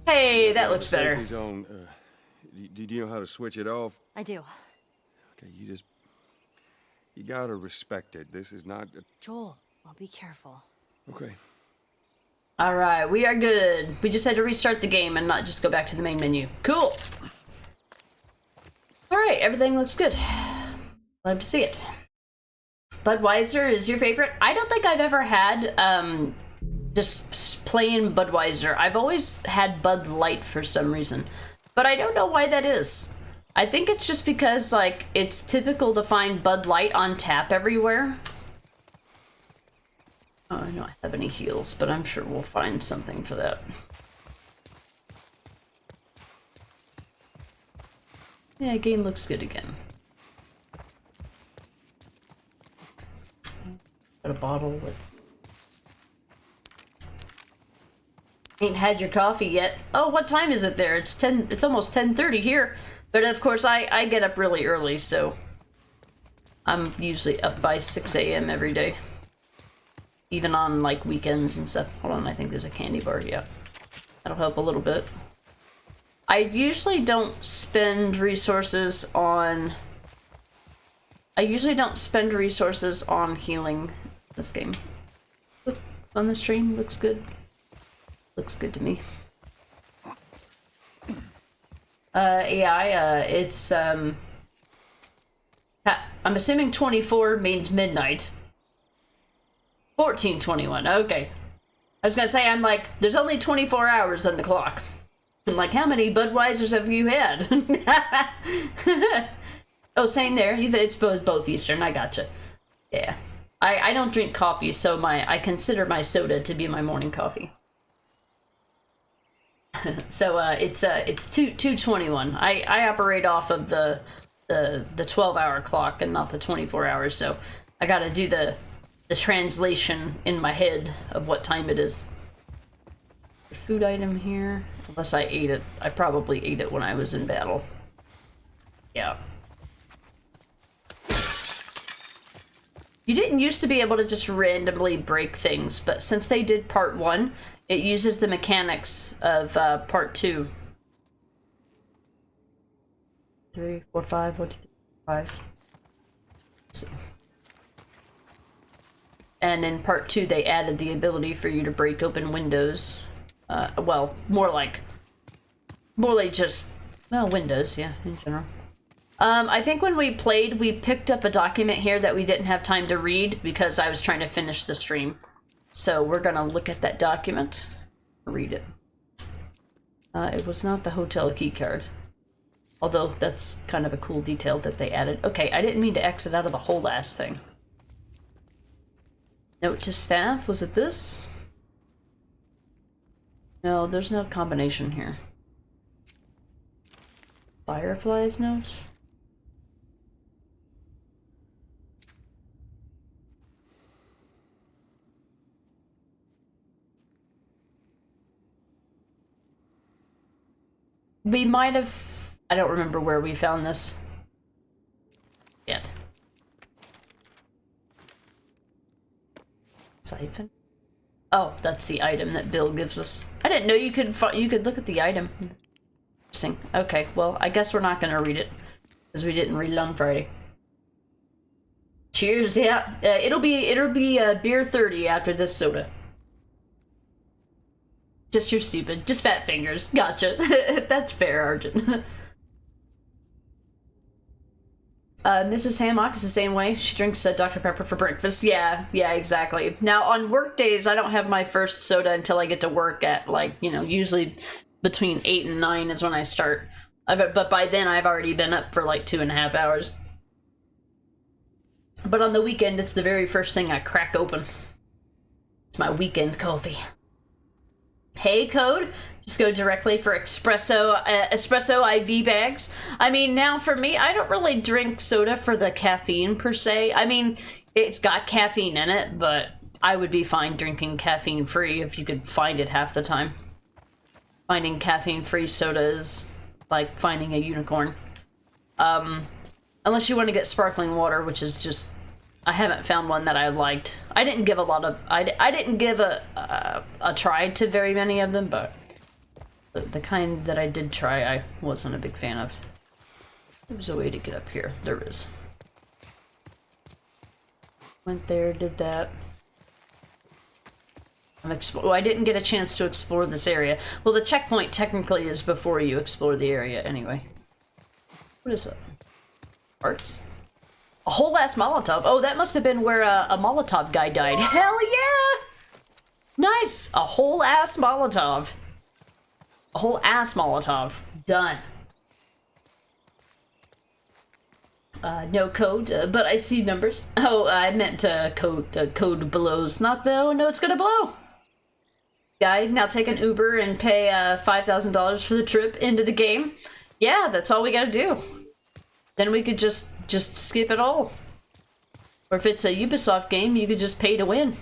Hey, that looks Safety better. zone. Do you know how to switch it off? I do. Okay, you gotta respect it. This is not. Joel, I'll be careful. Okay. Alright, we are good. We just had to restart the game and not just go back to the main menu. Cool. Alright, everything looks good. Love to see it. Budweiser is your favorite? I don't think I've ever had just plain Budweiser. I've always had Bud Light for some reason. But I don't know why that is. I think it's just because, like, it's typical to find Bud Light on tap everywhere. Oh, I don't have any heals, but I'm sure we'll find something for that. Yeah, game looks good again. Got a bottle. Let's. Ain't had your coffee yet. Oh, what time is it there? It's 10. It's almost 10:30 here. But of course, I get up really early, so I'm usually up by 6 a.m. every day. Even on, like, weekends and stuff. Hold on, I think there's a candy bar, yeah. That'll help a little bit. I usually don't spend resources on... I usually don't spend resources on healing this game. Look, on the stream, looks good. Looks good to me. AI, it's, I'm assuming 24 means midnight. 14:21, okay. I was gonna say, I'm like, there's only 24 hours on the clock. I'm like, how many Budweisers have you had? Oh, same there. It's both Eastern, I gotcha. Yeah. I don't drink coffee, so I consider my soda to be my morning coffee. So it's 2:21. I operate off of the 12-hour clock and not the 24 hours, so I gotta do the translation in my head of what time it is. Food item here, unless I ate it. I probably ate it when I was in battle. Yeah. You didn't used to be able to just randomly break things, but since they did part 1, it uses the mechanics of part 2. 3, 4, 5, 1, 2, 3, 5. So. And in part 2, they added the ability for you to break open windows. Well, more like just, well, windows, yeah, in general. I think when we played, we picked up a document here that we didn't have time to read because I was trying to finish the stream. So we're gonna look at that document, read it. It was not the hotel key card. Although that's kind of a cool detail that they added. Okay, I didn't mean to exit out of the whole last thing. Note to staff, was it this? No, there's no combination here. Firefly's note? We might have... I don't remember where we found this yet. Siphon? Oh, that's the item that Bill gives us. I didn't know you could look at the item. Interesting. Okay, well, I guess we're not gonna read it because we didn't read it on Friday. Cheers, yeah. It'll be beer 30 after this soda. Just you're stupid. Just fat fingers. Gotcha. That's fair, Arjun. Mrs. Hammock is the same way. She drinks Dr. Pepper for breakfast. Yeah, exactly. Now, on work days, I don't have my first soda until I get to work at, like, you know, usually between 8 and 9 is when I start. But by then, I've already been up for, like, 2.5 hours. But on the weekend, it's the very first thing I crack open. It's my weekend coffee. Hey, Code. Just go directly for espresso IV bags. I mean, now for me, I don't really drink soda for the caffeine per se. I mean, it's got caffeine in it, but I would be fine drinking caffeine free if you could find it half the time. Finding caffeine free soda is like finding a unicorn. Unless you want to get sparkling water, which is just, I haven't found one that I liked. I didn't give a lot of, I didn't give a try to very many of them, but The kind that I did try, I wasn't a big fan of. There's a way to get up here. There is. Went there, did that. Oh, I didn't get a chance to explore this area. Well, the checkpoint technically is before you explore the area anyway. What is that? Parts? A whole ass Molotov. Oh, that must have been where a Molotov guy died. Hell yeah! Nice! A whole ass Molotov. A whole ass Molotov. Done. No code, but I see numbers. Oh, I meant code blows. Not though. No, it's gonna blow. Guy, now take an Uber and pay $5,000 for the trip into the game. Yeah, that's all we gotta do. Then we could just skip it all. Or if it's a Ubisoft game, you could just pay to win.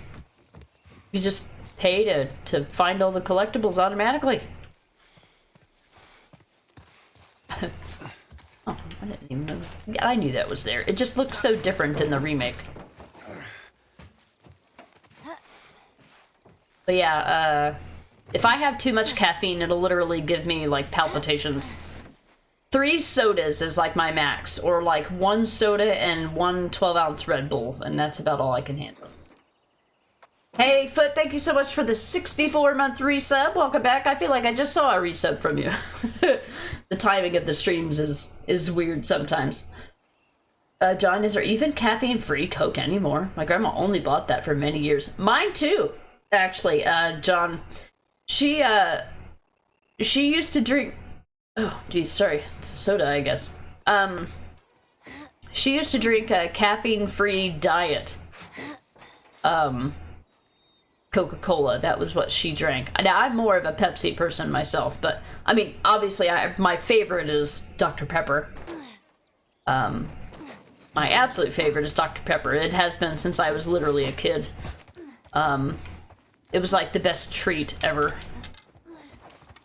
You just pay to find all the collectibles automatically. Oh, I didn't even know. Yeah, I knew that was there. It just looks so different in the remake. But yeah, if I have too much caffeine, it'll literally give me, like, palpitations. 3 sodas is, like, my max. Or, like, 1 soda and 1 12-ounce Red Bull. And that's about all I can handle. Hey, Foot, thank you so much for the 64-month resub. Welcome back. I feel like I just saw a resub from you. The timing of the streams is weird sometimes. John, is there even caffeine-free Coke anymore? My grandma only bought that for many years. Mine too, actually. John, she used to drink. Oh, geez, sorry, it's a soda, I guess. She used to drink a caffeine-free diet. Coca-Cola, that was what she drank. Now, I'm more of a Pepsi person myself, but, I mean, obviously, my favorite is Dr. Pepper. My absolute favorite is Dr. Pepper. It has been since I was literally a kid. It was, like, the best treat ever.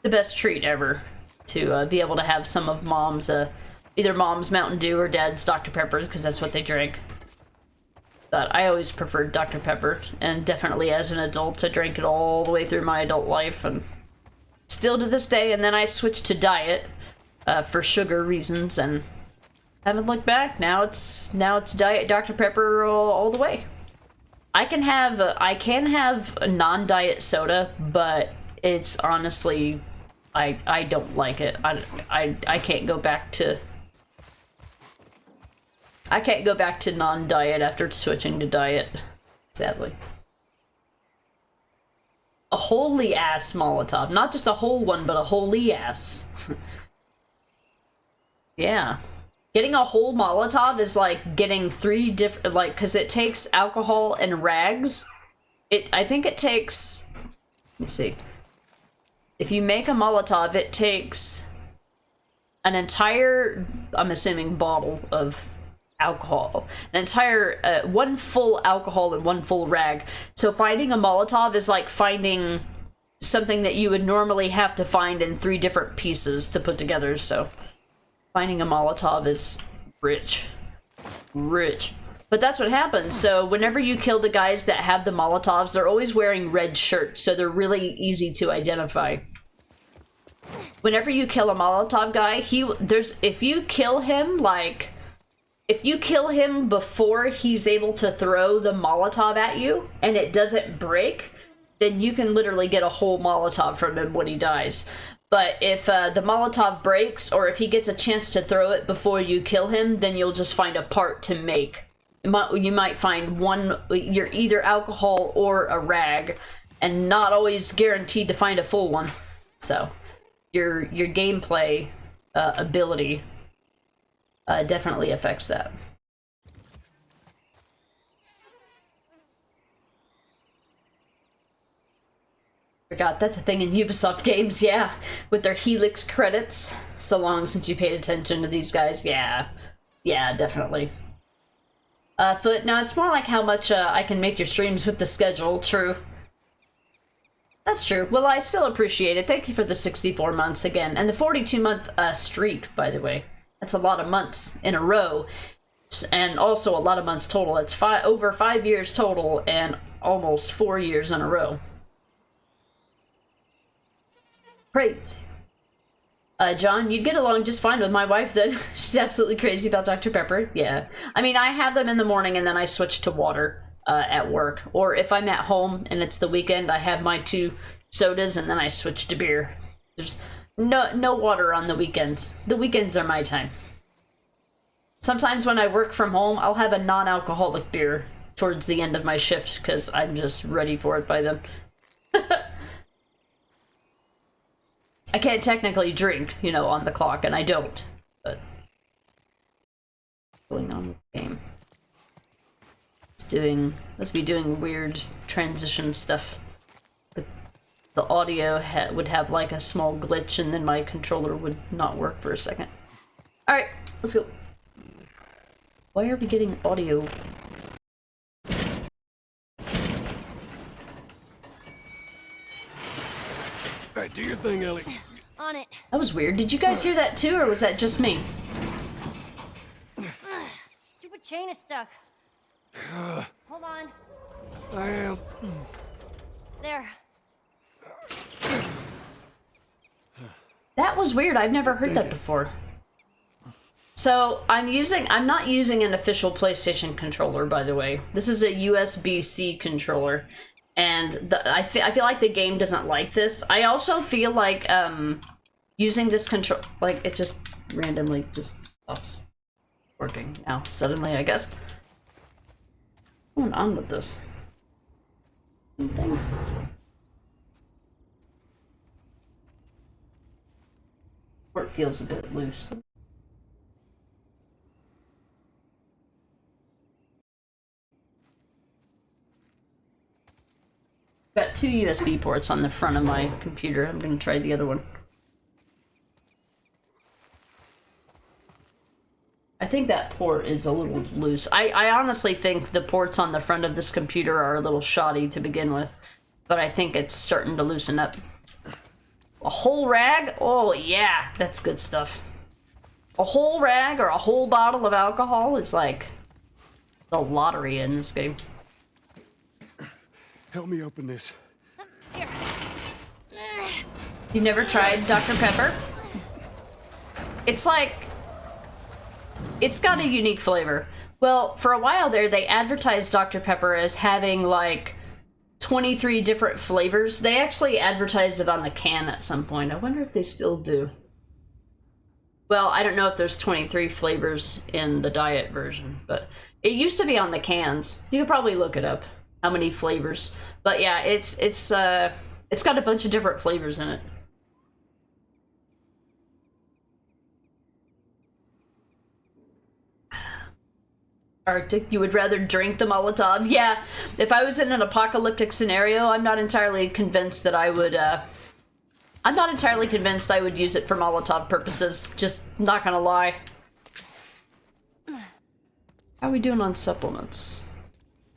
The best treat ever to be able to have some of Mom's, either Mom's Mountain Dew or Dad's Dr. Pepper, because that's what they drank. But I always preferred Dr. Pepper, and definitely as an adult, I drank it all the way through my adult life, and still to this day. And then I switched to diet for sugar reasons, and haven't looked back. Now it's diet Dr. Pepper all the way. I can have a non-diet soda, but it's honestly, I don't like it. I can't go back to. I can't go back to non-diet after switching to diet, sadly. A holy ass Molotov. Not just a whole one, but a holy ass. Yeah. Getting a whole Molotov is like getting 3 different, like, because it takes alcohol and rags. I think it takes, let me see. If you make a Molotov, it takes an entire, I'm assuming, bottle of alcohol, an entire 1 full alcohol and 1 full rag. So finding a Molotov is like finding something that you would normally have to find in 3 different pieces to put together. So finding a Molotov is rich. But that's what happens. So whenever you kill the guys that have the Molotovs, they're always wearing red shirts, so they're really easy to identify. Whenever you kill a Molotov guy, if you kill him, like, if you kill him before he's able to throw the Molotov at you, and it doesn't break, then you can literally get a whole Molotov from him when he dies. But if the Molotov breaks, or if he gets a chance to throw it before you kill him, then you'll just find a part to make. You might find you're either alcohol or a rag, and not always guaranteed to find a full one. So, your gameplay ability definitely affects that. Forgot that's a thing in Ubisoft games, yeah. With their Helix credits. So long since you paid attention to these guys, yeah. Yeah, definitely. Foot, no, it's more like how much I can make your streams with the schedule, true. That's true. Well, I still appreciate it. Thank you for the 64 months again. And the 42-month streak, by the way. That's a lot of months in a row. And also a lot of months total. It's over 5 years total and almost 4 years in a row. Crazy. John, you'd get along just fine with my wife then. She's absolutely crazy about Dr. Pepper. Yeah. I mean, I have them in the morning and then I switch to water at work. Or if I'm at home and it's the weekend, I have my 2 sodas and then I switch to beer. There's no water on the weekends. The weekends are my time. Sometimes when I work from home, I'll have a non-alcoholic beer towards the end of my shift because I'm just ready for it by then. I can't technically drink, you know, on the clock, and I don't. But what's going on with the game? Must be doing weird transition stuff. The audio would have like a small glitch, and then my controller would not work for a second. All right, let's go. Why are we getting audio? Alright, do your thing, Ellie. On it. That was weird. Did you guys hear that too, or was that just me? Stupid chain is stuck. Hold on. I am. There. That was weird. I've never heard that before. So I'm not using an official PlayStation controller, by the way. This is a USB-C controller, and I feel like the game doesn't like this. I also feel like using this control, like, it just randomly just stops working now suddenly, I guess. What's going on with this thing? Or it feels a bit loose. Got 2 USB ports on the front of my computer. I'm gonna try the other one. I think that port is a little loose. I honestly think the ports on the front of this computer are a little shoddy to begin with, but I think it's starting to loosen up. A whole rag? Oh yeah, that's good stuff. A whole rag or a whole bottle of alcohol is like the lottery in this game. Help me open this. Here. You've never tried Dr. Pepper? It's like, it's got a unique flavor. Well, for a while there, they advertised Dr. Pepper as having like 23 different flavors. They actually advertised it on the can at some point. I wonder if they still do. Well, I don't know if there's 23 flavors in the diet version, but it used to be on the cans. You could probably look it up, how many flavors. But yeah, it's got a bunch of different flavors in it. Arctic, you would rather drink the Molotov? Yeah, if I was in an apocalyptic scenario, I'm not entirely convinced that I would, I'm not entirely convinced I would use it for Molotov purposes. Just not gonna lie. How are we doing on supplements?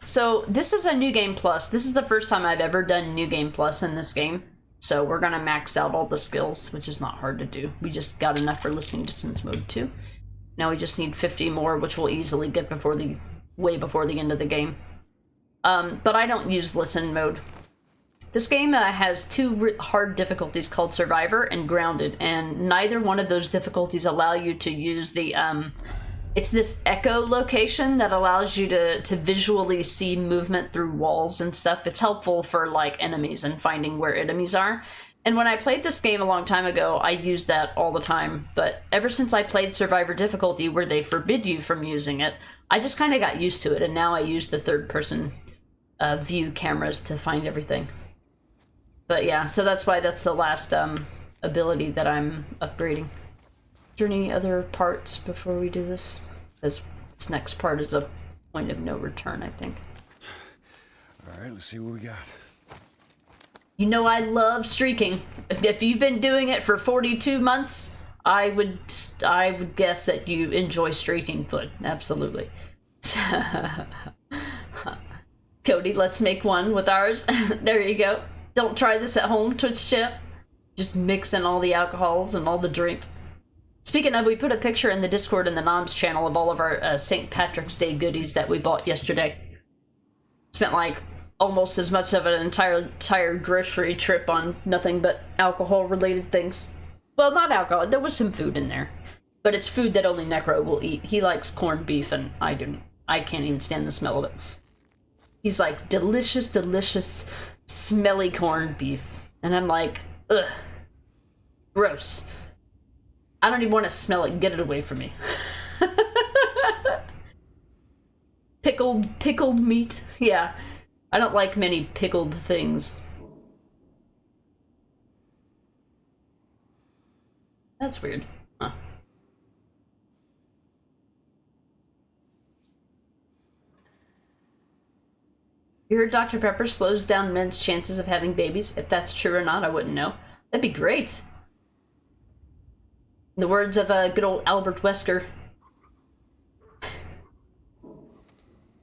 So, this is a New Game Plus. This is the first time I've ever done New Game Plus in this game. So, we're gonna max out all the skills, which is not hard to do. We just got enough for Listening Distance Mode 2. Now we just need 50 more, which we'll easily get way before the end of the game. But I don't use Listen Mode. This game has 2 hard difficulties called Survivor and Grounded, and neither one of those difficulties allow you to use the, it's this echo location that allows you to visually see movement through walls and stuff. It's helpful for, like, enemies and finding where enemies are. And when I played this game a long time ago, I used that all the time. But ever since I played Survivor Difficulty, where they forbid you from using it, I just kind of got used to it, and now I use the third-person view cameras to find everything. But yeah, so that's why that's the last ability that I'm upgrading. Is there any other parts before we do this? Because this next part is a point of no return, I think. Alright, let's see what we got. You know I love streaking. If you've been doing it for 42 months, I would guess that you enjoy streaking foot. Absolutely. Cody, let's make one with ours. There you go. Don't try this at home, Twitch chat. Just mix in all the alcohols and all the drinks. Speaking of, we put a picture in the Discord and the Noms channel of all of our St. Patrick's Day goodies that we bought yesterday. Spent like almost as much of an entire grocery trip on nothing but alcohol-related things. Well, not alcohol. There was some food in there. But it's food that only Necro will eat. He likes corned beef, and I don't. I can't even stand the smell of it. He's like, delicious, delicious, smelly corned beef. And I'm like, ugh. Gross. I don't even want to smell it. Get it away from me. Pickled meat. Yeah. I don't like many pickled things. That's weird. Huh. You heard Dr. Pepper slows down men's chances of having babies. If that's true or not, I wouldn't know. That'd be great. In the words of good old Albert Wesker.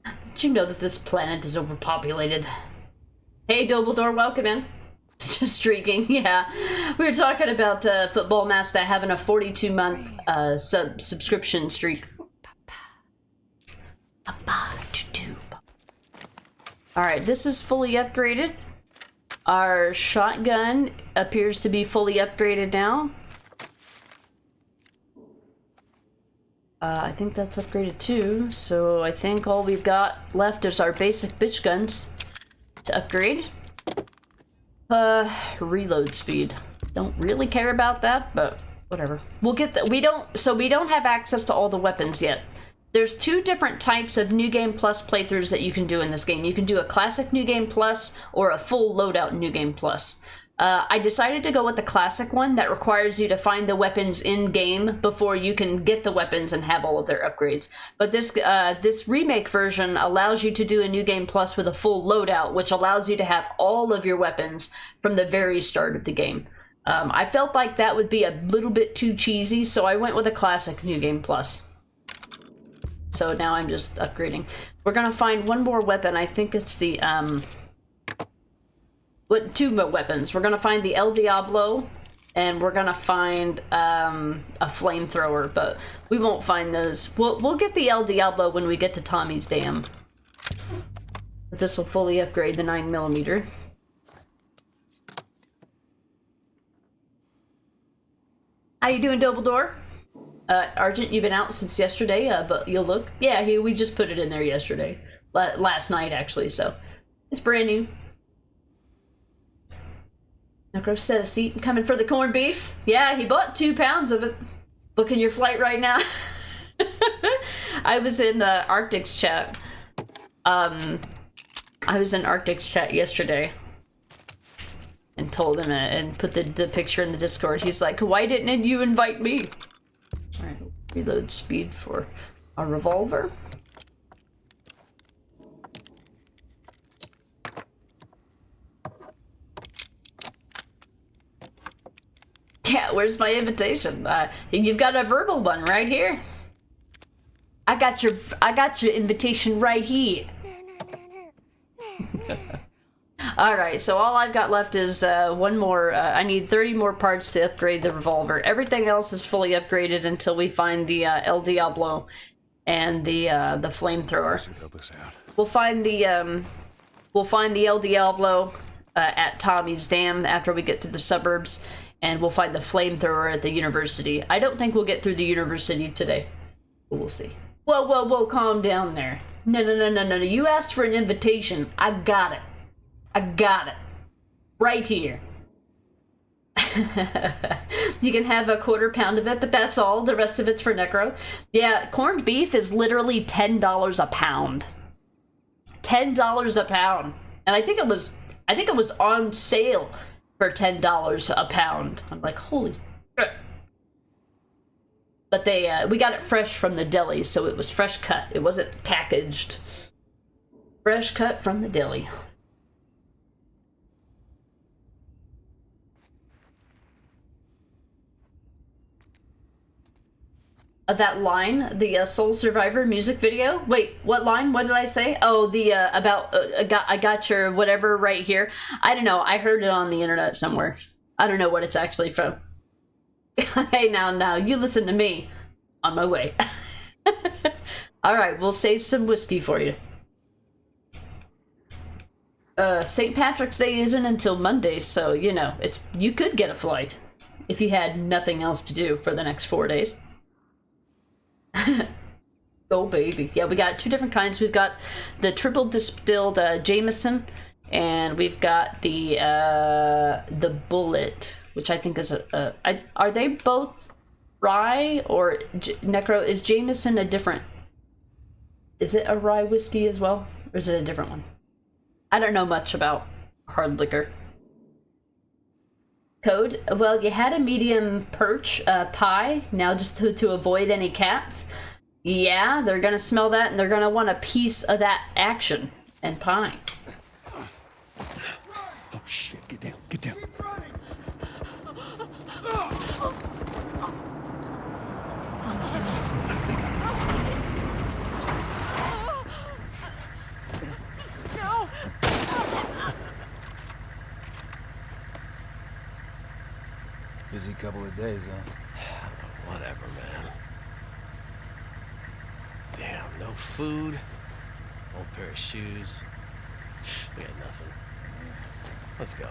Did you know that this planet is overpopulated? Hey, Dumbledore, welcome in. It's just streaking, yeah. We were talking about Football Master having a 42-month subscription streak. Alright, this is fully upgraded. Our shotgun appears to be fully upgraded now. I think that's upgraded too, so I think all we've got left is our basic bitch guns to upgrade. Reload speed. Don't really care about that, but whatever. We'll get the, we don't have access to all the weapons yet. There's two different types of New Game Plus playthroughs that you can do in this game. You can do a classic New Game Plus or a full loadout New Game Plus. I decided to go with the classic one that requires you to find the weapons in-game before you can get the weapons and have all of their upgrades. But this remake version allows you to do a New Game Plus with a full loadout, which allows you to have all of your weapons from the very start of the game. I felt like that would be a little bit too cheesy, so I went with a classic New Game Plus. So now I'm just upgrading. We're gonna find one more weapon. I think it's the, two weapons. We're gonna find the El Diablo, and we're gonna find a flamethrower, but we won't find those. We'll get the El Diablo when we get to Tommy's Dam. But this will fully upgrade the 9mm. How you doing, Dumbledore? Argent, you've been out since yesterday, but you'll look. Yeah, we just put it in there yesterday. Last night, actually, so it's brand new. Necro set a seat and coming for the corned beef. Yeah, he bought 2 pounds of it. Booking your flight right now. I was in Arctic's chat. I was in Arctic's chat yesterday and told him and put the picture in the Discord. He's like, why didn't you invite me? All right, reload speed for a revolver. Yeah, where's my invitation? You've got a verbal one right here. I got your invitation right here. All right, so all I've got left is one more. I need 30 more parts to upgrade the revolver. Everything else is fully upgraded until we find the El Diablo and the flamethrower. We'll find the El Diablo at Tommy's Dam after we get to the suburbs. And we'll find the flamethrower at the university. I don't think we'll get through the university today. But we'll see. Whoa, whoa, whoa, calm down there. No. You asked for an invitation. I got it. Right here. You can have a 1/4 pound of it, but that's all. The rest of it's for Necro. Yeah, corned beef is literally $10 a pound. $10 a pound. And I think it was on sale for $10 a pound. I'm like, holy shit. But we got it fresh from the deli, so it was fresh cut. It wasn't packaged. Fresh cut from the deli. That line, the Soul Survivor music video. Wait, what line? What did I say? Oh, the about I got your whatever right here. I don't know. I heard it on the internet somewhere. I don't know what it's actually from. Hey, now, you listen to me. On my way. All right, we'll save some whiskey for you. St. Patrick's Day isn't until Monday, so you know you could get a flight. if you had nothing else to do for the next 4 days. Oh baby. Yeah, we got two different kinds. We've got the triple distilled Jameson, and we've got the Bullet, which I think is are they both rye, or Necro, is Jameson a different, is it a rye whiskey as well, or is it a different one? I don't know much about hard liquor. Code, well, you had a medium perch pie, now just to avoid any cats. Yeah, they're gonna smell that and they're gonna want a piece of that action and pie. Oh shit, get down, get down. Busy couple of days, huh? Whatever, man. Damn, no food, old pair of shoes. We had nothing. Let's go.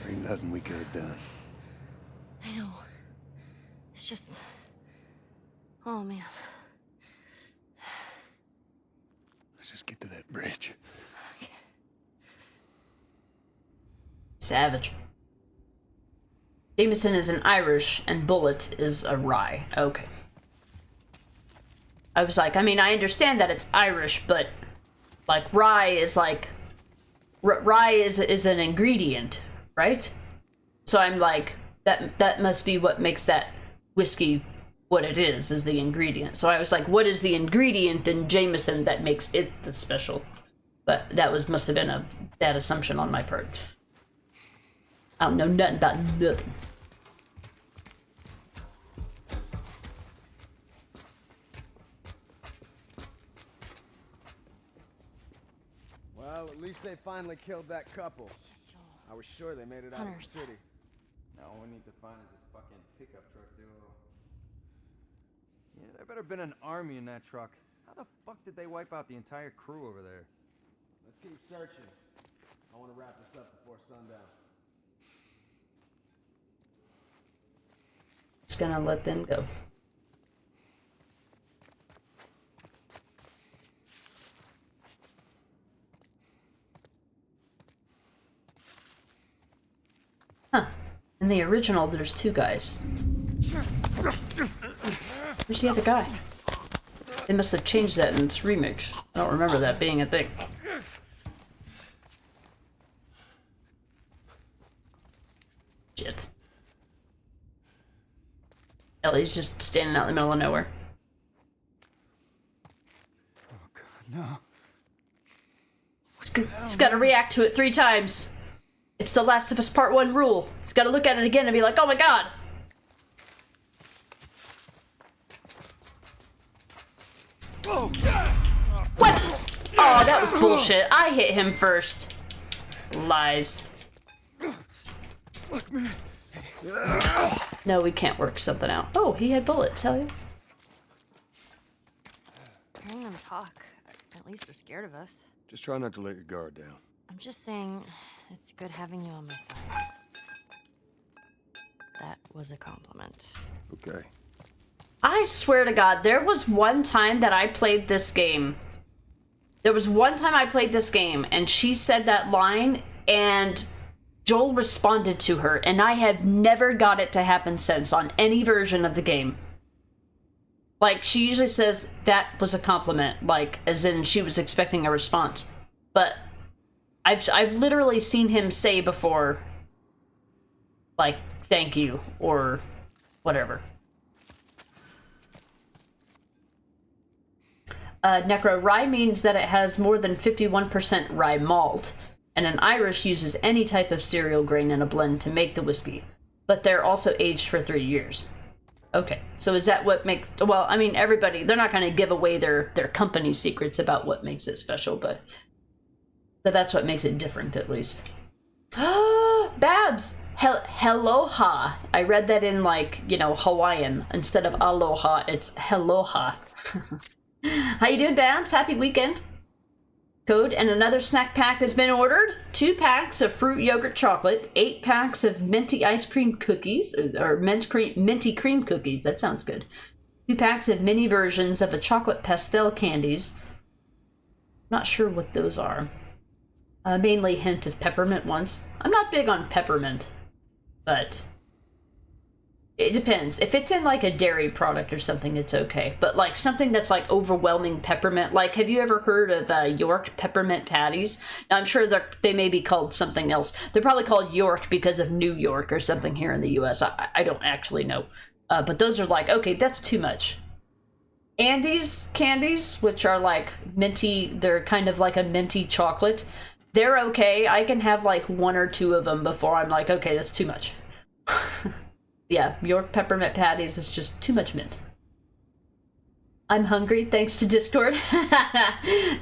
Ain't nothing we could have done. I know. It's just... Oh, man. Let's just get to that bridge. Savage. Jameson is an Irish and Bullet is a rye. Okay. I was like, I mean, I understand that it's Irish, but like rye is like rye is an ingredient, right? So I'm like, that must be what makes that whiskey what it is the ingredient. So I was like, what is the ingredient in Jameson that makes it the special? But that must have been a bad assumption on my part. I don't know nothing about nothing. Well, at least they finally killed that couple. I was sure they made it out of the Hunters. city. Now all we need to find is this fucking pickup truck duo. Yeah, there better been an army in that truck. How the fuck did they wipe out the entire crew over there? Let's keep searching. I want to wrap this up before sundown. Just gonna let them go. Huh. In the original, there's two guys. Where's the other guy? They must have changed that in its remix. I don't remember that being a thing. Shit. Ellie's just standing out in the middle of nowhere. Oh god, no. He's got to react to it 3 times. It's the Last of Us Part 1 rule. He's got to look at it again and be like, oh my god. What? Oh, that was bullshit. I hit him first. Lies. Look, man. No, we can't work something out. Oh, he had bullets, hell yeah. Hearing them talk, at least they're scared of us. Just try not to let your guard down. I'm just saying, it's good having you on my side. That was a compliment. Okay. I swear to God, there was one time that I played this game. There was one time I played this game, and she said that line, and Joel responded to her, and I have never got it to happen since on any version of the game. Like, she usually says that was a compliment, like, as in she was expecting a response. But I've literally seen him say before, like, thank you, or whatever. Necro, rye means that it has more than 51% rye malt, and an Irish uses any type of cereal grain in a blend to make the whiskey, but they're also aged for 3 years. Okay, so is that what makes... Well, I mean, everybody, they're not going to give away their company secrets about what makes it special, but that's what makes it different, at least. Babs! Heloha. I read that in, like, you know, Hawaiian. Instead of aloha, it's heloha. How you doing, Babs? Happy weekend. Code, and another snack pack has been ordered. 2 packs of fruit yogurt chocolate, 8 packs of minty ice cream cookies, or minty cream cookies. That sounds good. 2 packs of mini versions of the chocolate pastel candies. Not sure what those are. Mainly hint of peppermint ones. I'm not big on peppermint, but it depends. If it's in like a dairy product or something, it's okay. But like something that's like overwhelming peppermint, like have you ever heard of York peppermint tatties? Now I'm sure they may be called something else. They're probably called York because of New York or something here in the US. I don't actually know. But those are like, okay, that's too much. Andes candies, which are like minty, they're kind of like a minty chocolate. They're okay. I can have like 1 or 2 of them before I'm like, okay, that's too much. Yeah, York peppermint patties is just too much mint. I'm hungry thanks to Discord.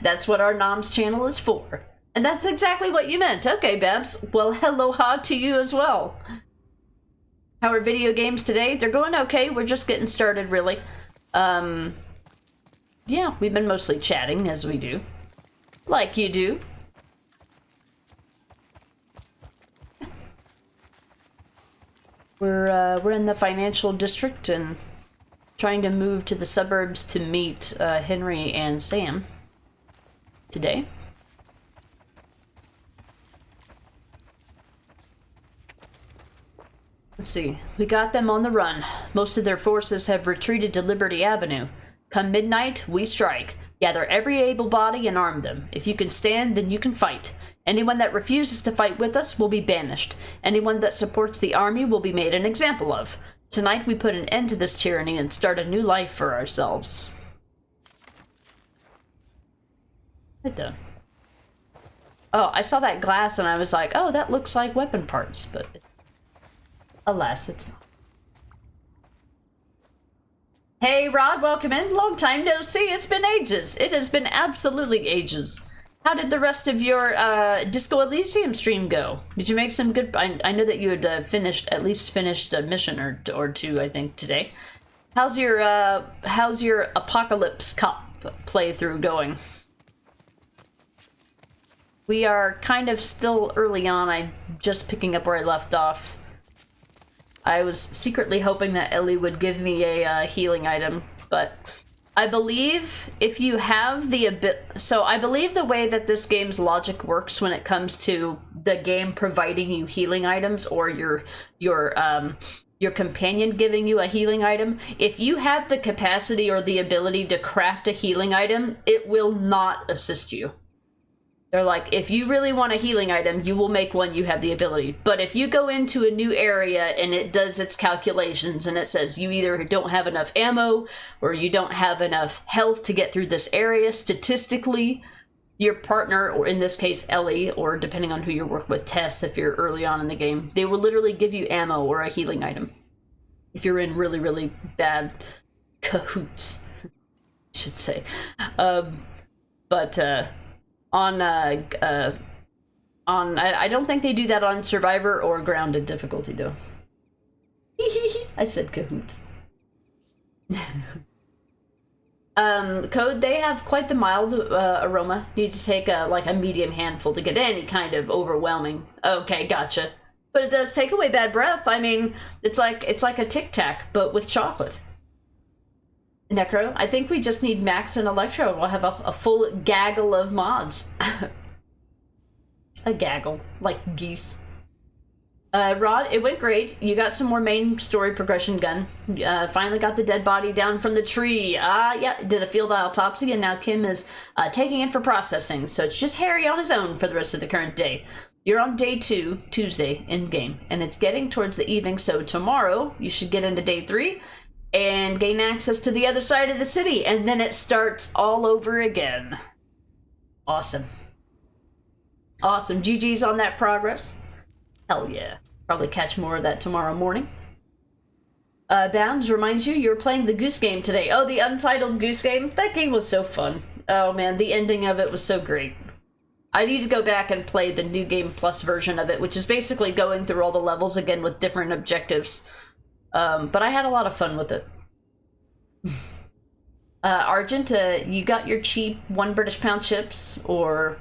That's what our Noms channel is for. And that's exactly what you meant. Okay, Babs. Well, aloha to you as well. How are video games today? They're going okay. We're just getting started, really. Yeah, we've been mostly chatting, as we do. Like you do. We're in the financial district and trying to move to the suburbs to meet Henry and Sam today. Let's see. We got them on the run. Most of their forces have retreated to Liberty Avenue. Come midnight, we strike. Gather every able body and arm them. If you can stand, then you can fight. Anyone that refuses to fight with us will be banished. Anyone that supports the army will be made an example of. Tonight we put an end to this tyranny and start a new life for ourselves. Right there. Oh, I saw that glass and I was like, oh, that looks like weapon parts, but alas, it's not. Hey, Rod, welcome in. Long time no see. It's been ages. It has been absolutely ages. How did the rest of your Disco Elysium stream go? Did you make some good... I know that you had at least finished a mission or 2, I think, today. How's your Apocalypse Cop playthrough going? We are kind of still early on. I'm just picking up where I left off. I was secretly hoping that Ellie would give me a healing item, but I believe if you have the so I believe the way that this game's logic works when it comes to the game providing you healing items or your companion giving you a healing item, if you have the capacity or the ability to craft a healing item, it will not assist you. They're like, if you really want a healing item, you will make one, you have the ability. But if you go into a new area and it does its calculations and it says you either don't have enough ammo or you don't have enough health to get through this area, statistically, your partner, or in this case, Ellie, or depending on who you work with, Tess, if you're early on in the game, they will literally give you ammo or a healing item. If you're in really, really bad cahoots, I should say. I don't think they do that on Survivor or Grounded difficulty, though. I said cahoots. Code, they have quite the mild aroma. You need to take a medium handful to get any kind of overwhelming. Okay, gotcha. But it does take away bad breath. I mean, it's like a Tic Tac, but with chocolate. Necro, I think we just need Max and Electro. We'll have a full gaggle of mods. A gaggle, like geese. Rod, it went great. You got some more main story progression done. Finally got the dead body down from the tree. Yeah, did a field autopsy, and now Kim is taking it for processing. So it's just Harry on his own for the rest of the current day. You're on day 2, Tuesday, in-game, and it's getting towards the evening, so tomorrow you should get into day 3 and gain access to the other side of the city, and then it starts all over again. Awesome. Awesome. GG's on that progress. Hell yeah. Probably catch more of that tomorrow morning. Bounds reminds you, you're playing the Goose Game today. Oh, the Untitled Goose Game? That game was so fun. Oh man, the ending of it was so great. I need to go back and play the New Game Plus version of it, which is basically going through all the levels again with different objectives. But I had a lot of fun with it. Argent, you got your cheap £1 chips or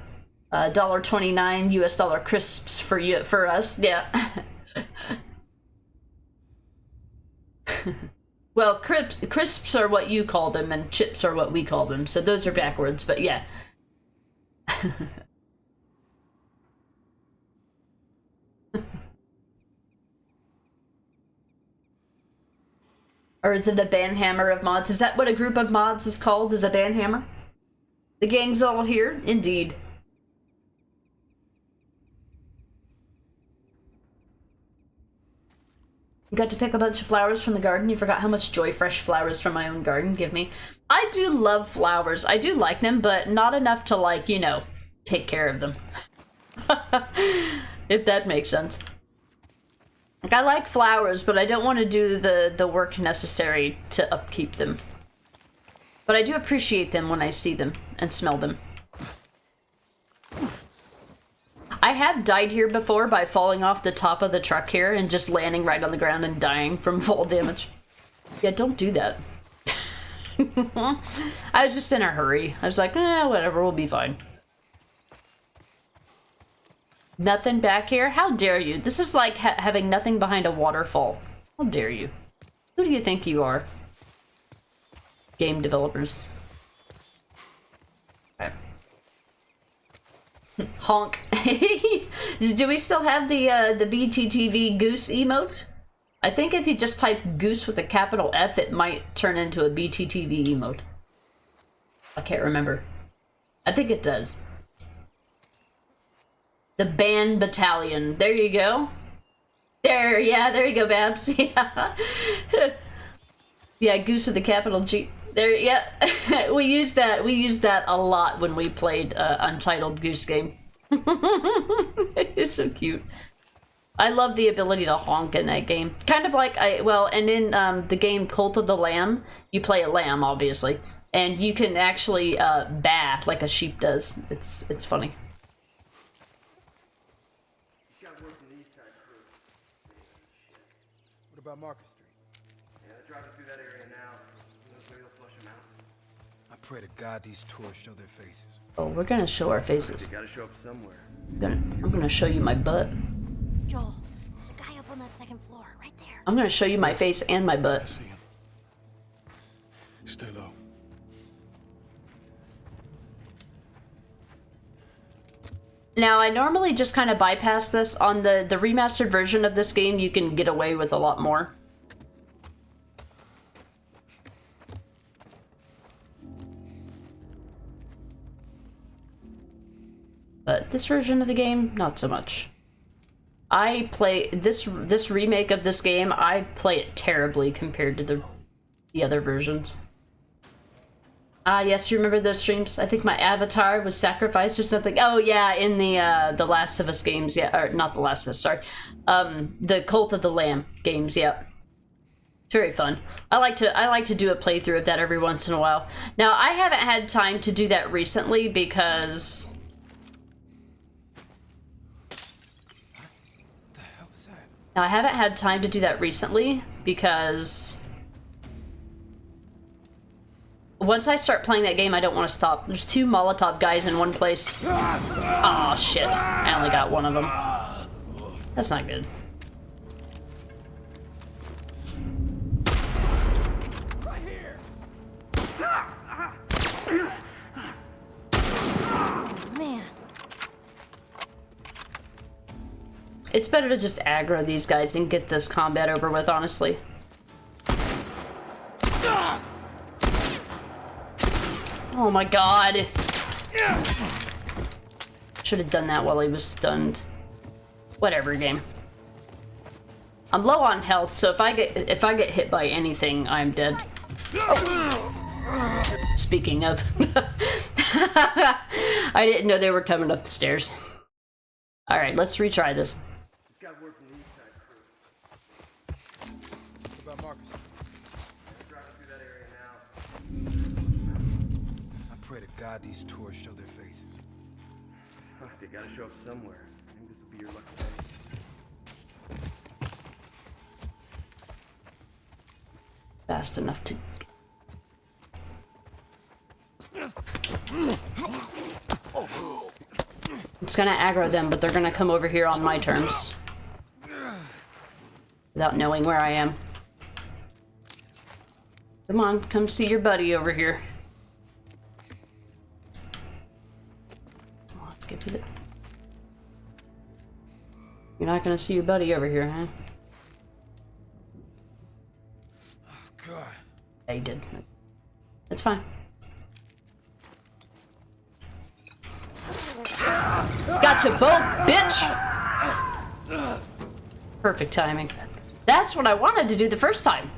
$1.29 US dollar crisps for us, yeah. Well, crisps are what you call them, and chips are what we call them, so those are backwards, but yeah. Or is it a banhammer of mods? Is that what a group of mods is called? Is a banhammer? The gang's all here? Indeed. You got to pick a bunch of flowers from the garden. You forgot how much joy fresh flowers from my own garden give me. I do love flowers. I do like them, but not enough to, like, you know, take care of them. If that makes sense. Like, I like flowers, but I don't want to do the work necessary to upkeep them. But I do appreciate them when I see them and smell them. I have died here before by falling off the top of the truck here and just landing right on the ground and dying from fall damage. Yeah, don't do that. I was just in a hurry. I was like, whatever, we'll be fine. Nothing back here? How dare you? This is like having nothing behind a waterfall. How dare you? Who do you think you are? Game developers. Okay. Honk. Do we still have the BTTV goose emote? I think if you just type goose with a capital F, it might turn into a BTTV emote. I can't remember. I think it does. The Band Battalion. There you go. There you go, Babs. Yeah. Yeah, goose with a capital G. There, yeah. we used that a lot when we played Untitled Goose Game. It's so cute. I love the ability to honk in that game. Kind of like and in the game Cult of the Lamb, you play a lamb, obviously, and you can actually baa like a sheep does. It's funny. What about Market Street? Yeah, they're driving through that area now. Maybe they'll flush them out. I pray to God these tours show their faces. Oh, we're gonna show our faces. They gotta show up somewhere. I'm gonna show you my butt. Joel, there's a guy up on that second floor, right there. I'm gonna show you my face and my I butt. see him. Stay low. Now, I normally just kind of bypass this. On the remastered version of this game, you can get away with a lot more. But this version of the game, not so much. I play this remake of this game, I play it terribly compared to the other versions. Ah, yes, you remember those streams? I think my avatar was sacrificed or something. Oh yeah, in the Last of Us games, yeah, or not the Last of Us, sorry. The Cult of the Lamb games, yeah. Very fun. I like to do a playthrough of that every once in a while. Now, I haven't had time to do that recently because Now, I haven't had time to do that recently because once I start playing that game, I don't want to stop. There's 2 Molotov guys in one place. Oh shit. I only got one of them. That's not good. Man. It's better to just aggro these guys and get this combat over with, honestly. Oh my god. Should have done that while he was stunned. Whatever, game. I'm low on health, so if I get hit by anything, I'm dead. Speaking of. I didn't know they were coming up the stairs. Alright, let's retry this. I pray to God these tours show their faces. They gotta show up somewhere. I think this will be your lucky day. Fast enough to... It's gonna aggro them, but they're gonna come over here on my terms. Without knowing where I am. Come on, come see your buddy over here. Come on, give me the... You're not gonna see your buddy over here, huh? Oh, God. Yeah, you did. It's fine. Gotcha both, bitch! Perfect timing. That's what I wanted to do the first time.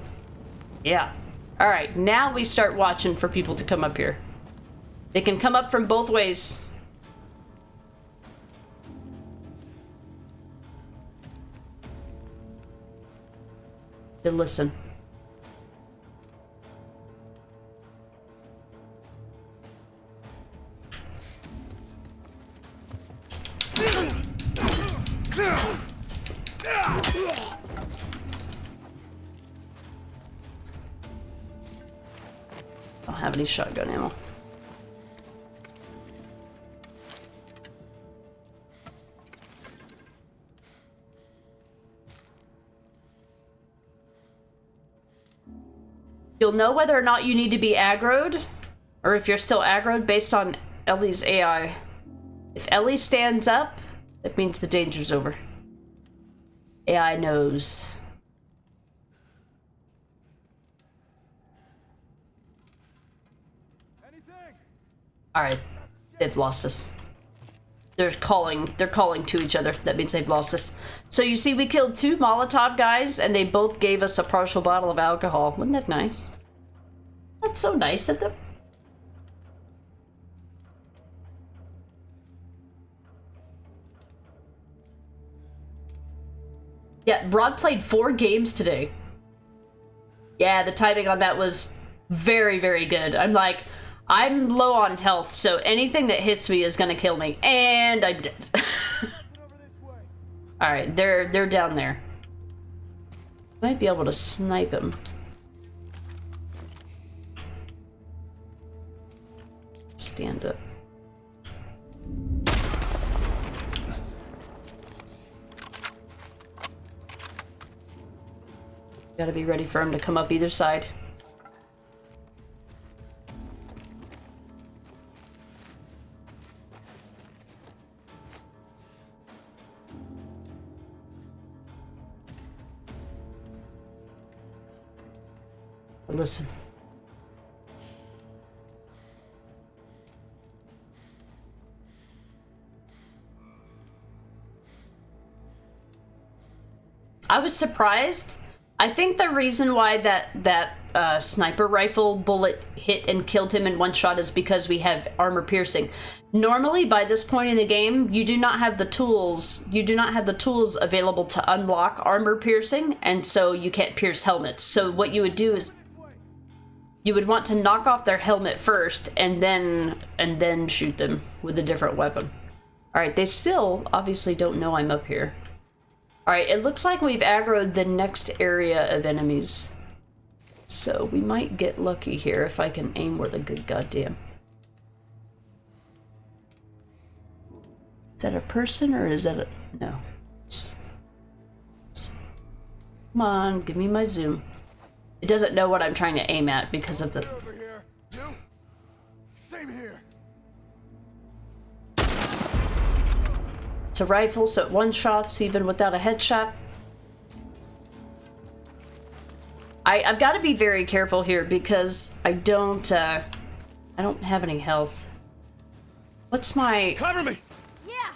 Yeah. Alright, now we start watching for people to come up here. They can come up from both ways. Then listen. I don't have any shotgun ammo. You'll know whether or not you need to be aggroed, or if you're still aggroed based on Ellie's AI. If Ellie stands up, that means the danger's over. AI knows. Alright, they've lost us. They're calling to each other. That means they've lost us. So you see, we killed 2 Molotov guys, and they both gave us a partial bottle of alcohol. Wasn't that nice? That's so nice of them. Yeah, Rod played 4 games today. Yeah, the timing on that was very, very good. I'm like, I'm low on health, so anything that hits me is gonna kill me. And I'm dead. Alright, they're down there. Might be able to snipe him. Stand up. Gotta be ready for him to come up either side. But listen. I was surprised. I think the reason why that sniper rifle bullet hit and killed him in one shot is because we have armor piercing. Normally, by this point in the game, you do not have the tools. You do not have the tools available to unlock armor piercing, and so you can't pierce helmets. So what you would do is you would want to knock off their helmet first, and then shoot them with a different weapon. All right, they still obviously don't know I'm up here. Alright, it looks like we've aggroed the next area of enemies. So we might get lucky here if I can aim where the good goddamn. Is that a person or is that a... No. Come on, give me my zoom. It doesn't know what I'm trying to aim at because of the... Over here. You? Same here. It's a rifle, so it one-shots even without a headshot. I've got to be very careful here because I don't have any health. What's my... Cover me! Yeah.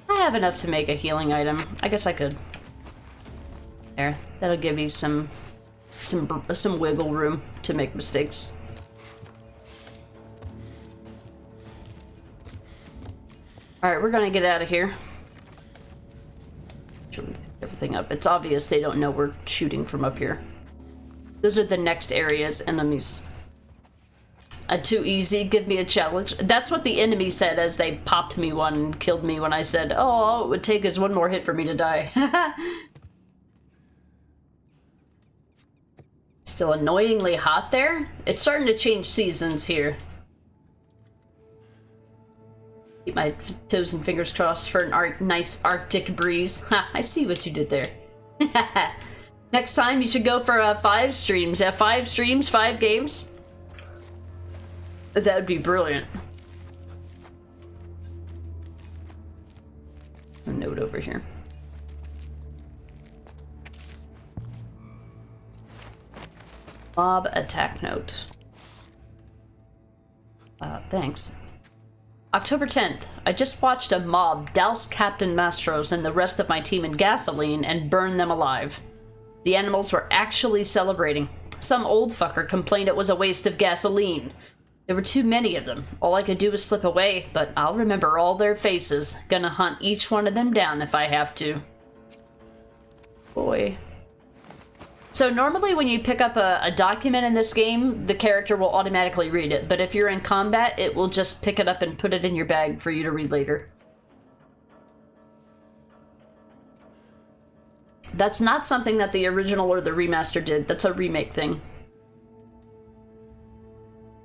I have enough to make a healing item. I guess I could. There. That'll give you some wiggle room to make mistakes. Alright, we're gonna get out of here. Should we pick everything up? It's obvious they don't know we're shooting from up here. Those are the next areas, enemies. Too easy, give me a challenge. That's what the enemy said as they popped me one and killed me when I said, oh, all it would take is one more hit for me to die. Still annoyingly hot there. It's starting to change seasons here. Keep my toes and fingers crossed for an nice Arctic breeze. Ha, I see what you did there. Next time you should go for 5 streams. Yeah, 5 streams, 5 games. That would be brilliant. There's a note over here. Mob attack note. Thanks. October 10th. I just watched a mob douse Captain Mastros and the rest of my team in gasoline and burn them alive. The animals were actually celebrating. Some old fucker complained it was a waste of gasoline. There were too many of them. All I could do was slip away, but I'll remember all their faces. Gonna hunt each one of them down if I have to. Boy. So normally when you pick up a document in this game, the character will automatically read it. But if you're in combat, it will just pick it up and put it in your bag for you to read later. That's not something that the original or the remaster did. That's a remake thing.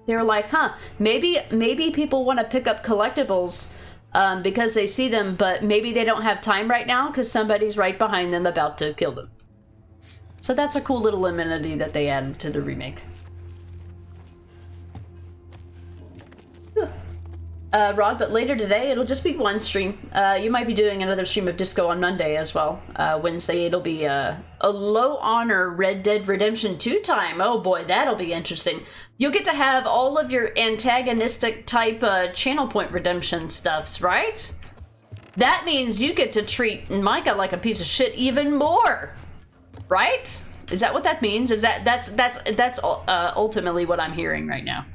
They were like, huh, maybe people want to pick up collectibles because they see them, but maybe they don't have time right now because somebody's right behind them about to kill them. So that's a cool little amenity that they added to the remake. Rod, but later today, it'll just be one stream. You might be doing another stream of Disco on Monday as well. Wednesday, it'll be a low honor Red Dead Redemption 2 time. Oh boy, that'll be interesting. You'll get to have all of your antagonistic type channel point redemption stuffs, right? That means you get to treat Micah like a piece of shit even more, right? Is that what that means? Is that's ultimately what I'm hearing right now?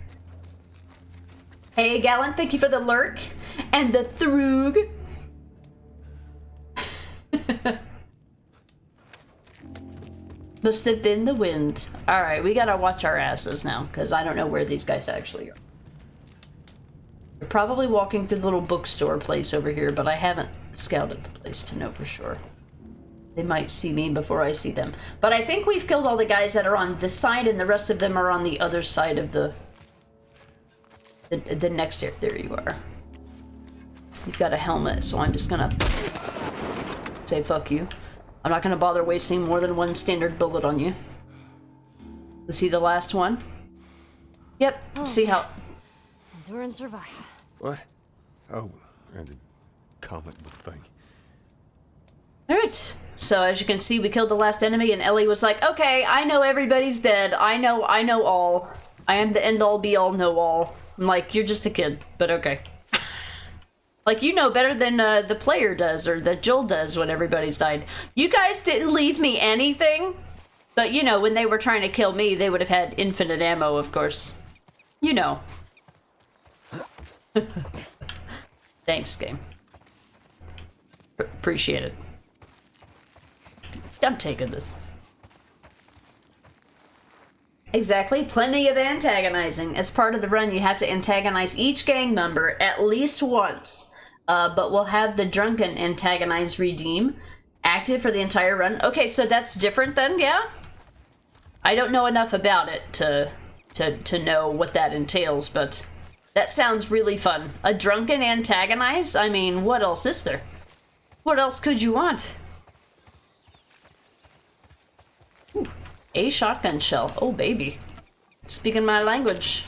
Hey, Gallant, thank you for the lurk and the thrug. Must have been the wind. All right, we gotta watch our asses now because I don't know where these guys actually are. They're probably walking through the little bookstore place over here, but I haven't scouted the place to know for sure. They might see me before I see them. But I think we've killed all the guys that are on this side and the rest of them are on the other side of the next area. There you are. You've got a helmet, so I'm just gonna say fuck you. I'm not gonna bother wasting more than one standard bullet on you. Was he the last one? Yep. Oh, See how... Endure and survive. What? Oh, the comic book thing. Alright. So as you can see, we killed the last enemy and Ellie was like, okay, I know everybody's dead. I know all. I am the end all be all know all. I'm like, you're just a kid, but okay. Like, you know better than the player does, or that Joel does when everybody's died. You guys didn't leave me anything, but you know, when they were trying to kill me, they would have had infinite ammo, of course. You know. Thanks, game. Appreciate it. I'm taking this. Exactly, plenty of antagonizing. As part of the run, you have to antagonize each gang member at least once. But we'll have the drunken antagonize redeem active for the entire run. Okay, so that's different then, yeah? I don't know enough about it to know what that entails, but that sounds really fun. A drunken antagonize? I mean, what else is there? What else could you want? Ooh, a shotgun shell. Oh, baby. Speaking my language.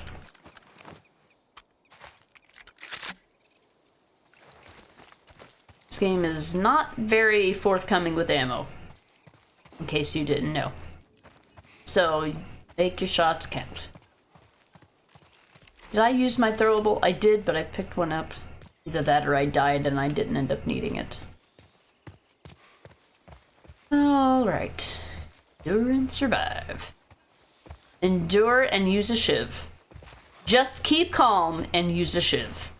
This game is not very forthcoming with ammo, in case you didn't know. So, make your shots count. Did I use my throwable? I did, but I picked one up. Either that or I died and I didn't end up needing it. Alright. Endure and survive. Endure and use a shiv. Just keep calm and use a shiv.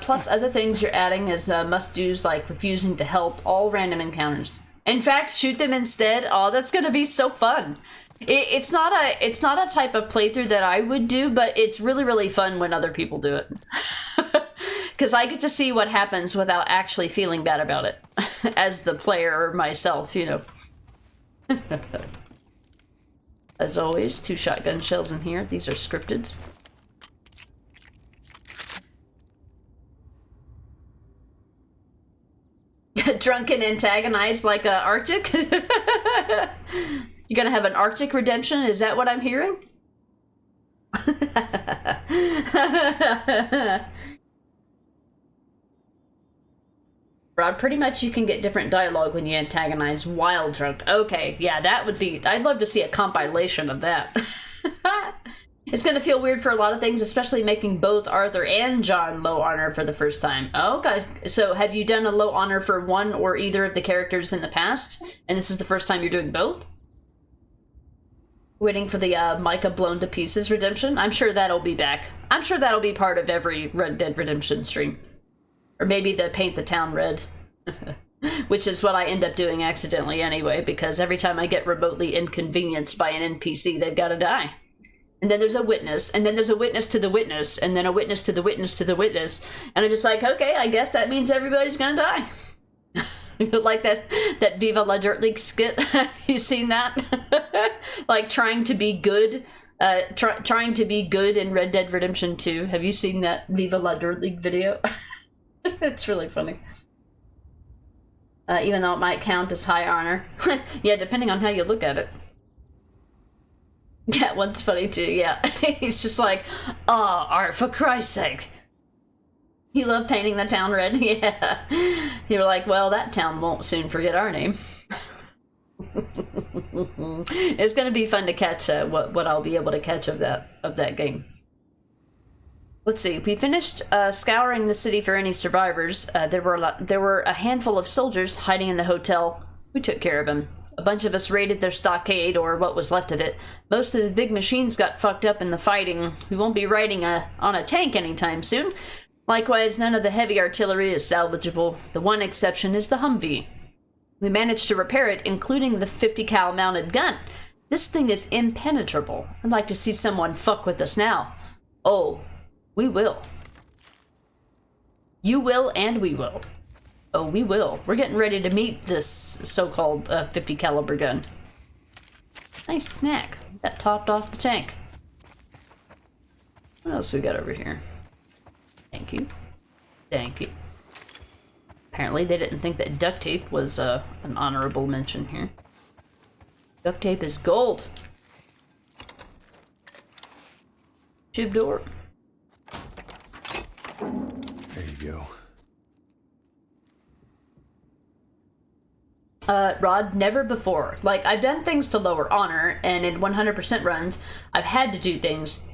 Plus other things you're adding is must-dos like refusing to help, all random encounters. In fact, shoot them instead. Oh, that's gonna be so fun. It's not a type of playthrough that I would do, but it's really, really fun when other people do it. Because I get to see what happens without actually feeling bad about it. As the player myself, you know. As always, 2 shotgun shells in here. These are scripted. Drunk and antagonized like a Arctic? You're gonna have an Arctic redemption? Is that what I'm hearing? Rod, pretty much you can get different dialogue when you antagonize while drunk. Okay, yeah, that would be... I'd love to see a compilation of that. It's gonna feel weird for a lot of things, especially making both Arthur and John low honor for the first time. Okay, so have you done a low honor for one or either of the characters in the past? And this is the first time you're doing both? Waiting for the Micah blown to pieces redemption? I'm sure that'll be back. I'm sure that'll be part of every Red Dead Redemption stream. Or maybe the paint the town red. Which is what I end up doing accidentally anyway, because every time I get remotely inconvenienced by an NPC, they've got to die. And then there's a witness, and then there's a witness to the witness, and then a witness to the witness to the witness. And I'm just like, okay, I guess that means everybody's gonna die. Like that Viva La Dirt League skit. Have you seen that? Like trying to be good. Trying to be good in Red Dead Redemption 2. Have you seen that Viva La Dirt League video? It's really funny. Even though it might count as high honor. Yeah, depending on how you look at it. That one's funny too, yeah. He's just like, oh, Art, for Christ's sake. You love painting the town red? Yeah. You're like, well, that town won't soon forget our name. It's gonna be fun to catch what I'll be able to catch of that game. Let's see. We finished scouring the city for any survivors. There were a handful of soldiers hiding in the hotel. We took care of them. A bunch of us raided their stockade, or what was left of it. Most of the big machines got fucked up in the fighting. We won't be riding on a tank anytime soon. Likewise, none of the heavy artillery is salvageable. The one exception is the Humvee. We managed to repair it, including the 50 cal mounted gun. This thing is impenetrable. I'd like to see someone fuck with us now. Oh, we will. You will, and we will. Oh, we will. We're getting ready to meet this so-called 50 caliber gun. Nice snack. That topped off the tank. What else we got over here? Thank you. Thank you. Apparently they didn't think that duct tape was an honorable mention here. Duct tape is gold. Chib door. There you go. Rod, never before. Like, I've done things to lower honor, and in 100% runs, I've had to do things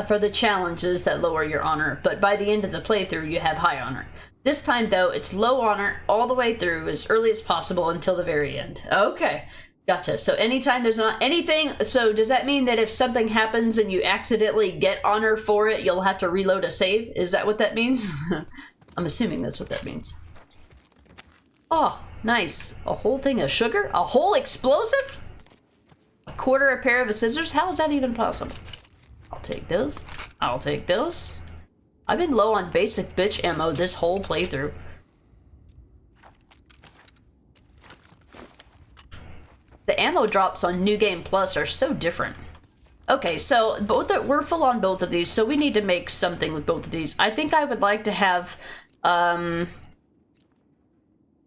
for the challenges that lower your honor, but by the end of the playthrough, you have high honor. This time, though, it's low honor all the way through, as early as possible until the very end. Okay, gotcha. So anytime there's not anything, so does that mean that if something happens and you accidentally get honor for it, you'll have to reload a save? Is that what that means? I'm assuming that's what that means. Oh, nice. A whole thing of sugar? A whole explosive? A quarter a pair of scissors? How is that even possible? I'll take those. I'll take those. I've been low on basic bitch ammo this whole playthrough. The ammo drops on New Game Plus are so different. Okay, so we're full on both of these, so we need to make something with both of these. I think I would like to have, are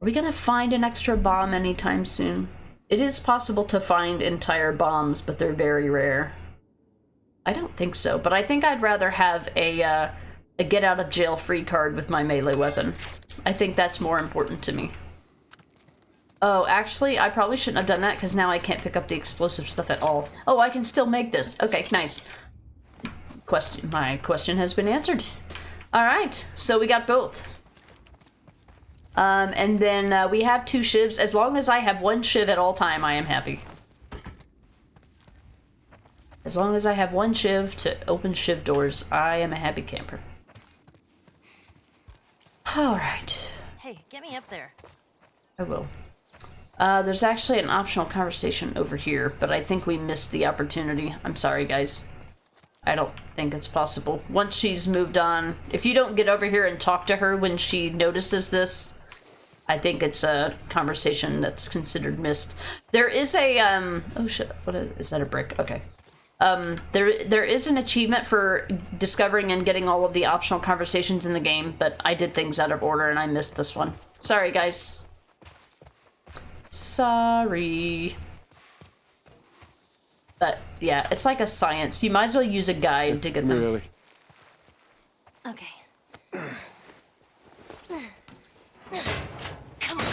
we gonna find an extra bomb anytime soon? It is possible to find entire bombs, but they're very rare. I don't think so, but I think I'd rather have a get out of jail free card with my melee weapon. I think that's more important to me. Oh, actually, I probably shouldn't have done that because now I can't pick up the explosive stuff at all. Oh, I can still make this. Okay, nice. My question has been answered. All right, so we got both. And then we have 2 shivs. As long as I have 1 shiv at all time, I am happy. As long as I have 1 shiv to open shiv doors, I am a happy camper. All right. Hey, get me up there. I will. There's actually an optional conversation over here, but I think we missed the opportunity. I'm sorry, guys. I don't think it's possible. Once she's moved on, if you don't get over here and talk to her when she notices this, I think it's a conversation that's considered missed. There is a, oh shit, what is that, a brick? Okay. There is an achievement for discovering and getting all of the optional conversations in the game, but I did things out of order and I missed this one. Sorry, guys. Sorry. But, yeah, it's like a science. You might as well use a guide to get them. Really? Okay. Come on.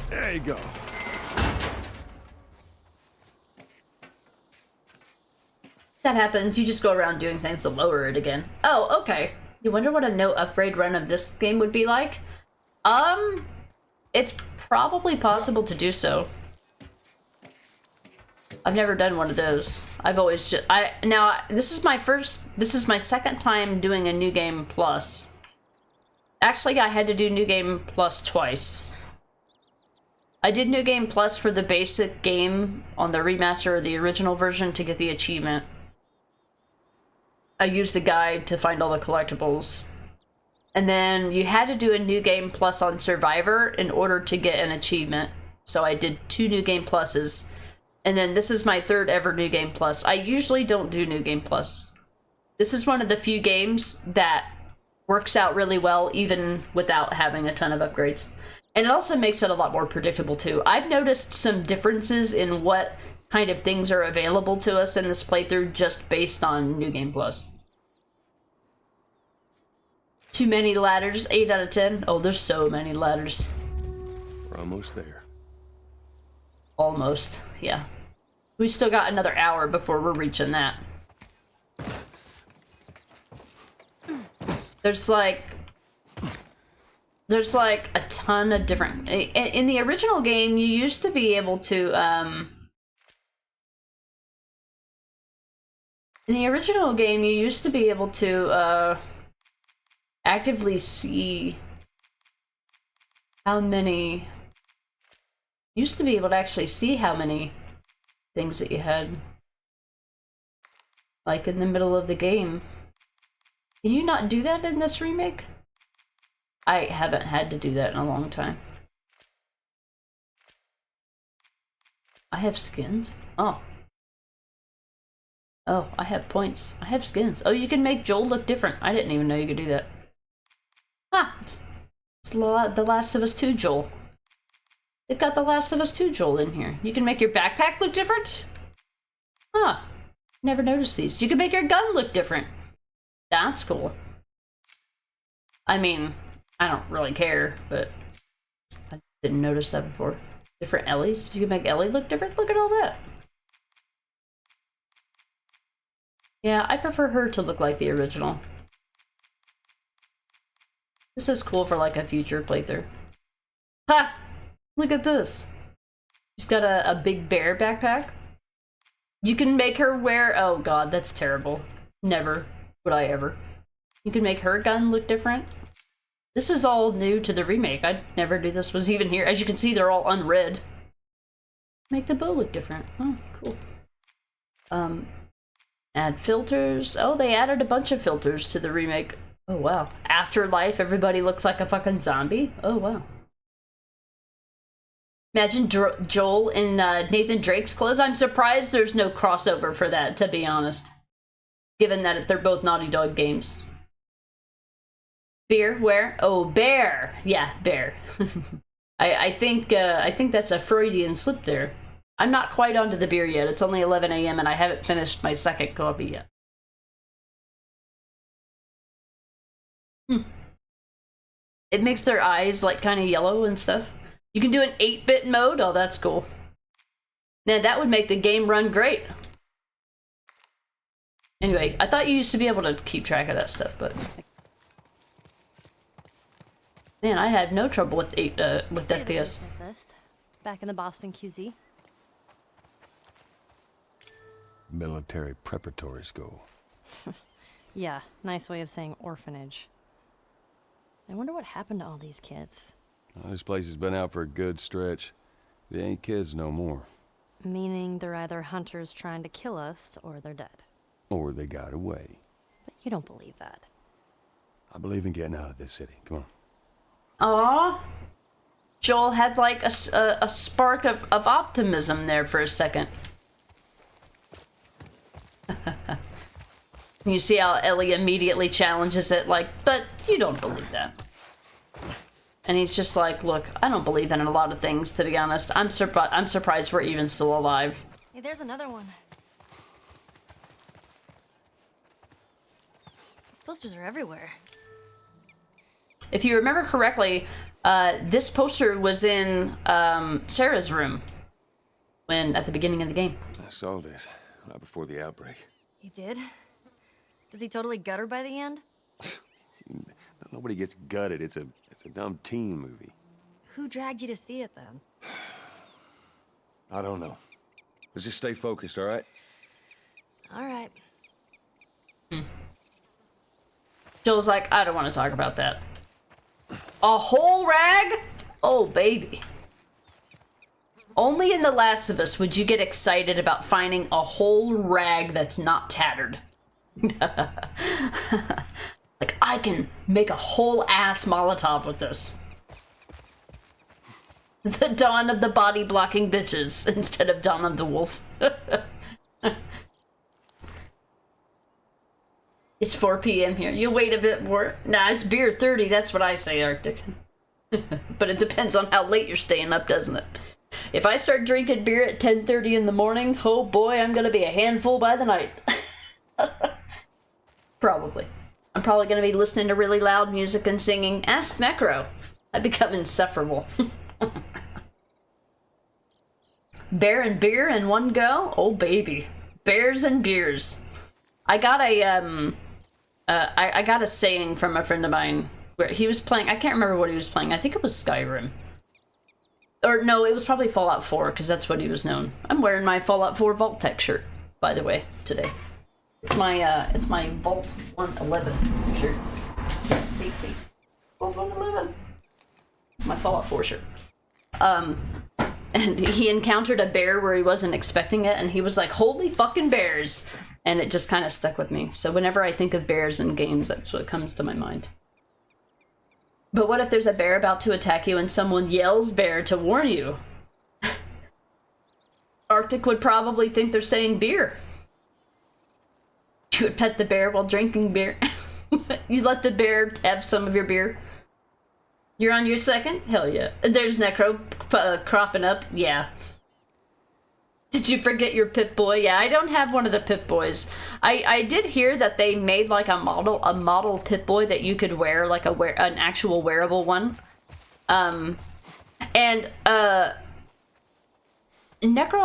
There you go. That happens. You just go around doing things to lower it again. Oh, okay. You wonder what a no upgrade run of this game would be like? It's probably possible to do so. I've never done one of those. I've always just, this is my second time doing a New Game Plus. Actually, I had to do New Game Plus twice. I did New Game Plus for the basic game on the remaster or the original version to get the achievement. I used a guide to find all the collectibles. And then you had to do a New Game Plus on Survivor in order to get an achievement. So I did 2 New Game Pluses. And then this is my 3rd ever New Game Plus. I usually don't do New Game Plus. This is one of the few games that works out really well even without having a ton of upgrades. And it also makes it a lot more predictable too. I've noticed some differences in what kind of things are available to us in this playthrough just based on New Game Plus. Too many ladders, 8 out of 10. Oh, there's so many ladders. We're almost there. Almost, yeah. We still got another hour before we're reaching that. There's like a ton of different... In the original game, you used to be able to, in the original game, you used to be able to, actively see how many... Used to be able to actually see how many things that you had. Like in the middle of the game. Can you not do that in this remake? I haven't had to do that in a long time. I have skins? Oh. Oh, I have points. I have skins. Oh, you can make Joel look different. I didn't even know you could do that. Ah, it's The Last of Us 2 Joel. They've got The Last of Us 2 Joel in here. You can make your backpack look different? Huh. Never noticed these. You can make your gun look different. That's cool. I mean, I don't really care, but I didn't notice that before. Different Ellies? You can make Ellie look different? Look at all that. Yeah, I prefer her to look like the original. This is cool for like a future playthrough. Ha! Look at this. She's got a big bear backpack. You can make her wear... Oh god, that's terrible. Never would I ever. You can make her gun look different. This is all new to the remake. I never knew this was even here. As you can see, they're all unread. Make the bow look different. Oh, cool. Add filters. Oh, they added a bunch of filters to the remake. Oh, wow. Afterlife, everybody looks like a fucking zombie. Oh, wow. Imagine Joel in Nathan Drake's clothes. I'm surprised there's no crossover for that, to be honest. Given that they're both Naughty Dog games. Beer? Where? Oh, bear! Yeah, bear. I think that's a Freudian slip there. I'm not quite onto the beer yet. It's only 11 a.m. and I haven't finished my second coffee yet. It makes their eyes like kind of yellow and stuff. You can do an 8-bit mode? Oh, that's cool. Now that would make the game run great. Anyway, I thought you used to be able to keep track of that stuff, but... Man, I had no trouble with FPS. Like this. Back in the Boston QZ. Military preparatory school. Yeah, nice way of saying orphanage. I wonder what happened to all these kids. Well, this place has been out for a good stretch. They ain't kids no more. Meaning they're either hunters trying to kill us, or they're dead. Or they got away. But you don't believe that. I believe in getting out of this city. Come on. Aw. Joel had like a spark of optimism there for a second. You see how Ellie immediately challenges it, like, but you don't believe that. And he's just like, look, I don't believe in a lot of things, to be honest. I'm surprised we're even still alive. Hey, there's another one. These posters are everywhere. If you remember correctly, this poster was in Sarah's room at the beginning of the game. I saw this right before the outbreak. You did? Does he totally gut her by the end? Nobody gets gutted. It's a dumb teen movie. Who dragged you to see it then? I don't know. Let's just stay focused, all right? All right. Joel's like, I don't want to talk about that. A whole rag? Oh, baby. Only in The Last of Us would you get excited about finding a whole rag that's not tattered. Like, I can make a whole ass Molotov with this. The Dawn of the Body Blocking Bitches instead of Dawn of the Wolf. It's 4 p.m. here. You wait a bit more. Nah, it's beer 30. That's what I say, Arctic. But it depends on how late you're staying up, doesn't it? If I start drinking beer at 10:30 in the morning, oh boy, I'm gonna be a handful by the night. Probably. I'm probably gonna be listening to really loud music and singing. Ask Necro. I become insufferable. Bear and beer in one go? Oh baby. Bears and beers. I got a I got a saying from a friend of mine where he was playing, I can't remember what he was playing. I think it was Skyrim. Or no, it was probably Fallout 4, because that's what he was known. I'm wearing my Fallout 4 Vault Tech shirt, by the way, today. It's my Vault 111 shirt. See. Vault 111. My Fallout 4 shirt. And he encountered a bear where he wasn't expecting it, and he was like, holy fucking bears! And it just kind of stuck with me. So whenever I think of bears in games, that's what comes to my mind. But what if there's a bear about to attack you and someone yells bear to warn you? Arctic would probably think they're saying beer. You would pet the bear while drinking beer. You let the bear have some of your beer. You're on your second? Hell yeah. There's Necro cropping up. Yeah. Did you forget your Pip-Boy? Yeah, I don't have one of the Pip-Boys. I did hear that they made like a model Pip-Boy that you could wear, like an actual wearable one. Necro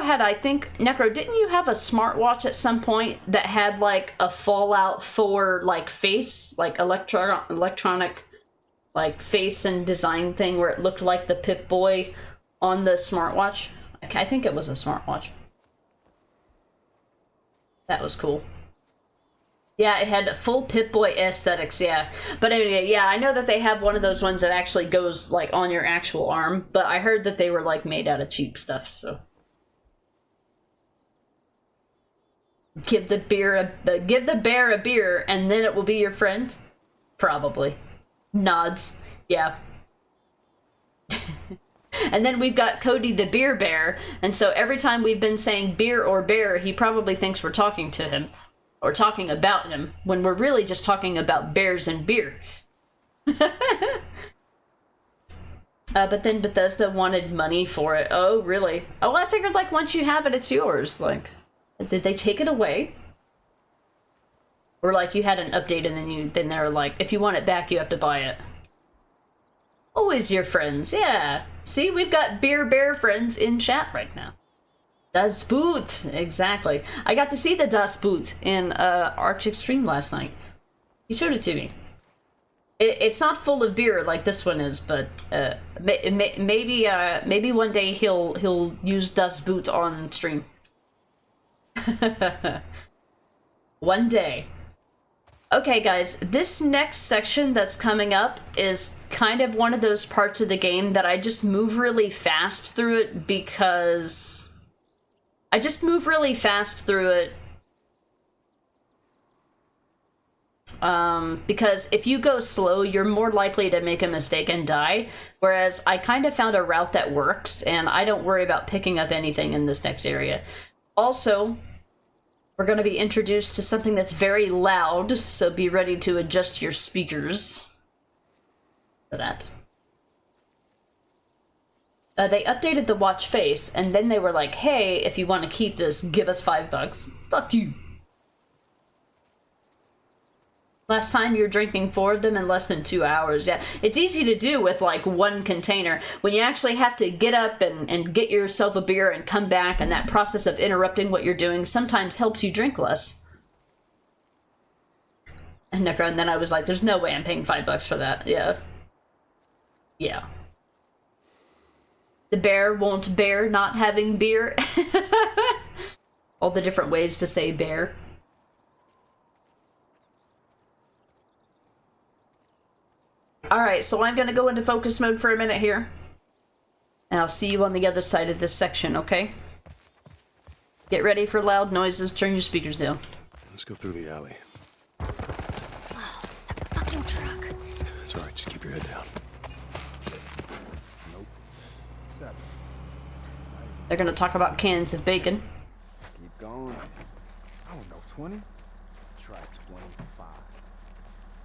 had, I think, Necro, didn't you have a smartwatch at some point that had like a Fallout 4 like face, like electronic like face and design thing where it looked like the Pip-Boy on the smartwatch? I think it was a smartwatch. That was cool. Yeah, it had full Pip-Boy aesthetics, yeah. But anyway, yeah, I know that they have one of those ones that actually goes, like, on your actual arm, but I heard that they were, like, made out of cheap stuff, so. Give the bear a beer, and then it will be your friend? Probably. Nods. Yeah. And then we've got Cody the Beer Bear, and so every time we've been saying beer or bear, he probably thinks we're talking to him, or talking about him, when we're really just talking about bears and beer. But then Bethesda wanted money for it. Oh, really? Oh, I figured, like, once you have it, it's yours. Like, did they take it away? Or, like, you had an update and then they were like, if you want it back, you have to buy it. Always your friends, yeah. See, we've got Beer Bear friends in chat right now. Das Boot, exactly. I got to see the Das Boot in Arctic stream last night. He showed it to me. It's not full of beer like this one is, but maybe one day he'll use Das Boot on stream. One day. Okay, guys, this next section that's coming up is kind of one of those parts of the game that I just move really fast through it because... I just move really fast through it because if you go slow, you're more likely to make a mistake and die, whereas I kind of found a route that works, and I don't worry about picking up anything in this next area. Also, we're going to be introduced to something that's very loud, so be ready to adjust your speakers for that. They updated the watch face, and then they were like, hey, if you want to keep this, give us $5. Fuck you. Last time you were drinking 4 of them in less than 2 hours. Yeah, it's easy to do with like 1 container. When you actually have to get up and get yourself a beer and come back, and that process of interrupting what you're doing sometimes helps you drink less. And then I was like, there's no way I'm paying $5 for that. Yeah. Yeah. The bear won't bear not having beer. All the different ways to say bear. Alright, so I'm gonna go into focus mode for a minute here. And I'll see you on the other side of this section, okay? Get ready for loud noises, turn your speakers down. Let's go through the alley. Oh, it's that fucking truck. It's alright, just keep your head down. Nope. 7. They're gonna talk about cans of bacon. Keep going. I don't know, 20? Try 25.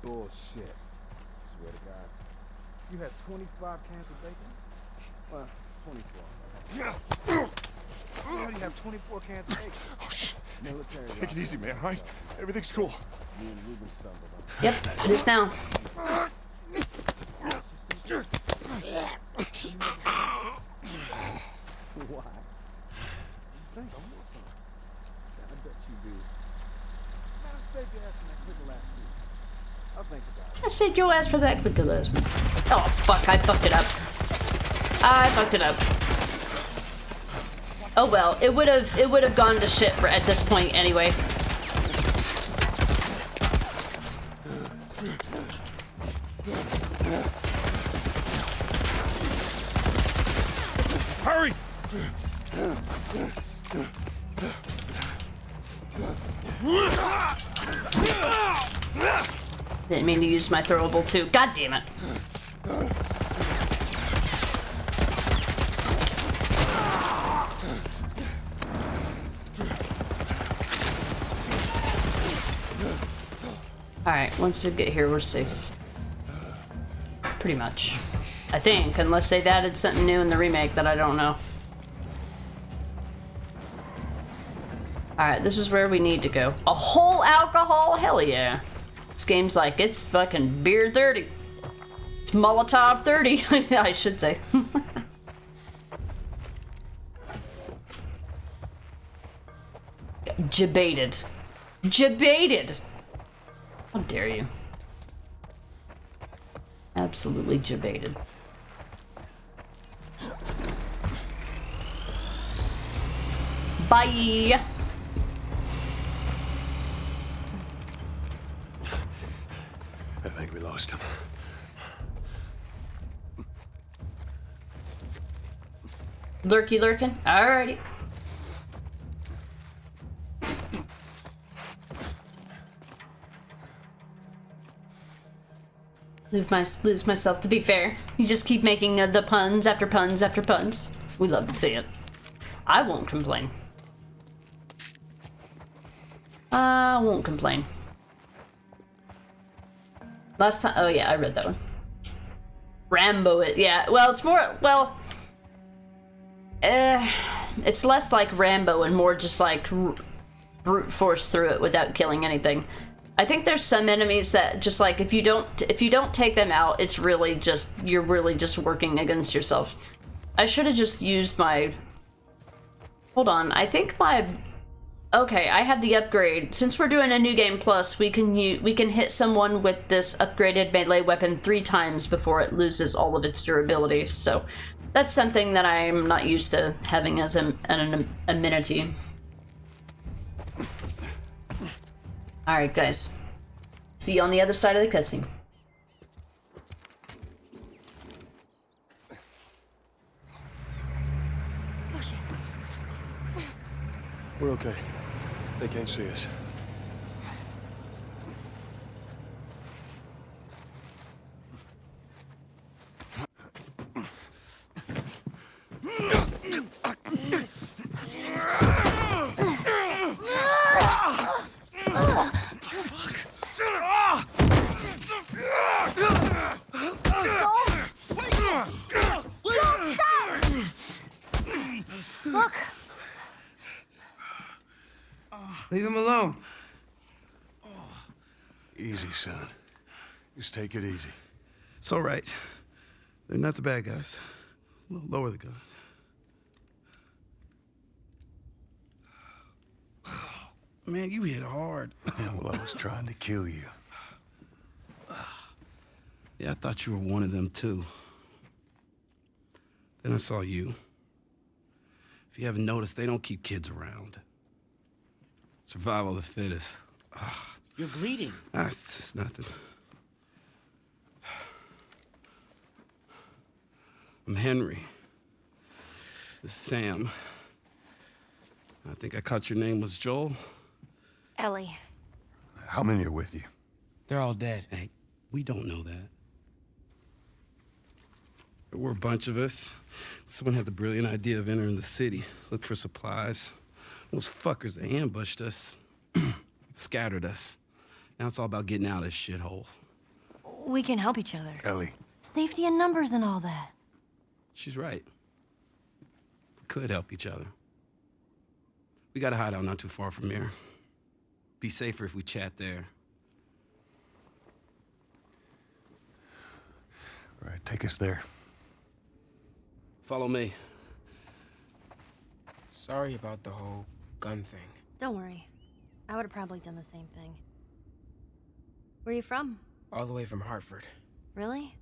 Bullshit. Swear to God. You had 25 cans of bacon? Well, 24. You already have 24 cans of bacon. Oh, shit. Military Take it easy, man, alright? Everything's cool. Me and Ruben stumbled on. Yep, it is now. Why? You think I'm awesome? Yeah, I bet you do. Man, I saved your ass from that clicker last week. I'll think about it. I saved your ass for that clicker last week. Oh, fuck, I fucked it up. I fucked it up. Oh well, it would have gone to shit at this point anyway. Hurry! Didn't mean to use my throwable too. God damn it. Alright, once we get here, we're safe. Pretty much. I think, unless they've added something new in the remake that I don't know. Alright, this is where we need to go. A whole alcohol? Hell yeah. This game's like, it's fucking beer 30. It's Molotov 30, I should say. Jebaited. Jebaited! How dare you. Absolutely jebaited. Bye! I think we lost him. Lurky lurkin'? Alrighty. Lose myself, to be fair. You just keep making the puns after puns after puns. We love to see it. I won't complain. I won't complain. Last time, oh yeah, I read that one. Rambo it, yeah. Well, it's more, well, it's less like Rambo and more just like brute force through it without killing anything. I think there's some enemies that just like if you don't take them out, it's really just you're really just working against yourself. I should have just used my. Hold on, I think my. Okay, I have the upgrade. Since we're doing a new game plus, we can hit someone with this upgraded melee weapon 3 times before it loses all of its durability. So that's something that I'm not used to having as an amenity. Alright, guys. See you on the other side of the cutscene. Pushing. We're okay. They can't see us. Look! Leave him alone. Easy, son. Just take it easy. It's all right. They're not the bad guys. Lower the gun. Man, you hit hard. Yeah, well, I was trying to kill you. Yeah, I thought you were one of them, too. Then I saw you. If you haven't noticed, they don't keep kids around. Survival of the fittest. You're bleeding. It's just nothing. I'm Henry. This is Sam. I think I caught your name was Joel. Ellie. How many are with you? They're all dead. Hey, we don't know that. There were a bunch of us. Someone had the brilliant idea of entering the city, look for supplies. Those fuckers, they ambushed us, scattered us. Now it's all about getting out of this shithole. We can help each other. Ellie. Safety in numbers and all that. She's right. We could help each other. We got a hideout not too far from here. Be safer if we chat there. All right, take us there. Follow me. Sorry about the whole gun thing. Don't worry. I would have probably done the same thing. Where are you from? All the way from Hartford. Really?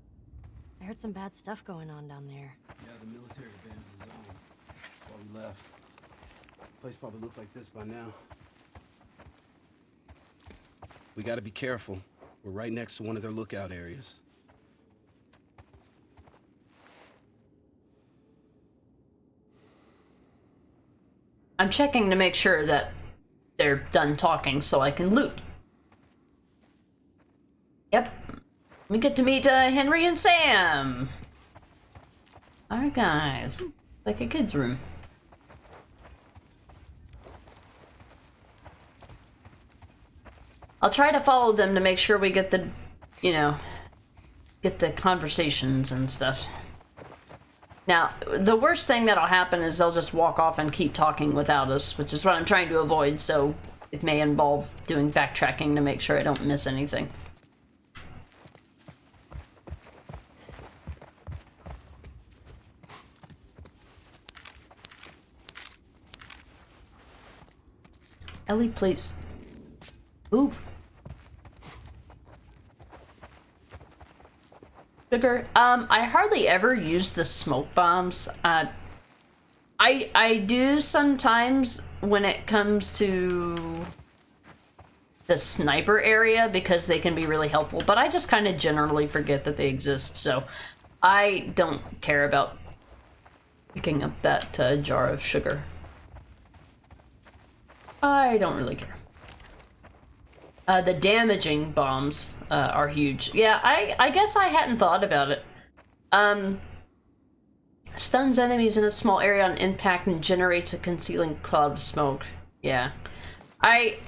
I heard some bad stuff going on down there. Yeah, the military abandoned the zone. That's why we left. Place probably looks like this by now. We gotta be careful. We're right next to one of their lookout areas. I'm checking to make sure that they're done talking so I can loot. Yep. We get to meet Henry and Sam. Alright, guys. Like a kid's room. I'll try to follow them to make sure we get the, you know, get the conversations and stuff. Now, the worst thing that'll happen is they'll just walk off and keep talking without us, which is what I'm trying to avoid, so it may involve doing backtracking to make sure I don't miss anything. Ellie, please. Move. Sugar, I hardly ever use the smoke bombs. I do sometimes when it comes to the sniper area because they can be really helpful, but I just kind of generally forget that they exist, so I don't care about picking up that jar of sugar. I don't really care. The damaging bombs are huge. Yeah, I guess I hadn't thought about it. Stuns enemies in a small area on impact and generates a concealing cloud of smoke. Yeah. I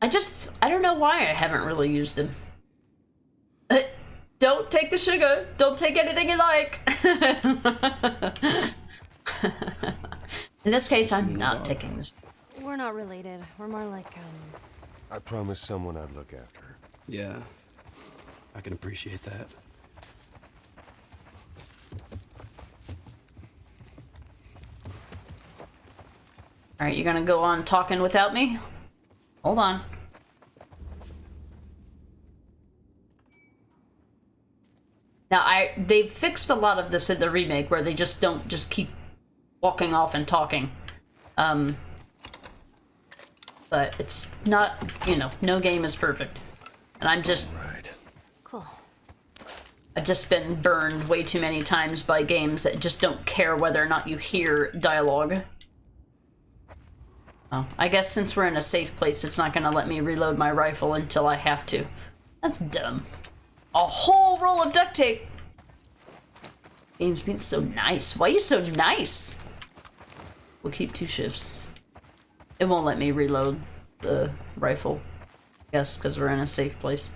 don't know why I haven't really used them. Don't take the sugar. Don't take anything you like. In this case, I'm not taking the sugar. We're not related. We're more like, I promised someone I'd look after her. Yeah, I can appreciate that. Alright, you gonna go on talking without me? Hold on. Now, they've fixed a lot of this in the remake where they just don't just keep walking off and talking. But it's not, you know, no game is perfect. And I'm just... Right. Cool. I've just been burned way too many times by games that just don't care whether or not you hear dialogue. Oh, I guess since we're in a safe place, it's not gonna let me reload my rifle until I have to. That's dumb. A whole roll of duct tape! Game's being so nice. Why are you so nice? We'll keep 2 shifts. It won't let me reload the rifle. I guess because we're in a safe place.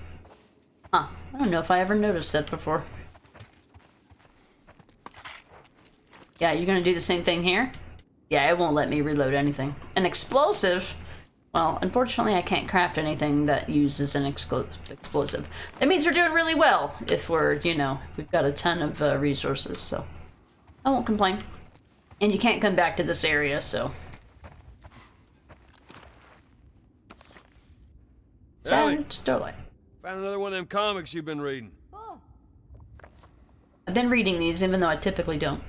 Huh. I don't know if I ever noticed that before. Yeah, you're gonna do the same thing here? Yeah, it won't let me reload anything. An explosive? Well, unfortunately I can't craft anything that uses an explosive. That means we're doing really well if we're, you know, if we've got a ton of resources, so I won't complain. And you can't come back to this area, so. Ellie. Savage Starlight. Found another one of them comics you've been reading. I've been reading these even though I typically don't.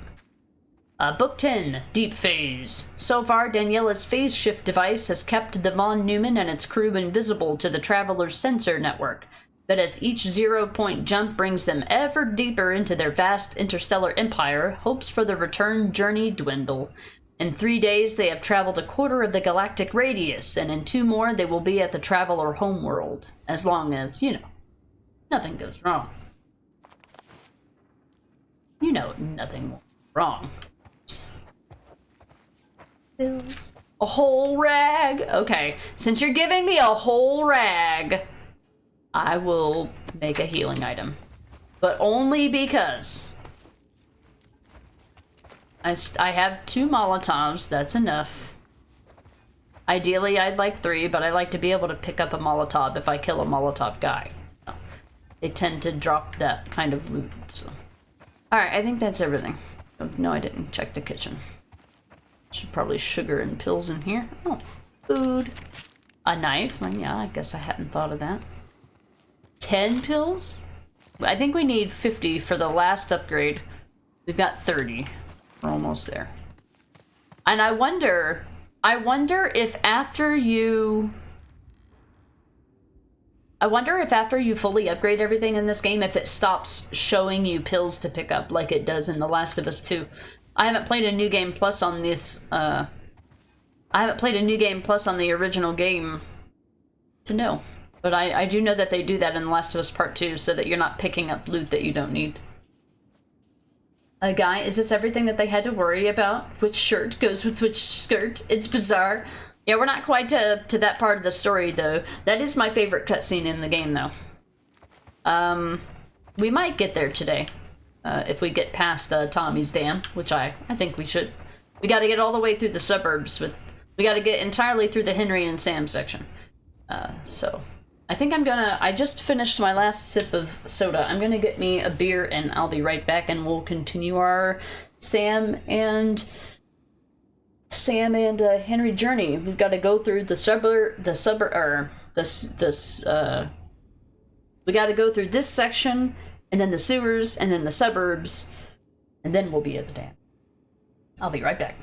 Book 10, Deep Phase. So far, Daniela's phase shift device has kept the Von Neumann and its crew invisible to the Traveler's sensor network. But as each 0-point jump brings them ever deeper into their vast interstellar empire, hopes for the return journey dwindle. In 3 days, they have traveled a quarter of the galactic radius, and in 2 more, they will be at the Traveler homeworld. As long as, you know, nothing goes wrong. You know nothing wrong. A whole rag? Okay, since you're giving me a whole rag, I will make a healing item. But only because I have 2 Molotovs, that's enough. Ideally, I'd like 3, but I like to be able to pick up a Molotov if I kill a Molotov guy. So, they tend to drop that kind of loot, so. Alright, I think that's everything. Oh, no, I didn't check the kitchen. Should probably sugar and pills in here. Oh, food. A knife. Well, yeah, I guess I hadn't thought of that. 10 pills? I think we need 50 for the last upgrade. We've got 30. We're almost there. And I wonder if after you fully upgrade everything in this game, if it stops showing you pills to pick up like it does in The Last of Us 2. I haven't played a New Game Plus on this, I haven't played a New Game Plus on the original game to know. But I do know that they do that in The Last of Us Part 2 so that you're not picking up loot that you don't need. Guy, is this everything that they had to worry about? Which shirt goes with which skirt? It's bizarre. Yeah, we're not quite to that part of the story, though. That is my favorite cutscene in the game, though. We might get there today. If we get past Tommy's Dam, which I think we should. We gotta get all the way through the suburbs we gotta get entirely through the Henry and Sam section. So, I think I just finished my last sip of soda. I'm gonna get me a beer and I'll be right back and we'll continue our Sam and Henry journey. We've gotta go through we gotta go through this section, and then the sewers, and then the suburbs, and then we'll be at the dam. I'll be right back.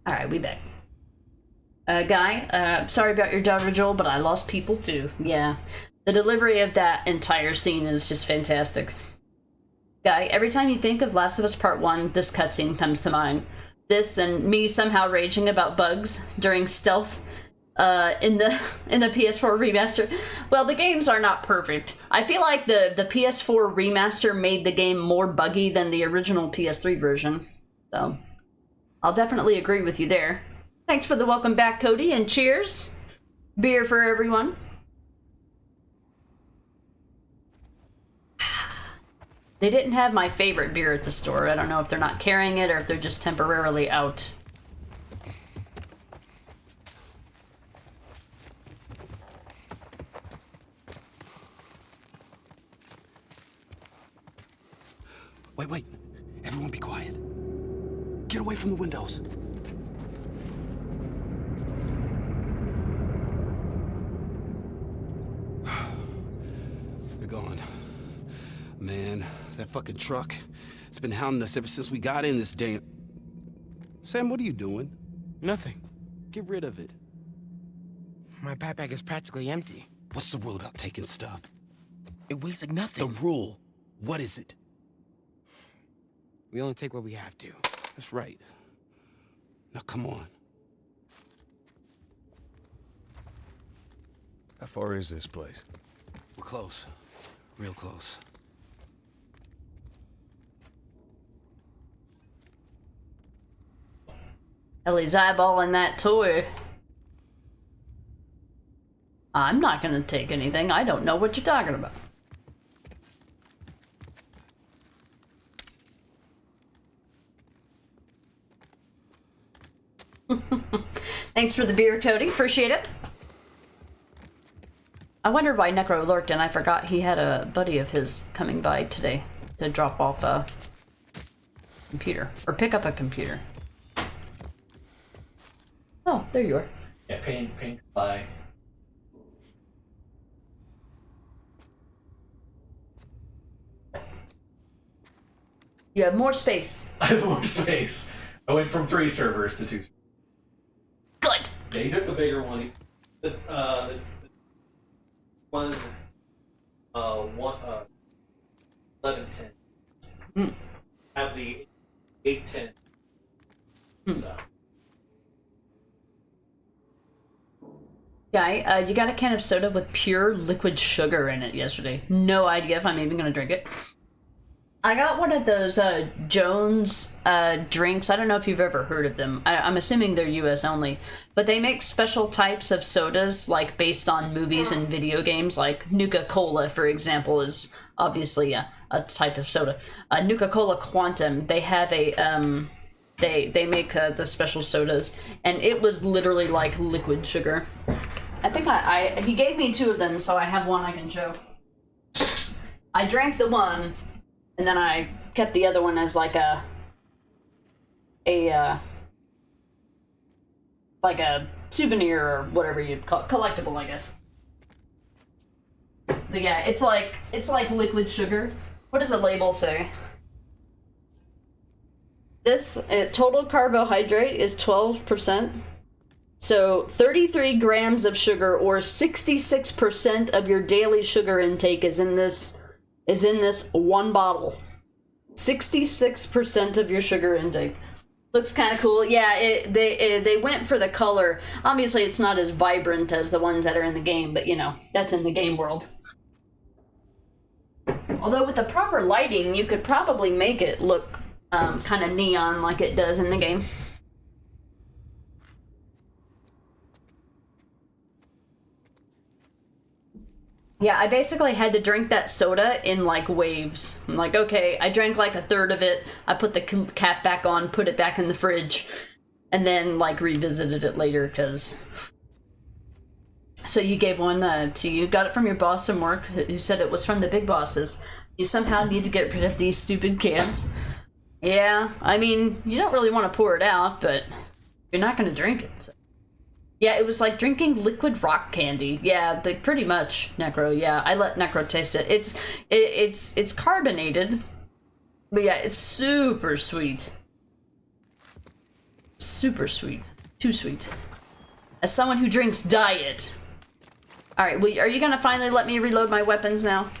Alright, we back. Guy, sorry about your daughter, Joel, but I lost people too. Yeah. The delivery of that entire scene is just fantastic. Guy, every time you think of Last of Us Part 1, this cutscene comes to mind. This and me somehow raging about bugs during stealth in the PS4 remaster. Well, the games are not perfect. I feel like the PS4 remaster made the game more buggy than the original PS3 version. So, I'll definitely agree with you there. Thanks for the welcome back, Cody, and cheers. Beer for everyone. They didn't have my favorite beer at the store. I don't know if they're not carrying it or if they're just temporarily out. Wait. Everyone be quiet. Get away from the windows. They're gone. Man, that fucking truck, it's been hounding us ever since we got in this damn... Sam, what are you doing? Nothing. Get rid of it. My backpack is practically empty. What's the rule about taking stuff? It weighs like nothing. The rule. What is it? We only take what we have to. That's right. Now, come on. How far is this place? We're close. Real close. Ellie's eyeballing that toy. I'm not gonna take anything. I don't know what you're talking about. Thanks for the beer, Cody. Appreciate it. I wondered why Necro lurked, and I forgot he had a buddy of his coming by today to drop off a computer. Or pick up a computer. Oh, there you are. Yeah, paint by. You have more space. I have more space. I went from 3 servers to 2. Good. Yeah, he took the bigger one. The was 1110. Have the 810. So. Guy, you got a can of soda with pure liquid sugar in it yesterday. No idea if I'm even gonna drink it. I got one of those Jones drinks. I don't know if you've ever heard of them. I'm assuming they're US only. But they make special types of sodas, like based on movies and video games. Like Nuka-Cola, for example, is obviously a type of soda. Nuka-Cola Quantum, they have a... They make the special sodas. And it was literally like liquid sugar. I think he gave me 2 of them, so I have one I can show. I drank the one... And then I kept the other one as like a souvenir or whatever you'd call it, collectible, I guess. But yeah, it's like liquid sugar. What does the label say? This total carbohydrate is 12%. So 33 grams of sugar, or 66% of your daily sugar intake is in this one bottle. 66% of your sugar intake. Looks kind of cool. Yeah, they went for the color. Obviously, it's not as vibrant as the ones that are in the game, but you know, that's in the game world. Although with the proper lighting, you could probably make it look kind of neon like it does in the game. Yeah, I basically had to drink that soda in, like, waves. I'm like, okay, I drank, like, a third of it. I put the cap back on, put it back in the fridge, and then, like, revisited it later, because... So you gave one to you. Got it from your boss from work, who said it was from the big bosses. You somehow need to get rid of these stupid cans. Yeah, I mean, you don't really want to pour it out, but you're not going to drink it, so. Yeah, it was like drinking liquid rock candy. Yeah, pretty much, Necro. Yeah, I let Necro taste it. It's carbonated, but yeah, it's super sweet. Super sweet. Too sweet. As someone who drinks diet. Alright, well, are you gonna finally let me reload my weapons now?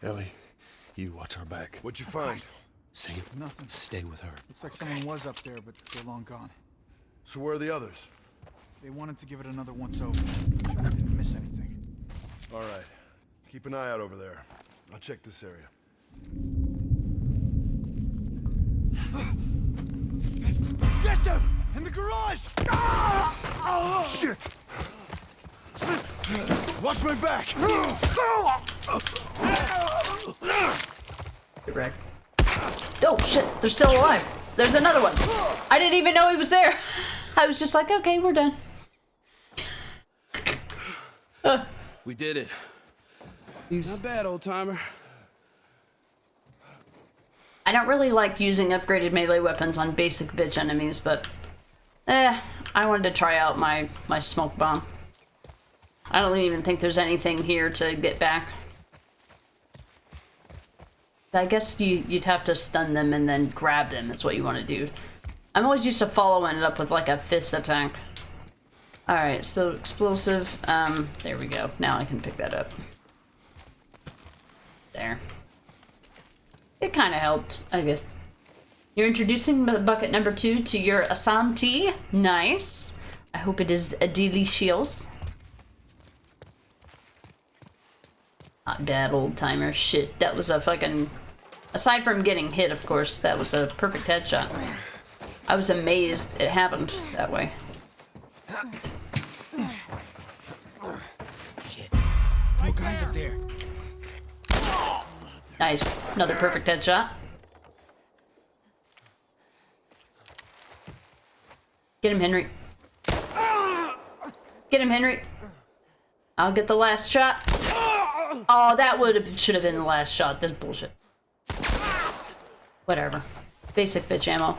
Ellie, you watch our back. What'd you find? Safe. Nothing. Stay with her. Looks like someone was up there, but they're long gone. So where are the others? They wanted to give it another once over. Sure I didn't miss anything. All right. Keep an eye out over there. I'll check this area. Get them! In the garage! Oh, shit! Watch my back! Get wrecked. Oh shit, they're still alive. There's another one. I didn't even know he was there. I was just like, okay, we're done. We did it. Not bad, old timer. I don't really like using upgraded melee weapons on basic bitch enemies, but I wanted to try out my smoke bomb. I don't even think there's anything here to get back. I guess you'd have to stun them and then grab them is what you want to do. I'm always used to following it up with like a fist attack. Alright, so explosive. There we go. Now I can pick that up. There. It kind of helped, I guess. You're introducing bucket number 2 to your Assam tea. Nice. I hope it is delicious. Not bad, old timer. Shit, that was a fucking... Aside from getting hit, of course, that was a perfect headshot. I was amazed it happened that way. Shit. No guys up there. Nice. Another perfect headshot. Get him, Henry. Get him, Henry. I'll get the last shot. Oh, that should have been the last shot. That's bullshit. Whatever. Basic bitch ammo.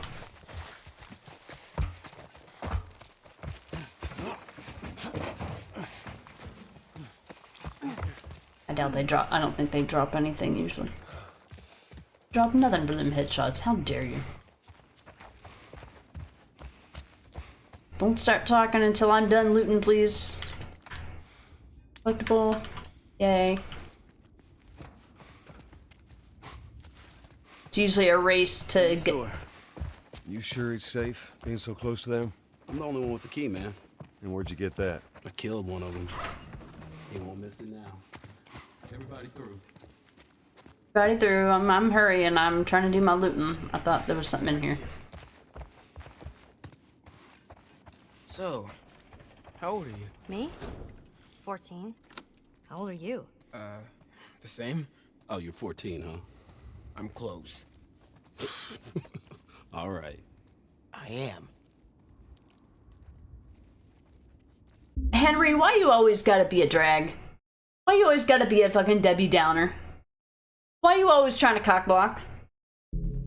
I doubt they drop. I don't think they drop anything usually. Drop nothing for them headshots. How dare you? Don't start talking until I'm done looting, please. Collectible. Yay. It's usually a race to get... You sure it's safe being so close to them? I'm the only one with the key, man. And where'd you get that? I killed one of them. He won't miss it now. Everybody through. Everybody through. I'm hurrying. I'm trying to do my looting. I thought there was something in here. So, how old are you? Me? 14. How old are you? The same? Oh, you're 14, huh? I'm close. All right. I am. Henry, why you always gotta be a drag? Why you always gotta be a fucking Debbie Downer? Why you always trying to cock block?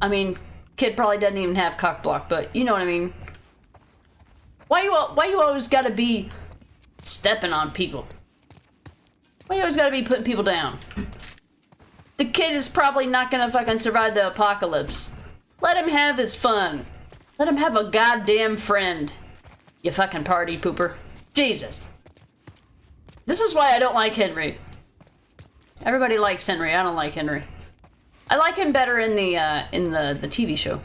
I mean, kid probably doesn't even have cock block, but you know what I mean. Why you always gotta be stepping on people? Why you always gotta be putting people down? The kid is probably not gonna fucking survive the apocalypse. Let him have his fun. Let him have a goddamn friend. You fucking party pooper. Jesus. This is why I don't like Henry. Everybody likes Henry. I don't like Henry. I like him better in the TV show,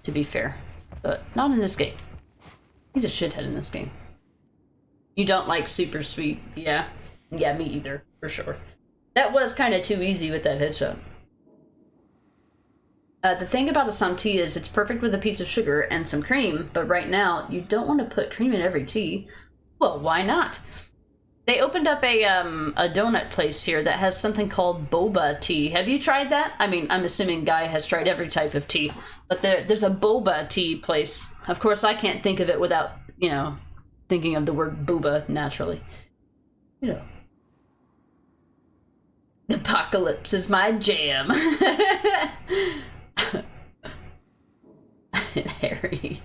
to be fair, but not in this game. He's a shithead in this game. You don't like super sweet, yeah? Yeah, me either, for sure. That was kind of too easy with that headshot. The thing about Assam tea is it's perfect with a piece of sugar and some cream, but right now you don't want to put cream in every tea. Well, why not? They opened up a donut place here that has something called boba tea. Have you tried that? I mean, I'm assuming Guy has tried every type of tea, but there's a boba tea place. Of course, I can't think of it without, you know, thinking of the word booba naturally. You know. The apocalypse is my jam. Harry.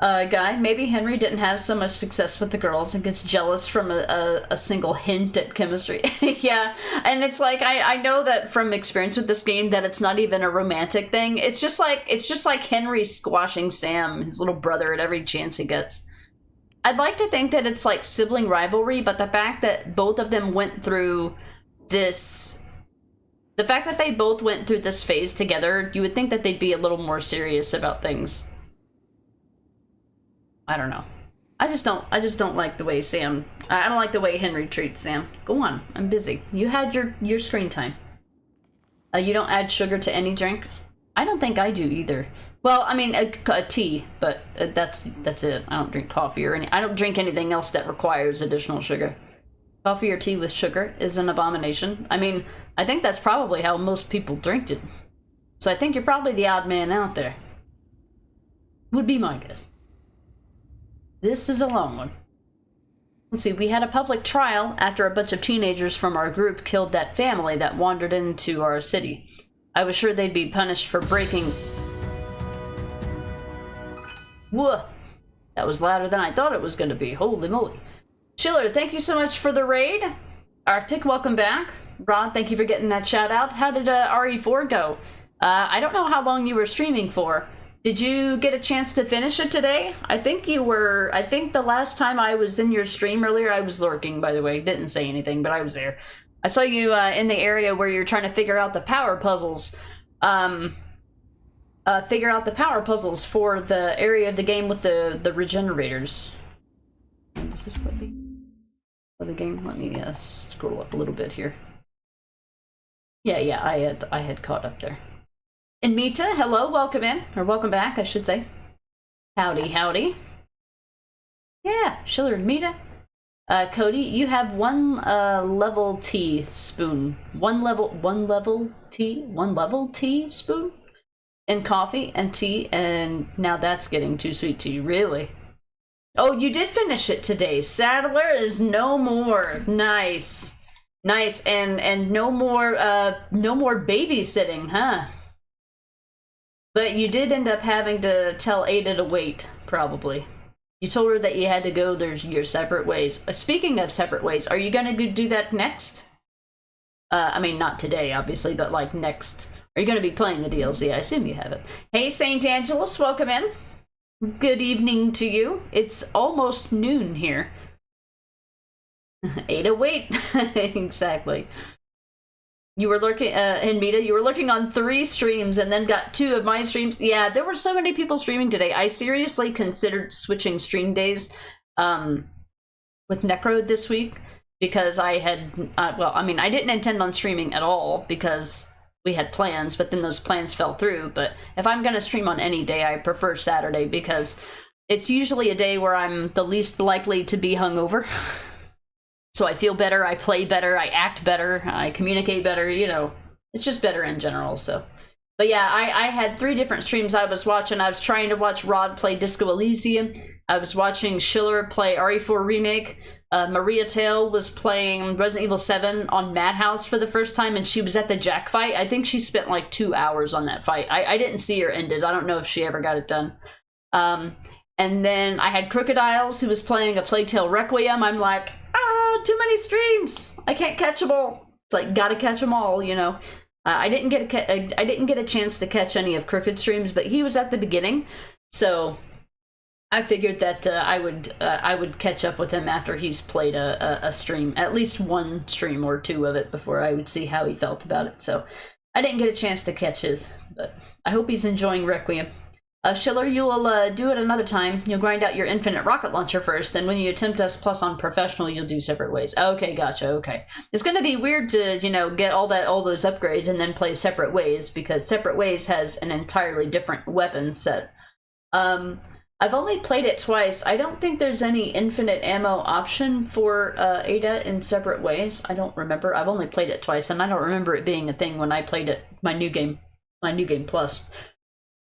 Guy, maybe Henry didn't have so much success with the girls and gets jealous from a single hint at chemistry. Yeah, and it's like, I know that from experience with this game that it's not even a romantic thing. It's just like Henry squashing Sam, his little brother, at every chance he gets. I'd like to think that it's like sibling rivalry, but the fact that both of them went through this... The fact that they both went through this phase together, you would think that they'd be a little more serious about things. I don't know. I just don't like the way Sam... I don't like the way Henry treats Sam. Go on, I'm busy. You had your screen time. You don't add sugar to any drink? I don't think I do either. Well, I mean, a tea, but that's it. I don't drink coffee or I don't drink anything else that requires additional sugar. Coffee or tea with sugar is an abomination. I mean, I think that's probably how most people drink it. So I think you're probably the odd man out there. Would be my guess. This is a long one. Let's see, we had a public trial after a bunch of teenagers from our group killed that family that wandered into our city. I was sure they'd be punished for breaking... Whoa! That was louder than I thought it was going to be. Holy moly. Schiller, thank you so much for the raid. Arctic, welcome back. Rod, thank you for getting that shout out. How did RE4 go? I don't know how long you were streaming for. Did you get a chance to finish it today? I think the last time I was in your stream earlier, I was lurking, by the way. Didn't say anything, but I was there. I saw you in the area where you're trying to figure out the power puzzles. Figure out the power puzzles for the area of the game with the regenerators. Does this let me... For the game? Let me scroll up a little bit here. Yeah, I had caught up there. And Mita, hello, welcome in. Or welcome back, I should say. Howdy, howdy. Yeah, Schiller and Mita. Cody, you have one level teaspoon. One level teaspoon? And coffee and tea, and now that's getting too sweet to you, really? Oh, you did finish it today. Saddler is no more. Nice. Nice, and no more babysitting, huh? But you did end up having to tell Ada to wait, probably. You told her that you had to go your separate ways. Speaking of separate ways, are you gonna do that next? I mean, not today, obviously, but like next. Are you gonna be playing the DLC? I assume you have it. Hey, St. Angelus, welcome in. Good evening to you. It's almost noon here. Ada, wait. Exactly. You were lurking, Hinmita, you were lurking on 3 streams and then got 2 of my streams. Yeah, there were so many people streaming today. I seriously considered switching stream days with Necro this week because I had, well, I mean, I didn't intend on streaming at all because we had plans, but then those plans fell through. But if I'm going to stream on any day, I prefer Saturday because it's usually a day where I'm the least likely to be hungover. So I feel better, I play better, I act better, I communicate better, you know. It's just better in general, so. But yeah, I had 3 different streams I was watching. I was trying to watch Rod play Disco Elysium. I was watching Schiller play RE4 Remake. Maria Tail was playing Resident Evil 7 on Madhouse for the first time, and she was at the Jack fight. I think she spent like 2 hours on that fight. I didn't see her end it. I don't know if she ever got it done. And then I had Crocodiles, who was playing A Plague Tale Requiem. I'm like, too many streams. I can't catch them all. It's like, gotta catch them all, you know. I didn't get a chance to catch any of Crooked's streams, but he was at the beginning, so I figured that I would catch up with him after he's played a stream, at least 1 stream or 2 of it, before I would see how he felt about it. So I didn't get a chance to catch his, but I hope he's enjoying Requiem. Schiller, you'll do it another time. You'll grind out your infinite rocket launcher first, and when you attempt S+ on professional, you'll do separate ways. Okay, gotcha, okay. It's gonna be weird to, you know, get all those upgrades and then play separate ways, because separate ways has an entirely different weapon set. I've only played it twice. I don't think there's any infinite ammo option for Ada in separate ways. I don't remember. I've only played it twice, and I don't remember it being a thing when I played it, my new game plus.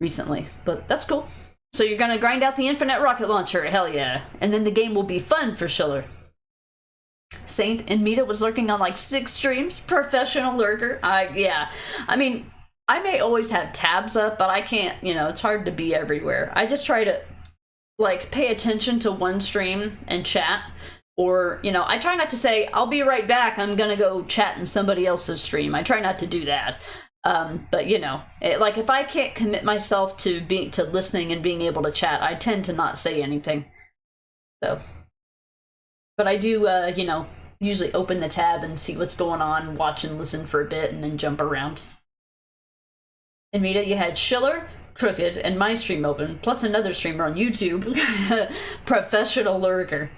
Recently, but that's cool. So you're gonna grind out the infinite rocket launcher, hell yeah. And then the game will be fun for Schiller. Saint and Mita was lurking on like 6 streams, professional lurker. Yeah, I mean, I may always have tabs up, but I can't, you know, it's hard to be everywhere. I just try to like pay attention to one stream and chat, or, you know, I try not to say, I'll be right back, I'm gonna go chat in somebody else's stream. I try not to do that. But you know, like if I can't commit myself to listening and being able to chat, I tend to not say anything. So, but I do, you know, usually open the tab and see what's going on, watch and listen for a bit, and then jump around. And Mita, you had Schiller, Crooked, and my stream open, plus another streamer on YouTube, Professional Lurker.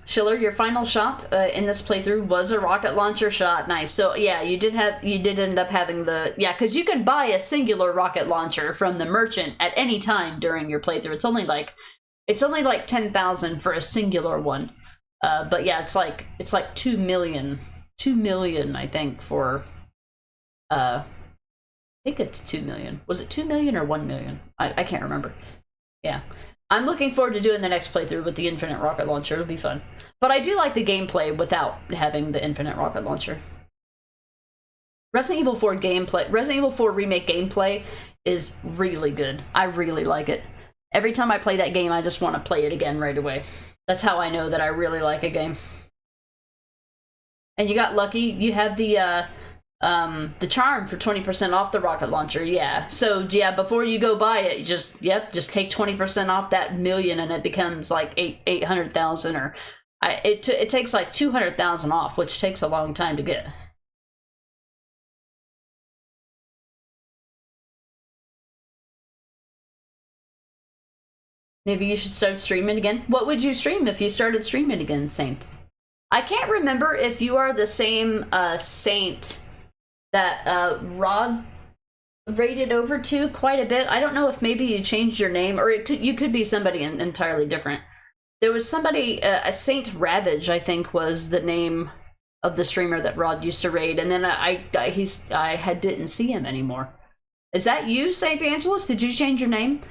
Schiller, your final shot in this playthrough was a rocket launcher shot. Nice. So yeah, you did end up having the, yeah, because you could buy a singular rocket launcher from the merchant at any time during your playthrough. It's only like 10,000 for a singular one. But yeah, it's like 2 million, I think, for I think it's 2 million. Was it 2 million or 1 million? I can't remember. Yeah. I'm looking forward to doing the next playthrough with the infinite rocket launcher. It'll be fun. But I do like the gameplay without having the infinite rocket launcher. Resident Evil 4 Remake gameplay is really good. I really like it. Every time I play that game, I just want to play it again right away. That's how I know that I really like a game. And you got lucky. You have the charm for 20% off the rocket launcher. Yeah. So yeah, before you go buy it, you just take 20% off that million, and it becomes like 800,000, or it takes like 200,000 off, which takes a long time to get. Maybe you should start streaming again. What would you stream if you started streaming again, Saint? I can't remember if you are the same Saint that Rod raided over to quite a bit. I don't know if maybe you changed your name, or you could be somebody entirely different. There was somebody, a Saint Ravage, I think, was the name of the streamer that Rod used to raid, and then I didn't see him anymore. Is that you, Saint Angelus? Did you change your name?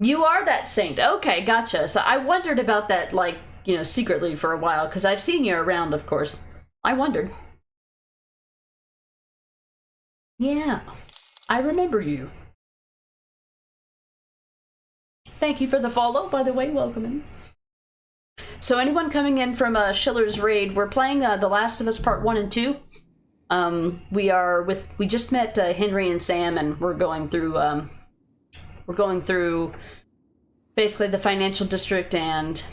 You are that Saint. Okay, gotcha. So I wondered about that, like, you know, secretly for a while, because I've seen you around, of course. I wondered. Yeah, I remember you. Thank you for the follow, by the way. Welcome in. So anyone coming in from Schiller's raid, we're playing The Last of Us Part 1 and 2. We just met Henry and Sam, and we're going through basically the financial district, and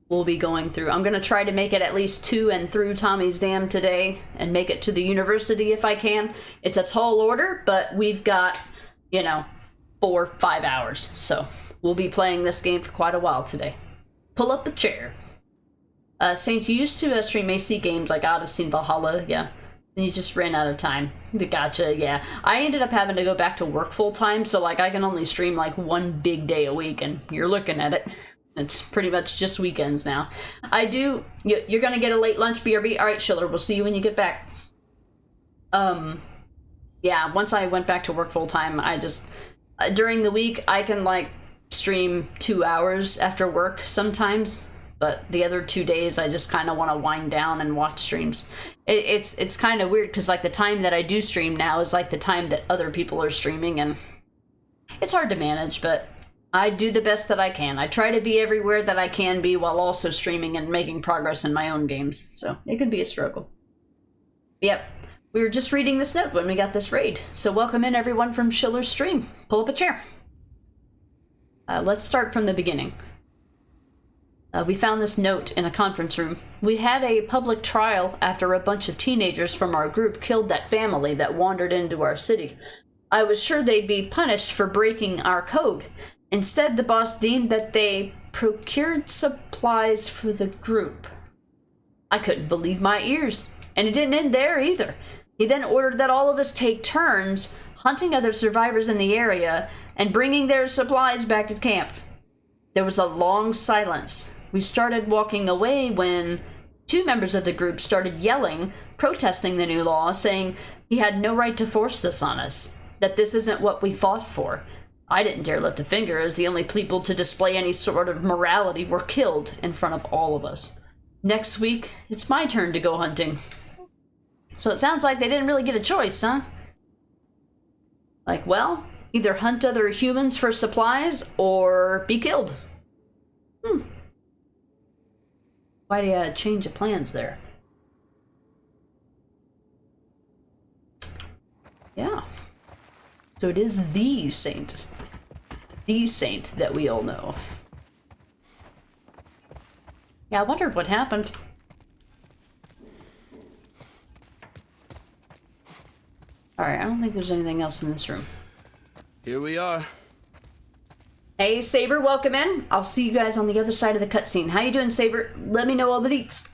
we'll be going through, I'm going to try to make it at least to and through Tommy's Dam today, and make it to the university if I can. It's a tall order, but we've got, you know, 4-5 hours, so we'll be playing this game for quite a while today. Pull up a chair. Saint, you used to stream AC games like Odyssey and Valhalla, yeah. And you just ran out of time. Gotcha, yeah. I ended up having to go back to work full time, so like I can only stream like one big day a week, and you're looking at it. It's pretty much just weekends now. You're gonna get a late lunch, BRB? Alright, Schiller, we'll see you when you get back. Yeah, once I went back to work full time, I just, during the week, I can like stream 2 hours after work sometimes. But the other 2 days, I just kind of want to wind down and watch streams. It's kind of weird, because like the time that I do stream now is like the time that other people are streaming, and it's hard to manage, but I do the best that I can. I try to be everywhere that I can be while also streaming and making progress in my own games, so it can be a struggle. Yep, we were just reading this note when we got this raid, so welcome in everyone from Schiller's stream. Pull up a chair. Let's start from the beginning. We found this note in a conference room. We had a public trial after a bunch of teenagers from our group killed that family that wandered into our city. I was sure they'd be punished for breaking our code. Instead, the boss deemed that they procured supplies for the group. I couldn't believe my ears. And it didn't end there either. He then ordered that all of us take turns hunting other survivors in the area and bringing their supplies back to camp. There was a long silence. We started walking away when 2 members of the group started yelling, protesting the new law, saying he had no right to force this on us, that this isn't what we fought for. I didn't dare lift a finger, as the only people to display any sort of morality were killed in front of all of us. Next week, it's my turn to go hunting. So it sounds like they didn't really get a choice, huh? Like, well, Either hunt other humans for supplies or be killed. Why do you change of plans there? Yeah. So it is the saint. The saint that we all know. Yeah, I wondered what happened. Alright, I don't think there's anything else in this room. Here we are. Hey, Saber, welcome in. I'll see you guys on the other side of the cutscene. How you doing, Saber? Let me know all the deets.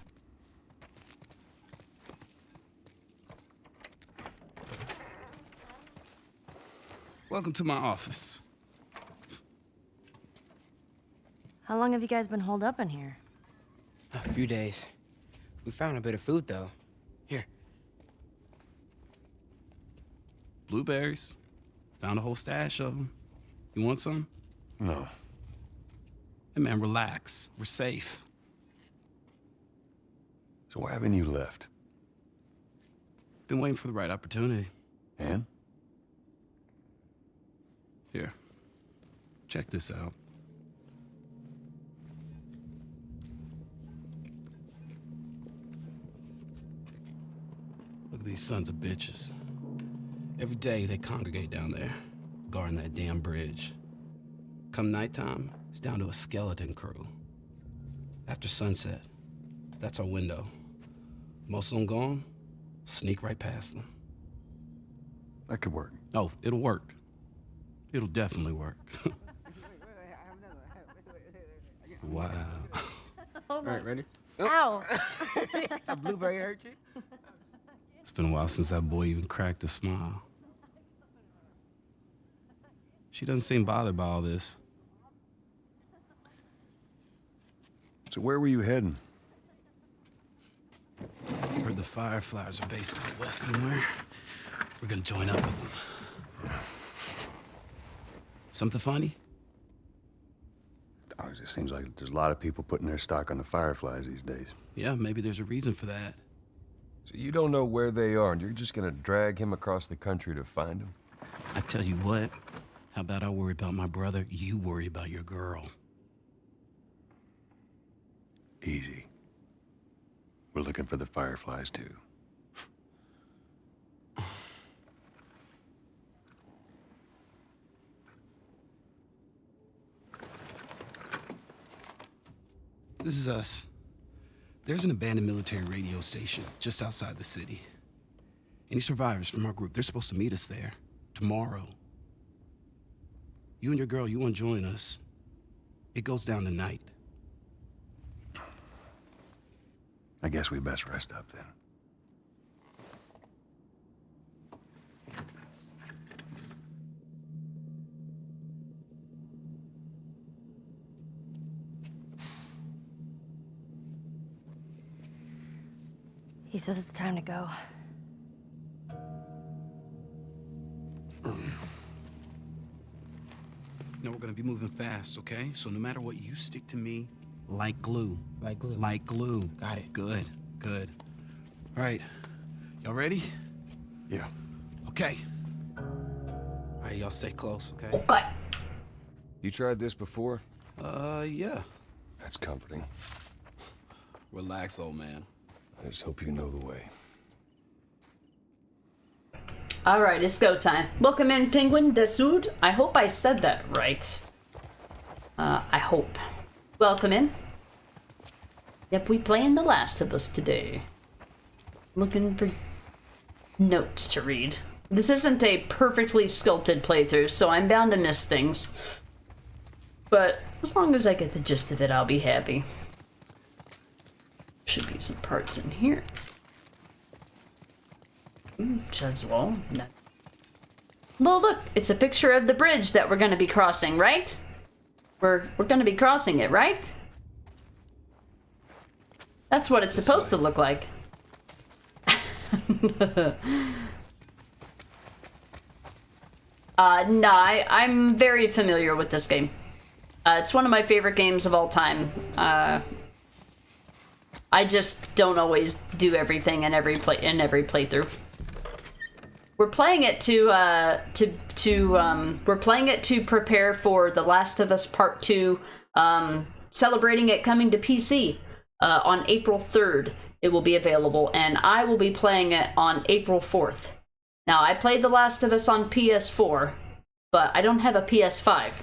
Welcome to my office. How long have you guys been holed up in here? A few days. We found a bit of food, though. Here. Blueberries. Found a whole stash of them. You want some? No. Hey, man, relax. We're safe. So why haven't you left? Been waiting for the right opportunity. And? Here. Check this out. Look at these sons of bitches. Every day they congregate down there, guarding that damn bridge. Come nighttime, it's down to a skeleton crew. After sunset, that's our window. Most of them gone, sneak right past them. That could work. Oh, it'll work. It'll definitely work. Wow. All right, ready? Ow! A blueberry hurt you? It's been a while since that boy even cracked a smile. She doesn't seem bothered by all this. So where were you heading? Heard the Fireflies are based out west somewhere. We're gonna join up with them. Something funny? Oh, it just seems like there's a lot of people putting their stock on the Fireflies these days. Yeah, maybe there's a reason for that. So you don't know where they are, and you're just gonna drag him across the country to find them? I tell you what, how about I worry about my brother, you worry about your girl. Easy. We're looking for the Fireflies, too. This is us. There's an abandoned military radio station just outside the city. Any survivors from our group, they're supposed to meet us there tomorrow. You and your girl, you want to join us. It goes down tonight. I guess we best rest up then. He says it's time to go. No, we're gonna be moving fast, okay? So no matter what, you stick to me like glue. Like glue. Like glue. Got it. Good, good. All right, y'all ready? Yeah. Okay. All right, y'all stay close, okay? Okay. You tried this before? Yeah. That's comforting. Relax, old man. I just hope you know the way. Alright, it's go time. Welcome in, Penguin de Sud. I hope I said that right. I hope. Welcome in. Yep, we playing The Last of Us today. Looking for notes to read. This isn't a perfectly sculpted playthrough, so I'm bound to miss things. But as long as I get the gist of it, I'll be happy. Should be some parts in here. Cheswell. No. Well, look, it's a picture of the bridge that we're going to be crossing, right? We're going to be crossing it, right? That's what it's supposed to look like. No, I'm very familiar with this game. It's one of my favorite games of all time. I just don't always do everything in every playthrough. we're playing it we're playing it to prepare for The Last of Us Part 2, celebrating it coming to PC on April 3rd. It will be available, and I will be playing it on April 4th. Now, I played The Last of Us on PS4, but I don't have a PS5.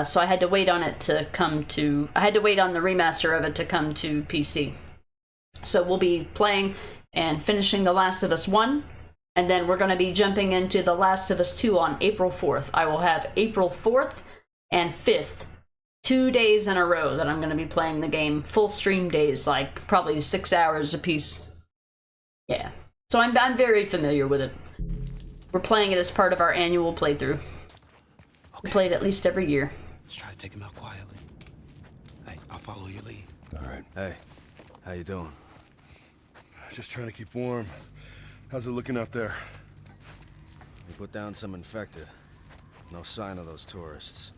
So I had to wait on it to come to... I had to wait on the remaster of it to come to PC. So we'll be playing and finishing The Last of Us 1, and then we're going to be jumping into The Last of Us 2 on April 4th. I will have April 4th and 5th, 2 days in a row that I'm going to be playing the game. Full stream days, like probably 6 hours a piece. Yeah. So I'm very familiar with it. We're playing it as part of our annual playthrough. We play it at least every year. Let's try to take him out quietly. Hey, I'll follow your lead. All right. Hey, how you doing? Just trying to keep warm. How's it looking out there? We put down some infected. No sign of those tourists.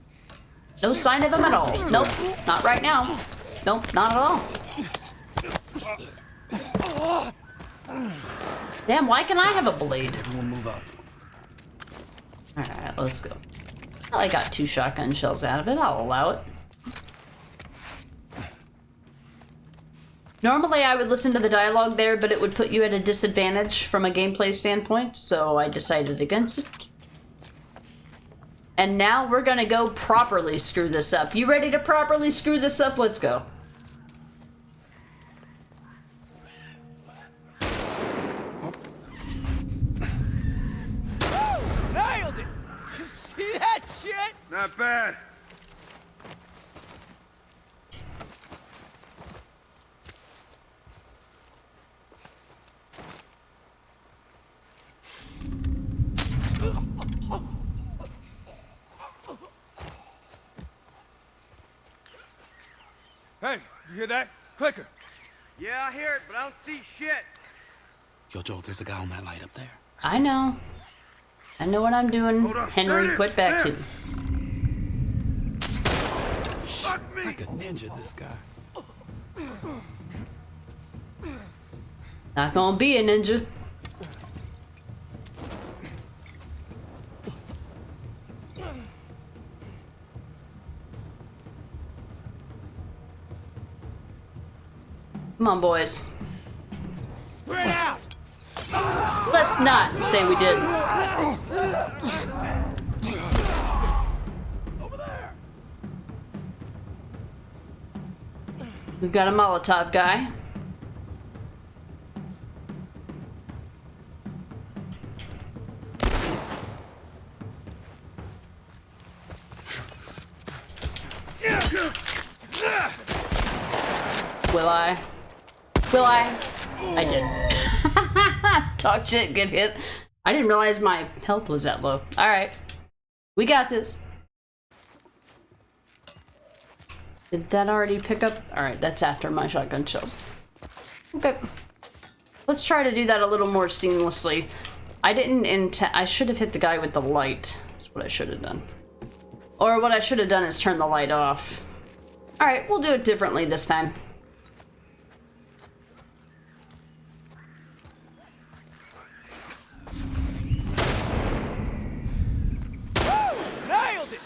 No sign of them at all. Nope, not right now. Nope, not at all. Damn, why can I have a blade? Everyone move up. Alright, let's go. Well, I got 2 shotgun shells out of it. I'll allow it. Normally I would listen to the dialogue there, but it would put you at a disadvantage from a gameplay standpoint, so I decided against it. And now we're gonna go properly screw this up. You ready to properly screw this up? Let's go. Nailed it! You see that shit? Not bad. Hey, you hear that? Clicker. Yeah, I hear it, but I don't see shit. Yo, Joel, there's a guy on that light up there. I know. I know what I'm doing. Henry, quit backseating. Like a ninja, this guy. Not gonna be a ninja. Come on, boys. Spread out! Let's not say we did. Over there! We've got a Molotov guy. Will I? Will I? I did. Talk shit, get hit. I didn't realize my health was that low. Alright. We got this. Did that already pick up? Alright, that's after my shotgun shells. Okay. Let's try to do that a little more seamlessly. I didn't intend... I should have hit the guy with the light. That's what I should have done. Or what I should have done is turn the light off. Alright, we'll do it differently this time. Nailed it!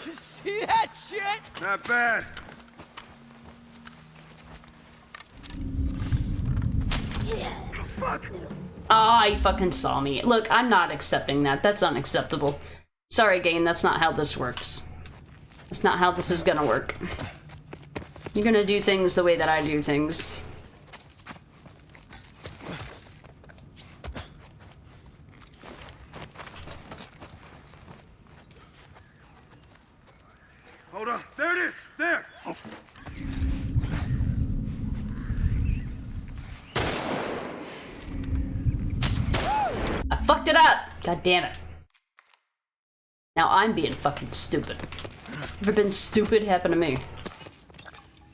You see that shit? Not bad. Oh, he fucking saw me. Look, I'm not accepting that. That's unacceptable. Sorry, game, that's not how this works. That's not how this is gonna work. You're gonna do things the way that I do things. Hold on. There it is. There. I fucked it up! God damn it. Now I'm being fucking stupid. Ever been stupid? Happened to me.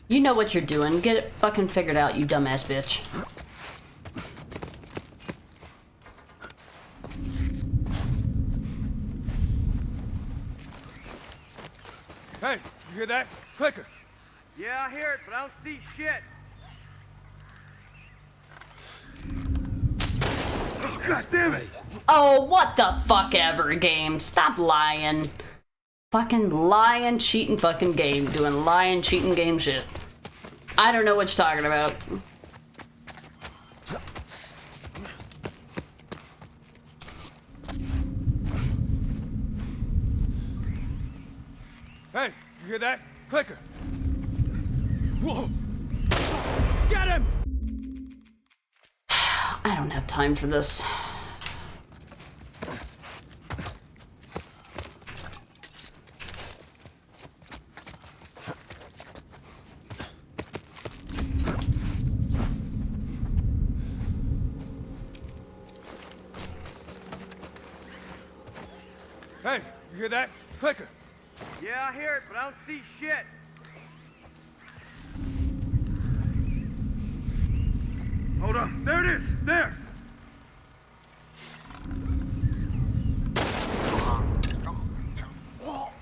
You know what you're doing. Get it fucking figured out, you dumbass bitch. Hey, you hear that? Clicker. Yeah, I hear it, but I don't see shit. God damn it! Oh, what the fuck ever, game. Stop lying. Fucking lying, cheating fucking game. Doing lying, cheating game shit. I don't know what you're talking about. Hey, you hear that? Clicker. Whoa! Get him! I don't have time for this. Hey, you hear that? Clicker. Yeah, I hear it, but I don't see shit. Hold on. There it is. There.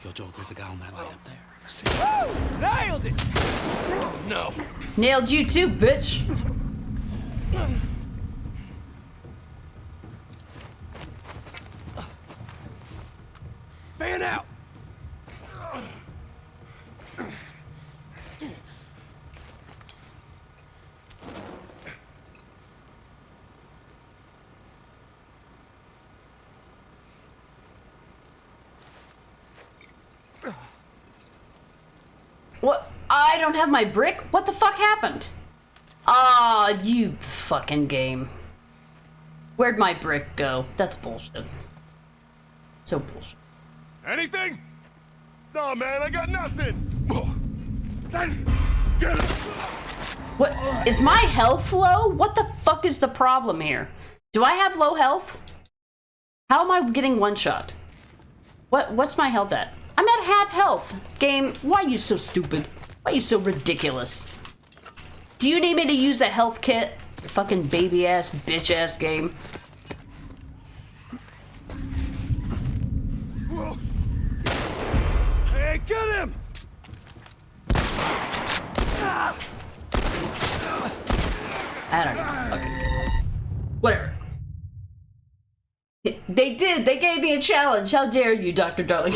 Yo, Joel, there's a guy on that light up there. Nailed it! Oh, no. Nailed you too, bitch. Fan out! What? I don't have my brick? What the fuck happened? Ah, you fucking game. Where'd my brick go? That's bullshit. So bullshit. Anything? No, man, I got nothing. Get it. What? Is my health low? What the fuck is the problem here? Do I have low health? How am I getting one shot? What's my health at? I'm at half health. Game, why are you so stupid? Why are you so ridiculous? Do you need me to use a health kit? Fucking baby ass, bitch ass game. Whoa. Hey, get him! I don't know. Okay. Whatever. They did. They gave me a challenge. How dare you, Dr. Darling.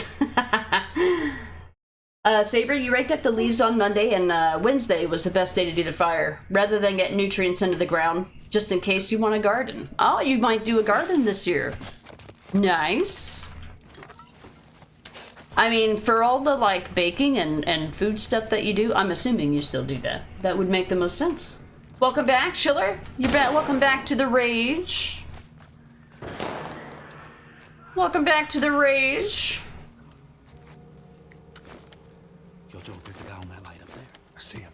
Saber, you raked up the leaves on Monday, and Wednesday was the best day to do the fire, rather than get nutrients into the ground, just in case you want a garden. Oh, you might do a garden this year. Nice. I mean, for all the, like, baking and food stuff that you do, I'm assuming you still do that. That would make the most sense. Welcome back, Chiller. Welcome back to the rage. Welcome back to the rage. Yo, Joel, there's a guy on that light up there. I see him.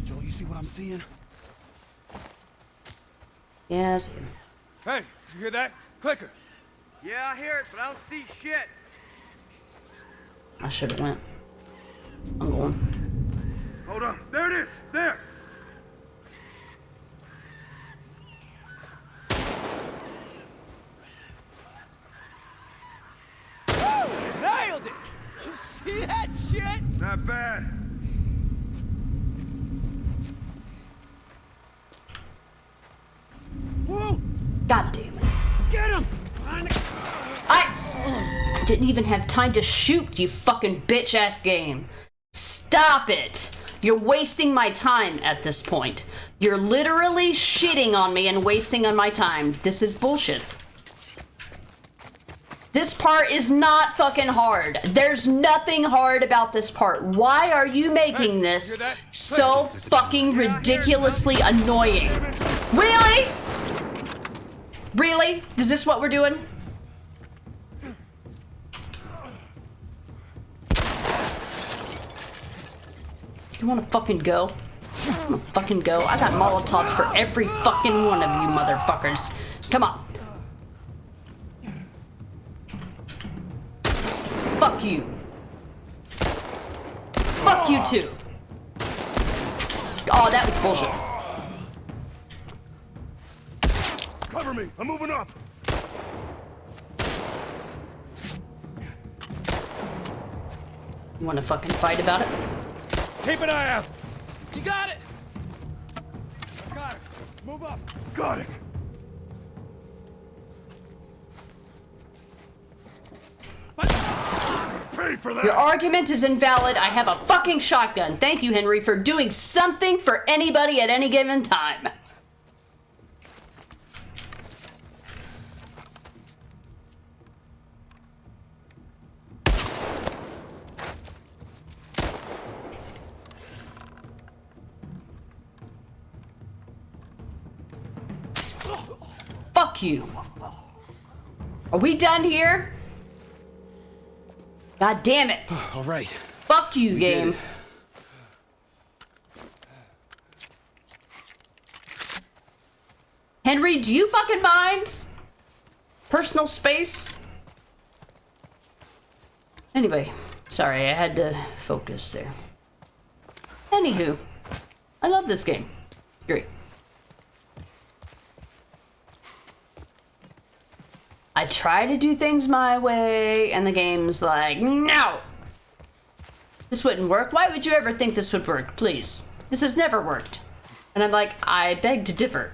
Joel, you see what I'm seeing? Yes. Hey, you hear that? Clicker. Yeah, I hear it, but I don't see shit. I should have went. I'm going. Hold on. There it is. There. Nailed it! You see that shit? Not bad. Whoa! God damn it. Get him! I didn't even have time to shoot, you fucking bitch ass game. Stop it! You're wasting my time at this point. You're literally shitting on me and wasting on my time. This is bullshit. This part is not fucking hard. There's nothing hard about this part. Why are you making this so fucking ridiculously annoying? Really? Really? Is this what we're doing? You wanna fucking go? You wanna fucking go? I got Molotovs for every fucking one of you motherfuckers. Come on. Fuck you. Fuck you too. Oh, that was bullshit. Cover me. I'm moving up. You wanna fucking fight about it? Keep an eye out! You got it! Move up. Got it. Pay for that. Your argument is invalid. I have a fucking shotgun. Thank you, Henry, for doing something for anybody at any given time. Fuck you. Are we done here? God damn it. All right. Fuck you, game. Henry, do you fucking mind? Personal space? Anyway, sorry, I had to focus there. Anywho, I love this game. Great. I try to do things my way, and the game's like, no! This wouldn't work. Why would you ever think this would work? Please. This has never worked. And I'm like, I beg to differ.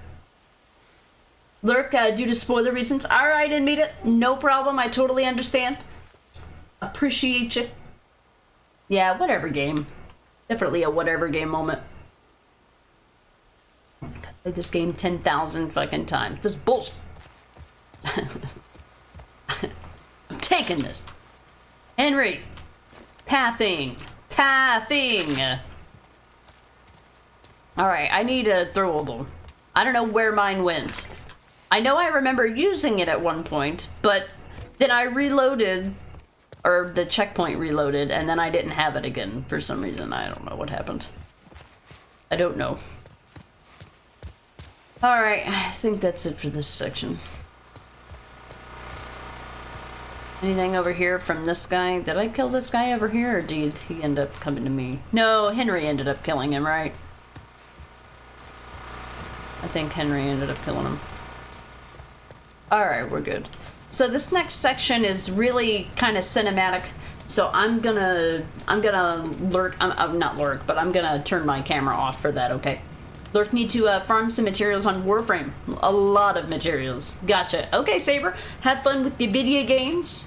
Lurk, due to spoiler reasons. Alright, didn't mean it. No problem. I totally understand. Appreciate you. Yeah, whatever game. Definitely a whatever game moment. I've played this game 10,000 fucking times. This is bullshit. I'm taking this. Henry. Pathing. Pathing. Alright, I need a throwable. I don't know where mine went. I know I remember using it at one point, but then I reloaded, or the checkpoint reloaded, and then I didn't have it again for some reason. I don't know what happened. I don't know. Alright, I think that's it for this section. Anything over here from this guy? Did I kill this guy over here, or did he end up coming to me? No, Henry ended up killing him, right? I think Henry ended up killing him. Alright, we're good. So this next section is really kind of cinematic, so I'm gonna lurk, not lurk, but I'm gonna turn my camera off for that, okay? Lurk need to farm some materials on Warframe. A lot of materials. Gotcha. Okay, Saber, have fun with the video games,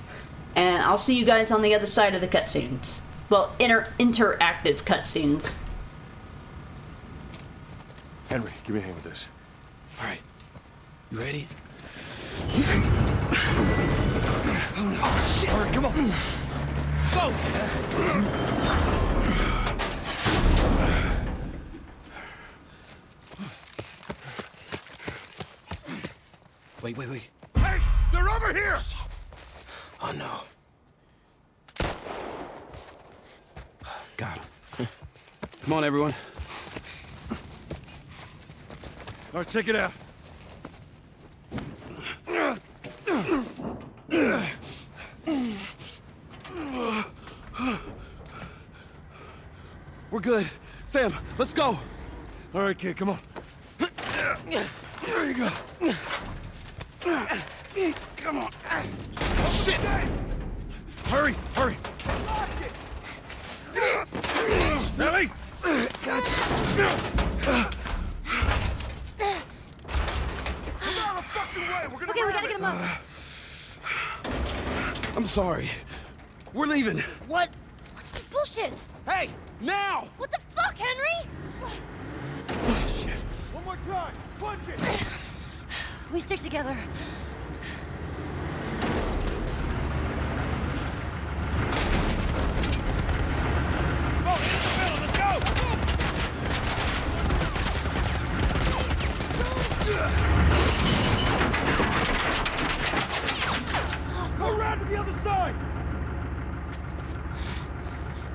and I'll see you guys on the other side of the cutscenes. Well, interactive cutscenes. Henry, give me a hand with this. All right. You ready? Oh, shit. All right, come on. Wait, wait, wait. Hey, they're over here! Shit. Oh, no. Got him. Come on, everyone. All right, check it out. We're good. Sam, let's go. All right, kid, come on. There you go. Come on. Oh, shit! Hurry, hurry. Ellie! Okay, we gotta get him up. I'm sorry. We're leaving. What? What's this bullshit? Hey, now! What the fuck, Henry? Shit. One more time. Punch it. We stick together. Oh, in the middle. Let's go. Go around to the other side.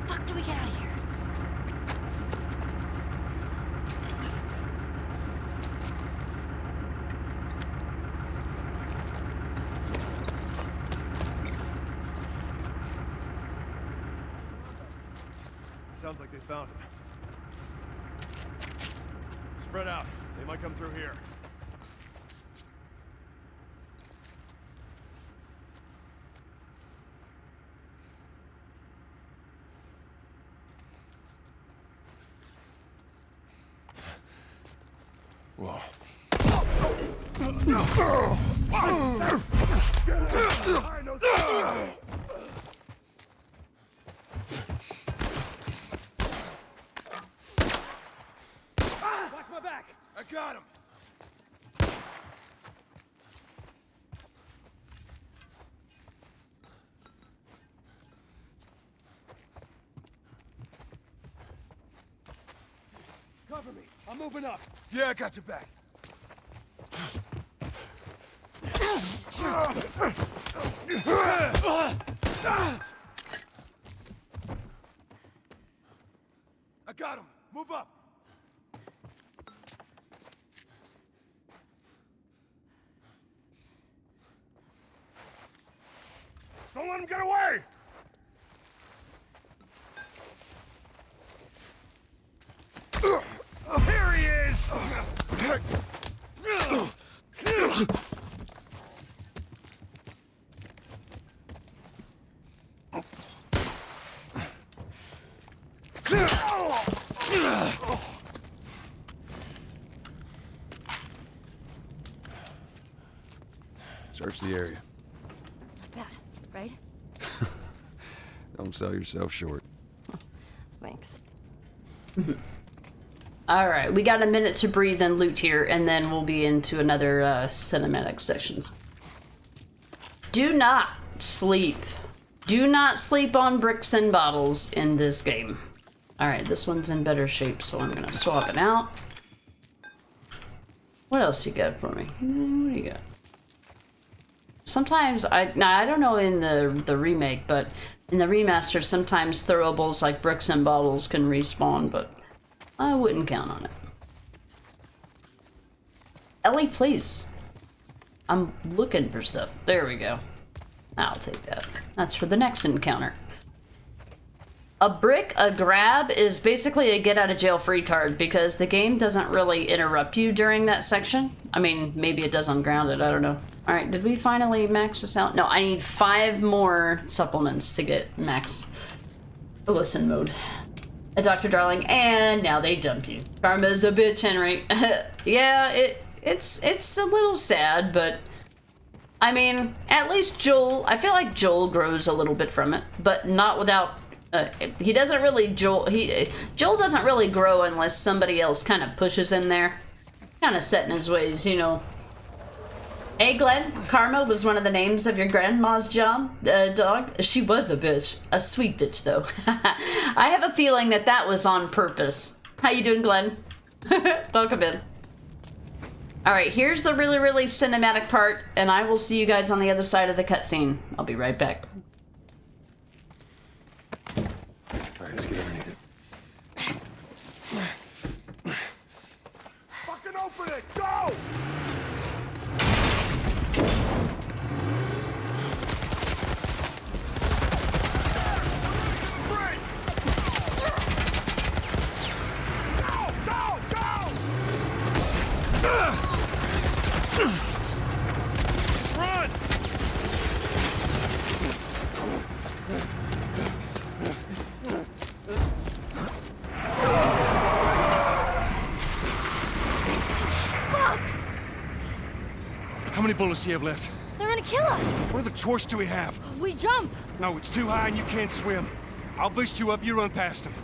Fuck, do we get out of here? Sounds like they found him. Spread out. They might come through here. Whoa. Watch my back! I got him! Cover me. I'm moving up. Yeah, I got your back. I got him. Move up. Don't let him get away! Here he is! Search the area. Not bad, right? Don't sell yourself short. Thanks. Alright, we got a minute to breathe and loot here, and then we'll be into another cinematic sections. Do not sleep. Do not sleep on bricks and bottles in this game. Alright, this one's in better shape, so I'm gonna swap it out. What else you got for me? What do you got? Sometimes, I don't know in the remake, but in the remaster, sometimes throwables like bricks and bottles can respawn, but I wouldn't count on it. Ellie, please. I'm looking for stuff. There we go. I'll take that. That's for the next encounter. A brick, a grab, is basically a get-out-of-jail-free card because the game doesn't really interrupt you during that section. I mean, maybe it does on Grounded, I don't know. Alright, did we finally max this out? No, I need 5 more supplements to get max listen mode. Dr. Darling, and now they dumped you. Karma's a bitch, Henry. Yeah, it's a little sad, but I mean, at least Joel, I feel like Joel grows a little bit from it, but not without, he doesn't really, Joel doesn't really grow unless somebody else kind of pushes him there. Kind of set in his ways, you know. Hey Glenn, Karma was one of the names of your grandma's dog. She was a bitch. A sweet bitch, though. I have a feeling that that was on purpose. How you doing, Glenn? Welcome in. Alright, here's the really, really cinematic part, and I will see you guys on the other side of the cutscene. I'll be right back. Alright, let's get underneath it. Fucking open it! Go! Run! How many bullets do you have left? They're gonna kill us! What other choice do we have? We jump! No, it's too high and you can't swim. I'll boost you up, you run past them.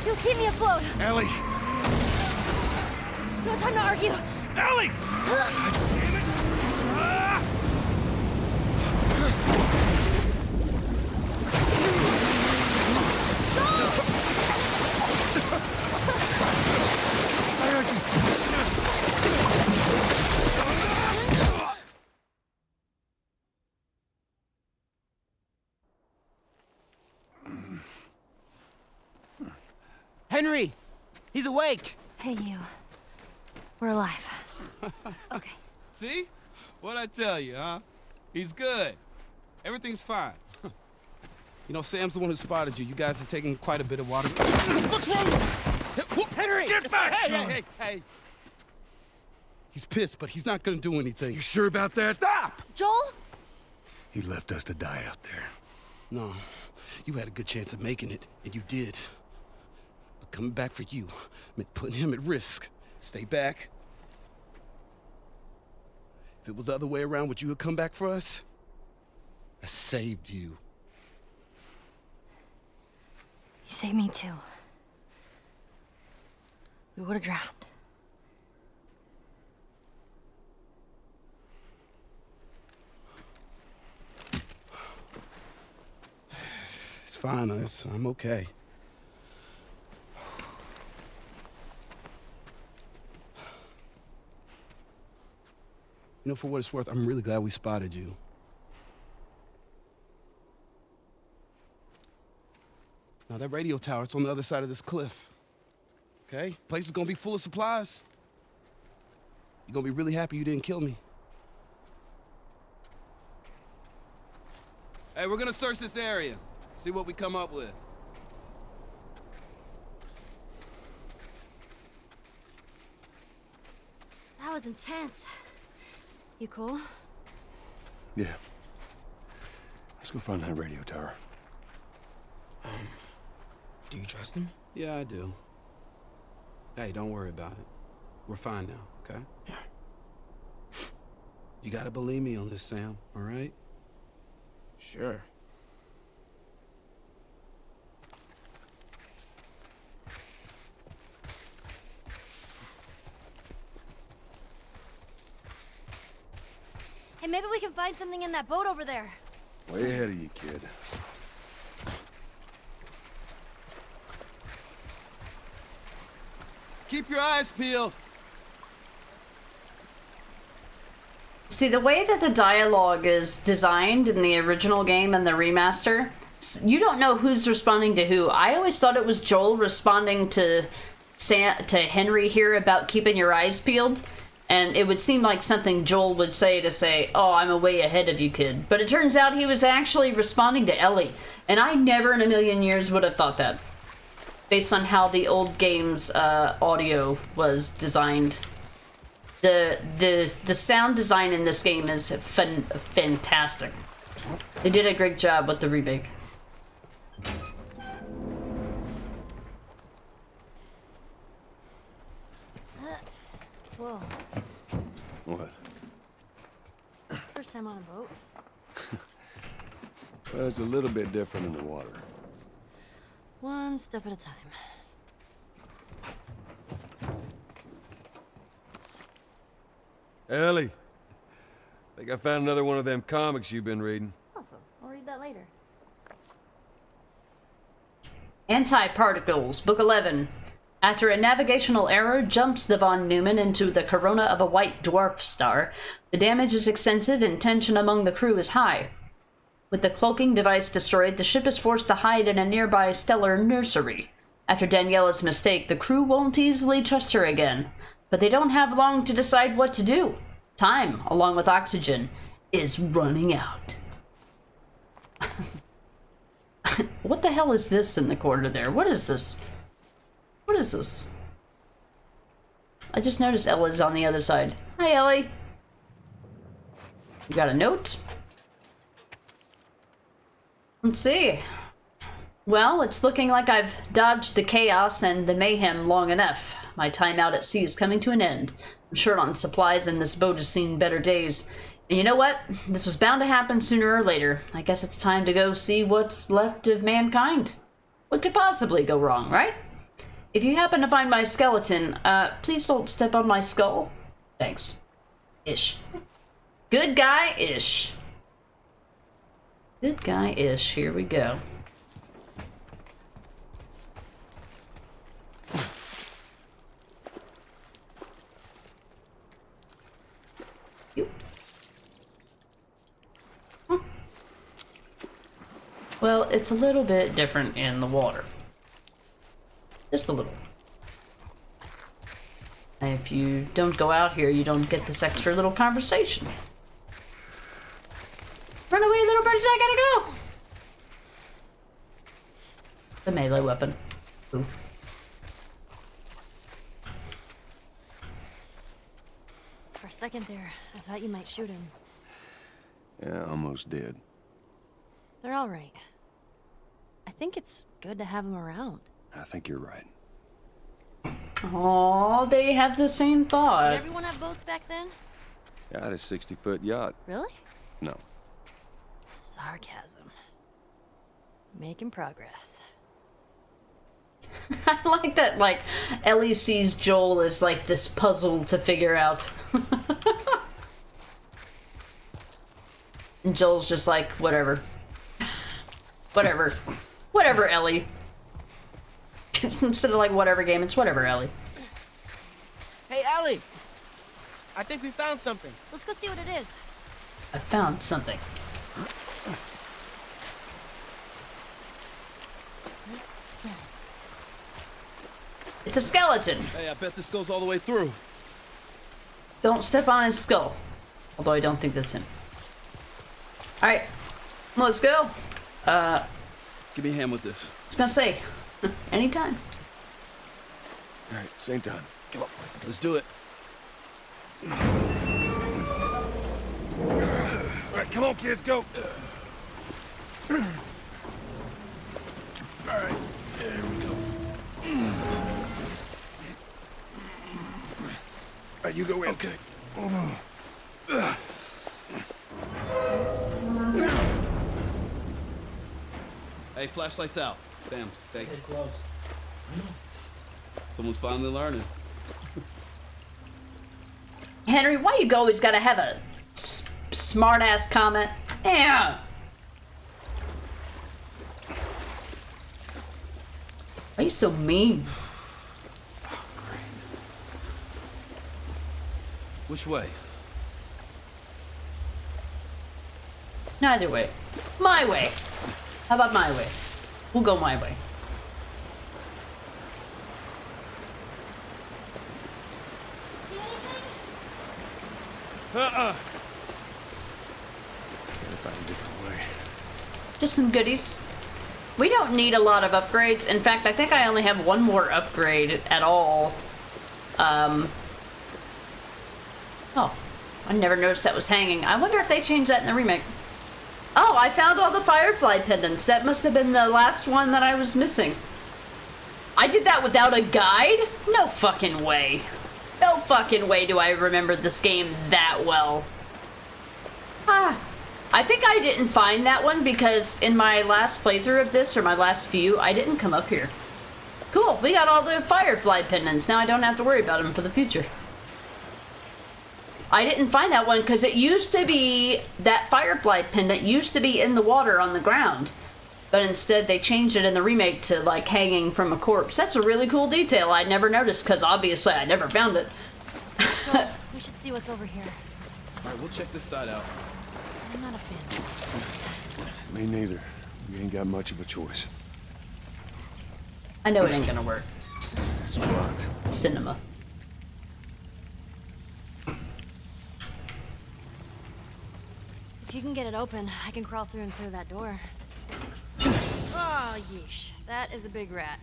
You'll keep me afloat! Ellie! No time to argue! Ellie! Damn it! Ah! Henry! He's awake! Hey, you. We're alive. Okay. See? What'd I tell you, huh? He's good. Everything's fine. You know, Sam's the one who spotted you. You guys are taking quite a bit of water. What's wrong? Henry! Get back, son! Hey. He's pissed, but he's not gonna do anything. You sure about that? Stop! Joel? He left us to die out there. No. You had a good chance of making it, and you did. Coming back for you meant putting him at risk. Stay back. If it was the other way around, would you have come back for us? I saved you. He saved me too. We would have drowned. It's fine, I'm okay. You know, for what it's worth, I'm really glad we spotted you. Now, that radio tower, it's on the other side of this cliff. Okay? Place is gonna be full of supplies. You're gonna be really happy you didn't kill me. Hey, we're gonna search this area. See what we come up with. That was intense. You cool? Yeah. Let's go find that radio tower. Do you trust him? Yeah, I do. Hey, don't worry about it. We're fine now, okay? Yeah. You gotta believe me on this, Sam, all right? Sure. Hey, maybe we can find something in that boat over there. Way ahead of you, kid. Keep your eyes peeled. See, the way that the dialogue is designed in the original game and the remaster, you don't know who's responding to who. I always thought it was Joel responding to Henry here about keeping your eyes peeled. And it would seem like something Joel would say, oh, I'm way ahead of you, kid. But it turns out he was actually responding to Ellie. And I never in a million years would have thought that. Based on how the old game's audio was designed. The sound design in this game is fantastic. They did a great job with the remake. Whoa. What? First time on a boat. Well, it's a little bit different in the water. One step at a time. Ellie, think I found another one of them comics you've been reading. Awesome. I'll read that later. Anti-Particles, Book 11. After a navigational error jumps the von Neumann into the corona of a white dwarf star, the damage is extensive and tension among the crew is high. With the cloaking device destroyed, the ship is forced to hide in a nearby stellar nursery. After Daniela's mistake, the crew won't easily trust her again. But they don't have long to decide what to do. Time, along with oxygen, is running out. What the hell is this in the corner there? What is this? What is this? I just noticed Ella's on the other side. Hi, Ellie. You got a note? Let's see. Well, it's looking like I've dodged the chaos and the mayhem long enough. My time out at sea is coming to an end. I'm short on supplies and this boat has seen better days. And you know what? This was bound to happen sooner or later. I guess it's time to go see what's left of mankind. What could possibly go wrong, right? If you happen to find my skeleton, please don't step on my skull. Thanks. Ish. Good guy-ish. Good guy-ish. Here we go. Well, it's a little bit different in the water. Just a little. If you don't go out here, you don't get this extra little conversation. Run away, little birds, I gotta go! The melee weapon. Ooh. For a second there, I thought you might shoot him. Yeah, almost did. They're all right. I think it's good to have him around. I think you're right. Oh, they have the same Did thought. everyone have boats back then? I had a 60-foot yacht. Really? No. Sarcasm. Making progress. I like that, like, Ellie sees Joel as, like, this puzzle to figure out. And Joel's just like, whatever. Whatever. Whatever, Ellie. Instead of, like, whatever game, it's whatever, Ellie. Hey, Ellie! I think we found something. Let's go see what it is. I found something. It's a skeleton. Hey, I bet this goes all the way through. Don't step on his skull. Although I don't think that's him. Alright. Let's go. Give me a hand with this. I was gonna say, anytime. All right, same time. Come on. Let's do it. All right, come on, kids, go. All right, there we go. All right, you go in. Okay. Hey, flashlight's out. Sam, stay close. Someone's finally learning. Henry, why you always gotta have a smart-ass comment? Yeah. Why are you so mean? Which way? Neither way. My way. How about my way? We'll go my way. Gotta find a different way. Just some goodies. We don't need a lot of upgrades. In fact, I think I only have one more upgrade at all. Oh, I never noticed that was hanging. I wonder if they changed that in the remake. Oh, I found all the Firefly pendants. That must have been the last one that I was missing. I did that without a guide? No fucking way. No fucking way do I remember this game that well. I think I didn't find that one because in my last playthrough of this, or my last few, I didn't come up here. Cool, we got all the Firefly pendants. Now I don't have to worry about them for the future. I didn't find that one because it used to be, that Firefly pendant used to be in the water on the ground. But instead they changed it in the remake to like hanging from a corpse. That's a really cool detail I'd never noticed because obviously I never found it. So, we should see what's over here. All right, we'll check this side out. I'm not a fan of this place. Me neither. We ain't got much of a choice. I know it ain't gonna work. It's blocked. Cinema. If you can get it open, I can crawl through and clear that door. Oh, yeesh. That is a big rat.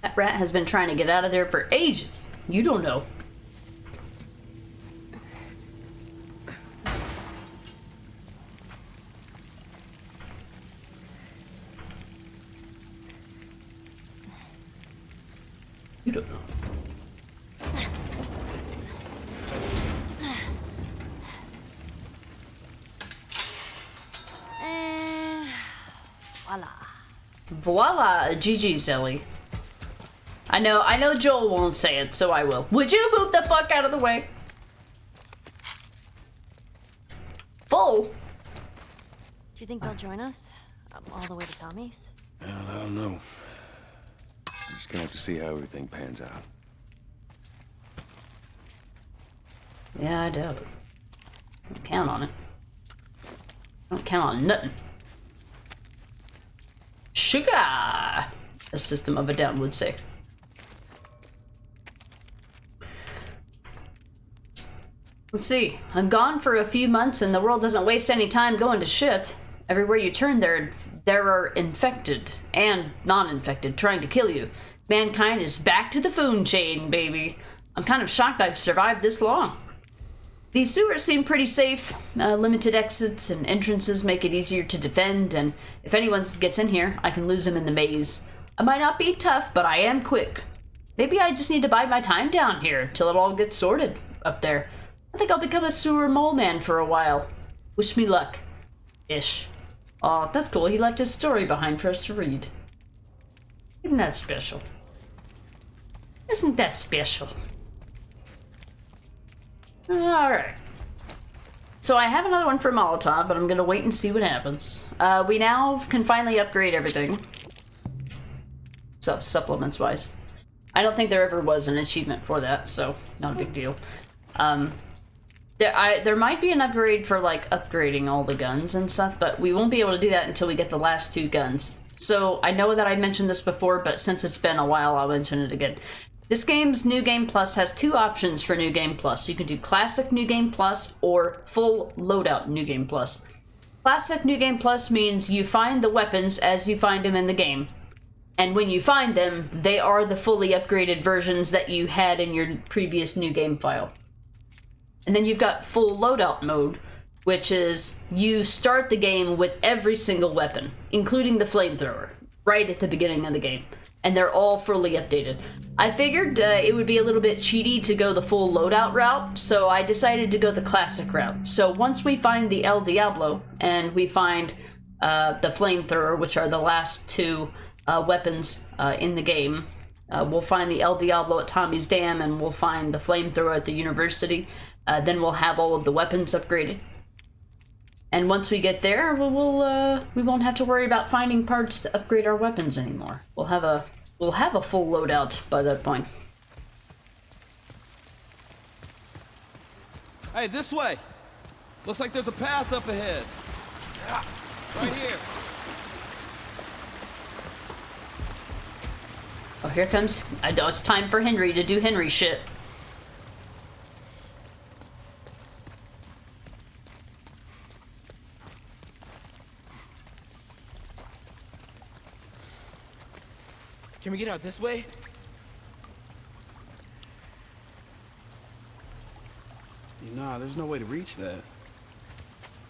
That rat has been trying to get out of there for ages. You don't know. You don't know. And voila. Voila, GG's, Ellie. I know Joel won't say it, so I will. Would you move the fuck out of the way? Full. Do you think they'll join us? All the way to Tommy's? Well, I don't know. We're just gonna have to see how everything pans out. Yeah, I doubt it. Don't count on it. Don't count on nothing. Sugar! A System of a Down would say. Let's see. I'm gone for a few months and the world doesn't waste any time going to shit. Everywhere you turn there are infected and non-infected trying to kill you. Mankind is back to the food chain, baby. I'm kind of shocked I've survived this long. These sewers seem pretty safe. Limited exits and entrances make it easier to defend, and if anyone gets in here, I can lose them in the maze. I might not be tough, but I am quick. Maybe I just need to bide my time down here till it all gets sorted up there. I think I'll become a sewer mole man for a while. Wish me luck. Ish. Aw, that's cool. He left his story behind for us to read. Isn't that special? Isn't that special? Alright. So I have another one for Molotov, but I'm gonna wait and see what happens. We now can finally upgrade everything. So, supplements-wise. I don't think there ever was an achievement for that, so not a big deal. There might be an upgrade for, like, upgrading all the guns and stuff, but we won't be able to do that until we get the last 2 guns. So, I know that I mentioned this before, but since it's been a while, I'll mention it again. This game's New Game Plus has 2 options for New Game Plus. You can do Classic New Game Plus or Full Loadout New Game Plus. Classic New Game Plus means you find the weapons as you find them in the game. And when you find them, they are the fully upgraded versions that you had in your previous New Game file. And then you've got Full Loadout mode, which is you start the game with every single weapon, including the flamethrower, right at the beginning of the game. And they're all fully updated. I figured it would be a little bit cheaty to go the full loadout route, so I decided to go the classic route. So once we find the El Diablo, and we find the flamethrower, which are the last 2 weapons in the game, we'll find the El Diablo at Tommy's Dam, and we'll find the flamethrower at the university. Then we'll have all of the weapons upgraded. And once we get there, we won't have to worry about finding parts to upgrade our weapons anymore. We'll have a full loadout by that point. Hey, this way. Looks like there's a path up ahead. Right here. Oh, here comes. I know it's time for Henry to do Henry shit. Can we get out this way? Nah, there's no way to reach that.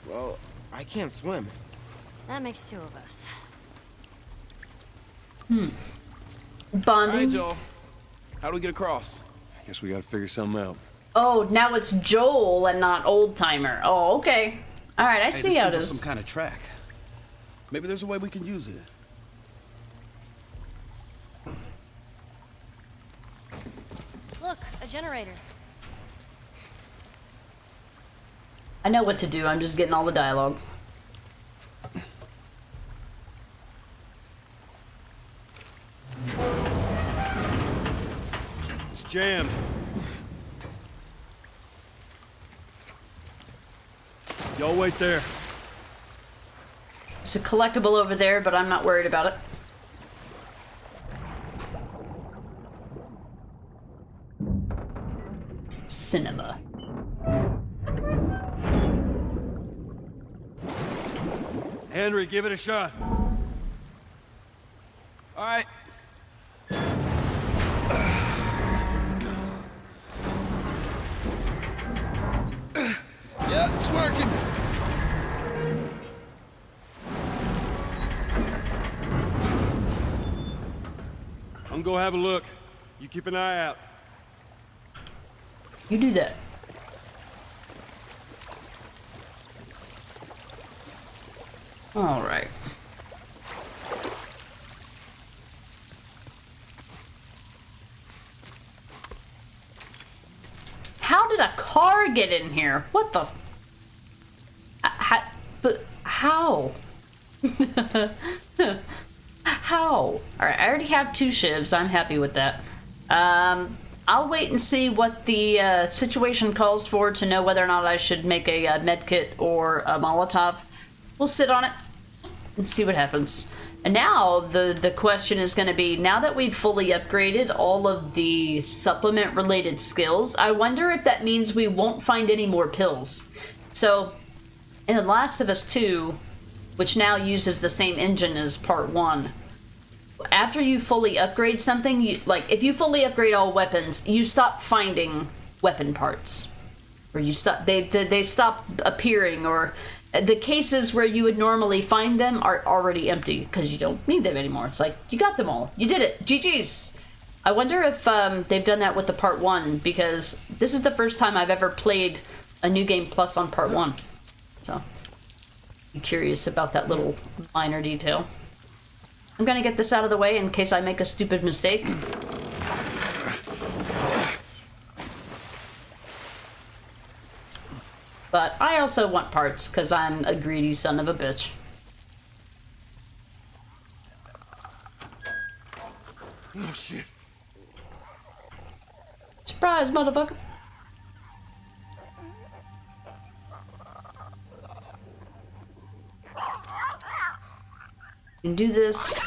Well, I can't swim. That makes 2 of us. Bonding. All right, Joel. How do we get across? I guess we gotta figure something out. Oh, now it's Joel and not Old Timer. Oh, okay. All right, I see how it is. Some kind of track. Maybe there's a way we can use it. Look, a generator. I know what to do. I'm just getting all the dialogue. It's jammed. Y'all wait there. There's a collectible over there, but I'm not worried about it. Cinema. Henry, give it a shot. All right. Yeah, it's working. I'm gonna go have a look. You keep an eye out. You do that. All right. How did a car get in here? What the? But how? How? All right, I already have 2 shivs. I'm happy with that. I'll wait and see what the situation calls for to know whether or not I should make a medkit or a Molotov. We'll sit on it and see what happens. And now the question is going to be, now that we've fully upgraded all of the supplement related skills, I wonder if that means we won't find any more pills. So in The Last of Us 2, which now uses the same engine as Part 1, after you fully upgrade something, if you fully upgrade all weapons, you stop finding weapon parts. Or you stop, they stop appearing, or the cases where you would normally find them are already empty because you don't need them anymore. It's like, you got them all. You did it. GG's. I wonder if they've done that with the part 1, because this is the first time I've ever played a New Game Plus on part 1. So, be curious about that little minor detail. I'm gonna get this out of the way in case I make a stupid mistake. But I also want parts, because I'm a greedy son of a bitch. Oh, shit. Surprise, motherfucker. You can do this.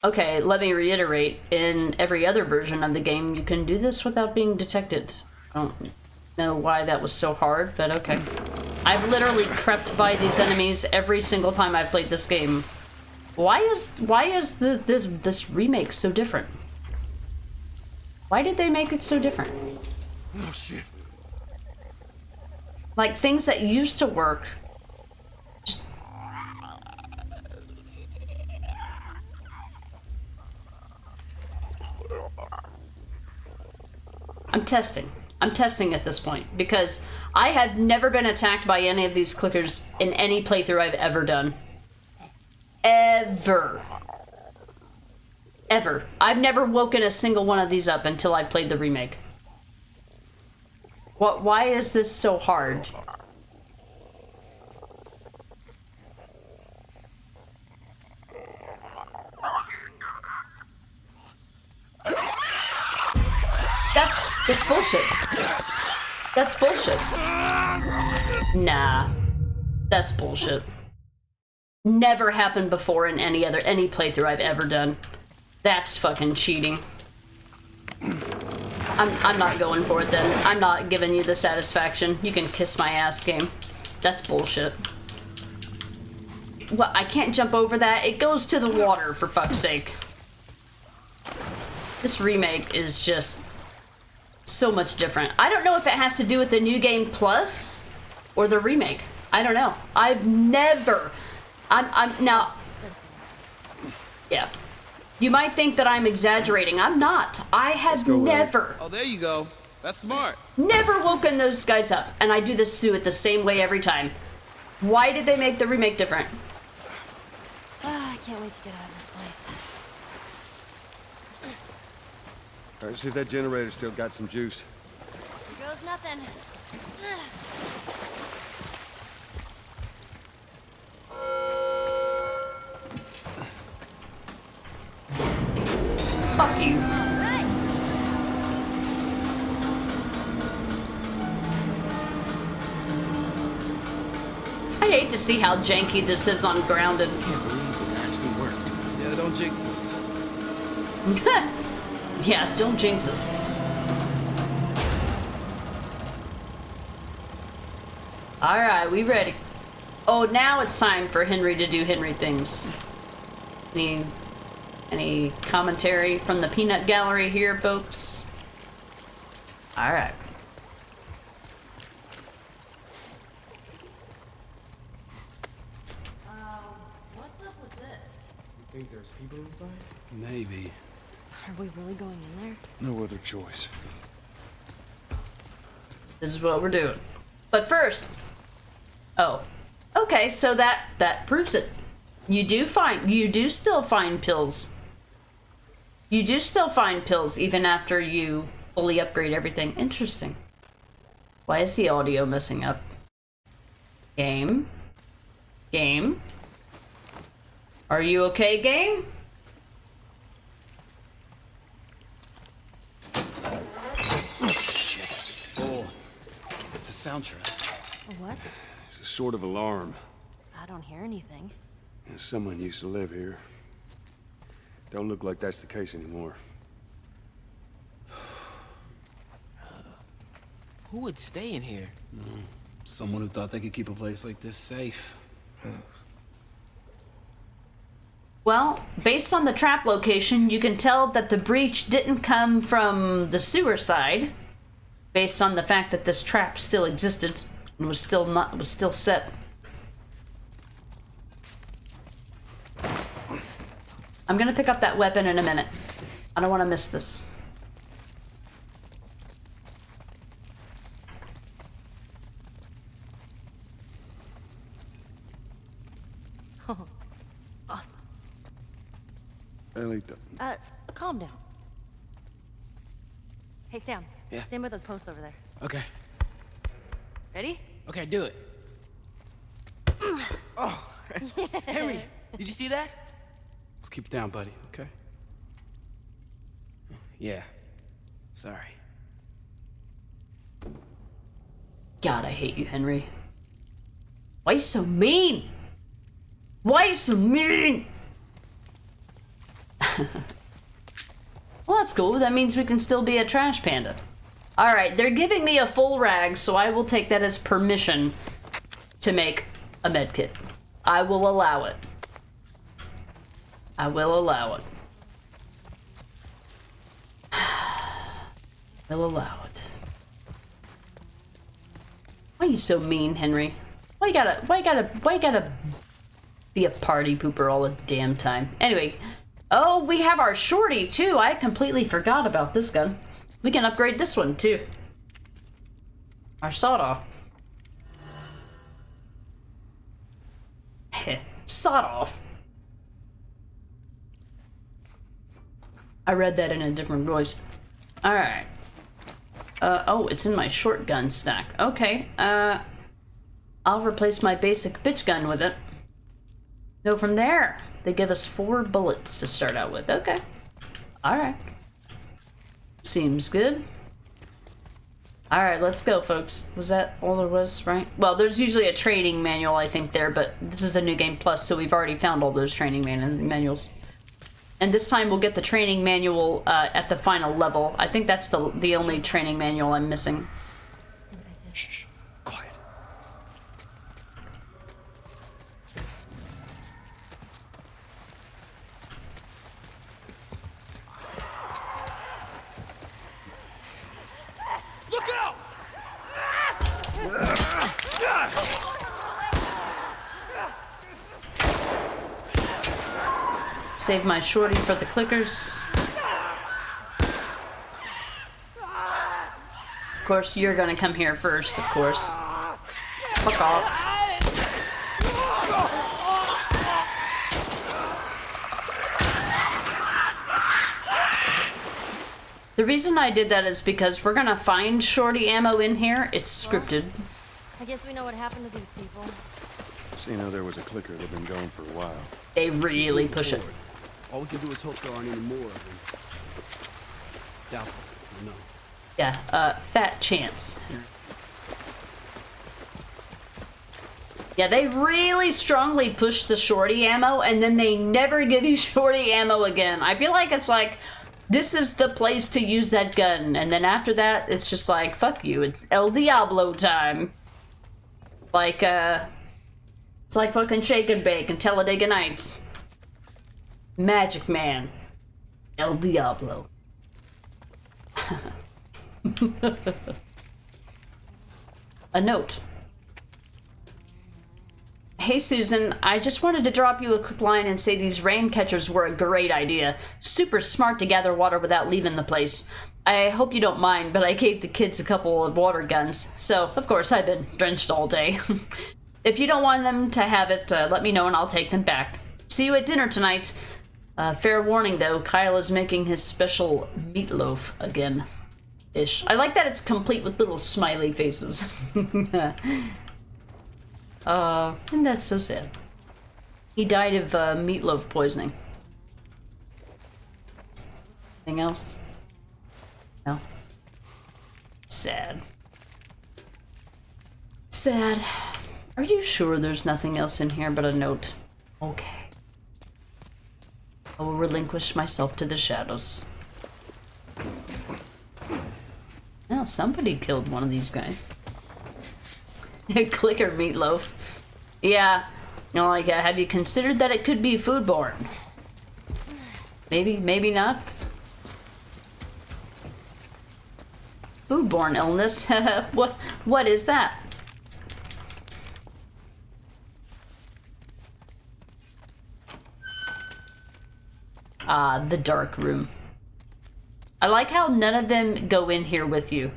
Okay, let me reiterate. In every other version of the game, you can do this without being detected. I don't know why that was so hard, but okay. I've literally crept by these enemies every single time I've played this game. Why is this remake so different? Why did they make it so different? Oh, shit. Like, things that used to work. Just... I'm testing at this point, because I have never been attacked by any of these clickers in any playthrough I've ever done. Ever. Ever. I've never woken a single one of these up until I played the remake. Why is this so hard? That's bullshit. That's bullshit. Nah. That's bullshit. Never happened before in any playthrough I've ever done. That's fucking cheating. I'm not going for it then. I'm not giving you the satisfaction. You can kiss my ass, game. That's bullshit. What, I can't jump over that? It goes to the water, for fuck's sake. This remake is just so much different. I don't know if it has to do with the New Game Plus or the remake. I don't know. I've never... I'm now... Yeah. You might think that I'm exaggerating. I'm not. I have never... Oh, there you go. That's smart. Never woken those guys up. And I do this do it the same way every time. Why did they make the remake different? I can't wait to get out of this place. All right, see if that generator still got some juice. Here goes nothing. Fuck you. Right. I hate to see how janky this is on Grounded. I can't believe it actually worked. Yeah, don't jinx us. Yeah, don't jinx us. Alright, we ready. Oh, now it's time for Henry to do Henry things. Any commentary from the peanut gallery here, folks? Alright. What's up with this? You think there's people inside? Maybe. Are we really going in there? No other choice. This is what we're doing. But first... Oh. Okay, so that proves it. You do still find pills. You do still find pills even after you fully upgrade everything. Interesting. Why is the audio messing up? Game? Game? Are you okay, game? Oh, it's a soundtrack. A what? It's a sort of alarm. I don't hear anything. Someone used to live here. Don't look like that's the case anymore. Who would stay in here? Someone who thought they could keep a place like this safe. Well, based on the trap location, you can tell that the breach didn't come from the sewer side, based on the fact that this trap still existed and was still set. I'm gonna pick up that weapon in a minute. I don't want to miss this. Oh, awesome. Elita. Calm down. Hey, Sam. Yeah? Stand by those posts over there. Okay. Ready? Okay, do it. Oh, Henry, did you see that? Let's keep it down, buddy, okay? Yeah. Sorry. God, I hate you, Henry. Why are you so mean? Why are you so mean? Well, that's cool. That means we can still be a trash panda. Alright, they're giving me a full rag, so I will take that as permission to make a medkit. I will allow it. I will allow it. I'll allow it. Why are you so mean, Henry? Why you gotta be a party pooper all the damn time? Anyway, oh, we have our shorty too. I completely forgot about this gun. We can upgrade this one too. Our sawed-off. Sawed-off. I read that in a different voice. Alright. Oh, it's in my shotgun stack. Okay, I'll replace my basic bitch gun with it. Go from there. They give us 4 bullets to start out with. Okay. Alright. Seems good. Alright, let's go, folks. Was that all there was, right? Well, there's usually a training manual, I think, there, but this is a New Game Plus, so we've already found all those training manuals. And this time we'll get the training manual at the final level. I think that's the only training manual I'm missing. Shh. Quiet. Look out! Save my shorty for the clickers. Of course, you're gonna come here first, of course. Fuck off. The reason I did that is because we're gonna find shorty ammo in here. It's scripted. I guess we know what happened to these people. So you know there was a clicker that had been going for a while. They really push it. All we can do is hope there aren't any more of them. Doubtful. I know. Yeah, fat chance. Yeah, they really strongly push the shorty ammo, and then they never give you shorty ammo again. I feel like it's like, this is the place to use that gun, and then after that, it's just like, fuck you, it's El Diablo time. Like, it's like fucking Shake and Bake and Talladega Nights. Magic Man. El Diablo. A note. Hey Susan, I just wanted to drop you a quick line and say these rain catchers were a great idea. Super smart to gather water without leaving the place. I hope you don't mind, but I gave the kids a couple of water guns, so of course I've been drenched all day. If you don't want them to have it, let me know and I'll take them back. See you at dinner tonight. Fair warning though, Kyle is making his special meatloaf again. Ish. I like that it's complete with little smiley faces. And that's so sad. He died of meatloaf poisoning. Anything else? No. Sad. Sad. Are you sure there's nothing else in here but a note? Okay. I will relinquish myself to the shadows. Now, somebody killed one of these guys. Clicker meatloaf. Yeah. You know, like, have you considered that it could be foodborne? Maybe, maybe not. Foodborne illness? What is that? The dark room. I like how none of them go in here with you.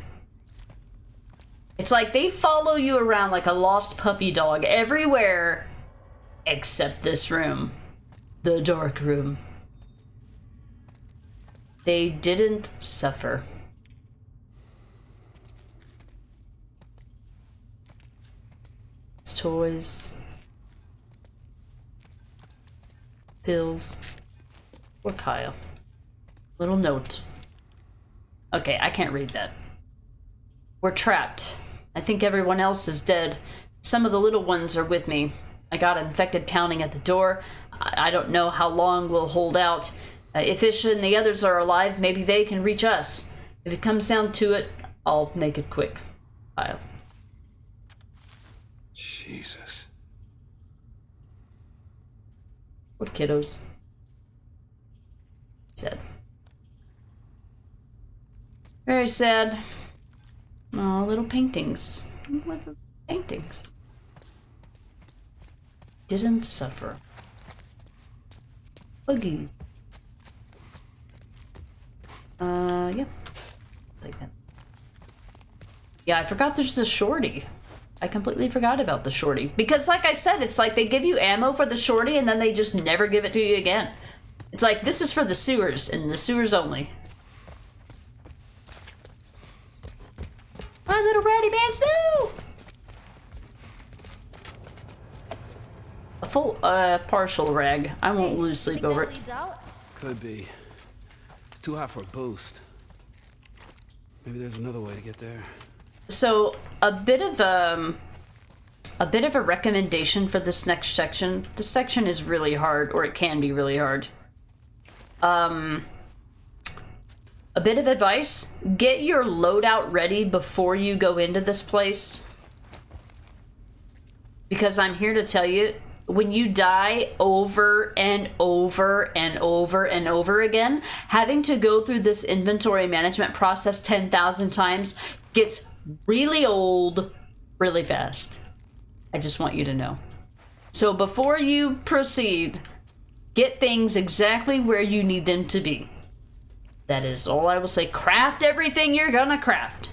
It's like they follow you around like a lost puppy dog everywhere except this room. The dark room. They didn't suffer. It's toys. Pills. Or Kyle. Little note. Okay, I can't read that. We're trapped. I think everyone else is dead. Some of the little ones are with me. I got infected pounding at the door. I don't know how long we'll hold out. If Isha and the others are alive, maybe they can reach us. If it comes down to it, I'll make it quick. Kyle. Jesus. What kiddos? Sad. Very sad. Oh, little paintings. Little paintings. Didn't suffer. Buggies. Yeah. Take that. Yeah, I forgot there's the shorty. I completely forgot about the shorty. Because like I said, it's like they give you ammo for the shorty and then they just never give it to you again. It's like, this is for the sewers, and the sewers only. My little ratty bands, no! A full, partial rag. I won't lose sleep over it. Could be. It's too hot for a boost. Maybe there's another way to get there. So, a bit of a recommendation for this next section. This section is really hard, or it can be really hard. A bit of advice, get your loadout ready before you go into this place. Because I'm here to tell you, when you die over and over and over and over again, having to go through this inventory management process 10,000 times gets really old really fast. I just want you to know. So before you proceed, get things exactly where you need them to be. That is all I will say. Craft everything you're gonna craft.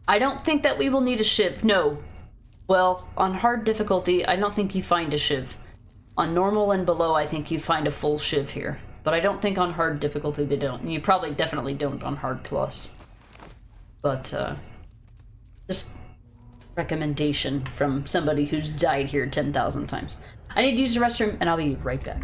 I don't think that we will need a shiv. No. Well, on hard difficulty, I don't think you find a shiv. On normal and below, I think you find a full shiv here. But I don't think on hard difficulty they don't. And you probably definitely don't on hard plus. But, just recommendation from somebody who's died here 10,000 times. I need to use the restroom, and I'll be right back.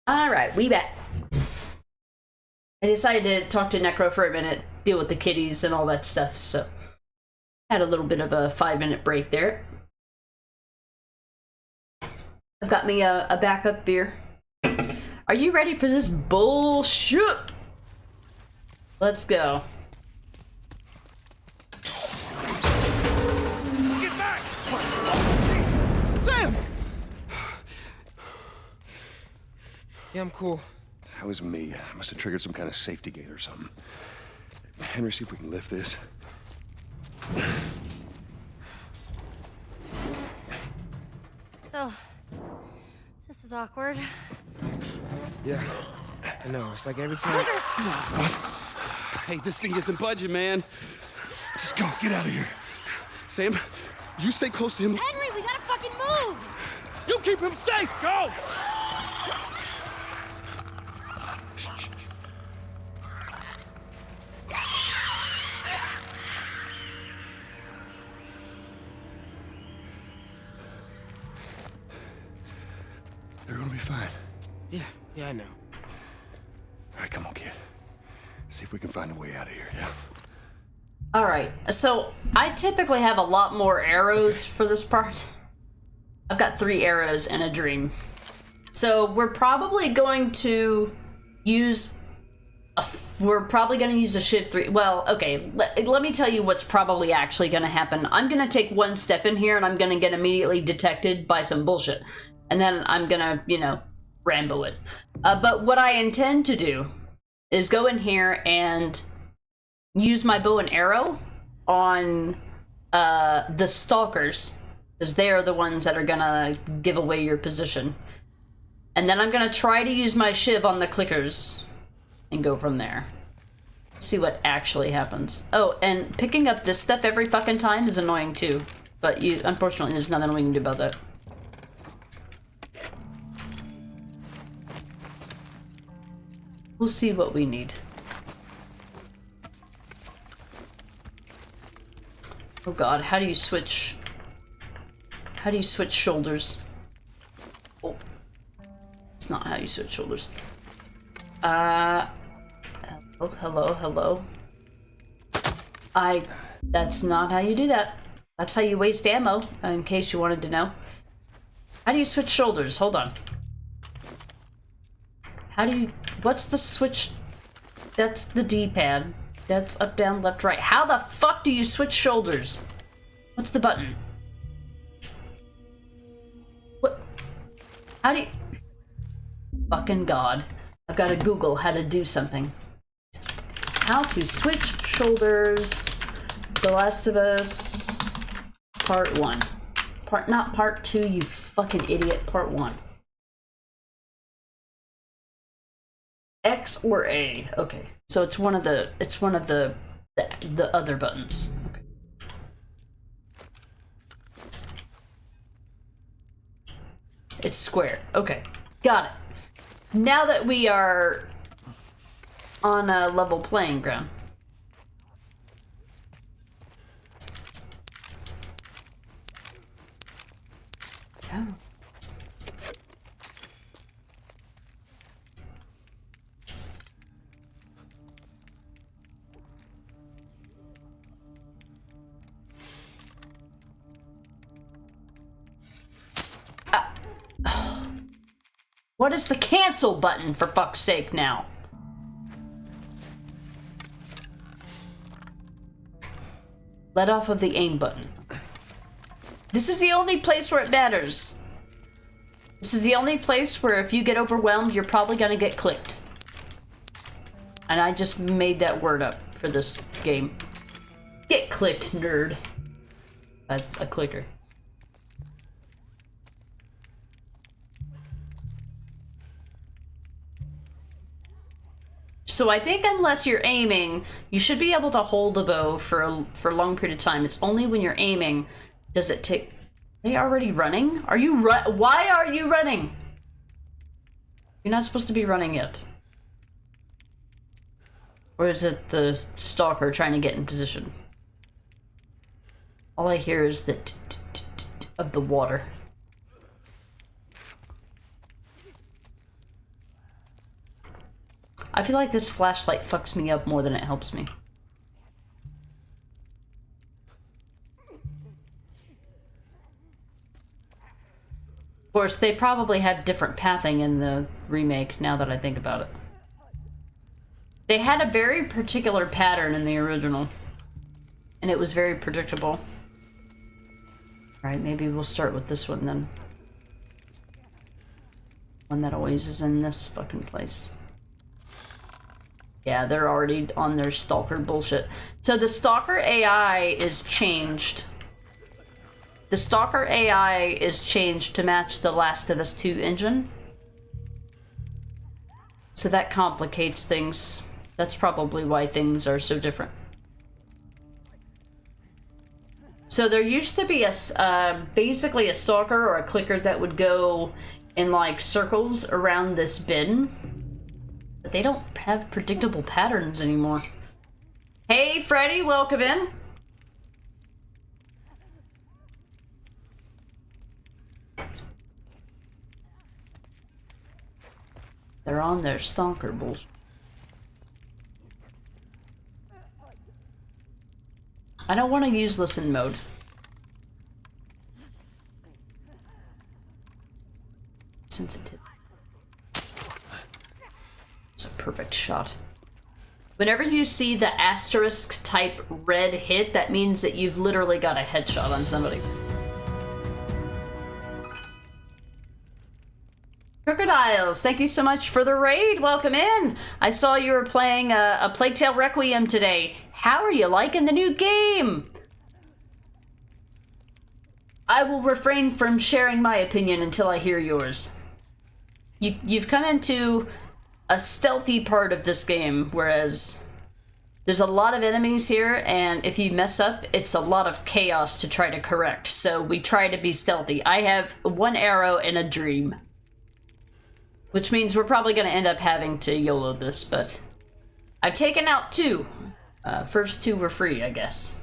Alright, we back. I decided to talk to Necro for a minute, deal with the kitties and all that stuff, so had a little bit of a 5-minute break there. I've got me a backup beer. Are you ready for this bullshit? Let's go. Get back! Sam! Yeah, I'm cool. That was me. I must have triggered some kind of safety gate or something. Henry, see if we can lift this. So, this is awkward. Yeah, I know. It's like every time. Hey, this thing isn't budging, man. Just go. Get out of here. Sam, you stay close to him. Henry, we gotta fucking move! You keep him safe. Go! They're gonna be fine. Yeah, I know. All right, come on, kid. See if we can find a way out of here, yeah? Alright, so I typically have a lot more arrows for this part. I've got 3 arrows and a dream. So we're probably going to use a shiv 3. Well, okay, let me tell you what's probably actually going to happen. I'm going to take one step in here and I'm going to get immediately detected by some bullshit. And then I'm going to, you know, Rambo it. But what I intend to do is go in here and use my bow and arrow on the stalkers, because they are the ones that are gonna give away your position. And then I'm gonna try to use my shiv on the clickers and go from there. See what actually happens. Oh, and picking up this stuff every fucking time is annoying too. But unfortunately, there's nothing we can do about that. We'll see what we need. Oh god, how do you switch? How do you switch shoulders? Oh. It's not how you switch shoulders. Hello. That's not how you do that. That's how you waste ammo, in case you wanted to know. How do you switch shoulders? Hold on. How do you... What's the switch? That's the D-pad. That's up, down, left, right. How the fuck do you switch shoulders? What's the button? What? How do you... Fucking god. I've got to Google how to do something. How to switch shoulders. The Last of Us... Part 1. Not part 2, you fucking idiot. Part 1. X or A. Okay. So it's one of the other buttons. Okay. It's square. Okay. Got it. Now that we are on a level playing ground. Oh. What is the cancel button, for fuck's sake, now? Let off of the aim button. This is the only place where it matters. This is the only place where if you get overwhelmed, you're probably gonna get clicked. And I just made that word up for this game. Get clicked, nerd. A clicker. So I think unless you're aiming, you should be able to hold a bow for a long period of time. It's only when you're aiming does it take... Are they already running? Are you Why are you running? You're not supposed to be running yet. Or is it the stalker trying to get in position? All I hear is the of the water. I feel like this flashlight fucks me up more than it helps me. Of course, they probably had different pathing in the remake, now that I think about it. They had a very particular pattern in the original, and it was very predictable. Alright, maybe we'll start with this one then. One that always is in this fucking place. Yeah, they're already on their stalker bullshit. So the stalker AI is changed. The stalker AI is changed to match the Last of Us 2 engine. So that complicates things. That's probably why things are so different. So there used to be a basically a stalker or a clicker that would go in like circles around this bin. But they don't have predictable patterns anymore. Hey Freddy, welcome in. They're on their stalker bullshit. I don't want to use listen mode. Sensitive. It's a perfect shot. Whenever you see the asterisk type red hit, that means that you've literally got a headshot on somebody. Crocodiles, thank you so much for the raid. Welcome in. I saw you were playing a Plague Tale Requiem today. How are you liking the new game? I will refrain from sharing my opinion until I hear yours. You've come into a stealthy part of this game, whereas there's a lot of enemies here, and if you mess up, it's a lot of chaos to try to correct. So we try to be stealthy. I have one arrow and a dream. Which means we're probably going to end up having to YOLO this, but I've taken out 2. First 2 were free, I guess.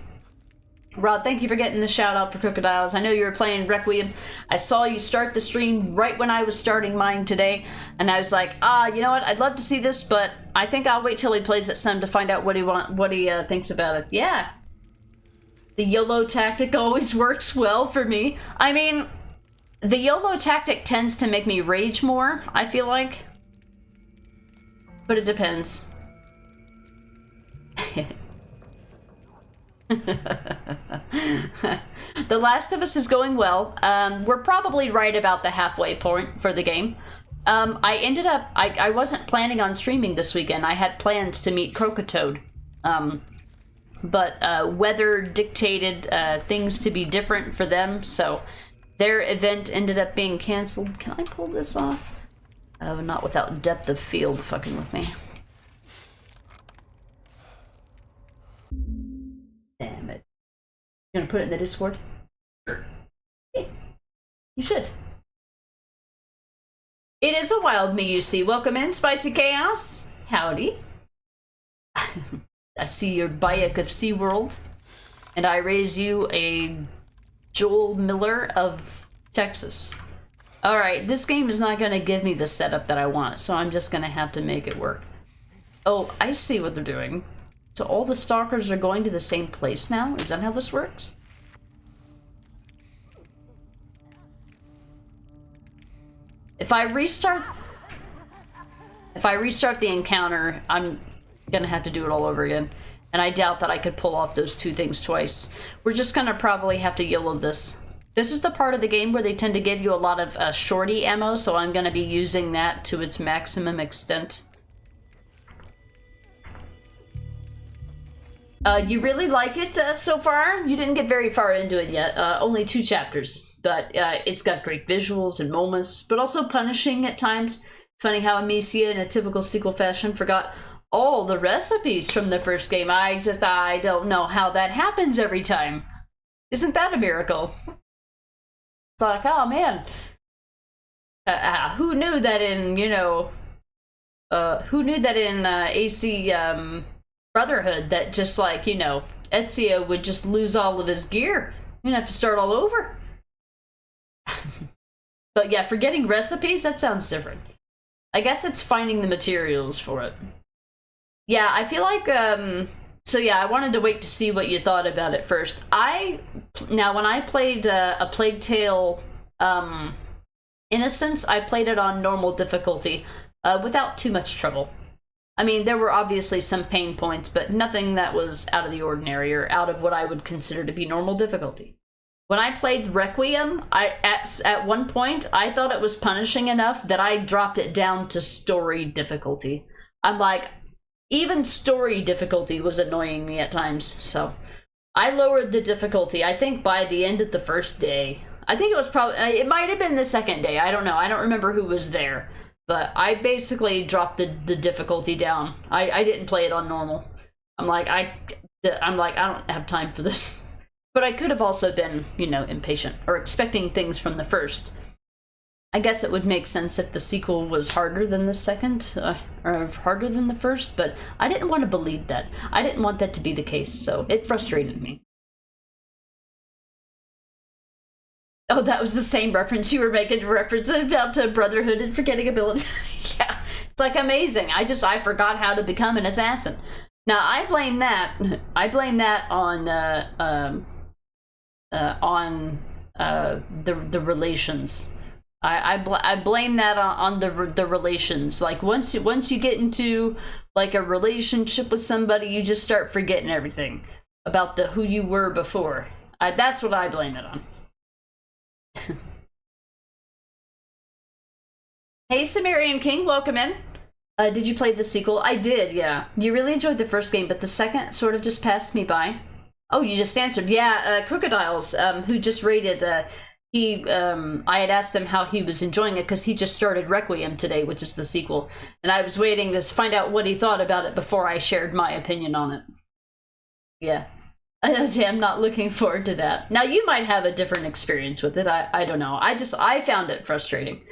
Rod, thank you for getting the shout out for Crocodiles. I know you were playing Requiem. I saw you start the stream right when I was starting mine today, and I was like, you know what? I'd love to see this, but I think I'll wait till he plays it some to find out what he thinks about it. Yeah. The YOLO tactic always works well for me. I mean, the YOLO tactic tends to make me rage more, I feel like. But it depends. The Last of Us is going well. We're probably right about the halfway point for the game. I wasn't planning on streaming this weekend. I had plans to meet Crocotoad. But weather dictated things to be different for them, so their event ended up being canceled. Can I pull this off? Oh, not without depth of field fucking with me. Damn it. You gonna put it in the Discord? Sure. Hey, you should. It is a wild me, you see. Welcome in, Spicy Chaos. Howdy. I see your Bayek of SeaWorld, and I raise you a Joel Miller of Texas. Alright, this game is not gonna give me the setup that I want, so I'm just gonna have to make it work. Oh, I see what they're doing. So all the stalkers are going to the same place now? Is that how this works? If I restart the encounter, I'm gonna have to do it all over again. And I doubt that I could pull off those 2 things twice. We're just gonna probably have to YOLO this. This is the part of the game where they tend to give you a lot of shorty ammo, so I'm gonna be using that to its maximum extent. You really like it so far? You didn't get very far into it yet. Only 2 chapters. But it's got great visuals and moments, but also punishing at times. It's funny how Amicia, in a typical sequel fashion, forgot all the recipes from the first game. I don't know how that happens every time. Isn't that a miracle? It's like, oh man. Who knew that in, AC Brotherhood that just like, Ezio would just lose all of his gear. You're gonna have to start all over. But yeah, forgetting recipes, that sounds different. I guess it's finding the materials for it. Yeah, I feel like, so yeah, I wanted to wait to see what you thought about it first. Now when I played A Plague Tale, Innocence, I played it on normal difficulty, without too much trouble. I mean, there were obviously some pain points, but nothing that was out of the ordinary or out of what I would consider to be normal difficulty. When I played Requiem, at one point, I thought it was punishing enough that I dropped it down to story difficulty. I'm like, even story difficulty was annoying me at times, so I lowered the difficulty, I think, by the end of the first day. I think it was probably, it might have been the second day, I don't know, I don't remember who was there. But I basically dropped the difficulty down. I didn't play it on normal. I'm like, I don't have time for this. But I could have also been, you know, impatient or expecting things from the first. I guess it would make sense if the sequel was harder than the second, or harder than the first, but I didn't want to believe that. I didn't want that to be the case, so it frustrated me. Oh, that was the same reference you were making, reference about to Brotherhood and forgetting ability. Yeah, it's like amazing. I forgot how to become an assassin. Now I blame that on the relations. I blame that on the relations. Like once you get into like a relationship with somebody, you just start forgetting everything about who you were before. That's what I blame it on. Hey, Sumerian King, welcome in. Did you play the sequel? I did, yeah. You really enjoyed the first game, but the second sort of just passed me by. Oh, you just answered. Yeah, Crocodiles, who just rated, I had asked him how he was enjoying it because he just started Requiem today, which is the sequel. And I was waiting to find out what he thought about it before I shared my opinion on it. Yeah. I'm not looking forward to that. Now, you might have a different experience with it. I don't know. I found it frustrating.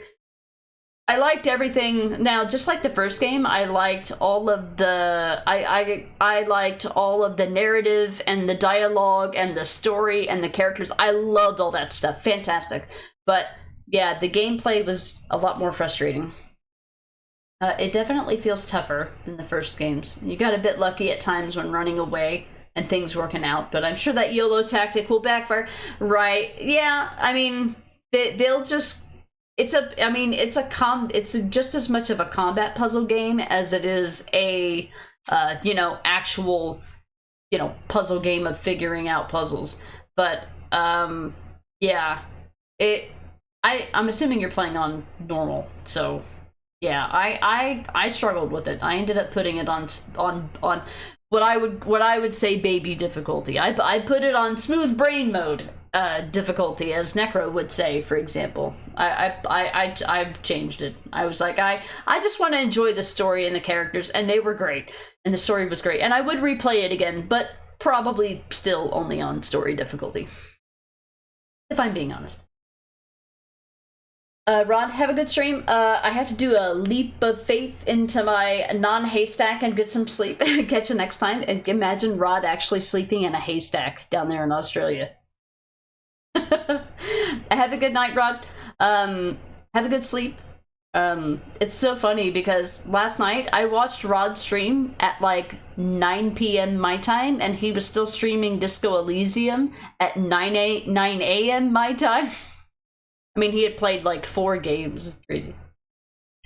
I liked everything. Now, just like the first game, I liked all of the... I liked all of the narrative and the dialogue and the story and the characters. I loved all that stuff. Fantastic. But, yeah, the gameplay was a lot more frustrating. It definitely feels tougher than the first games. You got a bit lucky at times when running away and things working out, but I'm sure that YOLO tactic will backfire. Right, yeah, I mean, they'll just, it's just as much of a combat puzzle game as it is a, you know, actual, you know, puzzle game of figuring out puzzles. But, yeah, I'm assuming you're playing on normal, so, yeah, I struggled with it. I ended up putting it on what I would say baby difficulty. I put it on smooth brain mode difficulty, as Necro would say, for example. I changed it. I was like, I just want to enjoy the story and the characters, and they were great, and the story was great, and I would replay it again, but probably still only on story difficulty, if I'm being honest. Rod, have a good stream. I have to do a leap of faith into my non-haystack and get some sleep. Catch you next time. And imagine Rod actually sleeping in a haystack down there in Australia. Have a good night, Rod. Have a good sleep. It's so funny because last night I watched Rod stream at like 9 p.m. my time, and he was still streaming Disco Elysium at 9 a.m. my time. I mean, he had played like 4 games. It's crazy.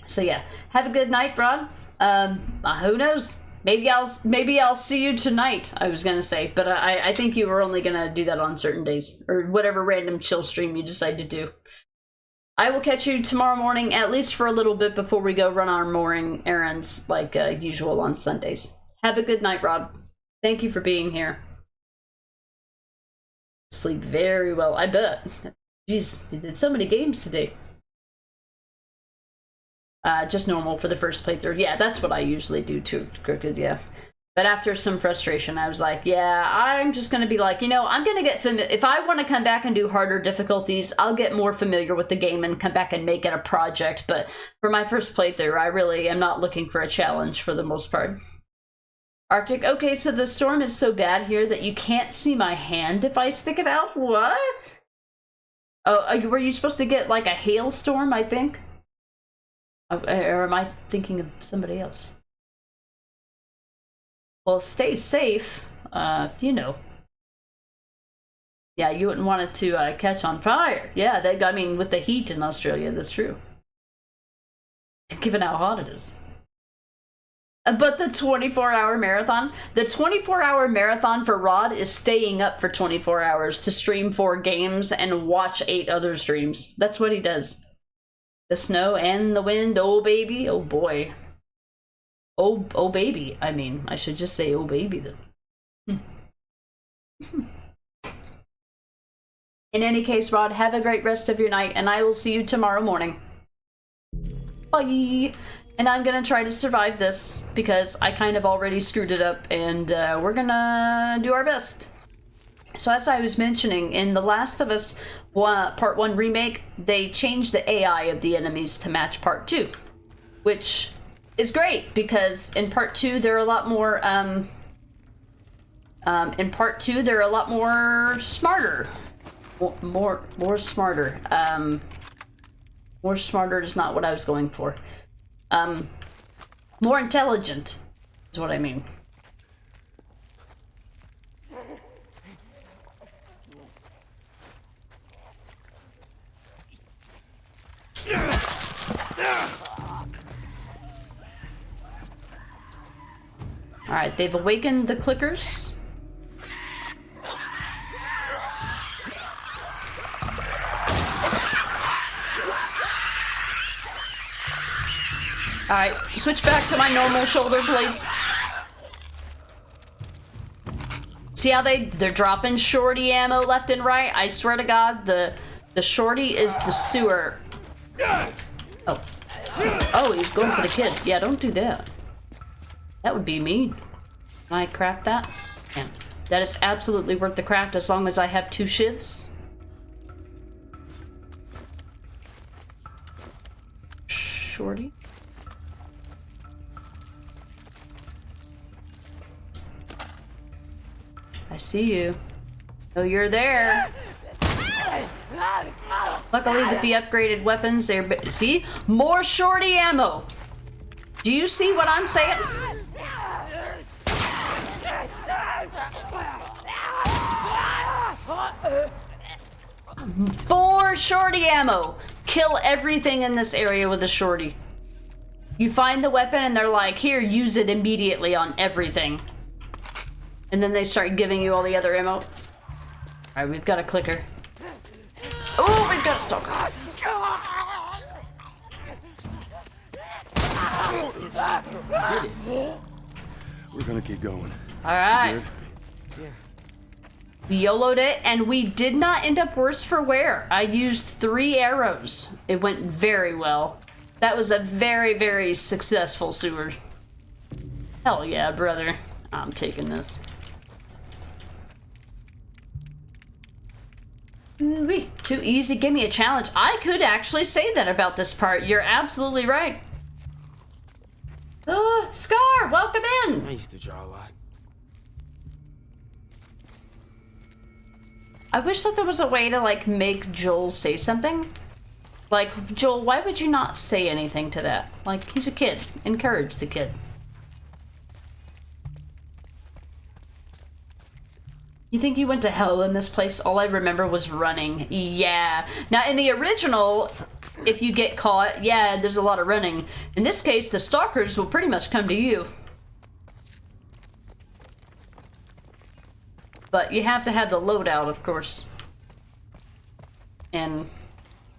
So yeah, have a good night, Rod. Who knows? Maybe I'll see you tonight, I was gonna say, but I think you were only gonna do that on certain days, or whatever random chill stream you decide to do. I will catch you tomorrow morning, at least for a little bit before we go run our morning errands like usual on Sundays. Have a good night, Rod. Thank you for being here. Sleep very well, I bet. Jeez, you did so many games today. Just normal for the first playthrough. Yeah, that's what I usually do too, Crooked, yeah. But after some frustration, I was like, yeah, I'm just going to be like, you know, I'm going to get familiar. If I want to come back and do harder difficulties, I'll get more familiar with the game and come back and make it a project. But for my first playthrough, I really am not looking for a challenge for the most part. Arctic, okay, so the storm is so bad here that you can't see my hand if I stick it out? What? Oh, were you supposed to get like a hailstorm, I think? Or am I thinking of somebody else? Well, stay safe. You know. Yeah, you wouldn't want it to catch on fire. Yeah, I mean, with the heat in Australia, that's true. Given how hot it is. But the 24-hour marathon? The 24-hour marathon for Rod is staying up for 24 hours to stream 4 games and watch 8 other streams. That's what he does. The snow and the wind, oh baby, oh boy. Oh baby, I mean, I should just say oh baby then. In any case, Rod, have a great rest of your night, and I will see you tomorrow morning. Bye! And I'm gonna try to survive this, because I kind of already screwed it up, and we're gonna do our best. So as I was mentioning, in The Last of Us Part 1 Remake, they changed the AI of the enemies to match Part 2. Which is great, because in Part 2 they're a lot more, smarter. More smarter. More smarter is not what I was going for. More intelligent is what I mean. Alright, they've awakened the clickers. Alright, switch back to my normal shoulder, please. See how they're dropping shorty ammo left and right? I swear to God, the shorty is the sewer. Oh. Oh, he's going for the kid. Yeah, don't do that. That would be mean. Can I craft that? Yeah. That is absolutely worth the craft as long as I have 2 shivs. Shorty? I see you. Oh, you're there. Luckily, with the upgraded weapons, they're... See? More shorty ammo! Do you see what I'm saying? Four shorty ammo! Kill everything in this area with a shorty. You find the weapon and they're like, here, use it immediately on everything. And then they start giving you all the other ammo. Alright, we've got a clicker. Oh, we've got a stalker. We're gonna keep going. Alright. We YOLO'd it, and we did not end up worse for wear. I used 3 arrows. It went very well. That was a very, very successful sewer. Hell yeah, brother. I'm taking this. Ooh-wee. Too easy, give me a challenge. I could actually say that about this part. You're absolutely right. Scar, welcome in. I used to draw a lot. I wish that there was a way to, like, make Joel say something. Like, Joel, why would you not say anything to that? Like, he's a kid. Encourage the kid. You think you went to hell in this place? All I remember was running. Yeah. Now, in the original, if you get caught, yeah, there's a lot of running. In this case, the stalkers will pretty much come to you. But you have to have the loadout, of course. And,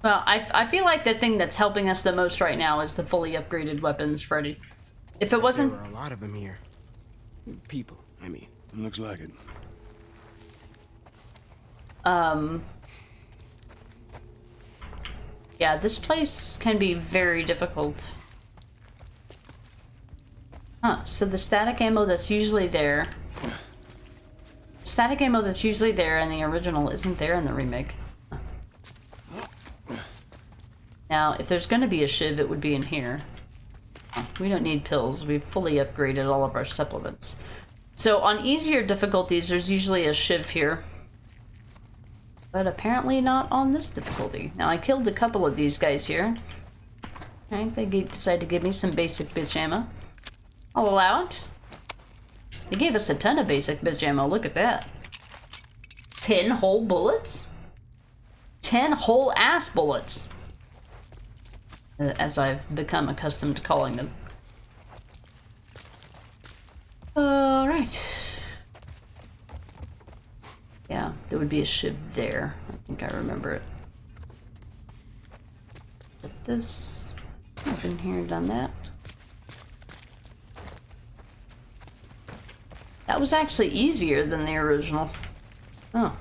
well, I feel like the thing that's helping us the most right now is the fully upgraded weapons, Freddy. If it wasn't... There were a lot of them here. People, I mean. Looks like it. Yeah, this place can be very difficult. Huh, so the static ammo that's usually there... Static ammo that's usually there in the original isn't there in the remake. Now, if there's gonna be a shiv, it would be in here. We don't need pills. We've fully upgraded all of our supplements. So on easier difficulties, there's usually a shiv here. But apparently not on this difficulty. Now, I killed a couple of these guys here. Alright, they decided to give me some basic bitch ammo. I'll allow it. They gave us a ton of basic bitch ammo. Look at that. 10 whole bullets? 10 whole ass bullets. As I've become accustomed to calling them. Alright. Yeah, there would be a shiv there. I think I remember it. Put this. Open here, done that. That was actually easier than the original. Oh.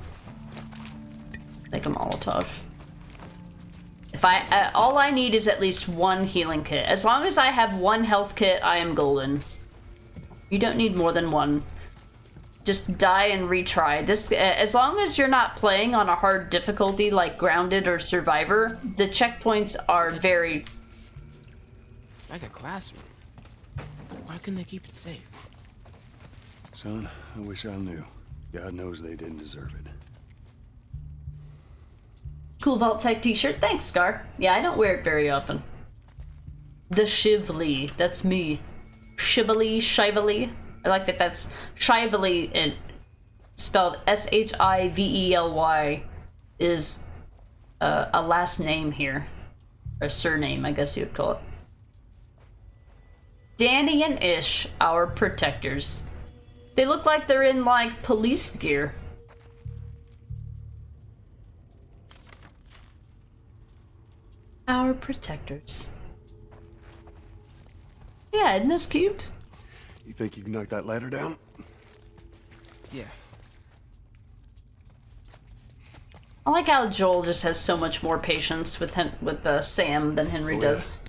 Like a Molotov. If all I need is at least one healing kit. As long as I have one health kit, I am golden. You don't need more than one. Just die and retry. This, as long as you're not playing on a hard difficulty like Grounded or Survivor, the checkpoints are very... It's like a classroom. Why couldn't they keep it safe? Son, I wish I knew. God knows they didn't deserve it. Cool Vault Tech t-shirt. Thanks, Scar. Yeah, I don't wear it very often. The Shively. That's me. Shively. I like that that's Shively, and spelled S-H-I-V-E-L-Y, is a last name here. Or surname, I guess you would call it. Danny and Ish, our protectors. They look like they're in, like, police gear. Our protectors. Yeah, isn't this cute? You think you can knock that ladder down? Yeah. I like how Joel just has so much more patience with Sam than Henry does.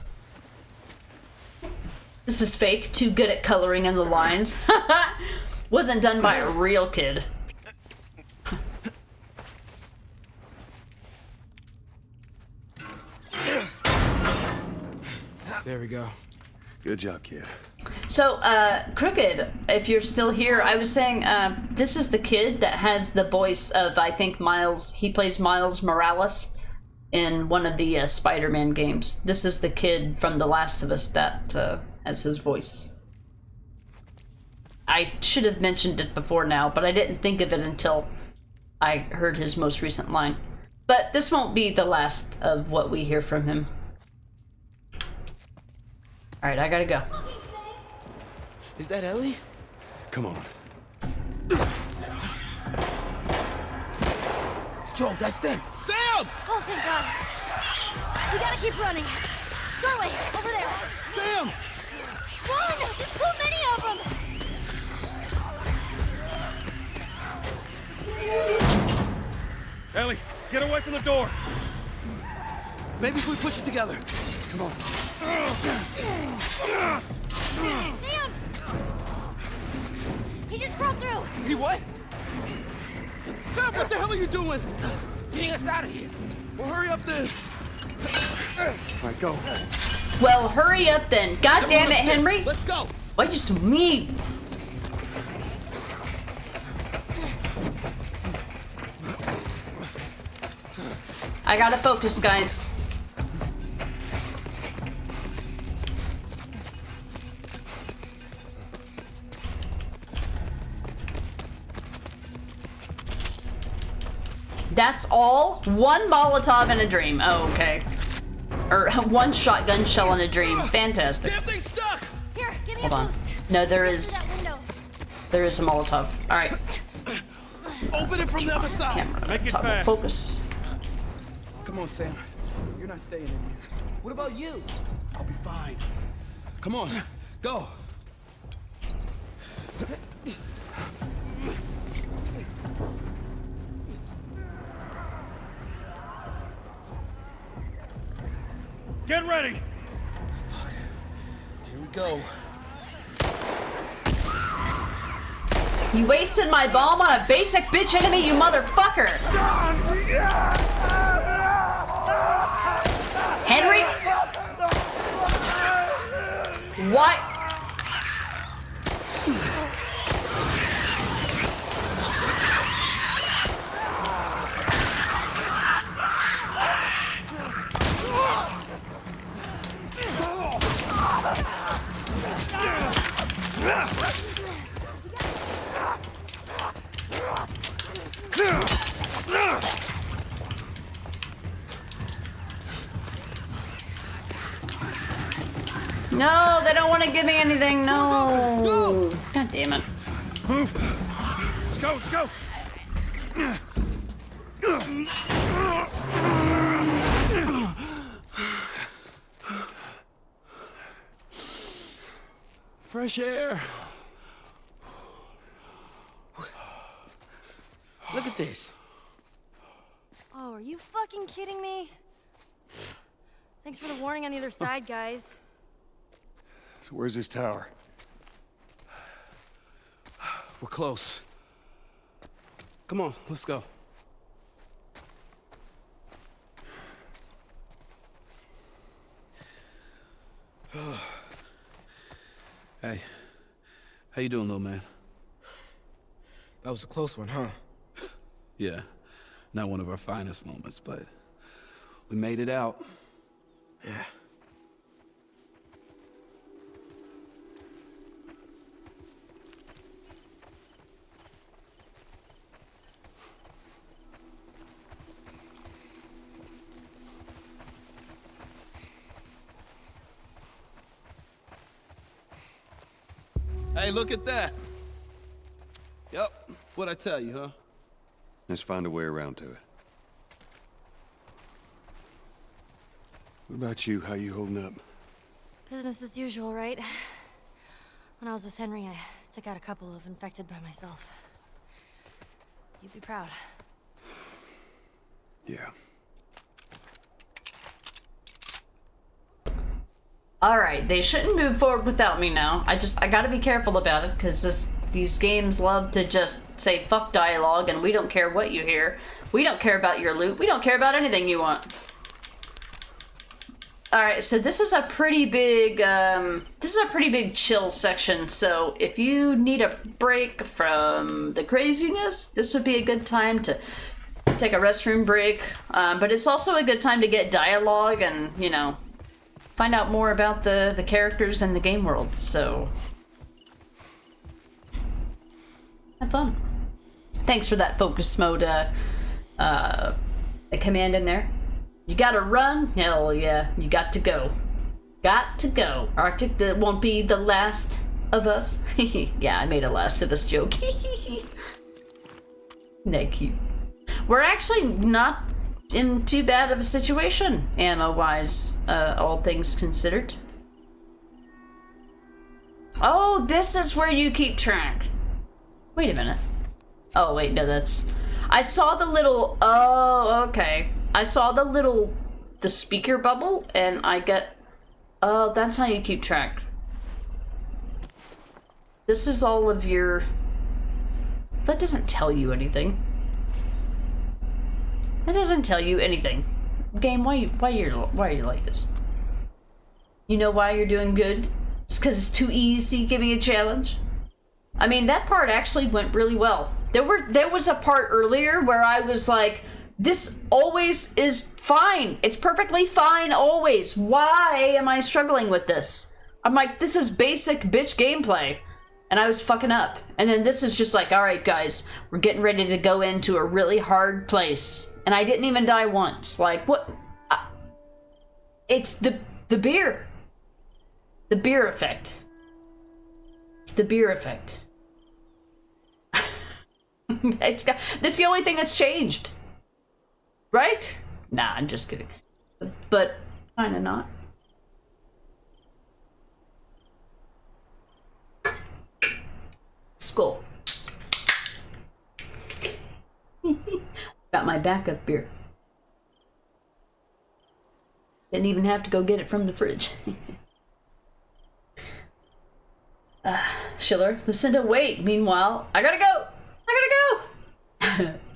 This is fake. Too good at coloring in the lines. Wasn't done by a real kid. There we go. Good job, kid. So, Crooked, if you're still here, I was saying, this is the kid that has the voice of, I think, Miles. He plays Miles Morales in one of the Spider-Man games. This is the kid from The Last of Us that has his voice. I should have mentioned it before now, but I didn't think of it until I heard his most recent line. But this won't be the last of what we hear from him. Alright, I gotta go. Is that Ellie? Come on. Joel, that's them. Sam! Oh, thank God. We gotta keep running. Doorway, over there. Sam! Run! There's too many of them! Ellie, get away from the door! Maybe if we push it together. Come on. Sam! He just crawled through! He what? Sam, what the hell are you doing? Getting us out of here. Well, hurry up then. All right, go. Well, hurry up then. God damn it, Henry. Let's go. Why you so mean? I gotta focus, guys. That's all? One Molotov in a dream. Oh, okay. Or one shotgun shell in a dream. Fantastic. Damn thing stuck! Here, give me Hold a on. boost. No, there Through is that window. a Molotov. All right. Open it from the other side. Camera. Make it Toggle fast. focus. Come on, Sam. You're not staying in here. What about you? I'll be fine. Come on, go. Get ready! Here we go. You wasted my bomb on a basic bitch enemy, you motherfucker! Henry? What? want to give me anything. No. God damn it. Move. Let's go, let's go. Fresh air. Look at this. Oh, are you fucking kidding me? Thanks for the warning on the other side, guys. So where's this tower? We're close. Come on, let's go. Hey, how you doing, little man? That was a close one, huh? Yeah, not one of our finest moments, but we made it out. Yeah. Hey, look at that. Yep, what'd I tell you, huh? Let's find a way around to it. What about you? How you holding up? Business as usual, right? When I was with Henry, I took out a couple of infected by myself. You'd be proud. Yeah. Alright, they shouldn't move forward without me now. I gotta be careful about it, because these games love to just say fuck dialogue, and we don't care what you hear. We don't care about your loot. We don't care about anything you want. Alright, so this is a pretty big, chill section, so if you need a break from the craziness, this would be a good time to take a restroom break. But it's also a good time to get dialogue and, you know, find out more about the characters and the game world, so have fun. Thanks for that focus mode command in there. You gotta run? Hell yeah, you got to go. Got to go. Arctic, that won't be the last of us. Yeah, I made a Last of Us joke. That cute. We're actually not in too bad of a situation, ammo-wise, all things considered. Oh, this is where you keep track. Wait a minute. Oh, wait, no, that's... I saw the little... Oh, okay. I saw the speaker bubble, and I get... Oh, that's how you keep track. This is all of your... That doesn't tell you anything. That doesn't tell you anything. Game, why are you like this? You know why you're doing good? Just because it's too easy, give me a challenge? I mean, that part actually went really well. There was a part earlier where I was like, this always is fine. It's perfectly fine always. Why am I struggling with this? I'm like, this is basic bitch gameplay. And I was fucking up. And then this is just like, alright guys, we're getting ready to go into a really hard place. And I didn't even die once. Like, what? It's the beer. The beer effect. It's the beer effect. This is the only thing that's changed. Right? Nah, I'm just kidding. But kinda not. Skull. Got my backup beer. Didn't even have to go get it from the fridge. Schiller, Lucinda, wait. Meanwhile, I gotta go.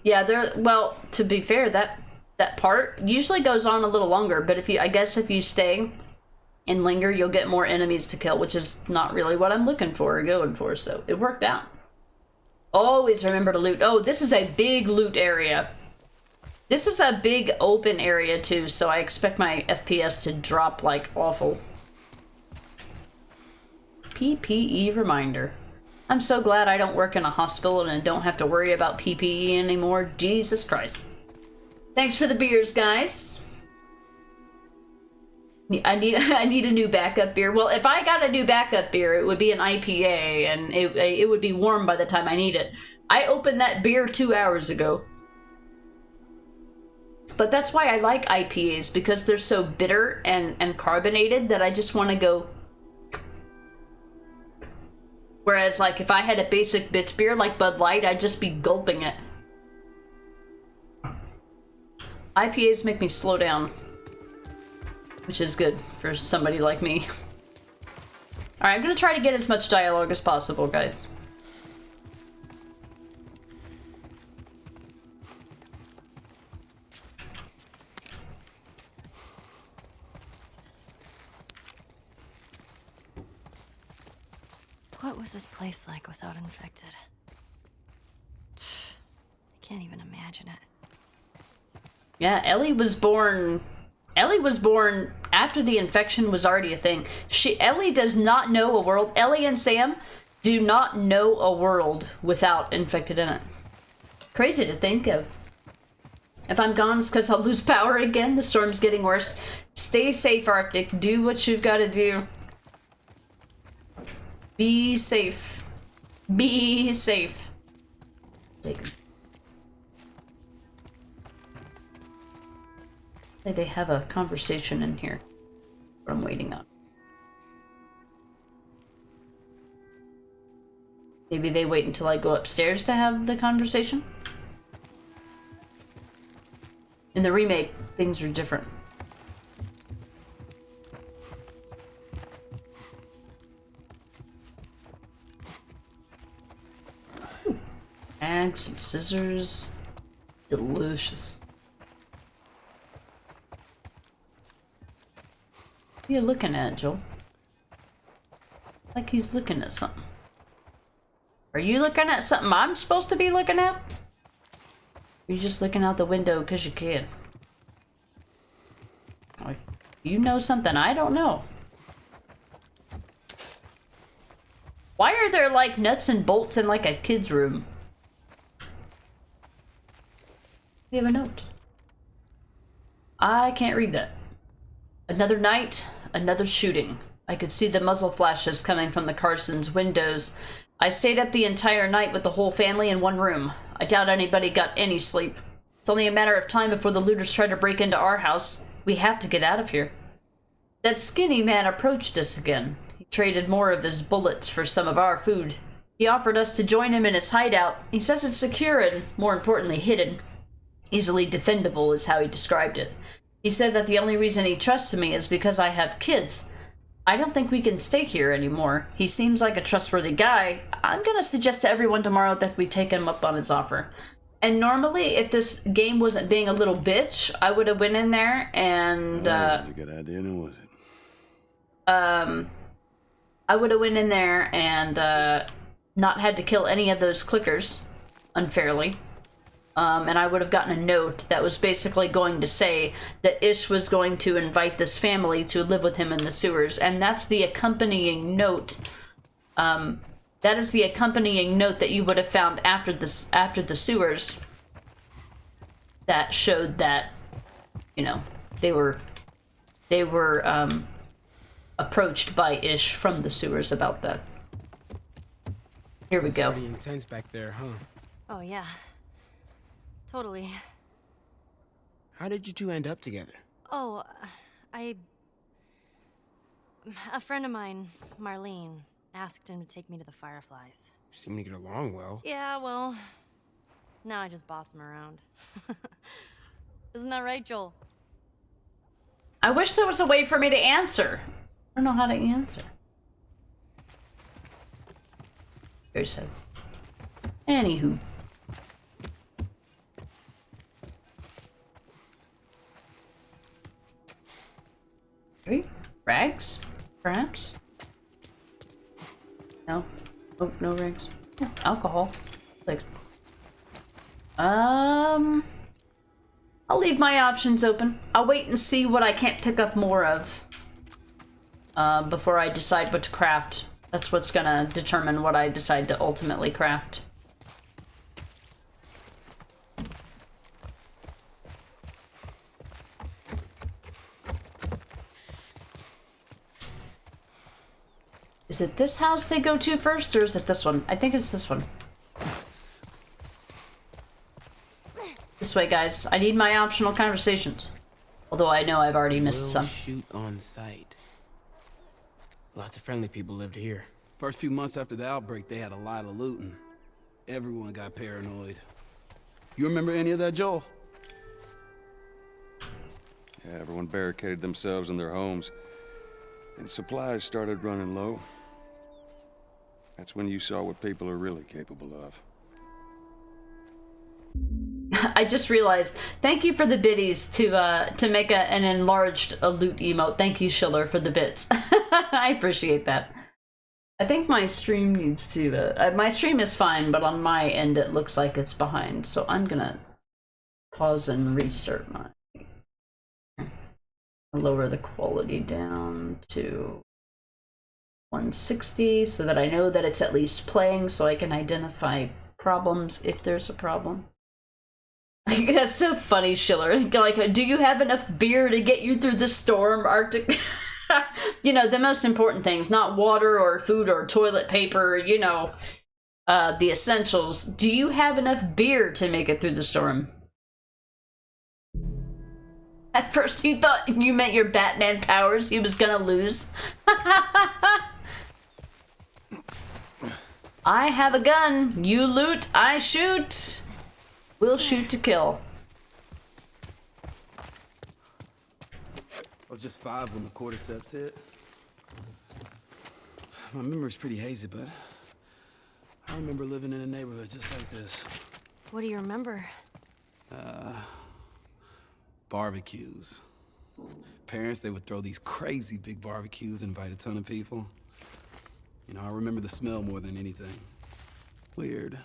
Yeah, well, to be fair, that part usually goes on a little longer, but I guess if you stay and linger, you'll get more enemies to kill, which is not really what I'm looking for or going for, so it worked out. Always remember to loot. Oh, this is a big loot area. This is a big open area too, so I expect my FPS to drop like awful. PPE reminder. I'm so glad I don't work in a hospital and I don't have to worry about PPE anymore. Jesus Christ. Thanks for the beers, guys. I need a new backup beer. Well, if I got a new backup beer, it would be an IPA, and it would be warm by the time I need it. I opened that beer 2 hours ago. But that's why I like IPAs, because they're so bitter and carbonated that I just want to go. Whereas, like, if I had a basic bitch beer like Bud Light, I'd just be gulping it. IPAs make me slow down, which is good for somebody like me. Alright, I'm gonna try to get as much dialogue as possible, guys. What was this place like without infected? I can't even imagine it. Yeah, Ellie was born after the infection was already a thing. Ellie does not know a world. Ellie and Sam do not know a world without infected in it. Crazy to think of. If I'm gone, it's because I'll lose power again. The storm's getting worse. Stay safe, Arctic. Do what you've got to do. Be safe. Be safe. They have a conversation in here. What I'm waiting on. Maybe they wait until I go upstairs to have the conversation? In the remake, things are different. And some scissors. Delicious. What are you looking at, Joel? Like he's looking at something. Are you looking at something I'm supposed to be looking at? Or are you just looking out the window because you can? Like, you know something I don't know. Why are there like nuts and bolts in like a kid's room? We have a note. I can't read that. Another night, another shooting. I could see the muzzle flashes coming from the Carsons' windows. I stayed up the entire night with the whole family in one room. I doubt anybody got any sleep. It's only a matter of time before the looters try to break into our house. We have to get out of here. That skinny man approached us again. He traded more of his bullets for some of our food. He offered us to join him in his hideout. He says it's secure and, more importantly, hidden. Easily defendable is how he described it. He said that the only reason he trusts me is because I have kids. I don't think we can stay here anymore. He seems like a trustworthy guy. I'm gonna suggest to everyone tomorrow that we take him up on his offer. And normally, if this game wasn't being a little bitch, I would have went in there and, That was a good idea, then, was it? I would have went in there and, not had to kill any of those clickers unfairly. And I would have gotten a note that was basically going to say that Ish was going to invite this family to live with him in the sewers. And that's the accompanying note. That is the accompanying note that you would have found after the sewers. That showed that, you know, they were approached by Ish from the sewers about that. Here we go. Pretty intense back there, huh? Oh, yeah. Totally. How did you two end up together? Oh, a friend of mine, Marlene, asked him to take me to the Fireflies. You seem to get along well. Yeah, well, now I just boss him around. Isn't that right, Joel? I wish there was a way for me to answer. I don't know how to answer. Here's him. Anywho. Three? Rags? Perhaps? No. Oh, no rags. Yeah, alcohol. Like, I'll leave my options open. I'll wait and see what I can't pick up more of before I decide what to craft. That's what's gonna determine what I decide to ultimately craft. Is it this house they go to first, or is it this one? I think it's this one. This way, guys. I need my optional conversations. Although I know I've already missed some. Shoot on sight. Lots of friendly people lived here. First few months after the outbreak, they had a lot of looting. Everyone got paranoid. You remember any of that, Joel? Yeah, everyone barricaded themselves in their homes. And supplies started running low. That's when you saw what people are really capable of. I just realized, thank you for the biddies to make an enlarged loot emote. Thank you, Schiller, for the bits. I appreciate that. I think my stream needs to, my stream is fine, but on my end it looks like it's behind. So I'm gonna pause and restart mine. Lower the quality down to 160 so that I know that it's at least playing, so I can identify problems if there's a problem. That's so funny, Schiller. Like, do you have enough beer to get you through the storm, Arctic? You know, the most important things, not water or food or toilet paper, you know, the essentials. Do you have enough beer to make it through the storm? At first you thought you meant your Batman powers, he was gonna lose. I have a gun. You loot, I shoot. We'll shoot to kill. I was just 5 when the cordyceps hit. My memory's pretty hazy, but I remember living in a neighborhood just like this. What do you remember? Barbecues. Parents, they would throw these crazy big barbecues, invite a ton of people. You know, I remember the smell more than anything. Weird.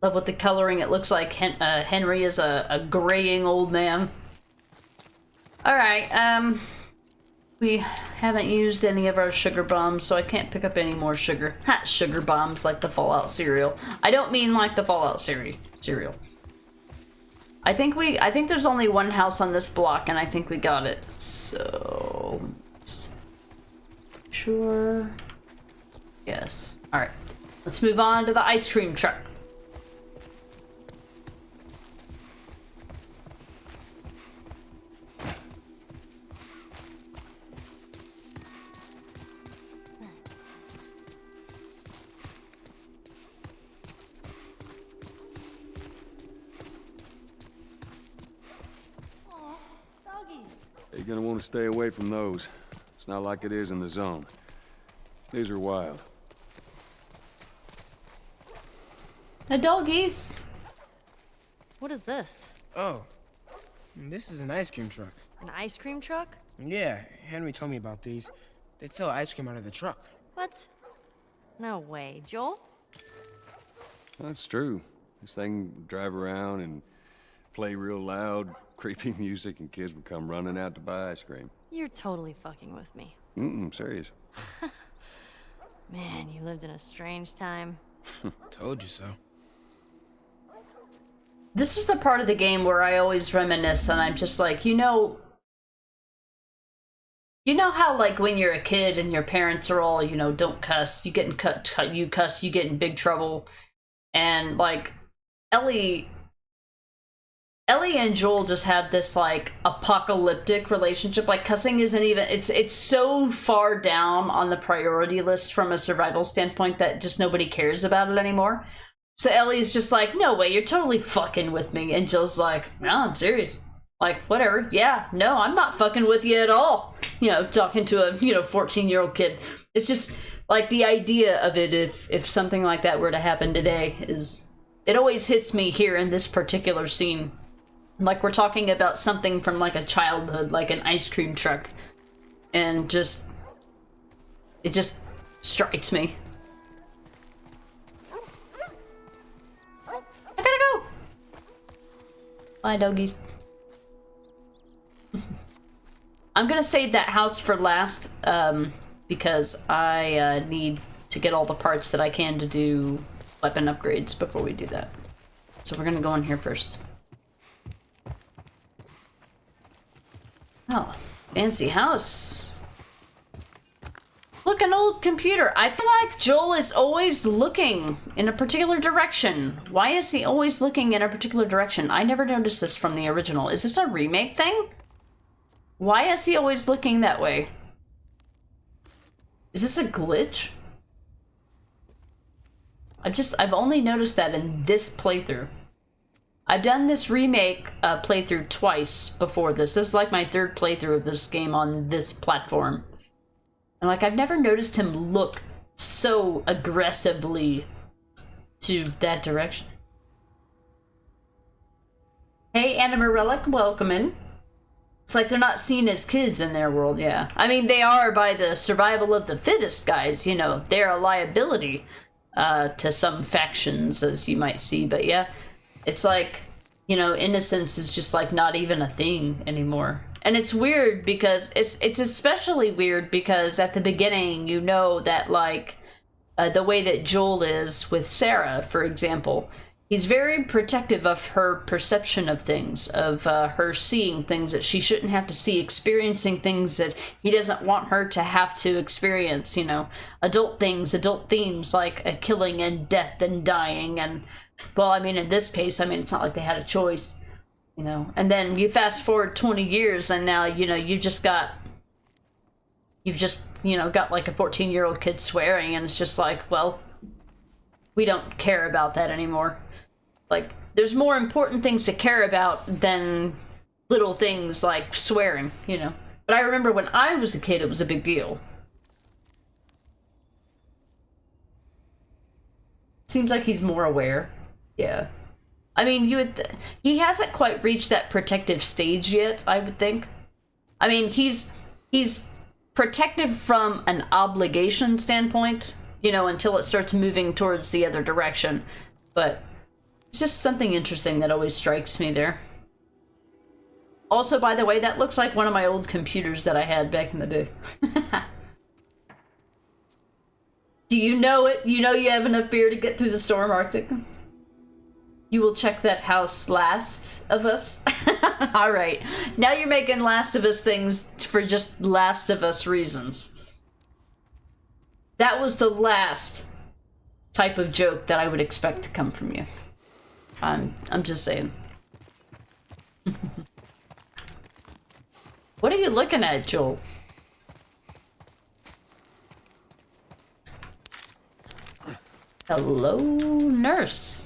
Love with the coloring. It looks like Henry is a graying old man. Alright, we haven't used any of our sugar bombs, so I can't pick up any more sugar. Ha! Sugar bombs like the Fallout cereal. I don't mean like the Fallout cereal. I think there's only one house on this block, and I think we got it. So, sure. Yes. All right. Let's move on to the ice cream truck. You're gonna want to stay away from those. It's not like it is in the zone. These are wild. The doggies. What is this? Oh, this is an ice cream truck. An ice cream truck? Yeah, Henry told me about these. They sell ice cream out of the truck. What? No way. Joel? That's true. This thing would drive around and play real loud, creepy music, and kids would come running out to buy ice cream. You're totally fucking with me. Serious. Man, you lived in a strange time. Told you so. This is the part of the game where I always reminisce, and I'm just like, you know how, like, when you're a kid and your parents are all, you know, don't cuss, you get in you cuss, you get in big trouble, and like Ellie and Joel just have this like apocalyptic relationship. Like, cussing isn't even, it's so far down on the priority list from a survival standpoint that just nobody cares about it anymore. So Ellie's just like, no way, you're totally fucking with me. And Joel's like, no, I'm serious. Like, whatever. Yeah, no, I'm not fucking with you at all. You know, talking to a, 14-year-old kid. It's just like the idea of it, if something like that were to happen today, it always hits me here in this particular scene. Like, we're talking about something from like a childhood, like an ice cream truck. And it just strikes me. I gotta go! Bye, doggies. I'm gonna save that house for last, because I need to get all the parts that I can to do weapon upgrades before we do that. So we're gonna go in here first. Oh, fancy house. Look like an old computer. I feel like Joel is always looking in a particular direction. Why is he always looking in a particular direction? I never noticed this from the original. Is this a remake thing? Why is he always looking that way? Is this a glitch? I've only noticed that in this playthrough. I've done this remake playthrough twice before this. This is like my third playthrough of this game on this platform. And like, I've never noticed him look so aggressively to that direction. Hey, Anima Relic, welcome in. It's like they're not seen as kids in their world, yeah. I mean, they are by the survival of the fittest guys, you know. They're a liability to some factions, as you might see, but yeah. It's like, you know, innocence is just like not even a thing anymore. And it's weird because it's especially weird because at the beginning, you know that like the way that Joel is with Sarah, for example, he's very protective of her perception of things, of her seeing things that she shouldn't have to see, experiencing things that he doesn't want her to have to experience, you know, adult things, adult themes like a killing and death and dying. And well, I mean, in this case, I mean, it's not like they had a choice. You know, and then you fast forward 20 years and now, you know, you've just, you know, got like a 14-year-old kid swearing and it's just like, well, we don't care about that anymore. Like, there's more important things to care about than little things like swearing, you know. But I remember when I was a kid, it was a big deal. Seems like he's more aware. Yeah. I mean, he hasn't quite reached that protective stage yet, I would think. I mean, he's protective from an obligation standpoint, you know, until it starts moving towards the other direction. But it's just something interesting that always strikes me there. Also, by the way, that looks like one of my old computers that I had back in the day. Do you know it? You know you have enough beer to get through the storm, Arctic? You will check that house, Last of Us? Alright. Now you're making Last of Us things for just Last of Us reasons. That was the last type of joke that I would expect to come from you. I'm just saying. What are you looking at, Joel? Hello, nurse.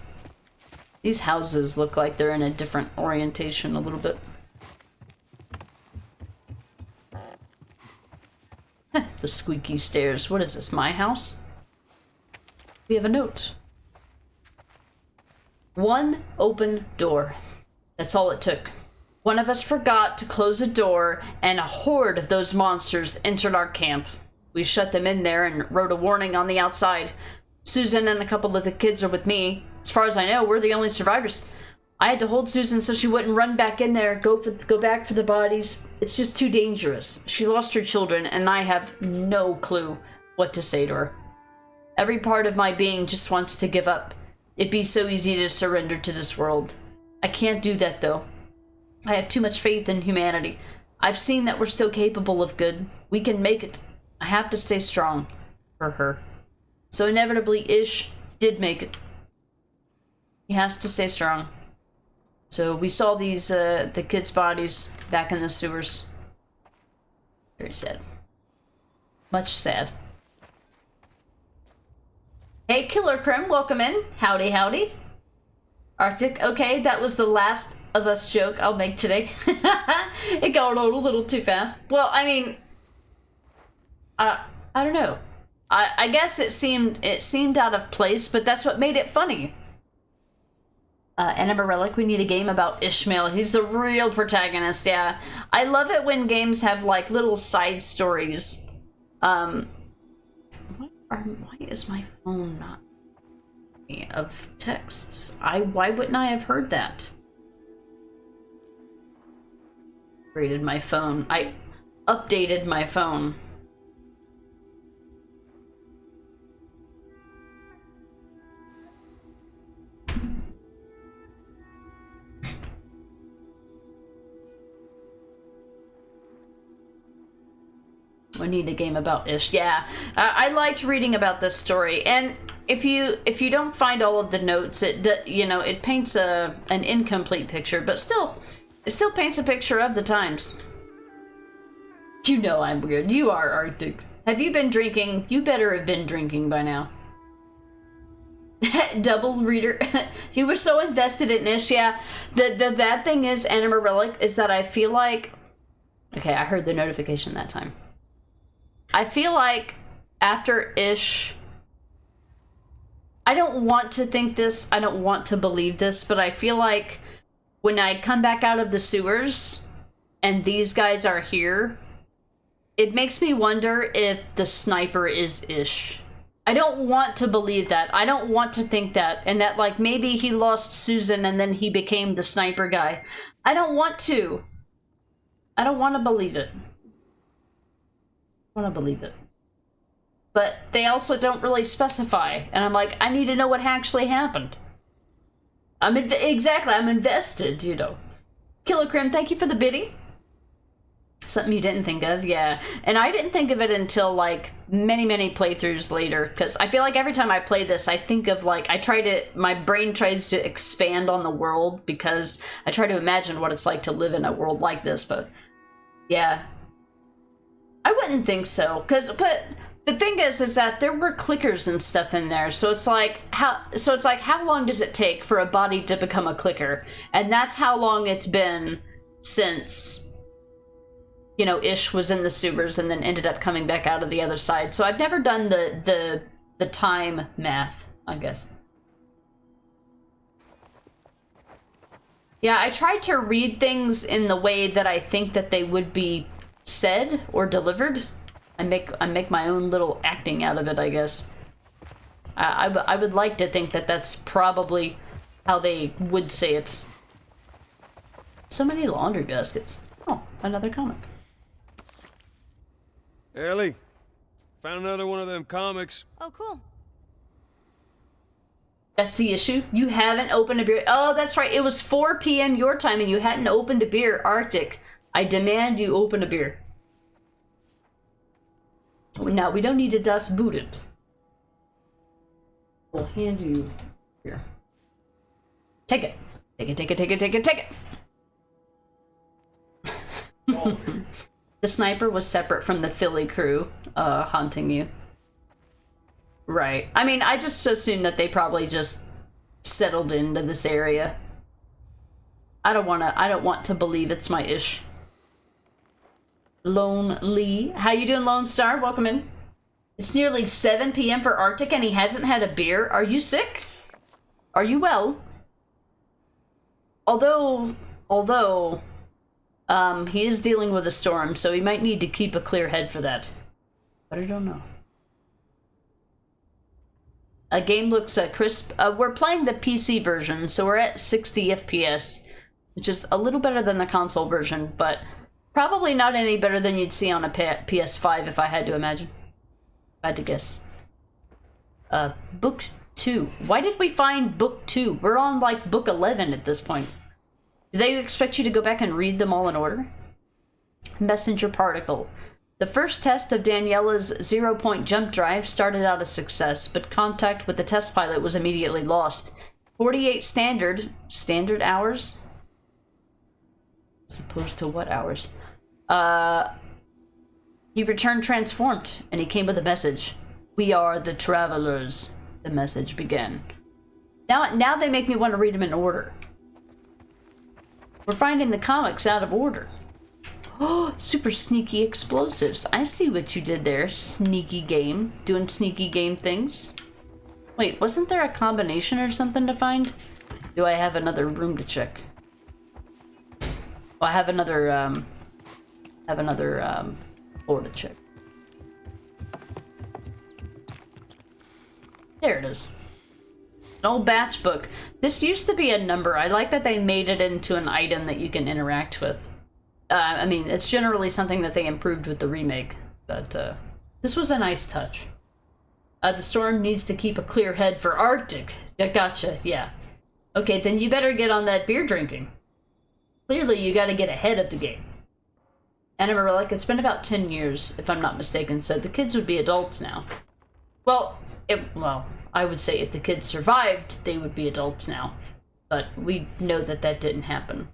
These houses look like they're in a different orientation a little bit. The squeaky stairs. What is this, my house? We have a note. One open door. That's all it took. One of us forgot to close a door, and a horde of those monsters entered our camp. We shut them in there and wrote a warning on the outside. Susan and a couple of the kids are with me. As far as I know, we're the only survivors. I had to hold Susan so she wouldn't run back in there, go back for the bodies. It's just too dangerous. She lost her children, and I have no clue what to say to her. Every part of my being just wants to give up. It'd be so easy to surrender to this world. I can't do that, though. I have too much faith in humanity. I've seen that we're still capable of good. We can make it. I have to stay strong for her. So inevitably, Ish did make it. He has to stay strong. So we saw these, the kids' bodies back in the sewers. Very sad. Much sad. Hey, Killer Crim, welcome in. Howdy, howdy. Arctic, okay, that was the Last of Us joke I'll make today. It got on a little too fast. Well, I mean, I don't know. I guess it seemed out of place, but that's what made it funny. Anima Relic, we need a game about Ishmael. He's the real protagonist, yeah. I love it when games have, like, little side stories. Why is my phone not of texts? Why wouldn't I have heard that? Upgraded my phone. I updated my phone. We need a game about Ish. Yeah, I liked reading about this story, and if you don't find all of the notes, it paints an incomplete picture, but still, it still paints a picture of the times. You know I'm weird. You are Arctic. Have you been drinking? You better have been drinking by now. Double reader. You were so invested in Ish. Yeah. The bad thing is, Anima Relic, is that I feel like... Okay, I heard the notification that time. I feel like after Ish... I don't want to think this, I don't want to believe this, but I feel like when I come back out of the sewers and these guys are here, it makes me wonder if the sniper is Ish. I don't want to believe that. I don't want to think that. And that, like, maybe he lost Susan and then he became the sniper guy. I don't want to. I don't want to believe it. I want to believe it. But they also don't really specify. And I'm like, I need to know what actually happened. Exactly, I'm invested, you know. Killer Crim, thank you for the biddy. Something you didn't think of, yeah. And I didn't think of it until, like, many, many playthroughs later. Because I feel like every time I play this, I think of, like, my brain tries to expand on the world. Because I try to imagine what it's like to live in a world like this, but... Yeah. I wouldn't think so. But the thing is that there were clickers and stuff in there. So it's like, how long does it take for a body to become a clicker? And that's how long it's been since... You know, Ish was in the sewers and then ended up coming back out of the other side. So I've never done the time math, I guess. Yeah, I try to read things in the way that I think that they would be said or delivered. I make my own little acting out of it, I guess. I would like to think that that's probably how they would say it. So many laundry baskets. Oh, another comic. Ellie, found another one of them comics. Oh, cool. That's the issue. You haven't opened a beer. Oh, that's right. It was 4 p.m. your time and you hadn't opened a beer. Arctic, I demand you open a beer. Now, we don't need to Das Boot it. We'll hand you here. Take it. Take it, take it, take it, take it, take it. The sniper was separate from the Philly crew haunting you. Right. I mean, I just assume that they probably just settled into this area. I don't want to believe it's my Ish. Lone Lee. How you doing, Lone Star? Welcome in. It's nearly 7 p.m. for Arctic and he hasn't had a beer. Are you sick? Are you well? Although, he is dealing with a storm, so he might need to keep a clear head for that. But I don't know. A game looks crisp. We're playing the PC version, so we're at 60 FPS, which is a little better than the console version, but probably not any better than you'd see on a PS5 if I had to imagine. If I had to guess. Book 2. Why did we find Book 2? We're on, like, Book 11 at this point. Do they expect you to go back and read them all in order? Messenger particle. The first test of Daniela's 0-point jump drive started out a success, but contact with the test pilot was immediately lost. 48 standard hours? As opposed to what hours? He returned transformed, and he came with a message. We are the travelers, the message began. Now they make me want to read them in order. We're finding the comics out of order. Oh, super sneaky explosives. I see what you did there, sneaky game. Doing sneaky game things. Wait, wasn't there a combination or something to find? Do I have another room to check? Oh, I have another, floor to check. There it is. An old batch book. This used to be a number. I like that they made it into an item that you can interact with. I mean, it's generally something that they improved with the remake, but this was a nice touch. The storm needs to keep a clear head for Arctic. Gotcha, yeah. Okay, then you better get on that beer drinking. Clearly, you gotta get ahead of the game. Anna Marilic, it's been about 10 years, if I'm not mistaken, so the kids would be adults now. Well, I would say if the kids survived, they would be adults now. But we know that that didn't happen.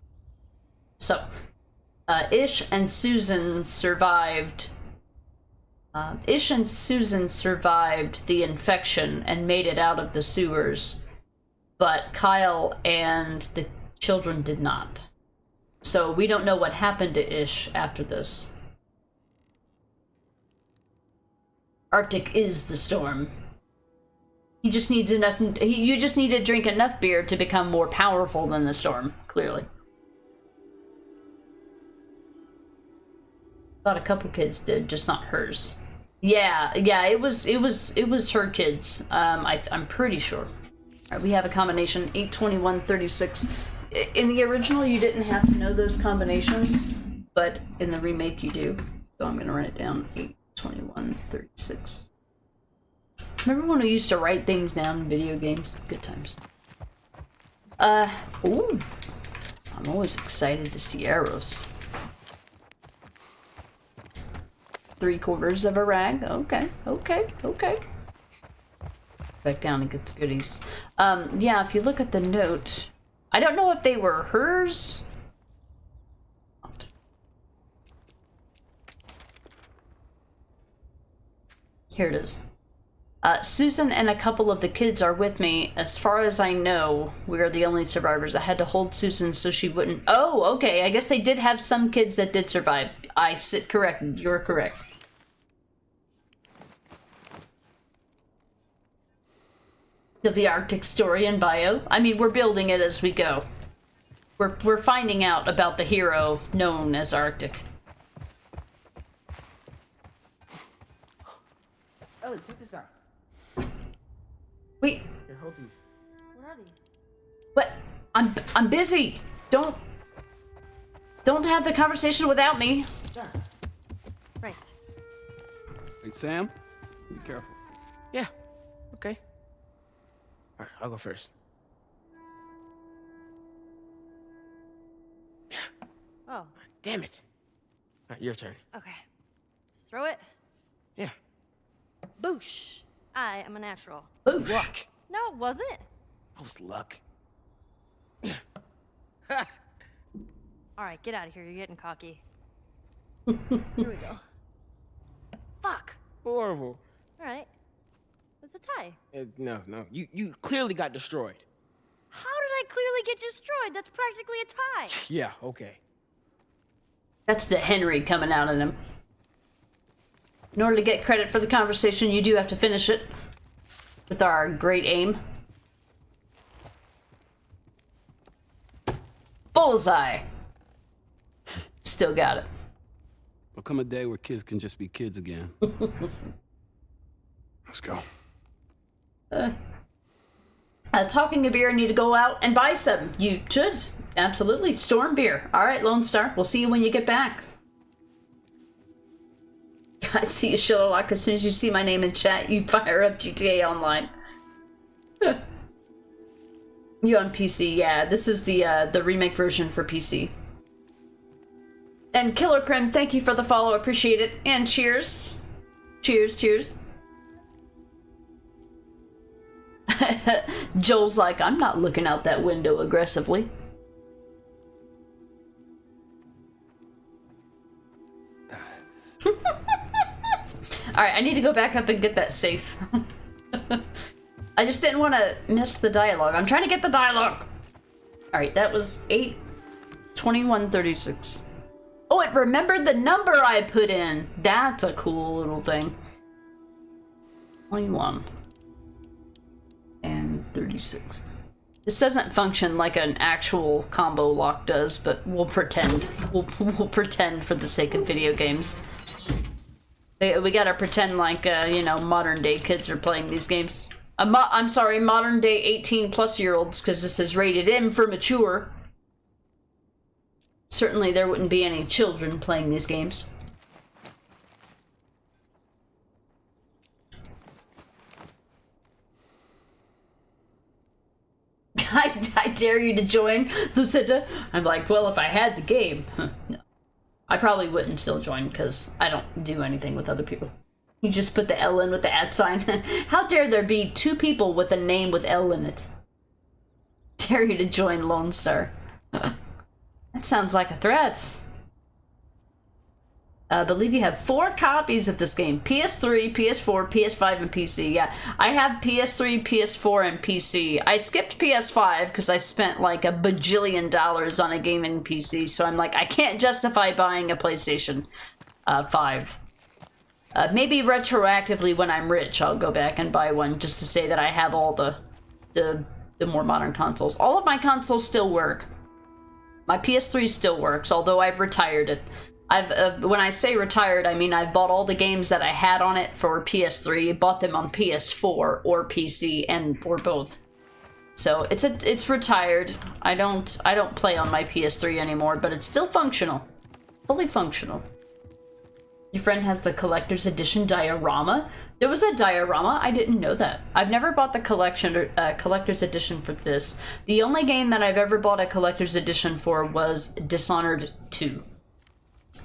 So, Ish and Susan survived... Ish and Susan survived the infection and made it out of the sewers. But Kyle and the children did not. So we don't know what happened to Ish after this. Arctic is the storm. He just needs enough. You just need to drink enough beer to become more powerful than the storm, clearly. Thought a couple kids did, just not hers. Yeah, it was her kids. I'm pretty sure. All right, we have a combination 82136. In the original, you didn't have to know those combinations, but in the remake, you do. So I'm gonna write it down. 82136. Remember when we used to write things down in video games? Good times. Ooh. I'm always excited to see arrows. 3/4 of a rag. Okay. Back down and get the goodies. Yeah, if you look at the note, I don't know if they were hers. Here it is. Susan and a couple of the kids are with me. As far as I know, we are the only survivors. I had to hold Susan so she wouldn't... Oh, okay. I guess they did have some kids that did survive. I sit corrected. You're correct. The Arctic story and bio. I mean, we're building it as we go. We're finding out about the hero known as Arctic. Oh, check this out. Wait. Here, hold these. What are these? What? I'm busy. Don't have the conversation without me. Right. Wait, Sam? Be careful. Yeah. Okay. All right, I'll go first. Oh. Damn it. All right, your turn. Okay. Just throw it. Yeah. Boosh. I am a natural. Boosh. Luck. No, it wasn't. That was luck. All right, get out of here. You're getting cocky. Here we go. Fuck. Horrible. All right. It's a tie. No. You clearly got destroyed. How did I clearly get destroyed? That's practically a tie. Yeah, okay. That's the Henry coming out in him. In order to get credit for the conversation, you do have to finish it with our great aim. Bullseye! Still got it. There'll come a day where kids can just be kids again. Let's go. Talking of beer, I need to go out and buy some. You should. Absolutely. Storm beer. All right, Lone Star. We'll see you when you get back. I see you, Shillerlock. As soon as you see my name in chat, you fire up GTA Online. You on PC? Yeah, this is the remake version for PC. And Killer Crim, thank you for the follow. Appreciate it. And cheers. Cheers. Joel's like, I'm not looking out that window aggressively. Alright, I need to go back up and get that safe. I just didn't want to miss the dialogue. I'm trying to get the dialogue. Alright, that was 8:21:36. Oh, it remembered the number I put in. That's a cool little thing. 21 and 36. This doesn't function like an actual combo lock does, but we'll pretend. We'll pretend for the sake of video games. We gotta pretend like, you know, modern day kids are playing these games. I'm sorry, modern day 18+-year-olds, because this is rated M for mature. Certainly there wouldn't be any children playing these games. I dare you to join, Lucetta. I'm like, well, if I had the game. No. I probably wouldn't still join because I don't do anything with other people. You just put the L in with the @ sign. How dare there be 2 people with a name with L in it? Dare you to join Lone Star. That sounds like a threat. I believe you have 4 copies of this game. PS3, PS4, PS5, and PC. Yeah, I have PS3, PS4, and PC. I skipped PS5 because I spent like a bajillion dollars on a gaming PC, so I'm like, I can't justify buying a PlayStation 5. Maybe retroactively when I'm rich, I'll go back and buy one just to say that I have all the more modern consoles. All of my consoles still work. My PS3 still works, although I've retired it. When I say retired, I mean I've bought all the games that I had on it for PS3, bought them on PS4 or PC, or both. So it's retired. I don't play on my PS3 anymore, but it's still functional, fully functional. Your friend has the collector's edition diorama. There was a diorama. I didn't know that. I've never bought the collector's edition for this. The only game that I've ever bought a collector's edition for was Dishonored 2.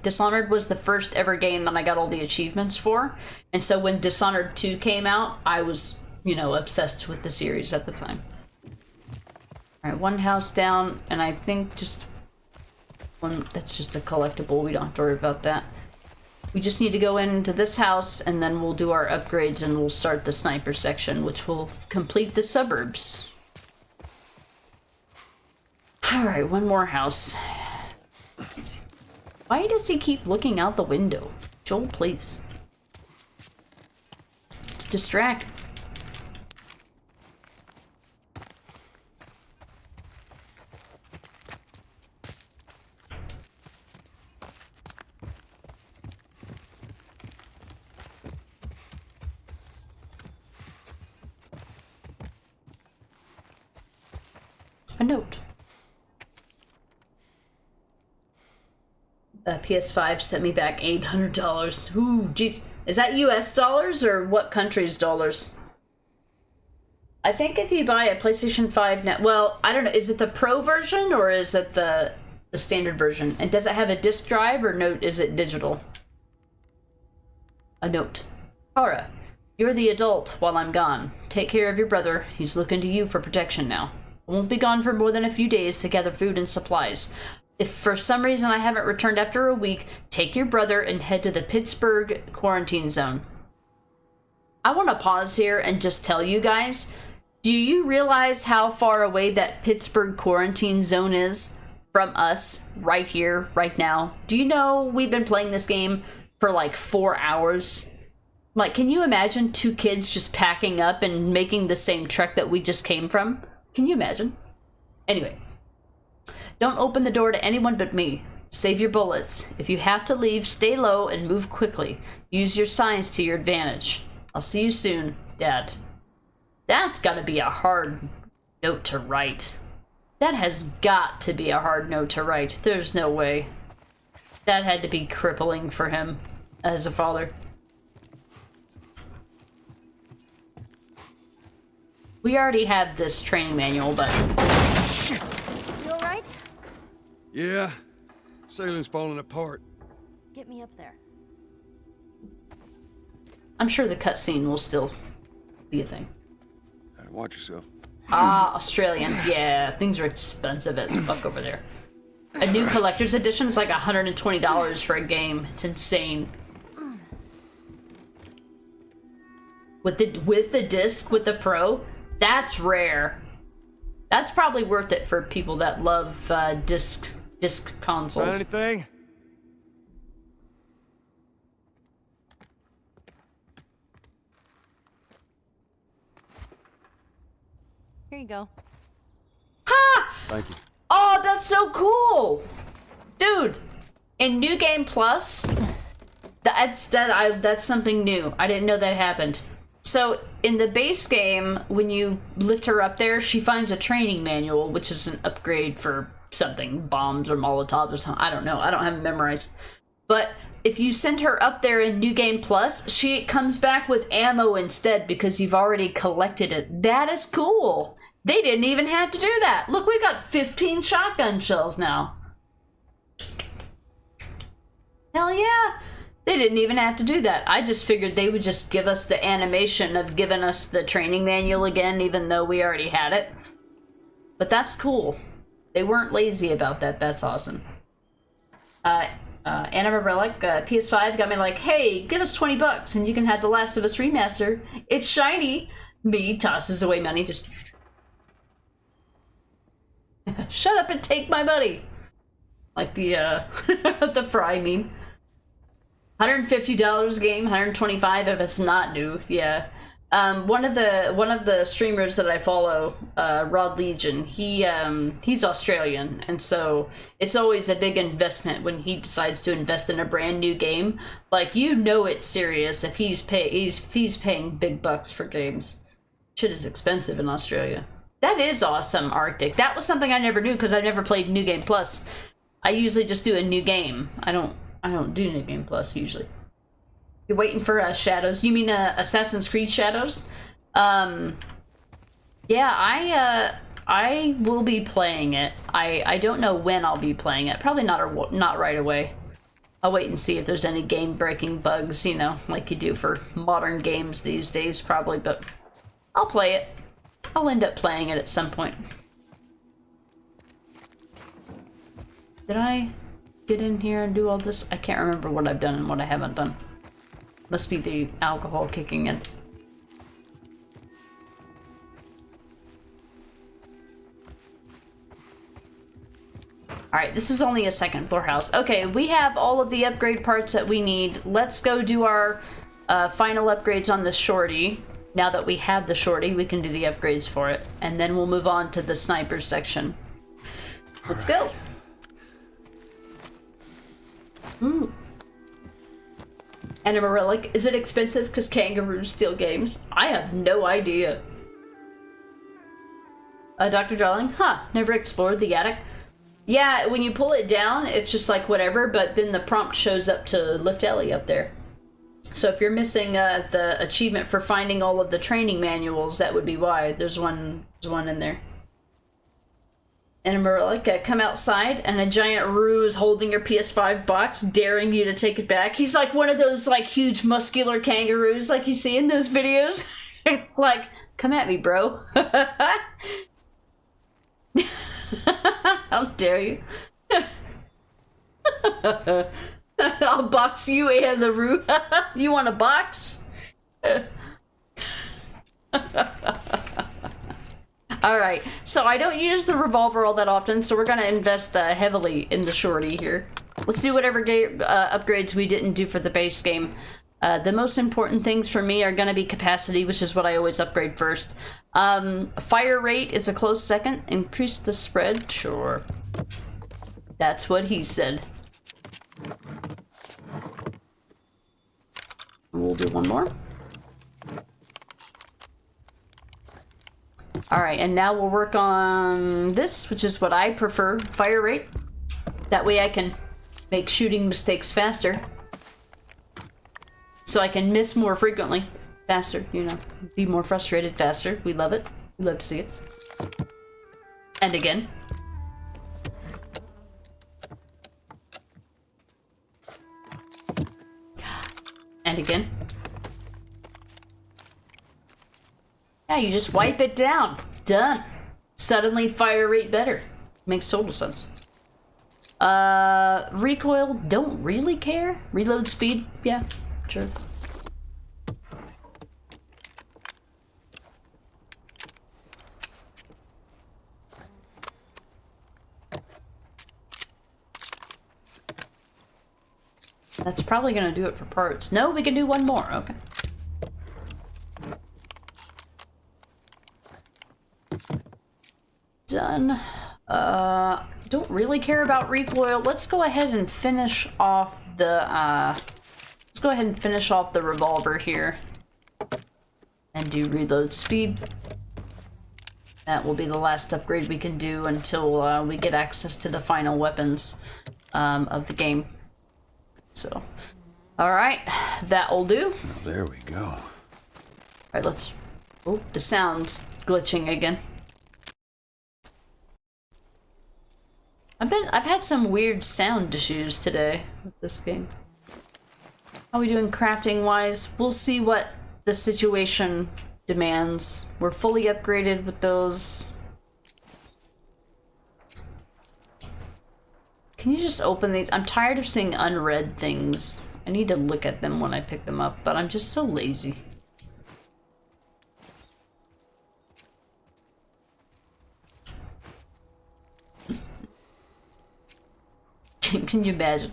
Dishonored was the first ever game that I got all the achievements for, and so when Dishonored 2 came out, I was, you know, obsessed with the series at the time. Alright, 1 house down, and I think just one, that's just a collectible, we don't have to worry about that. We just need to go into this house, and then we'll do our upgrades, and we'll start the sniper section, which will complete the suburbs. Alright, 1 more house. Why does he keep looking out the window? Joel, please. It's distracting. A note. PS5 sent me back $800. Ooh, jeez. Is that US dollars or what country's dollars? I think if you buy a PlayStation 5 now, well, I don't know. Is it the Pro version or is it the standard version? And does it have a disc drive or note? Is it digital? A note. Kara, you're the adult while I'm gone. Take care of your brother. He's looking to you for protection now. I won't be gone for more than a few days to gather food and supplies. If for some reason I haven't returned after a week, take your brother and head to the Pittsburgh quarantine zone. I want to pause here and just tell you guys, do you realize how far away that Pittsburgh quarantine zone is from us right here, right now? Do you know we've been playing this game for like 4 hours? Like, can you imagine 2 kids just packing up and making the same trek that we just came from? Can you imagine? Anyway. Don't open the door to anyone but me. Save your bullets. If you have to leave, stay low and move quickly. Use your signs to your advantage. I'll see you soon, Dad. That's gotta be a hard note to write. That has got to be a hard note to write. There's no way. That had to be crippling for him as a father. We already have this training manual, but... You alright? Yeah. Sailing's falling apart. Get me up there. I'm sure the cutscene will still be a thing. Watch yourself. Ah, Australian. Yeah, things are expensive as fuck over there. A new collector's edition is like $120 for a game. It's insane. With the disc, with the Pro, that's rare. That's probably worth it for people that love disc consoles. Found anything? Here you go. Ha! Thank you. Oh, that's so cool! Dude, in New Game Plus, that's something new. I didn't know that happened. So, in the base game, when you lift her up there, she finds a training manual, which is an upgrade for something, bombs or Molotovs or something. I don't know. I don't have it memorized. But if you send her up there in New Game Plus, she comes back with ammo instead because you've already collected it. That is cool. They didn't even have to do that. Look, we got 15 shotgun shells now. Hell yeah! They didn't even have to do that. I just figured they would just give us the animation of giving us the training manual again, even though we already had it. But that's cool. They weren't lazy about that. That's awesome. Anima Relic, PS5 got me like, hey, give us $20 and you can have The Last of Us Remaster. It's shiny. Me tosses away money, just... Shut up and take my money. Like the, the Fry meme. $150 game, $125 if it's not new, yeah. One of the streamers that I follow, Rod Legion, he's Australian, and so it's always a big investment when he decides to invest in a brand new game. Like, you know it's serious if he's paying big bucks for games. Shit is expensive in Australia. That is awesome, Arctic. That was something I never knew because I've never played New Game Plus. I usually just do a new game. I don't do New Game Plus usually. You're waiting for Shadows. You mean Assassin's Creed Shadows? Yeah, I will be playing it. I don't know when I'll be playing it. Probably not right away. I'll wait and see if there's any game-breaking bugs, you know, like you do for modern games these days, probably, but I'll play it. I'll end up playing it at some point. Did I get in here and do all this? I can't remember what I've done and what I haven't done. Must be the alcohol kicking in. Alright, this is only a second floor house. Okay, we have all of the upgrade parts that we need. Let's go do our final upgrades on the shorty. Now that we have the shorty, we can do the upgrades for it. And then we'll move on to the sniper section. Let's go. Ooh. Anima Relic, is it expensive because kangaroos steal games? I have no idea. Dr. Darling, never explored the attic. Yeah, when you pull it down, it's just like whatever, but then the prompt shows up to lift Ellie up there. So if you're missing the achievement for finding all of the training manuals, that would be why. There's one in there. And Relic, come outside, and a giant Roo is holding your PS5 box, daring you to take it back. He's like one of those like huge muscular kangaroos like you see in those videos. Like, come at me, bro. How dare you? I'll box you and the Roo. You want a box? Alright, so I don't use the revolver all that often, so we're gonna invest heavily in the shorty here. Let's do whatever upgrades we didn't do for the base game. The most important things for me are gonna be capacity, which is what I always upgrade first. Fire rate is a close second. Increase the spread? Sure. That's what he said. We'll do one more. Alright, and now we'll work on this, which is what I prefer, fire rate. That way I can make shooting mistakes faster. So I can miss more frequently. Faster, you know. Be more frustrated faster. We love it. We love to see it. And again. And again. Yeah, you just wipe it down. Done. Suddenly fire rate better. Makes total sense. Recoil, don't really care. Reload speed, yeah, sure. That's probably gonna do it for parts. No, we can do one more, okay. Done. Don't really care about recoil. Let's go ahead and finish off the, let's go ahead and finish off the revolver here. And do reload speed. That will be the last upgrade we can do until we get access to the final weapons of the game. So, alright, that'll do. Well, there we go. Alright, let's... Oh, the sound's glitching again. I've had some weird sound issues today with this game. How are we doing crafting wise? We'll see what the situation demands. We're fully upgraded with those. Can you just open these? I'm tired of seeing unread things. I need to look at them when I pick them up, but I'm just so lazy. Can you imagine?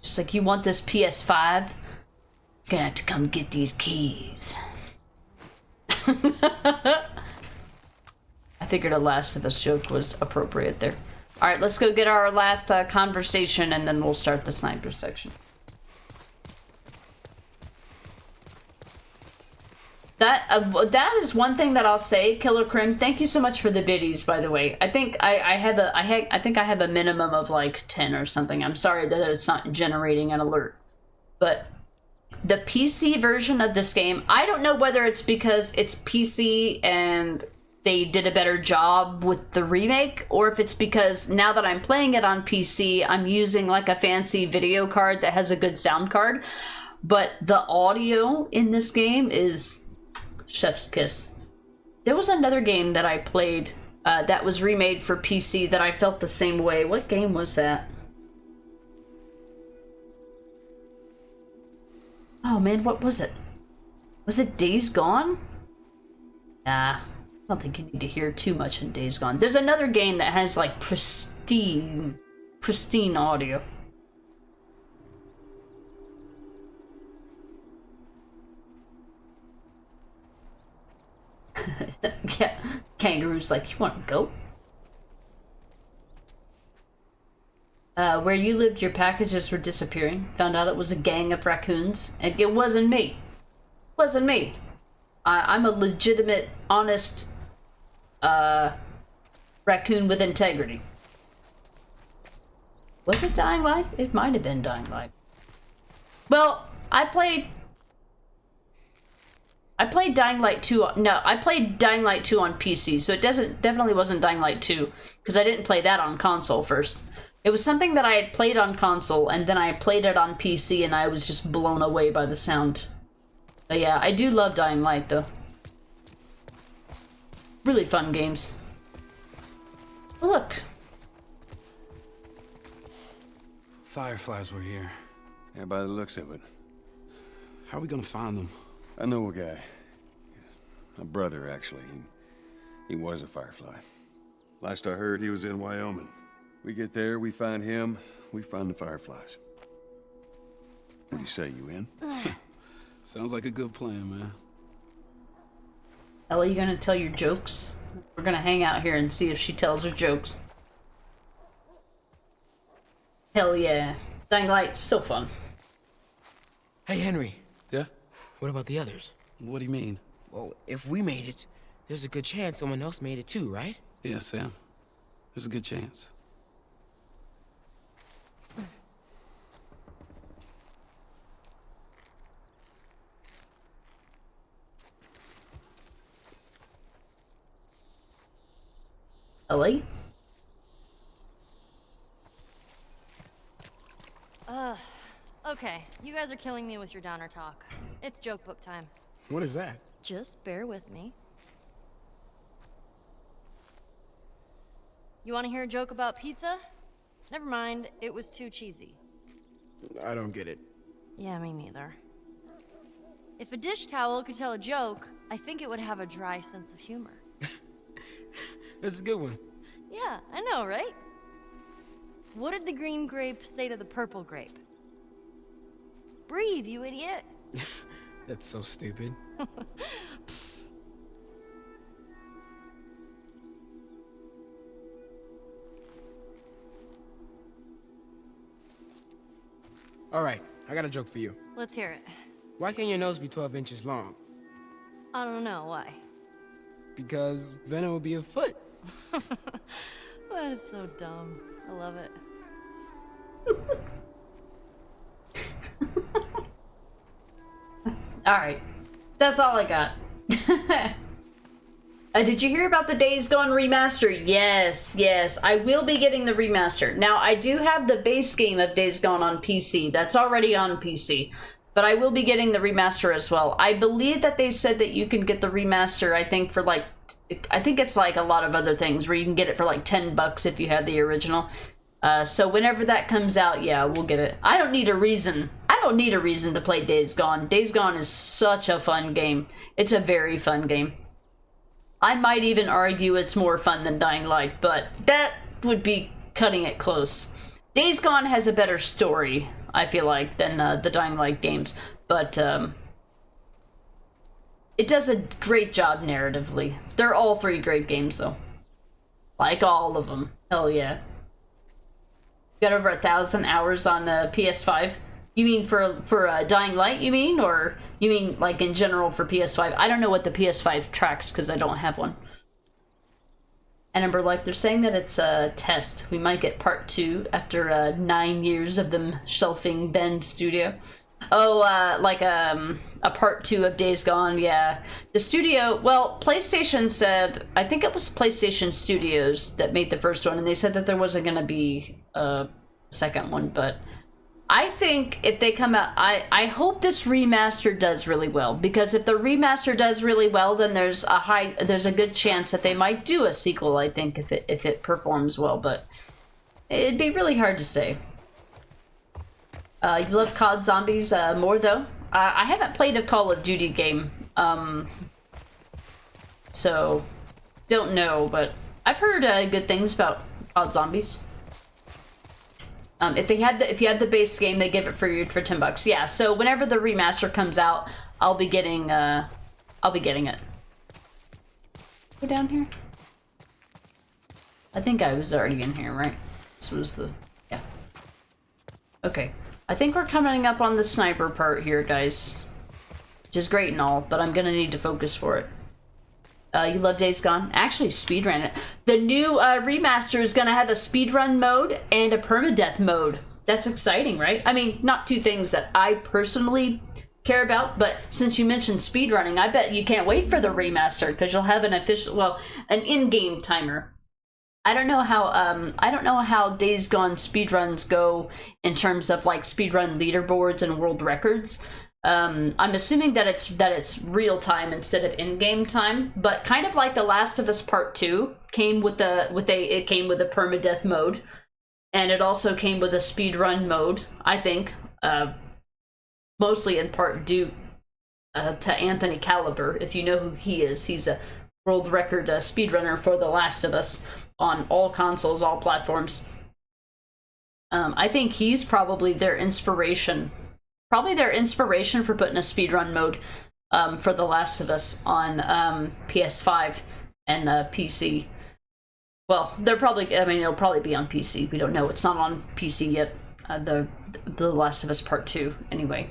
Just like, you want this PS5? Gonna have to come get these keys. I figured a Last of Us joke was appropriate there. Alright, let's go get our last conversation and then we'll start the sniper section. That is one thing that I'll say, Killer Crim. Thank you so much for the biddies, by the way. I think I have a minimum of like 10 or something. I'm sorry that it's not generating an alert. But the PC version of this game, I don't know whether it's because it's PC and they did a better job with the remake, or if it's because now that I'm playing it on PC, I'm using like a fancy video card that has a good sound card. But the audio in this game is chef's kiss. There was another game that I played that was remade for PC that I felt the same way. What game was that? Oh man, what was it? Was it Days Gone? Nah, I don't think you need to hear too much in Days Gone. There's another game that has like pristine audio. Yeah, Kangaroo's like, you want to go? Where you lived, your packages were disappearing. Found out it was a gang of raccoons, and it wasn't me. Wasn't me. I'm a legitimate, honest raccoon with integrity. Was it Dying Light? It might have been Dying Light. Well, I played Dying Light 2. No, I played Dying Light 2 on PC, so it definitely wasn't Dying Light 2, because I didn't play that on console first. It was something that I had played on console, and then I played it on PC, and I was just blown away by the sound. But yeah, I do love Dying Light, though. Really fun games. Oh, look. Fireflies were here. Yeah, by the looks of it. How are we gonna find them? I know a guy. A brother, actually. He was a Firefly. Last I heard, he was in Wyoming. We get there, we find him, we find the Fireflies. What do you say, you in? Sounds like a good plan, man. Ellie, you gonna tell your jokes? We're gonna hang out here and see if she tells her jokes. Hell yeah. Dying Light, so fun. Hey, Henry. Yeah? What about the others? What do you mean? Well, if we made it, there's a good chance someone else made it too, right? Yeah, Sam. There's a good chance. Ellie? Okay, you guys are killing me with your downer talk. It's joke book time. What is that? Just bear with me. You want to hear a joke about pizza? Never mind, it was too cheesy. I don't get it. Yeah, me neither. If a dish towel could tell a joke, I think it would have a dry sense of humor. That's a good one. Yeah, I know, right? What did the green grape say to the purple grape? Breathe, you idiot. That's so stupid. All right, I got a joke for you. Let's hear it. Why can't your nose be 12 inches long? I don't know, why? Because then it would be a foot. That is so dumb. I love it. Alright. That's all I got. Did you hear about the Days Gone remaster? Yes, yes. I will be getting the remaster. Now, I do have the base game of Days Gone on PC. That's already on PC. But I will be getting the remaster as well. I believe that they said that you can get the remaster, I think, for like, I think it's like a lot of other things where you can get it for like $10 if you had the original. So whenever that comes out, yeah, we'll get it. I don't need a reason to play Days Gone. Days Gone is such a fun game. It's a very fun game. I might even argue it's more fun than Dying Light, but that would be cutting it close. Days Gone has a better story, I feel like, than the Dying Light games, but it does a great job narratively. They're all three great games, though. Like all of them. Hell yeah. Got over 1,000 hours on PS5. You mean for Dying Light, you mean? Or you mean like in general for PS5? I don't know what the PS5 tracks because I don't have one. And Ember, like, they're saying that it's a test. We might get part 2 after 9 years of them shelving Bend Studio. Oh, like a part 2 of Days Gone, yeah. The studio, well, PlayStation said, I think it was PlayStation Studios that made the first one, and they said that there wasn't going to be a second one, but I think if they come out, I hope this remaster does really well, because if the remaster does really well, then there's a good chance that they might do a sequel, I think, if it performs well, but it'd be really hard to say. You love COD Zombies more, though? I haven't played a Call of Duty game, so don't know, but I've heard good things about COD Zombies. If you had the base game, they give it for you for $10. Yeah, so whenever the remaster comes out, I'll be getting it. Go down here. I think I was already in here, right? This was the, yeah. Okay. I think we're coming up on the sniper part here, guys. Which is great and all, but I'm gonna need to focus for it. You love Days Gone? Actually, speedrun it. The new remaster is gonna have a speedrun mode and a permadeath mode. That's exciting, right? I mean, not two things that I personally care about, but since you mentioned speedrunning, I bet you can't wait for the remaster because you'll have an official, well, an in-game timer. I don't know how Days Gone speedruns go in terms of like speedrun leaderboards and world records. I'm assuming that it's real time instead of in-game time, but kind of like The Last of Us Part 2 came with a permadeath mode, and it also came with a speedrun mode, I think, mostly in part due to Anthony Caliber. If you know who he is, he's a world record speedrunner for The Last of Us on all consoles, all platforms. I think he's probably their inspiration. Probably their inspiration for putting a speedrun mode for The Last of Us on PS5 and PC. Well, they're probably, I mean, it'll probably be on PC. We don't know. It's not on PC yet. The Last of Us Part 2, anyway.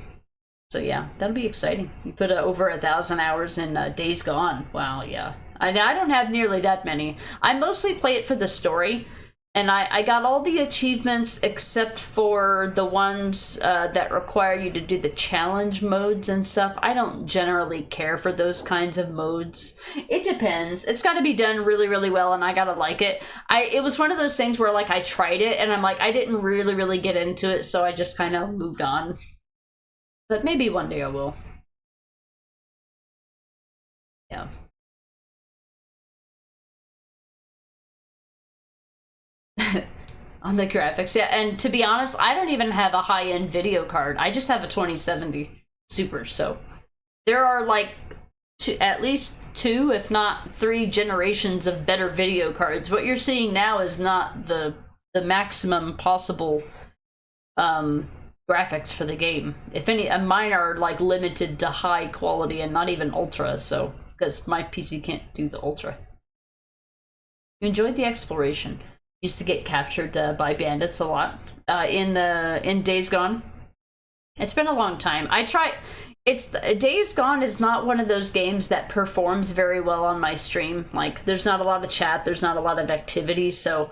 So yeah, that'll be exciting. You put over 1,000 hours in Days Gone. Wow, yeah. I don't have nearly that many. I mostly play it for the story. And I got all the achievements except for the ones that require you to do the challenge modes and stuff. I don't generally care for those kinds of modes. It depends. It's got to be done really, really well, and I gotta like it. It was one of those things where like I tried it, and I'm like, I didn't really, really get into it, so I just kind of moved on. But maybe one day I will. Yeah. On the graphics, yeah, and to be honest, I don't even have a high-end video card. I just have a 2070 Super, so there are like at least 2, if not 3 generations of better video cards. What you're seeing now is not the maximum possible graphics for the game. If any, mine are like limited to high quality and not even ultra, so because my PC can't do the ultra. You enjoyed the exploration. Used to get captured by bandits a lot in Days Gone. It's been a long time. Days Gone is not one of those games that performs very well on my stream. Like, there's not a lot of chat, there's not a lot of activity, so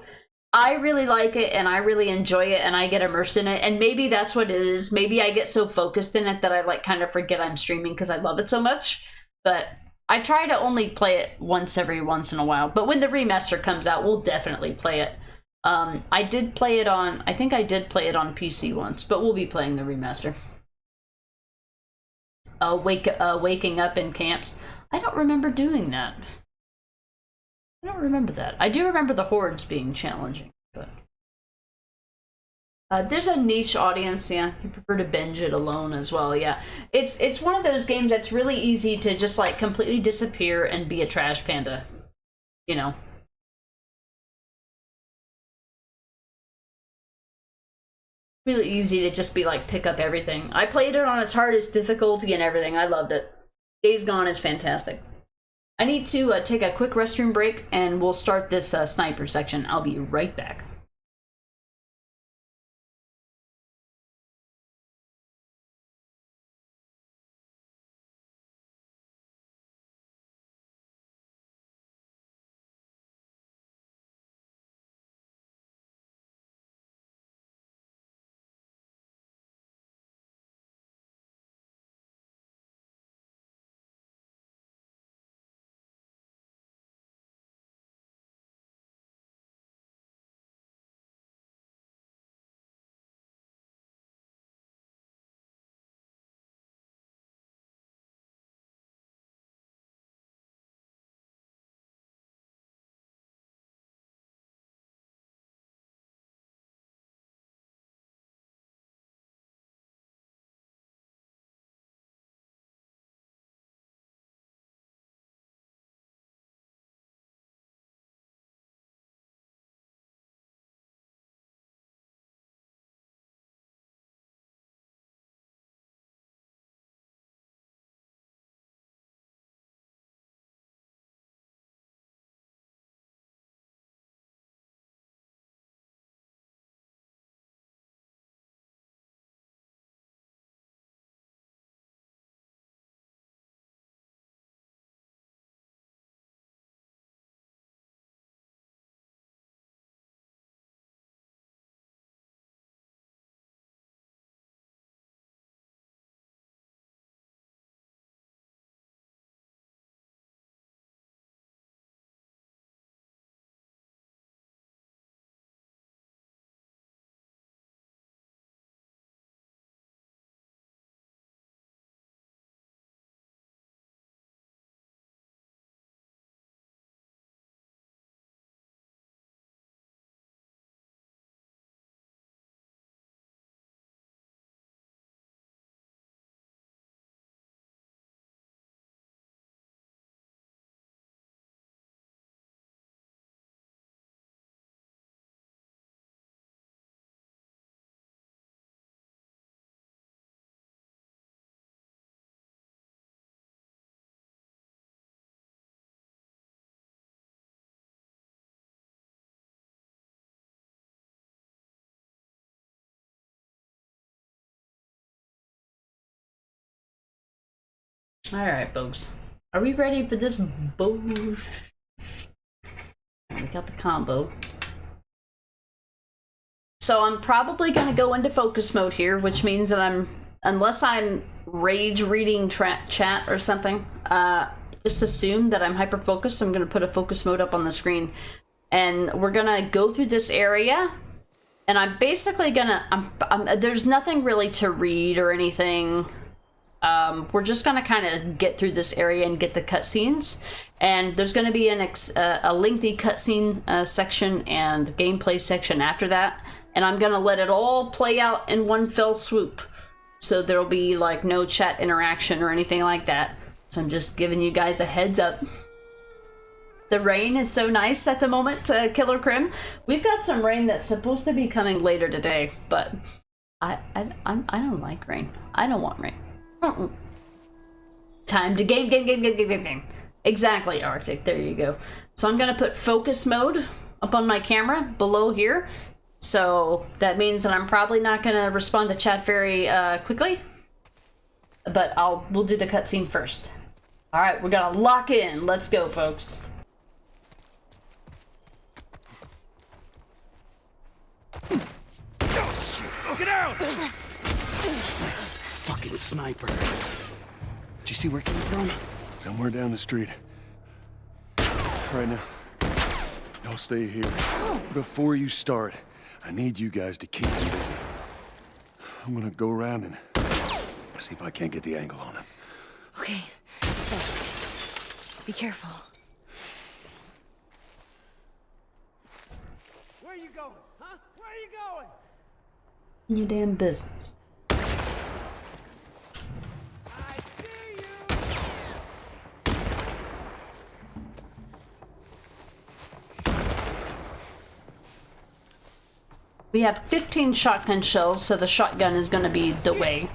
I really like it and I really enjoy it and I get immersed in it, and maybe that's what it is. Maybe I get so focused in it that I like kind of forget I'm streaming because I love it so much. But I try to only play it every once in a while, but when the remaster comes out, we'll definitely play it. I think I did play it on PC once, but we'll be playing the remaster. waking up in camps. I don't remember doing that. I don't remember that. I do remember the hordes being challenging, but there's a niche audience, yeah. You prefer to binge it alone as well, yeah. It's one of those games that's really easy to just like completely disappear and be a trash panda, you know. Really easy to just be like pick up everything. I played it on its hardest difficulty and everything. I loved it. Days Gone is fantastic. I need to take a quick restroom break and we'll start this sniper section. I'll be right back. Alright, folks. Are we ready for this bullshit? We got the combo. So I'm probably going to go into focus mode here, which means that unless I'm rage reading chat or something, just assume that I'm hyper focused. I'm going to put a focus mode up on the screen. And we're going to go through this area. And I'm basically going to... there's nothing really to read or anything. We're just gonna kind of get through this area and get the cutscenes, and there's gonna be a lengthy cutscene section and gameplay section after that, and I'm gonna let it all play out in one fell swoop, so there'll be like no chat interaction or anything like that. So I'm just giving you guys a heads up. The rain is so nice at the moment, Killer Crim. We've got some rain that's supposed to be coming later today, but I don't like rain. I don't want rain. Time to game. Exactly, Arctic. There you go. So I'm gonna put focus mode up on my camera below here. So that means that I'm probably not gonna respond to chat very quickly. But we'll do the cutscene first. All right, we're gonna lock in. Let's go, folks. Get out! Fucking sniper. Did you see where it came from? Somewhere down the street. Right now. Y'all stay here. Before you start, I need you guys to keep me busy. I'm gonna go around and see if I can't get the angle on him. Okay. Okay. Be careful. Where you going? Huh? Where you going? Your damn business. We have 15 shotgun shells, so the shotgun is going to be the way.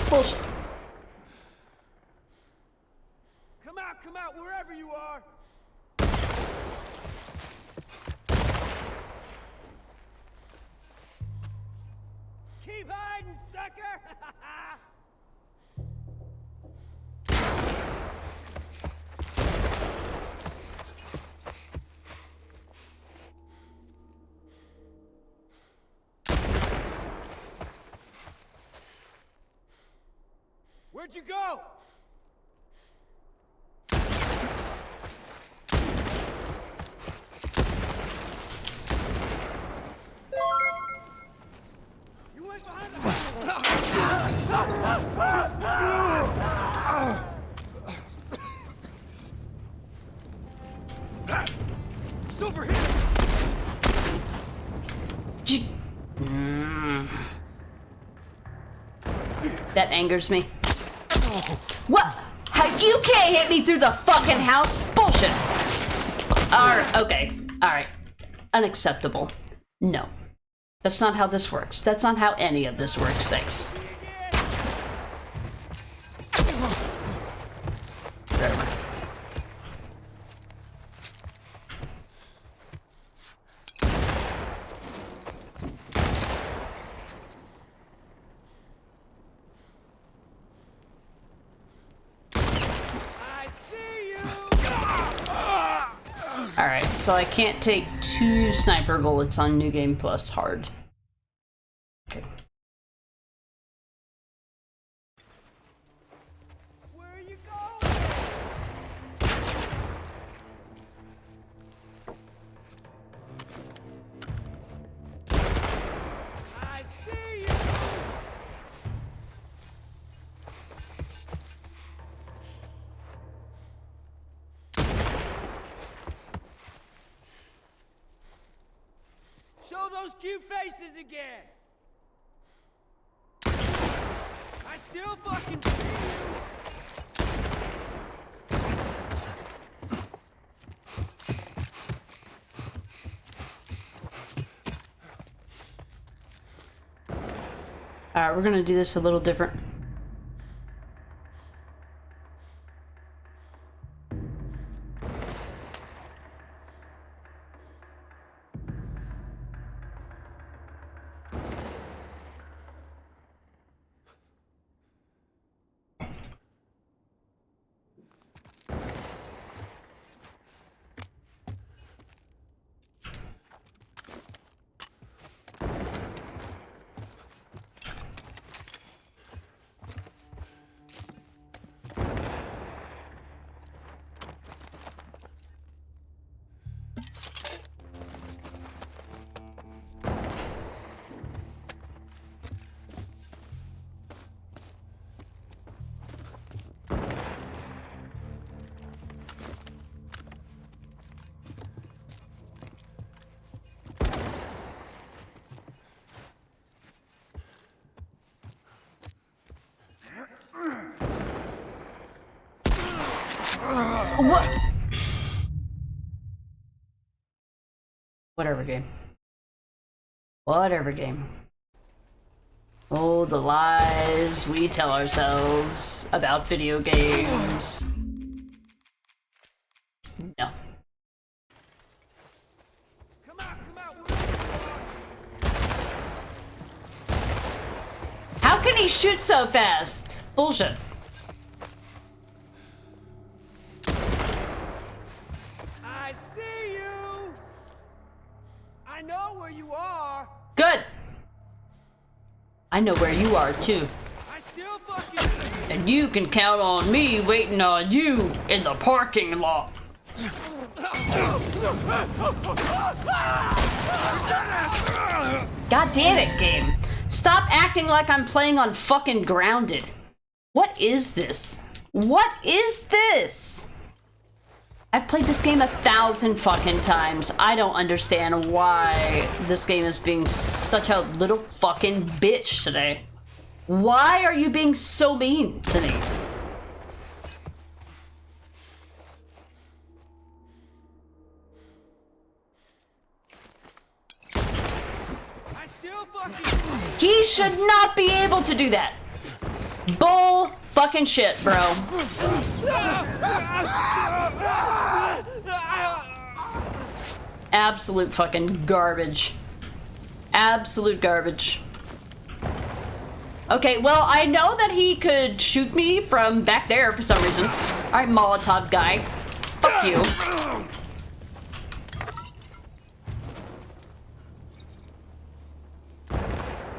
Bullshit. Come out, wherever you are. Keep hiding, sucker! Where'd you go? You went behind the Super hit! That angers me. What? How you can't hit me through the fucking house? Bullshit. Alright, okay. Alright. Unacceptable. No. That's not how this works. That's not how any of this works, thanks. Alright, so I can't take 2 sniper bullets on New Game Plus hard. Okay. Where are you going? I see you! Show those cute faces again! I still fucking see you! Alright, we're gonna do this a little different. What? Whatever game. Whatever game. Oh, the lies we tell ourselves about video games. No. How can he shoot so fast? Bullshit. I see you. I know where you are. Good. I know where you are too. I still fucking see you. And you can count on me waiting on you in the parking lot. God damn it, game. Stop acting like I'm playing on fucking Grounded. What is this? What is this? I've played this game 1,000 fucking times. I don't understand why this game is being such a little fucking bitch today. Why are you being so mean to me? He should not be able to do that. Bull fucking shit, bro. Absolute fucking garbage. Absolute garbage. Okay, well, I know that he could shoot me from back there for some reason. Alright, Molotov guy. Fuck you.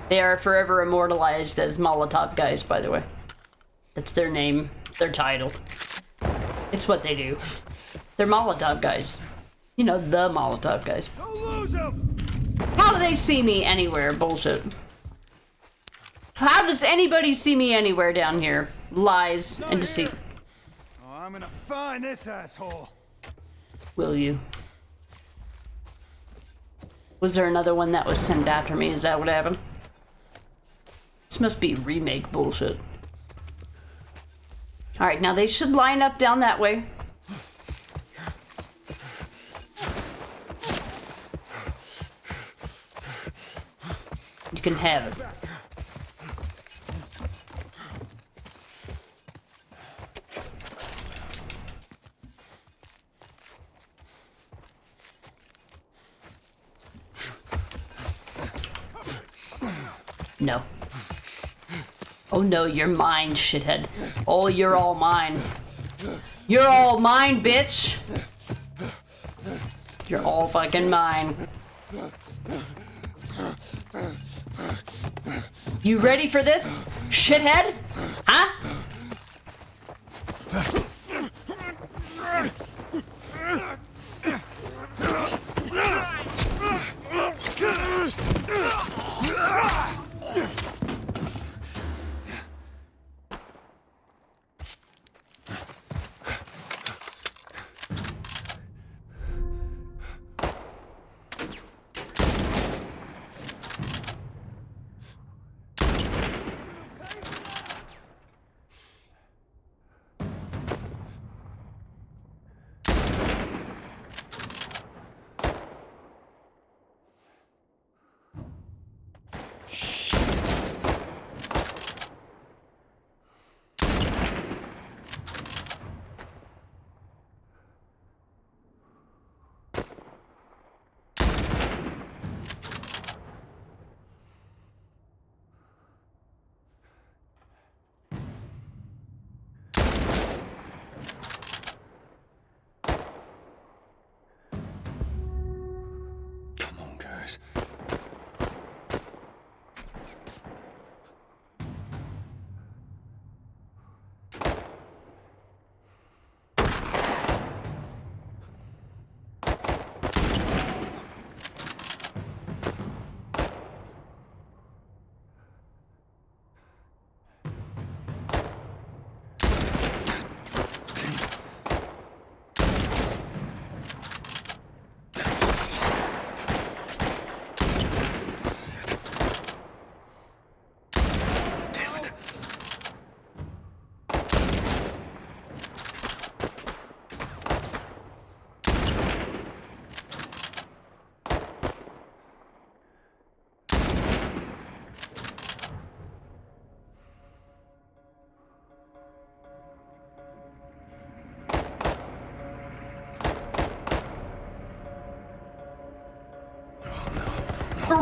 They are forever immortalized as Molotov guys, by the way. That's their name, their title. It's what they do. They're Molotov guys. You know, the Molotov guys. How do they see me anywhere? Bullshit. How does anybody see me anywhere down here? Lies and deceit. Oh, I'm gonna find this asshole. Will you? Was there another one that was sent after me? Is that what happened? This must be remake bullshit. Alright, now they should line up down that way. You can have it. No. Oh no, you're mine, shithead. Oh, you're all mine. You're all mine, bitch! You're all fucking mine. You ready for this, shithead? Huh?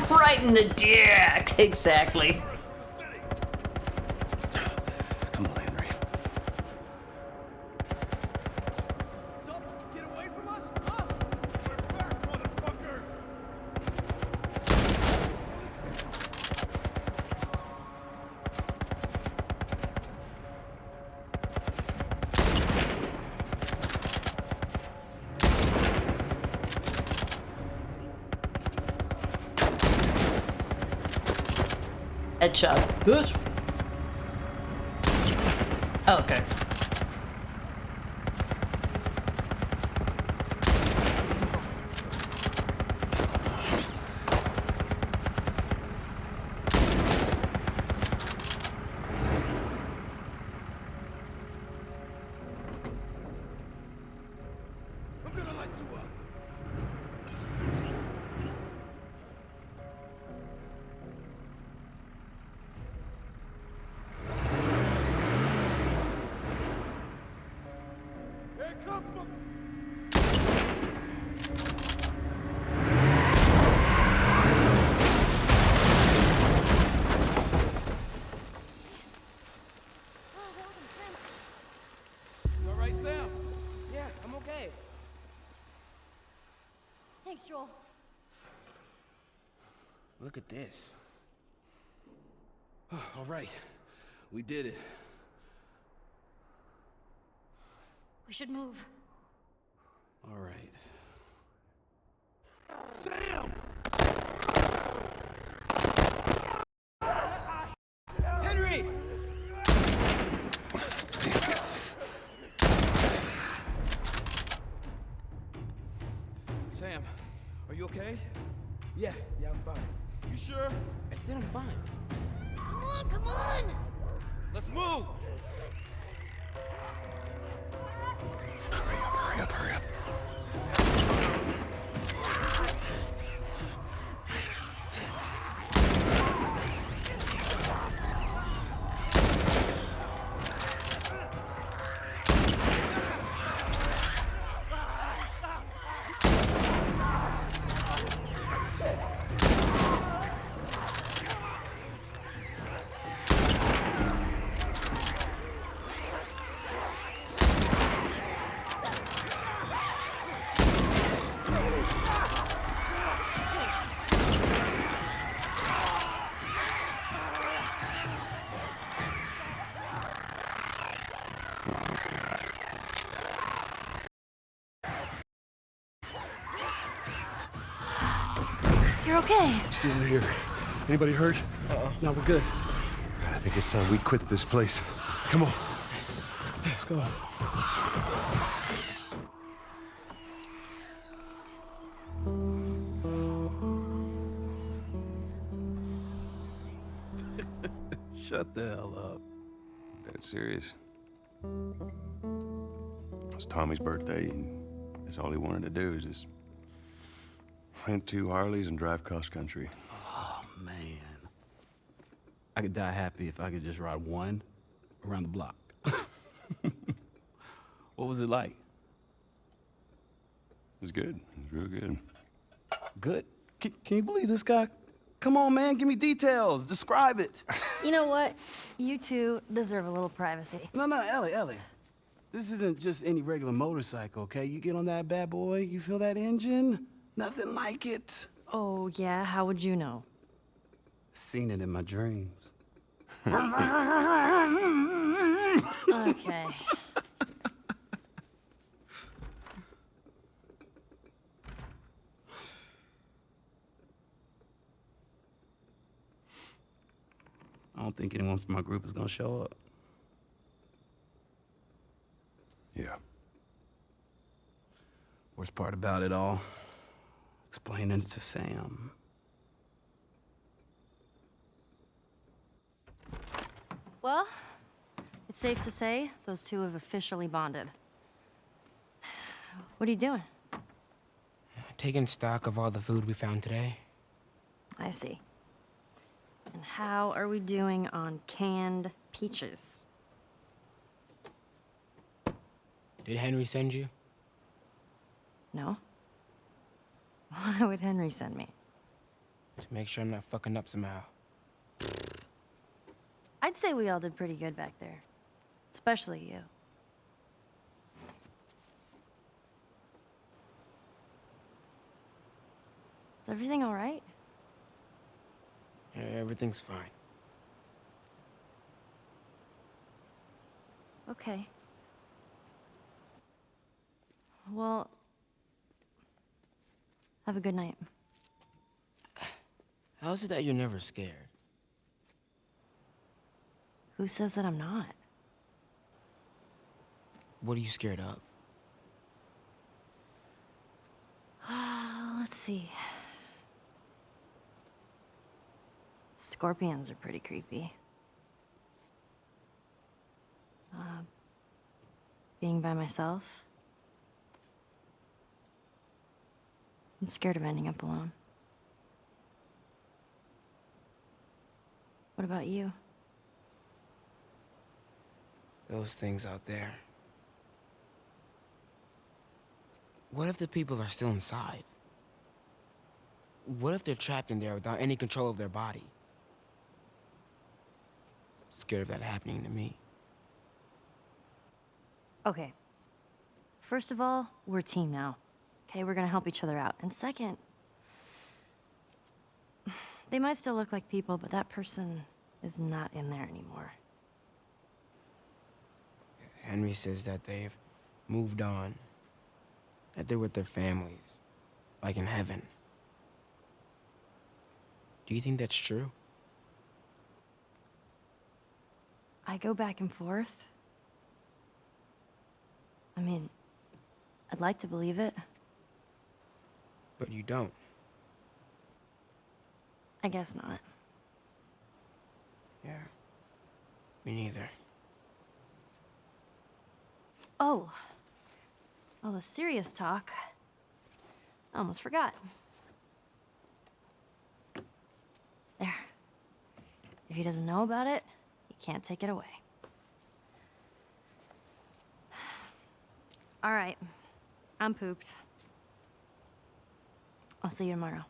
Right in the dick. Exactly. Come on, Henry. Get away from us? Huh? Headshot. Bitch. Oh, okay. I'm gonna light you up. Here comes my... You all right, Sam? Yeah, I'm okay. Thanks, Joel. Look at this. All right. We did it. We should move. All right. Sam! Henry! Sam, are you okay? Yeah, I'm fine. You sure? I said I'm fine. Come on, come on! Let's move! Hurry up, hurry up. You're okay. Still here. Anybody hurt? No, we're good. I think it's time we quit this place. Come on. Let's go. Shut the hell up. Dead serious. It's Tommy's birthday, and that's all he wanted to do is just rent 2 Harleys and drive cross country. Oh, man. I could die happy if I could just ride one around the block. What was it like? It was good. It was real good. Good? Can you believe this guy? Come on, man, give me details. Describe it. You know what? You two deserve a little privacy. No, Ellie. This isn't just any regular motorcycle, okay? You get on that bad boy, you feel that engine? Nothing like it. Oh, yeah? How would you know? Seen it in my dreams. Okay. I don't think anyone from my group is gonna show up. Yeah. Worst part about it all, explaining it to Sam. Well, it's safe to say those two have officially bonded. What are you doing? Taking stock of all the food we found today. I see. And how are we doing on canned peaches? Did Henry send you? No? Why would Henry send me? To make sure I'm not fucking up somehow. I'd say we all did pretty good back there. Especially you. Is everything all right? Yeah, everything's fine. Okay. Well, have a good night. How is it that you're never scared? Who says that I'm not? What are you scared of? Let's see. Scorpions are pretty creepy. Being by myself. I'm scared of ending up alone. What about you? Those things out there. What if the people are still inside? What if they're trapped in there without any control of their body? Scared of that happening to me. Okay. First of all, we're a team now. Okay, we're gonna help each other out. And second, they might still look like people, but that person is not in there anymore. Henry says that they've moved on. That they're with their families. Like in heaven. Do you think that's true? I go back and forth. I mean, I'd like to believe it. But you don't. I guess not. Yeah. Me neither. Oh. All the serious talk. I almost forgot. There. If he doesn't know about it, he can't take it away. All right. I'm pooped. I'll see you tomorrow.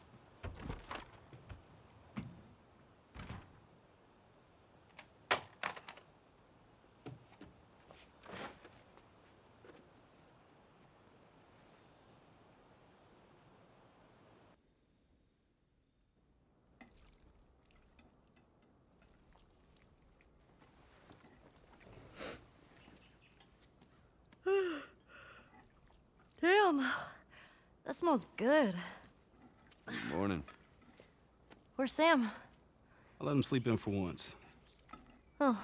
Damn. That smells good. Good morning. Where's Sam? I'll let him sleep in for once. Oh.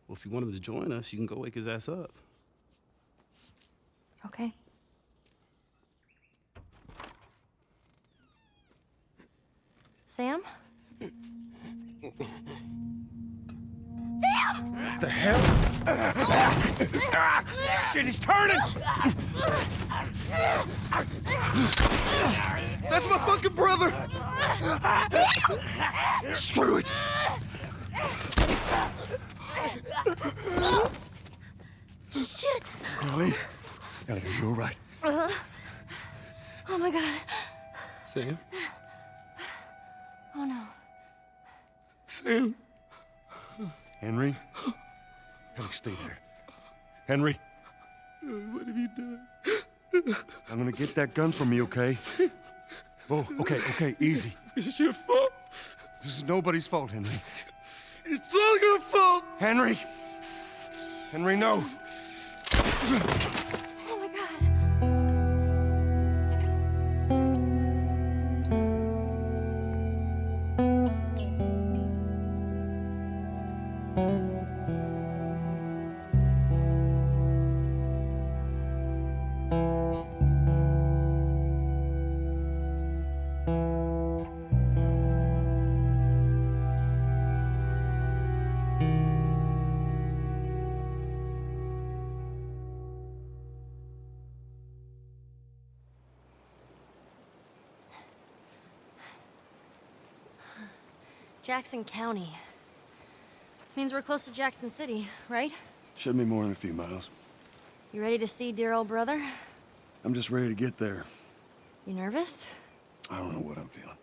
Well, if you want him to join us, you can go wake his ass up. Okay. Sam? Sam! What the hell? Shit, he's turning! That's my fucking brother! Screw it! Shit! Ellie? Ellie, are you all right? Uh-huh. Oh my god. Sam? Oh no. Sam? Henry? Ellie, stay there. Henry? What have you done? I'm gonna get that gun from you, okay? Oh, okay, easy. This is your fault. This is nobody's fault, Henry. It's all your fault. Henry! Henry, no! Oh my god. Jackson County. Means we're close to Jackson City, right? Shouldn't be more than a few miles. You ready to see dear old brother? I'm just ready to get there. You nervous? I don't know what I'm feeling.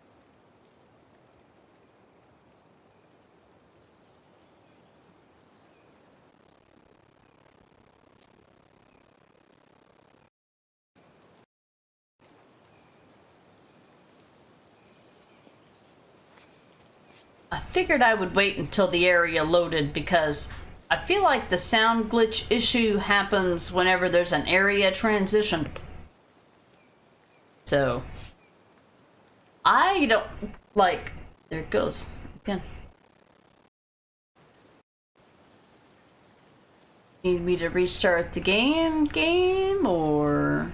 I figured I would wait until the area loaded because I feel like the sound glitch issue happens whenever there's an area transition. So, I don't like. There it goes again. Need me to restart the game, or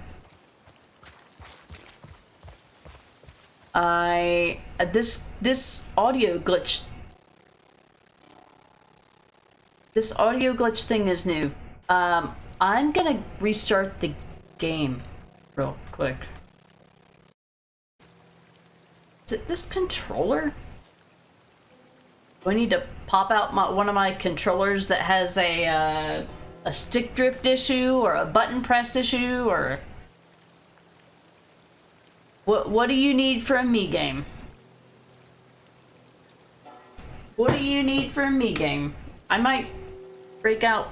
this audio glitch. This audio glitch thing is new. I'm gonna restart the game real quick. Is it this controller? Do I need to pop out one of my controllers that has a stick drift issue or a button press issue, or what do you need from me, game? What do you need from me, game? I might break out.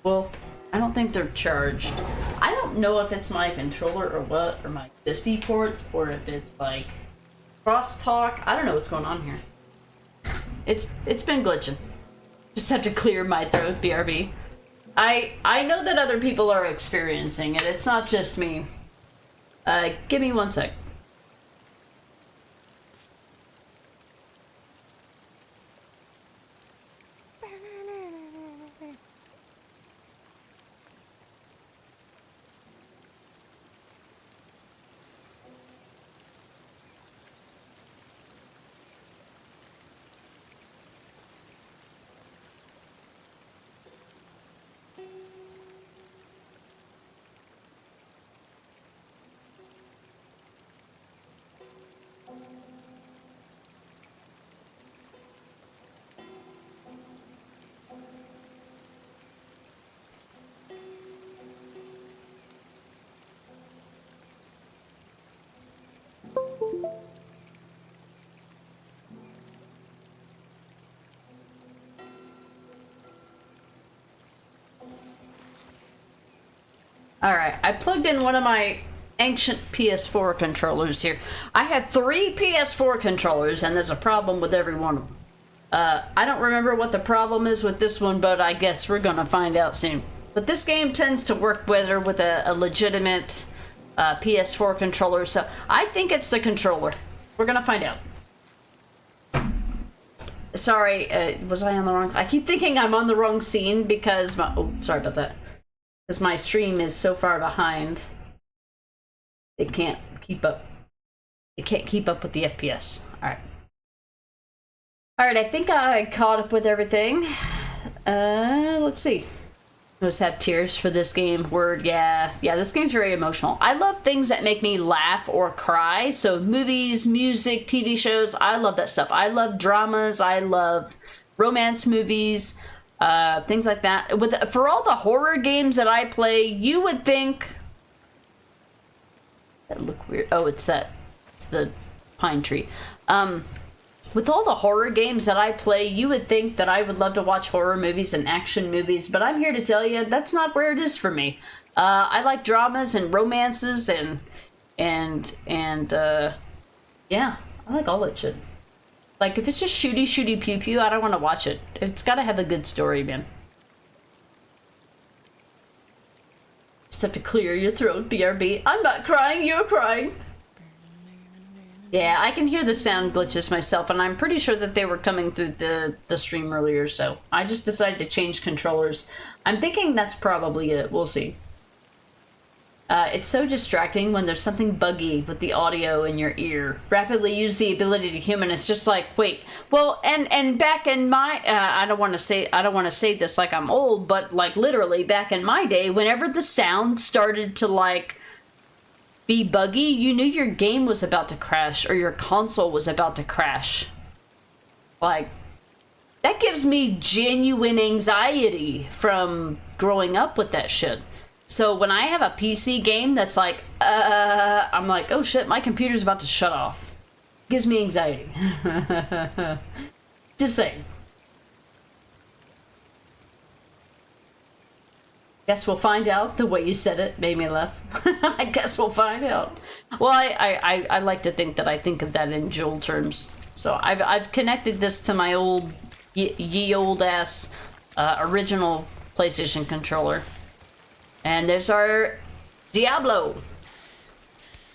Well, I don't think they're charged. I don't know if it's my controller or what, or my USB ports, or if it's like crosstalk. I don't know what's going on here. It's been glitching. Just have to clear my throat, BRB. I know that other people are experiencing it. It's not just me. Give me 1 sec. Alright, I plugged in one of my ancient PS4 controllers here. I have 3 PS4 controllers, and there's a problem with every one of them. I don't remember what the problem is with this one, but I guess we're gonna find out soon. But this game tends to work better with a legitimate PS4 controller, so I think it's the controller. We're gonna find out. Sorry, was I on the wrong... I keep thinking I'm on the wrong scene because my... Oh, sorry about that. Because my stream is so far behind. It can't keep up. It can't keep up with the FPS. Alright. Alright, I think I caught up with everything. Let's see. I just have tears for this game. Word, yeah. Yeah, this game's very emotional. I love things that make me laugh or cry. So movies, music, TV shows, I love that stuff. I love dramas. I love romance movies, things like that. For all the horror games that I play, you would think... That look weird. Oh, it's the pine tree. With all the horror games that I play, you would think that I would love to watch horror movies and action movies, but I'm here to tell you that's not where it is for me. I like dramas and romances and yeah, I like all that shit. Like, if it's just shooty pew pew, I don't want to watch it. It's got to have a good story, man. Just have to clear your throat, BRB. I'm not crying, you're crying. Yeah, I can hear the sound glitches myself, and I'm pretty sure that they were coming through the stream earlier, so I just decided to change controllers. I'm thinking that's probably it. We'll see. It's so distracting when there's something buggy with the audio in your ear. Rapidly use the ability to human. It's just like, wait, well, and back in my, I don't want to say this like I'm old, but like literally back in my day, whenever the sound started to like be buggy, you knew your game was about to crash or your console was about to crash. Like, that gives me genuine anxiety from growing up with that shit. So when I have a PC game that's like, I'm like, oh shit, my computer's about to shut off. Gives me anxiety. Just saying. Guess we'll find out. The way you said it made me laugh. I guess we'll find out. Well, I like to think that I think of that in Joel terms. So I've connected this to my old, ye old ass original PlayStation controller. And there's our Diablo.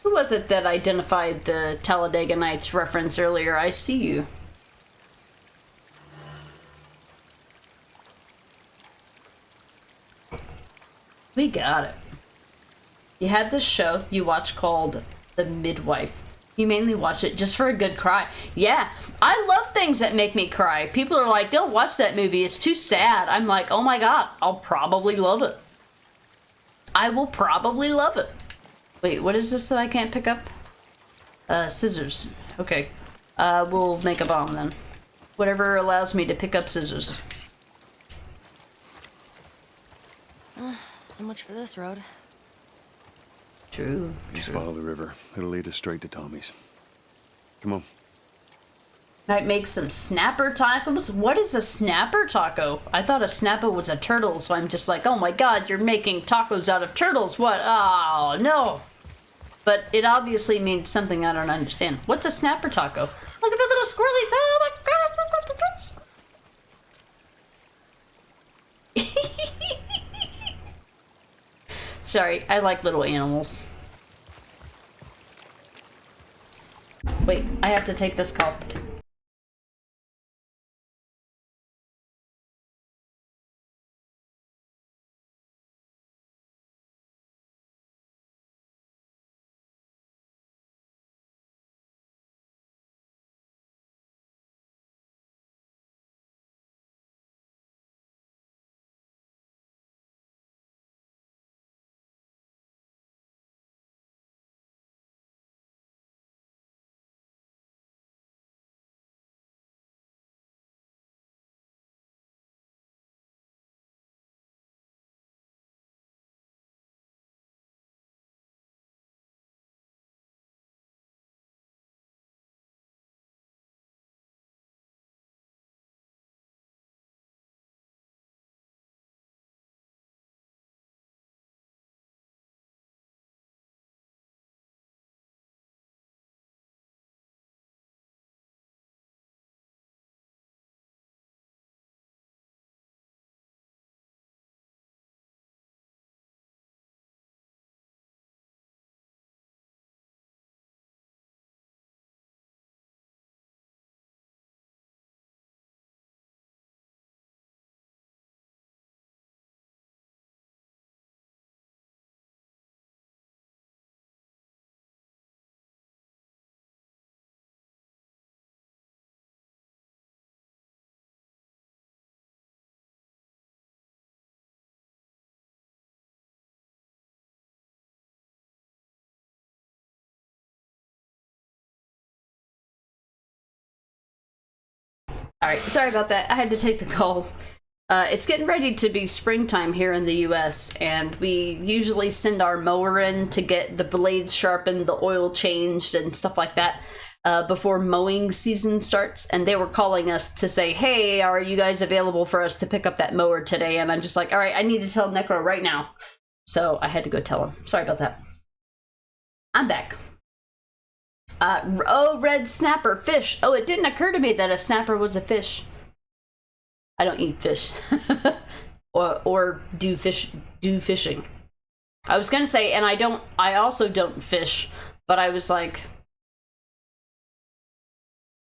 Who was it that identified the Talladega Nights reference earlier? I see you. We got it. You had this show you watch called The Midwife. You mainly watch it just for a good cry. Yeah, I love things that make me cry. People are like, don't watch that movie, it's too sad. I'm like, oh my god, I'll probably love it. I will probably love it. Wait, what is this that I can't pick up? Scissors. Okay. We'll make a bomb then. Whatever allows me to pick up scissors. So much for this road. True. Just follow the river. It'll lead us straight to Tommy's. Come on. Might make some snapper tacos? What is a snapper taco? I thought a snapper was a turtle, so I'm just like, oh my god, you're making tacos out of turtles. What? Oh, no. But it obviously means something I don't understand. What's a snapper taco? Look at the little squirrelies. Oh my god. Sorry, I like little animals. Wait, I have to take this call. Alright, sorry about that. I had to take the call. It's getting ready to be springtime here in the US, and we usually send our mower in to get the blades sharpened, the oil changed, and stuff like that before mowing season starts. And they were calling us to say, hey, are you guys available for us to pick up that mower today? And I'm just like, alright, I need to tell Necro right now. So I had to go tell him. Sorry about that. I'm back. Oh, red snapper, fish. Oh, it didn't occur to me that a snapper was a fish. I don't eat fish. or do fishing. I was gonna say, and I also don't fish, but I was like,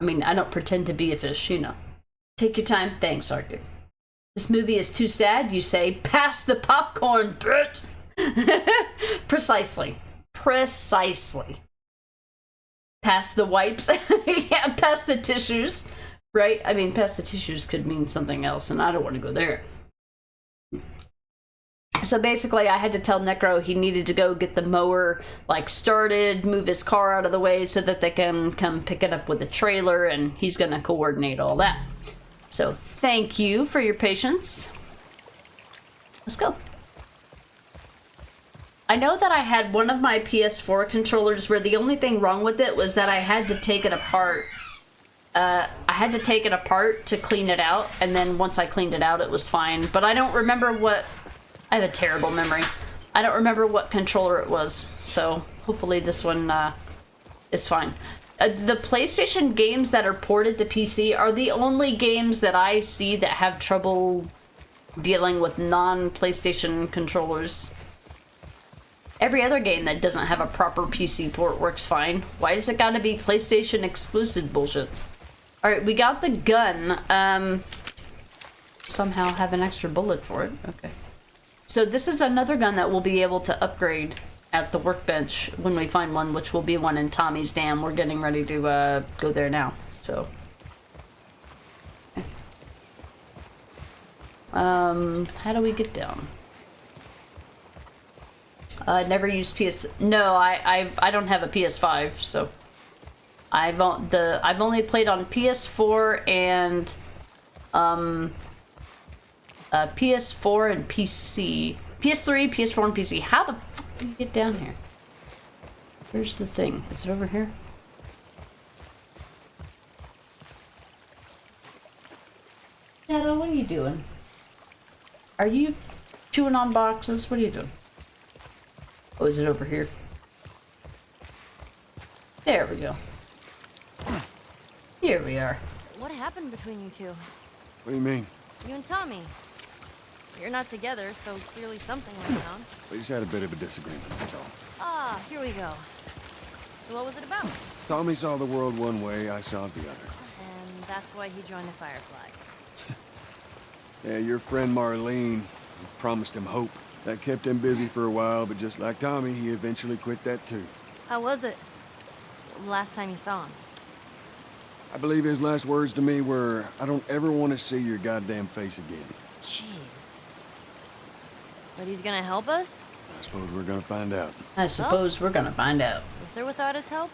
I mean, I don't pretend to be a fish, you know. Take your time. Thanks, Arctic. This movie is too sad, you say. Pass the popcorn, bitch. Precisely. Precisely. Pass the wipes. Yeah, pass the tissues. Right? I mean, pass the tissues could mean something else, and I don't want to go there. So basically, I had to tell Necro he needed to go get the mower, like, started, move his car out of the way so that they can come pick it up with the trailer, and he's gonna coordinate all that. So, thank you for your patience. Let's go. I know that I had one of my PS4 controllers where the only thing wrong with it was that I had to take it apart. I had to take it apart to clean it out, and then once I cleaned it out, it was fine. But I don't remember what... I have a terrible memory. I don't remember what controller it was, so hopefully this one is fine. The PlayStation games that are ported to PC are the only games that I see that have trouble dealing with non-PlayStation controllers. Every other game that doesn't have a proper PC port works fine. Why does it gotta be PlayStation exclusive bullshit? Alright, we got the gun. Somehow have an extra bullet for it. Okay. So this is another gun that we'll be able to upgrade at the workbench when we find one, which will be one in Tommy's Dam. We're getting ready to go there now, so. Okay. How do we get down? Never used PS. No, I don't have a PS5, so I've only played on PS4 and PS4 and PC. PS3, PS4, and PC. How the fuck do you get down here? Where's the thing? Is it over here? Shadow, what are you doing? Are you chewing on boxes? What are you doing? Oh, is it over here? There we go. Here we are. What happened between you two? What do you mean? You and Tommy. You're not together, so clearly something went down. We just had a bit of a disagreement, that's all. Ah, here we go. So what was it about? Tommy saw the world one way, I saw it the other. And that's why he joined the Fireflies. Yeah, your friend Marlene promised him hope. That kept him busy for a while, but just like Tommy, he eventually quit that too. How was it? Last time you saw him? I believe his last words to me were, I don't ever want to see your goddamn face again. Jeez. But he's gonna help us? I suppose we're gonna find out. I suppose we're gonna find out. With or without his help,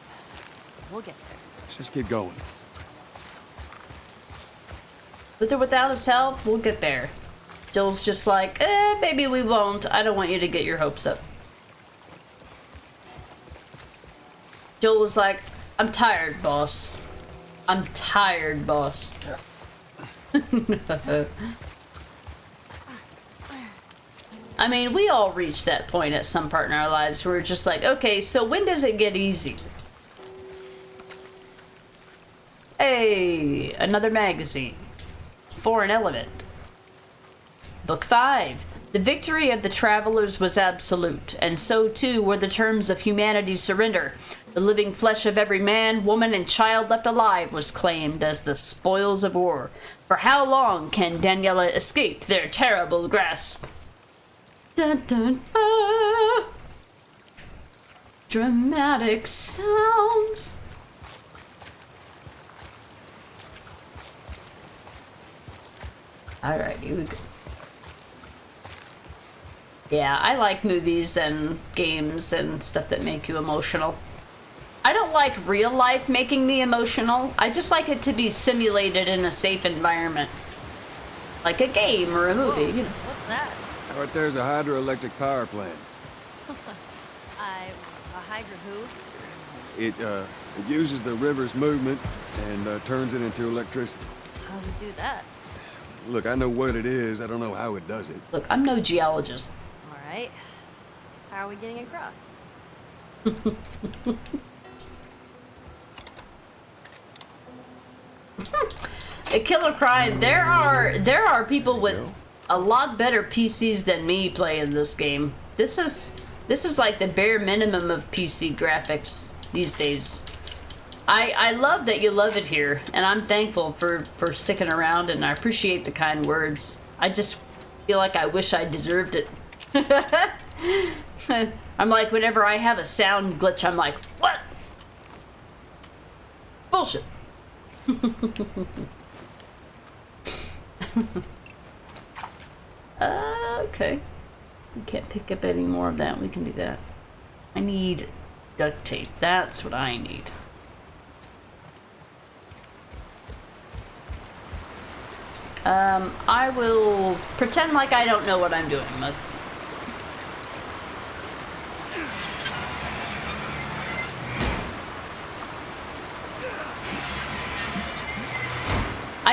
we'll get there. Let's just keep going. With or without his help, we'll get there. Joel's just like, maybe we won't. I don't want you to get your hopes up. Joel was like, I'm tired, boss. I'm tired, boss. I mean, we all reach that point at some part in our lives where we're just like, okay, so when does it get easy? Hey, another magazine. Foreign Element. Book 5. The victory of the travelers was absolute, and so too were the terms of humanity's surrender. The living flesh of every man, woman, and child left alive was claimed as the spoils of war. For how long can Daniela escape their terrible grasp? Dun, dun, ah. Dramatic sounds. Alright, here we go. Yeah, I like movies and games and stuff that make you emotional. I don't like real life making me emotional. I just like it to be simulated in a safe environment. Like a game or a movie, you know. What's that? Right there's a hydroelectric power plant. A hydra who? It uses the river's movement and turns it into electricity. How does it do that? Look, I know what it is. I don't know how it does it. Look, I'm no geologist. Alright. How are we getting across? A killer crime. There are people with a lot better PCs than me playing this game. This is like the bare minimum of PC graphics these days. I love that you love it here, and I'm thankful for sticking around, and I appreciate the kind words. I just feel like I wish I deserved it. I'm like, whenever I have a sound glitch, I'm like, what? Bullshit. Okay. We can't pick up any more of that. We can do that. I need duct tape. That's what I need. I will pretend like I don't know what I'm doing.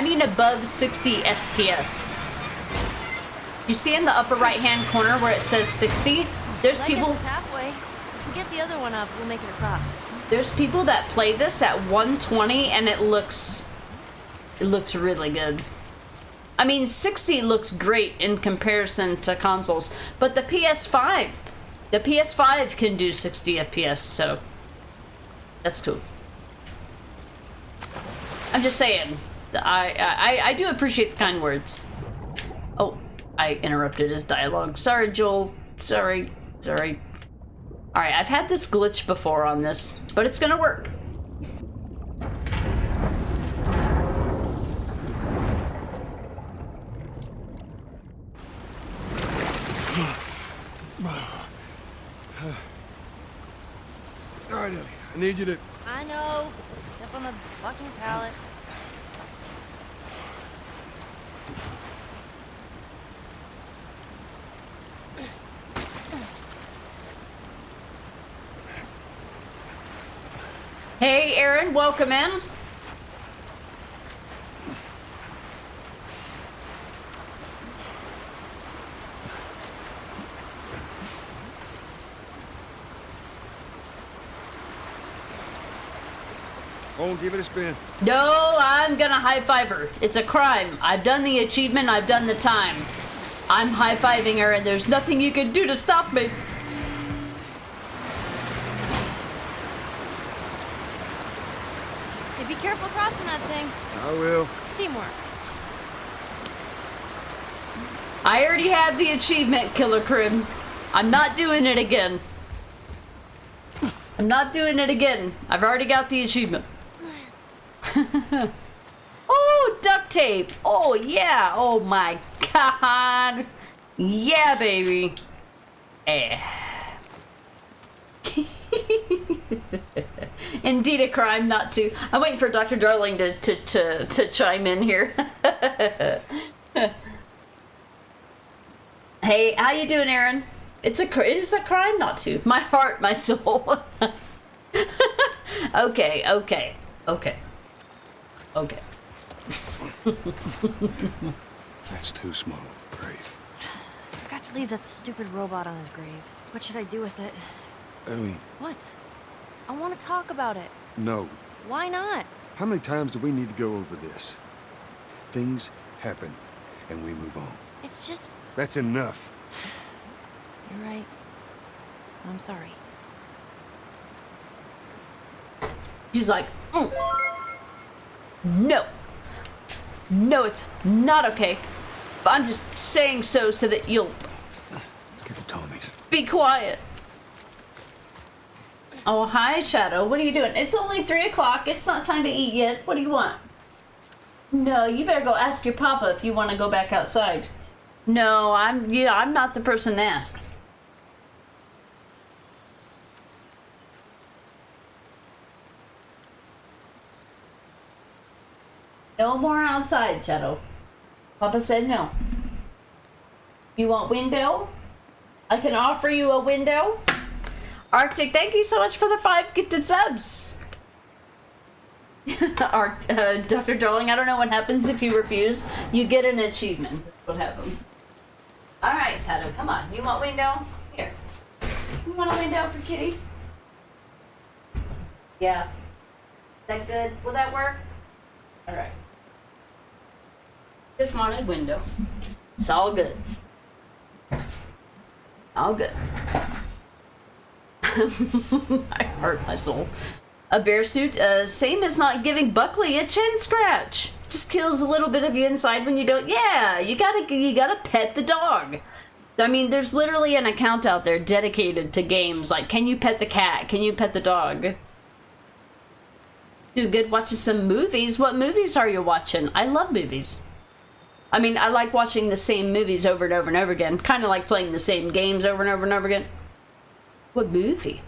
I mean above 60 FPS. You see in the upper right-hand corner where it says 60? There's That people... gets us halfway. If we get the other one up, we'll make it across. There's people that play this at 120 and it looks really good. I mean, 60 looks great in comparison to consoles, but the PS5 can do 60 FPS, so that's cool. I'm just saying, I do appreciate the kind words. Oh, I interrupted his dialogue. Sorry, Joel. Sorry. Alright, I've had this glitch before on this, but it's gonna work. Alright, Ellie, I need you to... I know. Step on the fucking pallet. Hey, Aaron, welcome in. Won't give it a spin. No, I'm gonna high-five her. It's a crime. I've done the achievement, I've done the time. I'm high-fiving her and there's nothing you can do to stop me. Hey, be careful crossing that thing. I will. Teamwork. I already had the achievement, Killer Crib. I'm not doing it again. I'm not doing it again. I've already got the achievement. Oh, duct tape. Oh, yeah. Oh, my God. Yeah, baby. Indeed a crime not to. I'm waiting for Dr. Darling to chime in here. Hey, how you doing, Aaron? It is a crime not to. My heart, my soul. Okay. That's too small. Great. I forgot to leave that stupid robot on his grave. What should I do with it? Ellie, What? I want to talk about it. no. Why not? How many times do we need to go over this? Things happen, and we move on. It's just... That's enough. You're right. I'm sorry. She's like, No, it's not okay. But I'm just saying so that you'll Let's get the Tommies. be quiet. Oh, hi, Shadow. What are you doing? It's only 3 o'clock. It's not time to eat yet. What do you want? No, you better go ask your papa if you want to go back outside. No, I'm not the person to ask. No more outside, Shadow. Papa said no. You want window? I can offer you a window. Arctic, thank you so much for the 5 gifted subs. Dr. Darling, I don't know what happens if you refuse. You get an achievement. That's what happens. Alright, Shadow, come on. You want window? Here. You want a window for kitties? Yeah. Is that good? Will that work? Alright. Just wanted window. It's all good. All good. I hurt my soul. A bear suit, same as not giving Buckley a chin scratch. Just kills a little bit of you inside when you don't. Yeah, you gotta pet the dog. I mean, there's literally an account out there dedicated to games like, can you pet the cat? Can you pet the dog? Do good watching some movies. What movies are you watching? I love movies. I mean, I like watching the same movies over and over and over again. Kind of like playing the same games over and over and over again. What movie?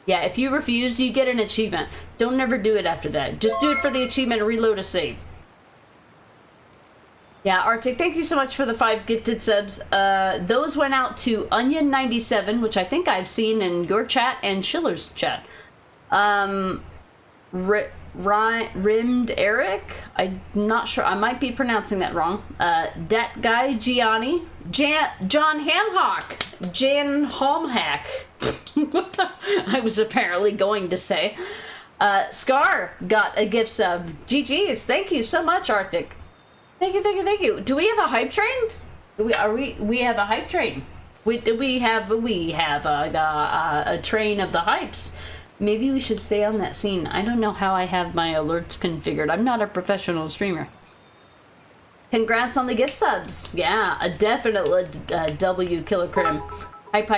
Yeah, if you refuse, you get an achievement. Don't never do it after that. Just do it for the achievement and reload a save. Yeah, Arctic, thank you so much for the 5 gifted subs. Those went out to Onion97, which I think I've seen in your chat and Schiller's chat. Rimmed Eric. I'm not sure. I might be pronouncing that wrong. Dat Guy Gianni. John Hamhock. Jan Homhack. I was apparently going to say. Scar got a gift sub. GG's. Thank you so much, Arctic. Thank you. Do we have a hype train? We have a hype train. We have a train of the hypes. Maybe we should stay on that scene. I don't know how I have my alerts configured. I'm not a professional streamer. Congrats on the gift subs. Yeah, a definite W Killer Crim. Hype.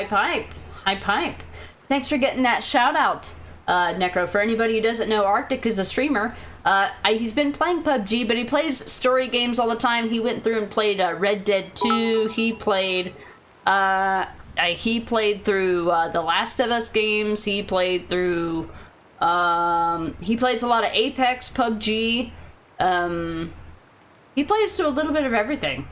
Thanks for getting that shout out, Necro. For anybody who doesn't know, Arctic is a streamer. He's been playing PUBG, but he plays story games all the time. He went through and played Red Dead 2. He played through the Last of Us games. He played through, he plays a lot of Apex, PUBG. He plays through a little bit of everything.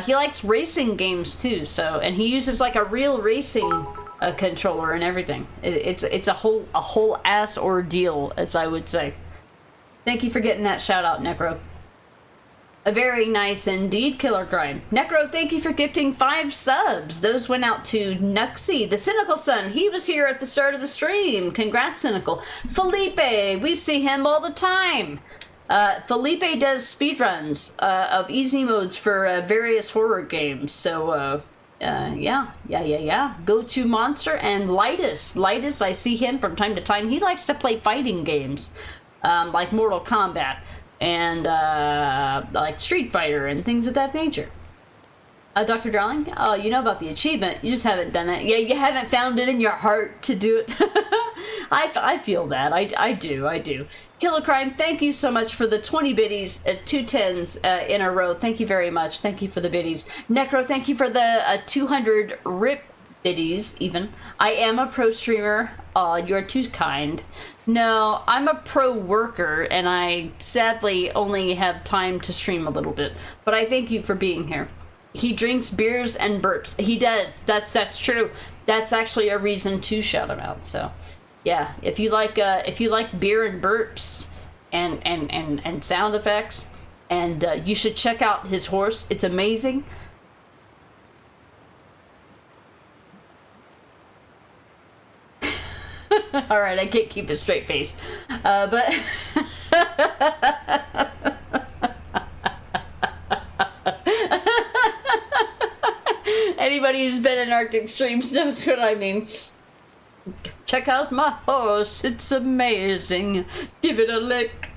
He likes racing games too, so, and he uses like a real racing controller and everything. It's a whole ass ordeal, as I would say. Thank you for getting that shout out, Necro. A very nice indeed, Killer Crime. Necro, thank you for gifting 5 subs. Those went out to Nuxie, the Cynical Son. He was here at the start of the stream. Congrats, Cynical. Felipe, we see him all the time. Felipe does speedruns of easy modes for various horror games. So, yeah. Go to Monster and Lightus, I see him from time to time. He likes to play fighting games, like Mortal Kombat and like Street Fighter and things of that nature. Dr. Darling, oh, you know about the achievement, you just haven't done it. Yeah, you haven't found it in your heart to do it. I feel that, I do. Killer Crime, thank you so much for the 20 biddies, 2 10s in a row. Thank you very much. Thank you for the biddies. Necro, thank you for the 200 RIP biddies, even. I am a pro streamer. Oh, you're too kind. No, I'm a pro worker, and I sadly only have time to stream a little bit. But I thank you for being here. He drinks beers and burps. He does. That's true. That's actually a reason to shout him out. So, yeah, if you like beer and burps and sound effects, and you should check out his horse. It's amazing. All right, I can't keep a straight face, but. Anybody who's been in Arctic streams knows what I mean. Check out my horse, it's amazing. Give it a lick.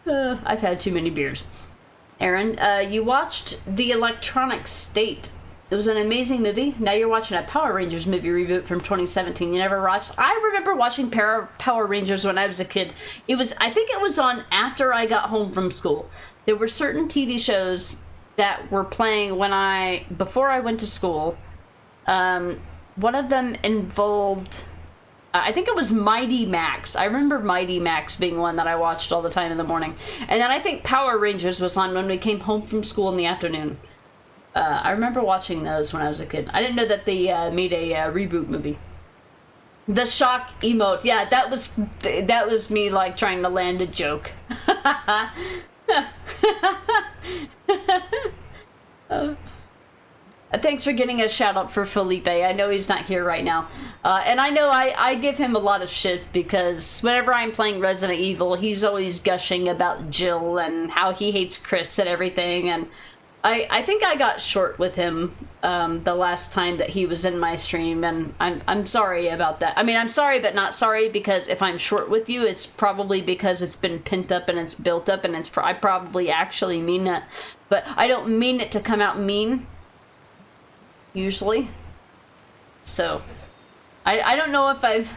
I've had too many beers. Aaron, you watched The Electronic State. It was an amazing movie. Now you're watching a Power Rangers movie reboot from 2017. You never watched? I remember watching Power Rangers when I was a kid. I think it was on after I got home from school. There were certain TV shows that were playing before I went to school. One of them involved, I think it was Mighty Max. I remember Mighty Max being one that I watched all the time in the morning. And then I think Power Rangers was on when we came home from school in the afternoon. I remember watching those when I was a kid. I didn't know that they made a reboot movie. The shock emote. Yeah, that was me like trying to land a joke. Thanks for getting a shout out for Felipe. I know he's not here right now. And I know I give him a lot of shit because whenever I'm playing Resident Evil, he's always gushing about Jill and how he hates Chris and everything. And I think I got short with him the last time that he was in my stream, and I'm sorry about that. I mean, I'm sorry but not sorry, because if I'm short with you, it's probably because it's been pent up and it's built up, and I probably actually mean that. But I don't mean it to come out mean, usually. So, I don't know if I've...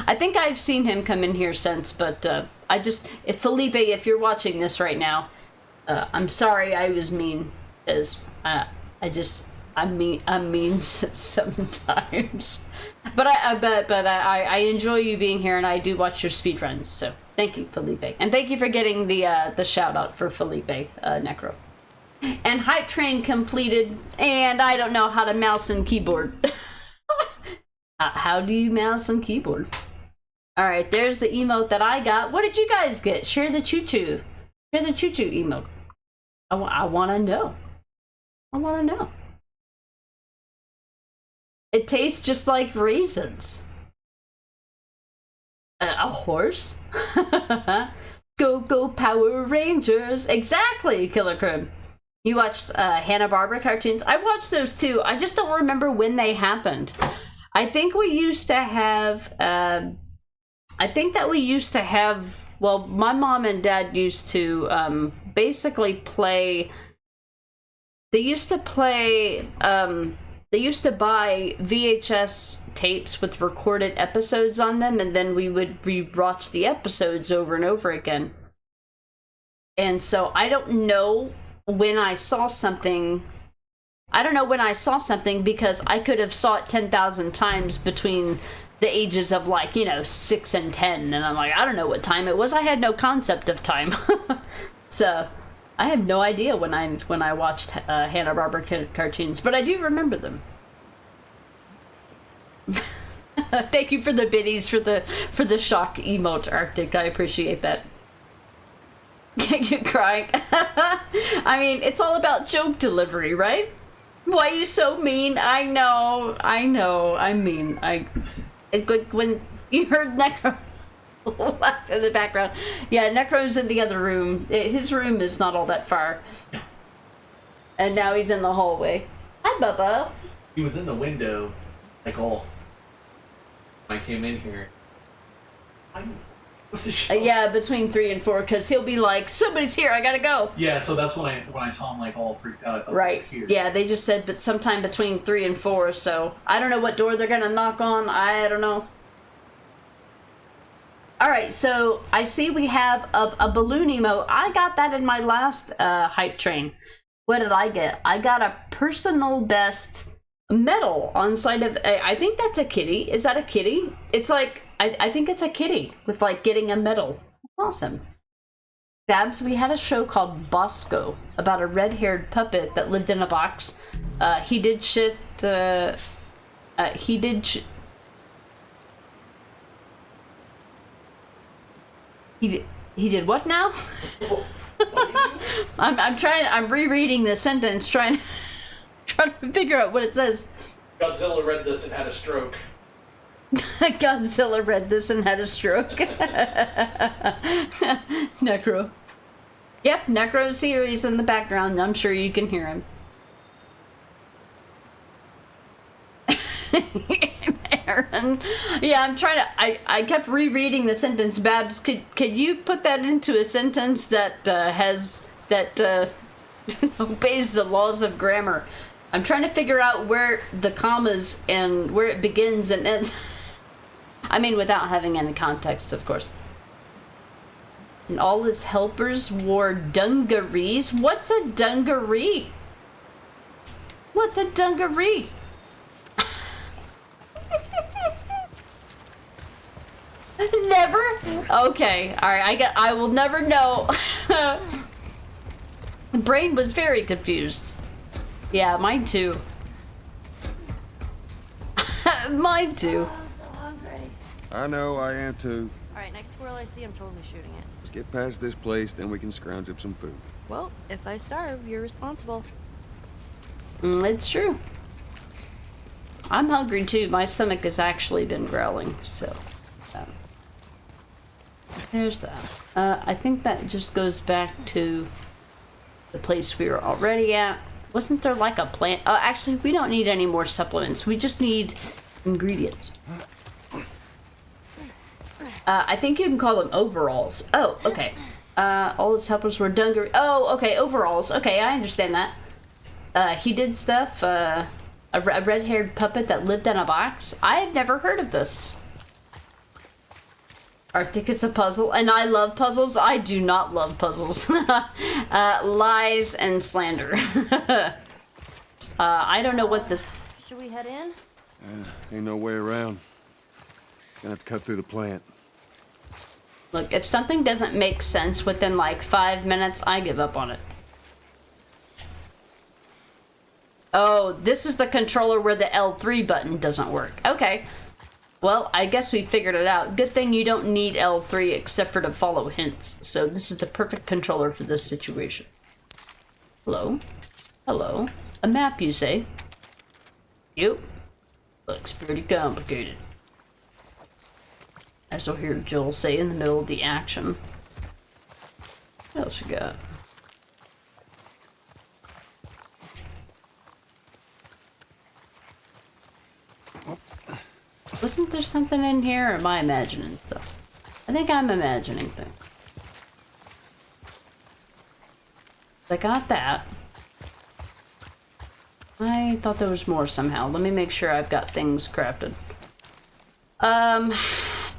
I think I've seen him come in here since, but if Felipe, if you're watching this right now, I'm sorry I was mean, because I'm mean sometimes. But I enjoy you being here, and I do watch your speedruns, so thank you, Felipe. And thank you for getting the shout out for Felipe, Necro. And Hype Train completed, and I don't know how to mouse and keyboard. How do you mouse and keyboard? Alright, there's the emote that I got. What did you guys get? Share the choo-choo. Share the choo-choo emote. I want to know. I want to know. It tastes just like raisins. A horse? Go Power Rangers. Exactly, Killer Crim. You watched Hanna-Barbera cartoons? I watched those too. I just don't remember when they happened. I think we used to have... well, my mom and dad used to basically play... They used to buy VHS tapes with recorded episodes on them, and then we would rewatch the episodes over and over again. And so I don't know when I saw something. I don't know when I saw something because I could have saw it 10,000 times between the ages of, like, you know, 6 and 10, and I'm like, I don't know what time it was. I had no concept of time. So I have no idea when I watched Hanna-Barbera cartoons, but I do remember them. Thank you for the biddies for the shock emote, Arctic. I appreciate that. You're crying. I mean, it's all about joke delivery, right? Why are you so mean? I know, I'm mean. When you heard Necro laugh in the background. Yeah, Necro's in the other room. His room is not all that far. And now he's in the hallway. Hi, Bubba. He was in the window, like all. When I came in here. What's the show? Yeah, between 3 and 4, because he'll be like, somebody's here, I gotta go. Yeah, so that's when I saw him like all freaked out. I thought Right. they were here. Yeah, they just said, but sometime between 3 and 4, so I don't know what door they're gonna knock on. I don't know. Alright, so I see we have a balloon emote. I got that in my last hype train. What did I get? I got a personal best medal on side of... I think that's a kitty. Is that a kitty? It's like... I think it's a kitty with, like, getting a medal. Awesome. Babs, we had a show called Bosco about a red-haired puppet that lived in a box. He did shit... He did what now? I'm rereading the sentence, trying to figure out what it says. Godzilla read this and had a stroke. Godzilla read this and had a stroke. Necro. Yep, Necro's here. He's in the background. I'm sure you can hear him. Aaron. Yeah, I'm trying to... I kept rereading the sentence. Babs, could you put that into a sentence that obeys the laws of grammar? I'm trying to figure out where the commas and where it begins and ends. I mean, without having any context, of course. And all his helpers wore dungarees. What's a dungaree? What's a dungaree? Never? Okay, alright, I will never know. The brain was very confused. Yeah, mine too. Mine too. I'm so hungry. I know, I am too. Alright, next squirrel I see, I'm totally shooting it. Let's get past this place, then we can scrounge up some food. Well, if I starve, you're responsible. It's true. I'm hungry too. My stomach has actually been growling, so... there's that. I think that just goes back to the place we were already at. Wasn't there like a plant? Actually, we don't need any more supplements. We just need ingredients. I think you can call them overalls. Oh, okay. All his helpers were dungaree. Oh, okay, overalls. Okay, I understand that. He did stuff. A red-haired puppet that lived in a box. I've never heard of this. Arctic, it's a puzzle, and I love puzzles. I do not love puzzles. Lies and slander. I don't know what this... Should we head in? Ain't no way around. Gonna have to cut through the plant. Look, if something doesn't make sense within like 5 minutes, I give up on it. Oh, this is the controller where the L3 button doesn't work. Okay. Well, I guess we figured it out. Good thing you don't need L3 except for to follow hints. So this is the perfect controller for this situation. Hello? Hello? A map, you say? Yep. Looks pretty complicated. As we'll hear Joel say in the middle of the action. What else you got? Wasn't there something in here, or am I imagining stuff? I think I'm imagining things. I got that. I thought there was more somehow. Let me make sure I've got things crafted.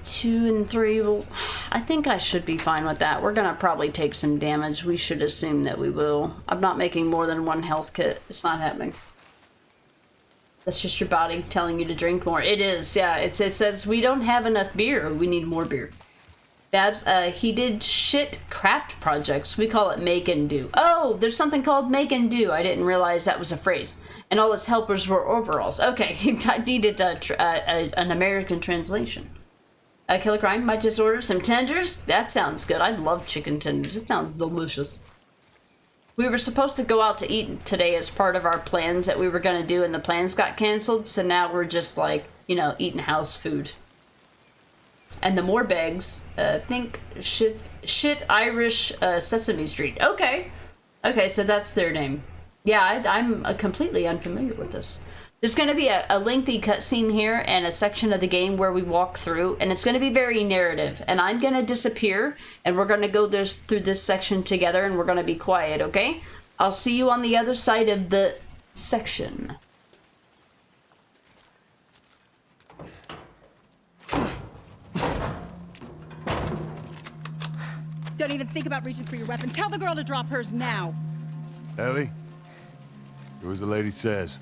2 and 3, well, I think I should be fine with that. We're gonna probably take some damage. We should assume that we will. I'm not making more than 1 health kit. It's not happening. That's just your body telling you to drink more. It is, yeah. It says we don't have enough beer. We need more beer. Babs, he did shit craft projects. We call it make and do. Oh, there's something called make and do. I didn't realize that was a phrase. And all his helpers were overalls. Okay, I needed an American translation. Killer Grind, might just order some tenders? That sounds good. I love chicken tenders. It sounds delicious. We were supposed to go out to eat today as part of our plans that we were going to do, and the plans got canceled, so now we're just like, you know, eating house food. And the more bags, think shit Irish Sesame Street. Okay. Okay, so that's their name. Yeah, I'm completely unfamiliar with this. There's going to be a lengthy cutscene here and a section of the game where we walk through, and it's going to be very narrative. And I'm going to disappear, and we're going to go through this section together, and we're going to be quiet, okay? I'll see you on the other side of the section. Don't even think about reaching for your weapon. Tell the girl to drop hers now. Ellie, do as the lady says.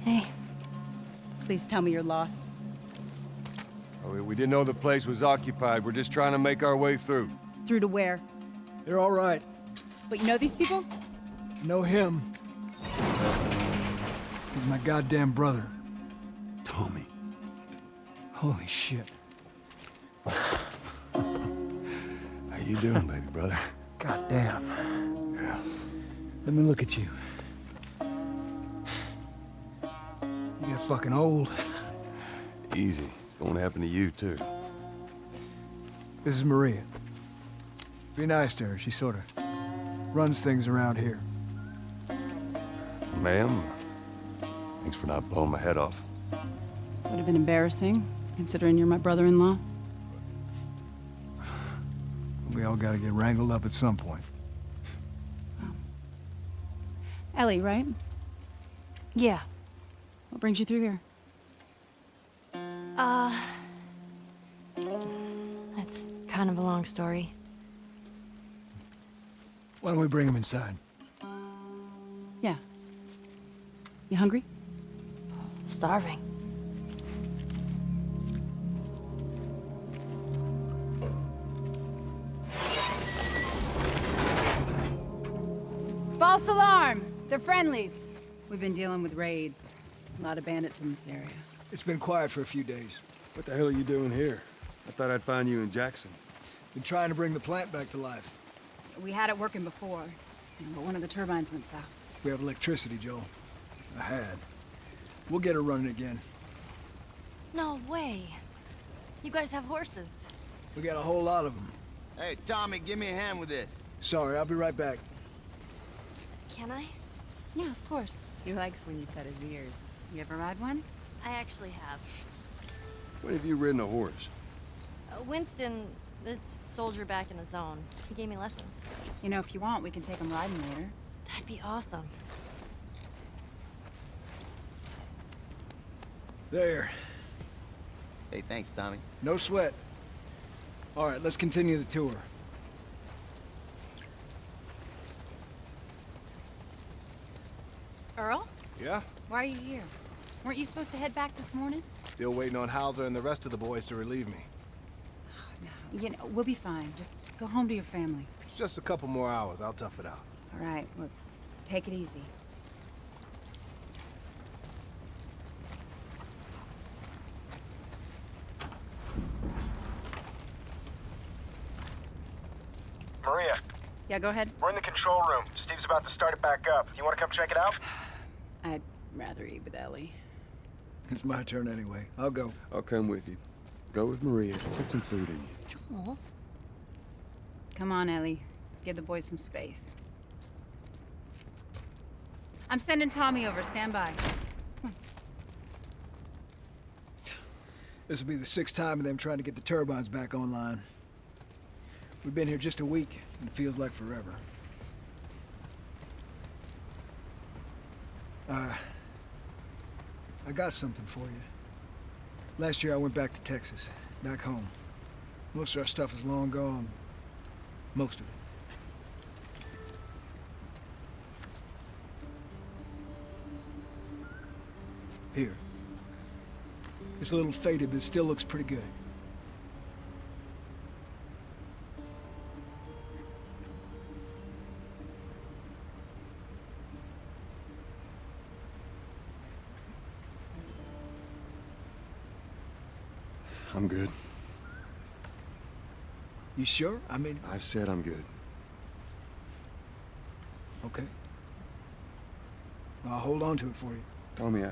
Hey. Please tell me you're lost. Oh, we didn't know the place was occupied. We're just trying to make our way through. Through to where? They're all right. But you know these people? Know him. He's my goddamn brother. Tommy. Holy shit. How you doing, baby brother? Goddamn. Yeah. Let me look at you. You get fucking old. Easy. It's going to happen to you, too. This is Maria. Be nice to her. She sort of runs things around here. Ma'am, thanks for not blowing my head off. Would have been embarrassing, considering you're my brother-in-law. We all gotta get wrangled up at some point. Ellie, right? Yeah. What brings you through here? It's kind of a long story. Why don't we bring him inside? Yeah. You hungry? Starving. False alarm! They're friendlies. We've been dealing with raids. A lot of bandits in this area. It's been quiet for a few days. What the hell are you doing here? I thought I'd find you in Jackson. Been trying to bring the plant back to life. We had it working before, but one of the turbines went south. We have electricity, Joel. I had. We'll get her running again. No way. You guys have horses. We got a whole lot of them. Hey, Tommy, give me a hand with this. Sorry, I'll be right back. Can I? Yeah, of course. He likes when you pet his ears. You ever ride one? I actually have. When have you ridden a horse? Winston, this soldier back in the zone, he gave me lessons. You know, if you want, we can take him riding later. That'd be awesome. There. Hey, thanks, Tommy. No sweat. All right, let's continue the tour. Earl? Yeah? Why are you here? Weren't you supposed to head back this morning? Still waiting on Hauser and the rest of the boys to relieve me. No, you know, we'll be fine. Just go home to your family. It's just a couple more hours. I'll tough it out. All right, look, take it easy. Maria, Yeah, go ahead. we're in the control room. Steve's about to start it back up. You want to come check it out? I'd rather eat with Ellie. It's my turn anyway. I'll go. I'll come with you. Go with Maria. Put some food in you. Joel. Come on, Ellie. Let's give the boys some space. I'm sending Tommy over. Stand by. This will be the 6th time of them trying to get the turbines back online. We've been here just a week, and it feels like forever. I got something for you. Last year I went back to Texas, back home. Most of our stuff is long gone. Most of it. Here. It's a little faded, but it still looks pretty good. I'm good. You sure? I mean... I've said I'm good. Okay. I'll hold on to it for you. Tommy,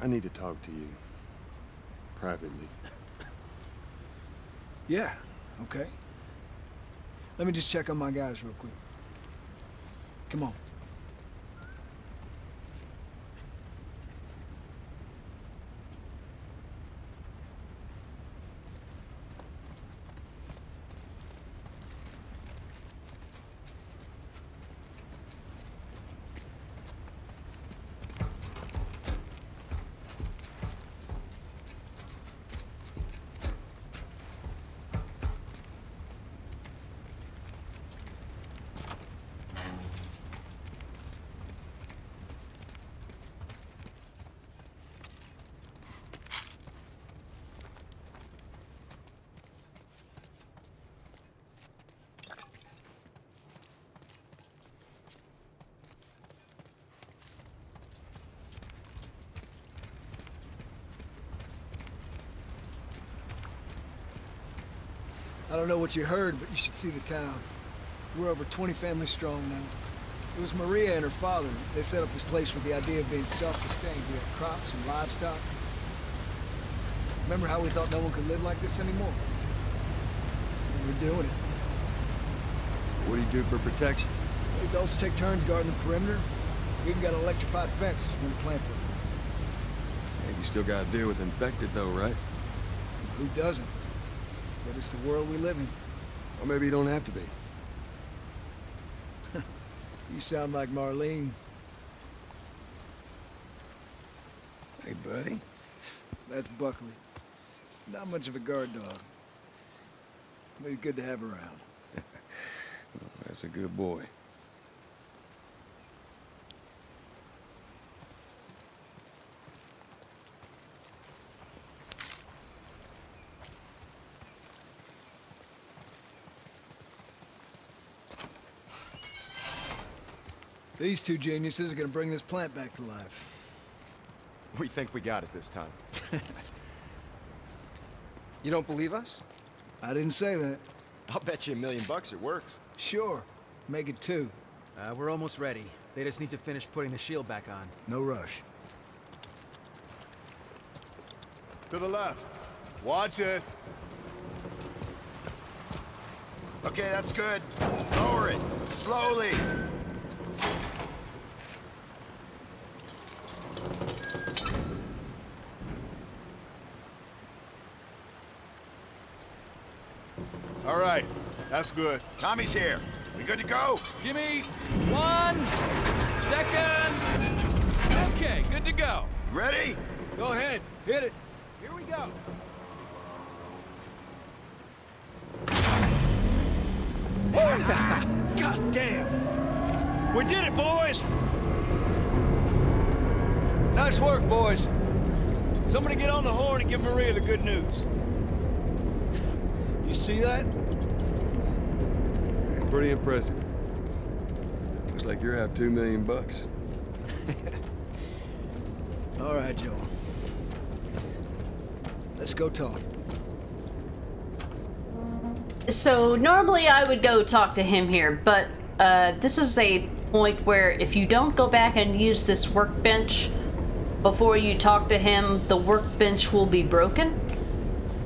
I need to talk to you. Privately. Yeah, okay. Let me just check on my guys real quick. Come on. I don't know what you heard, but you should see the town. We're over 20 families strong now. It was Maria and her father. They set up this place with the idea of being self-sustained. We have crops and livestock. Remember how we thought no one could live like this anymore? We're doing it. What do you do for protection? The adults take turns guarding the perimeter. We even got an electrified fence when the plants are. Hey, you still gotta deal with infected though, right? Who doesn't? But it's the world we live in. Or maybe you don't have to be. You sound like Marlene. Hey, buddy. That's Buckley. Not much of a guard dog. But he's good to have around. That's a good boy. These two geniuses are gonna bring this plant back to life. We think we got it this time. You don't believe us? I didn't say that. I'll bet you $1 million it works. Sure. Make it 2. We're almost ready. They just need to finish putting the shield back on. No rush. To the left. Watch it. Okay, that's good. Lower it. Slowly. All right. That's good. Tommy's here. We good to go? Give me 1 second. Okay, good to go. Ready? Go ahead, hit it. Here we go. God damn! We did it, boys! Nice work, boys. Somebody get on the horn and give Maria the good news. You see that? Pretty impressive. Looks like you're out $2 million. All right, Joel. Let's go talk. So normally I would go talk to him here, but this is a point where if you don't go back and use this workbench before you talk to him, the workbench will be broken.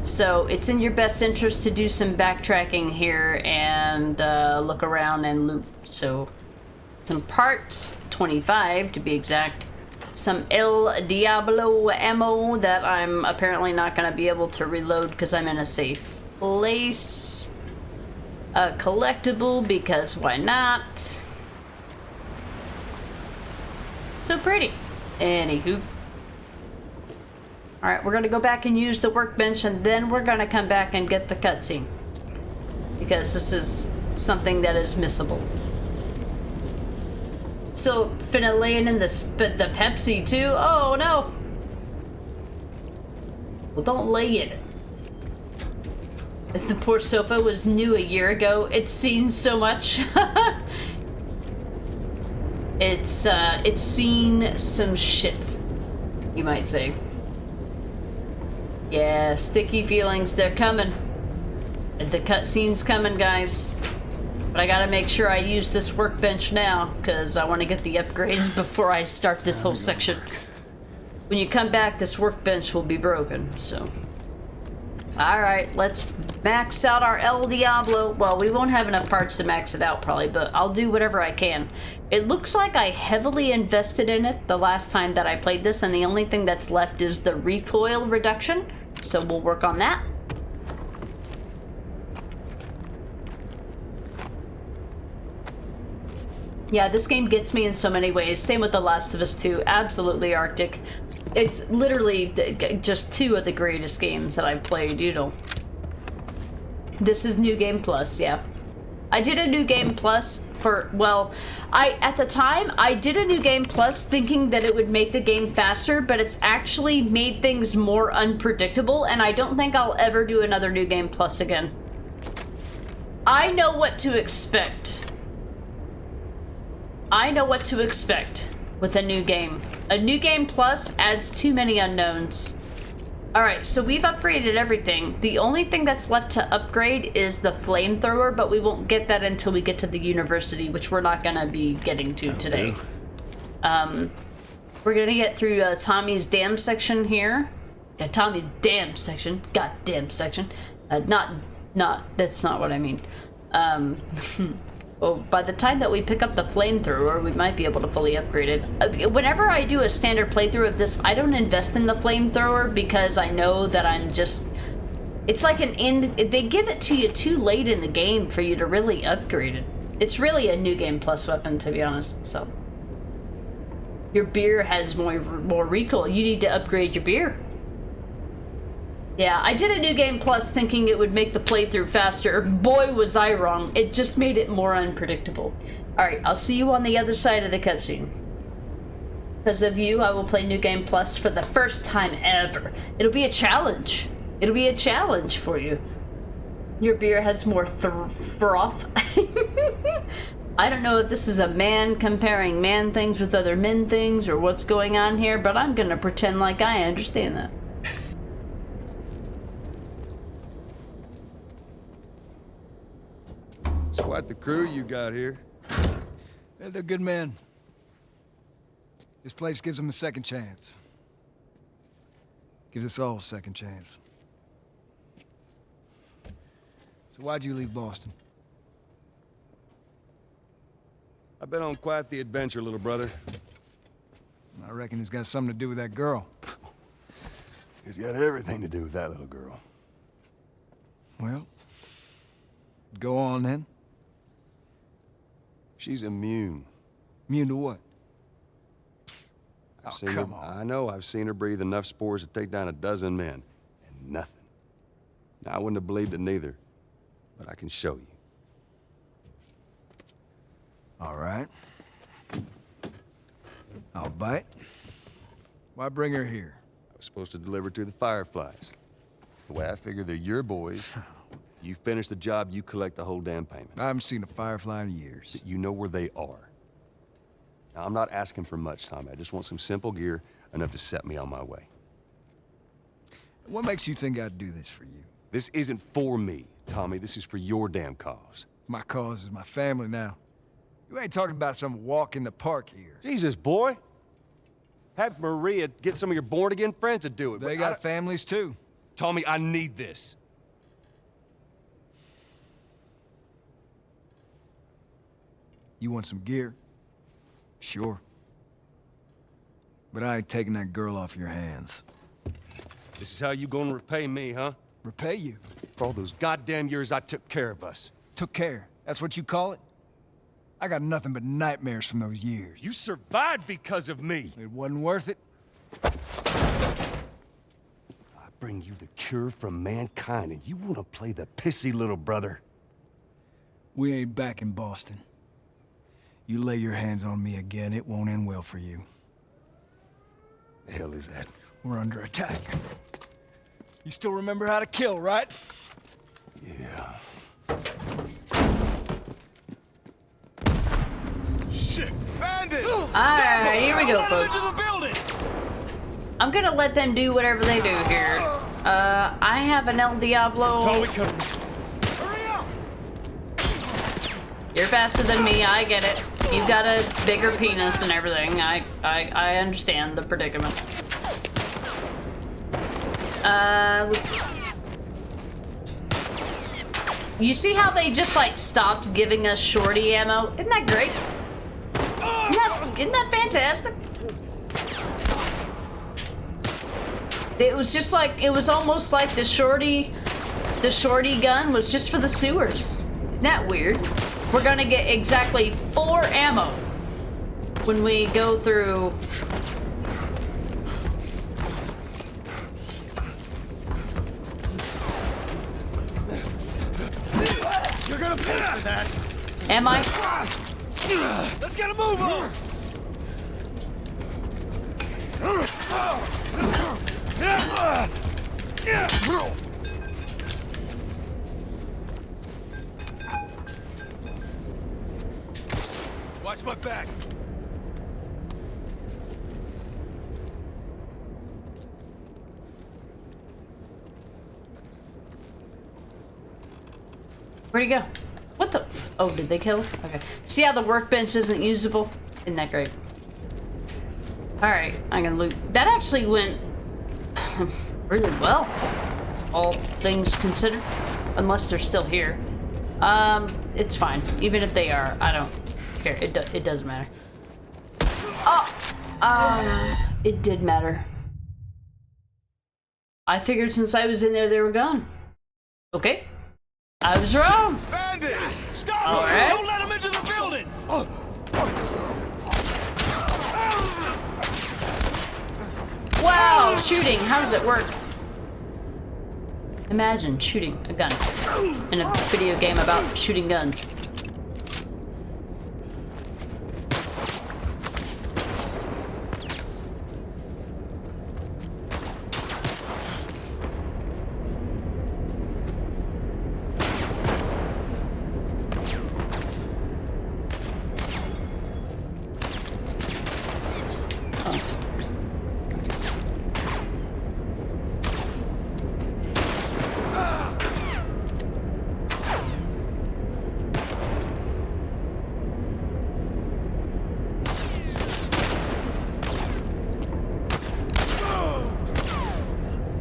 So it's in your best interest to do some backtracking here and look around and loot. So some parts, 25 to be exact. Some El Diablo ammo that I'm apparently not going to be able to reload because I'm in a safe place. A collectible because why not? So pretty. Anywho. Alright, we're going to go back and use the workbench and then we're going to come back and get the cutscene. Because this is something that is missable. Still finna laying in the Pepsi too? Oh no! Well, don't lay in it. If the poor sofa was new a year ago, it's seen so much. It's seen some shit, you might say. Yeah, sticky feelings, they're coming. The cutscene's coming, guys. But I gotta make sure I use this workbench now, because I want to get the upgrades before I start this whole section. When you come back, this workbench will be broken, so... Alright, let's max out our El Diablo. Well, we won't have enough parts to max it out, probably, but I'll do whatever I can. It looks like I heavily invested in it the last time that I played this, and the only thing that's left is the recoil reduction, so we'll work on that. Yeah, this game gets me in so many ways. Same with The Last of Us 2. Absolutely Arctic. It's literally just two of the greatest games that I've played, you know. This is New Game Plus, yeah. I did a New Game Plus for, well, at the time, I did a New Game Plus thinking that it would make the game faster, but it's actually made things more unpredictable, and I don't think I'll ever do another New Game Plus again. I know what to expect. I know what to expect with a new game. A New Game Plus adds too many unknowns. Alright, so we've upgraded everything. The only thing that's left to upgrade is the flamethrower, but we won't get that until we get to the university, which we're not gonna be getting to today. We're gonna get through Tommy's dam section here. Yeah, Tommy's dam section. Goddamn section. That's not what I mean. Well, by the time that we pick up the flamethrower, we might be able to fully upgrade it. Whenever I do a standard playthrough of this, I don't invest in the flamethrower because I know that I'm just... It's like they give it to you too late in the game for you to really upgrade it. It's really a New Game Plus weapon, to be honest, so... Your beer has more recoil. You need to upgrade your beer. Yeah, I did a New Game Plus thinking it would make the playthrough faster. Boy, was I wrong. It just made it more unpredictable. Alright, I'll see you on the other side of the cutscene. Because of you, I will play New Game Plus for the first time ever. It'll be a challenge. It'll be a challenge for you. Your beer has more froth. I don't know if this is a man comparing man things with other men things or what's going on here, but I'm gonna pretend like I understand that. It's quite the crew you got here. Yeah, they're good men. This place gives them a second chance. Gives us all a second chance. So why'd you leave Boston? I've been on quite the adventure, little brother. I reckon it's got something to do with that girl. It's got everything to do with that little girl. Well, go on then. She's immune. Immune to what? Come on. I know, I've seen her breathe enough spores to take down a dozen men, and nothing. Now, I wouldn't have believed it neither, but I can show you. All right. I'll bite. Why bring her here? I was supposed to deliver to the Fireflies. The way I figure they're your boys. You finish the job, you collect the whole damn payment. I haven't seen a Firefly in years. You know where they are. Now, I'm not asking for much, Tommy. I just want some simple gear, enough to set me on my way. What makes you think I'd do this for you? This isn't for me, Tommy. This is for your damn cause. My cause is my family now. You ain't talking about some walk in the park here. Jesus, boy. Have Maria get some of your born-again friends to do it. They got families, too. Tommy, I need this. You want some gear? Sure. But I ain't taking that girl off your hands. This is how you gonna repay me, huh? Repay you? For all those goddamn years I took care of us. Took care? That's what you call it? I got nothing but nightmares from those years. You survived because of me. It wasn't worth it. I bring you the cure from mankind, and you wanna play the pissy little brother. We ain't back in Boston. You lay your hands on me again, it won't end well for you. The hell is that? We're under attack. You still remember how to kill, right? Yeah. Shit! Bandit! Alright, here we go, folks. I'm gonna let them do whatever they do here. I have an El Diablo. You're faster than me, I get it. You've got a bigger penis and everything. I understand the predicament. Let's see. You see how they just like stopped giving us shorty ammo? Isn't that great? Isn't that fantastic? It was just like, it was almost like the shorty gun was just for the sewers. Isn't that weird? We're gonna get exactly 4 ammo when we go through. You're gonna pay for that! Am I? Let's get a move on! Watch my back. Where'd he go? What the? Oh, did they kill him? Okay. See how the workbench isn't usable? Isn't that great? Alright, I'm gonna loot. That actually went really well, all things considered. Unless they're still here. It's fine. Even if they are, I don't care. It doesn't matter. Oh! It did matter. I figured since I was in there, they were gone. Okay. I was wrong. Bandit! Stop All him! right. Don't let him into the building! Wow, shooting. How does it work? Imagine shooting a gun in a video game about shooting guns.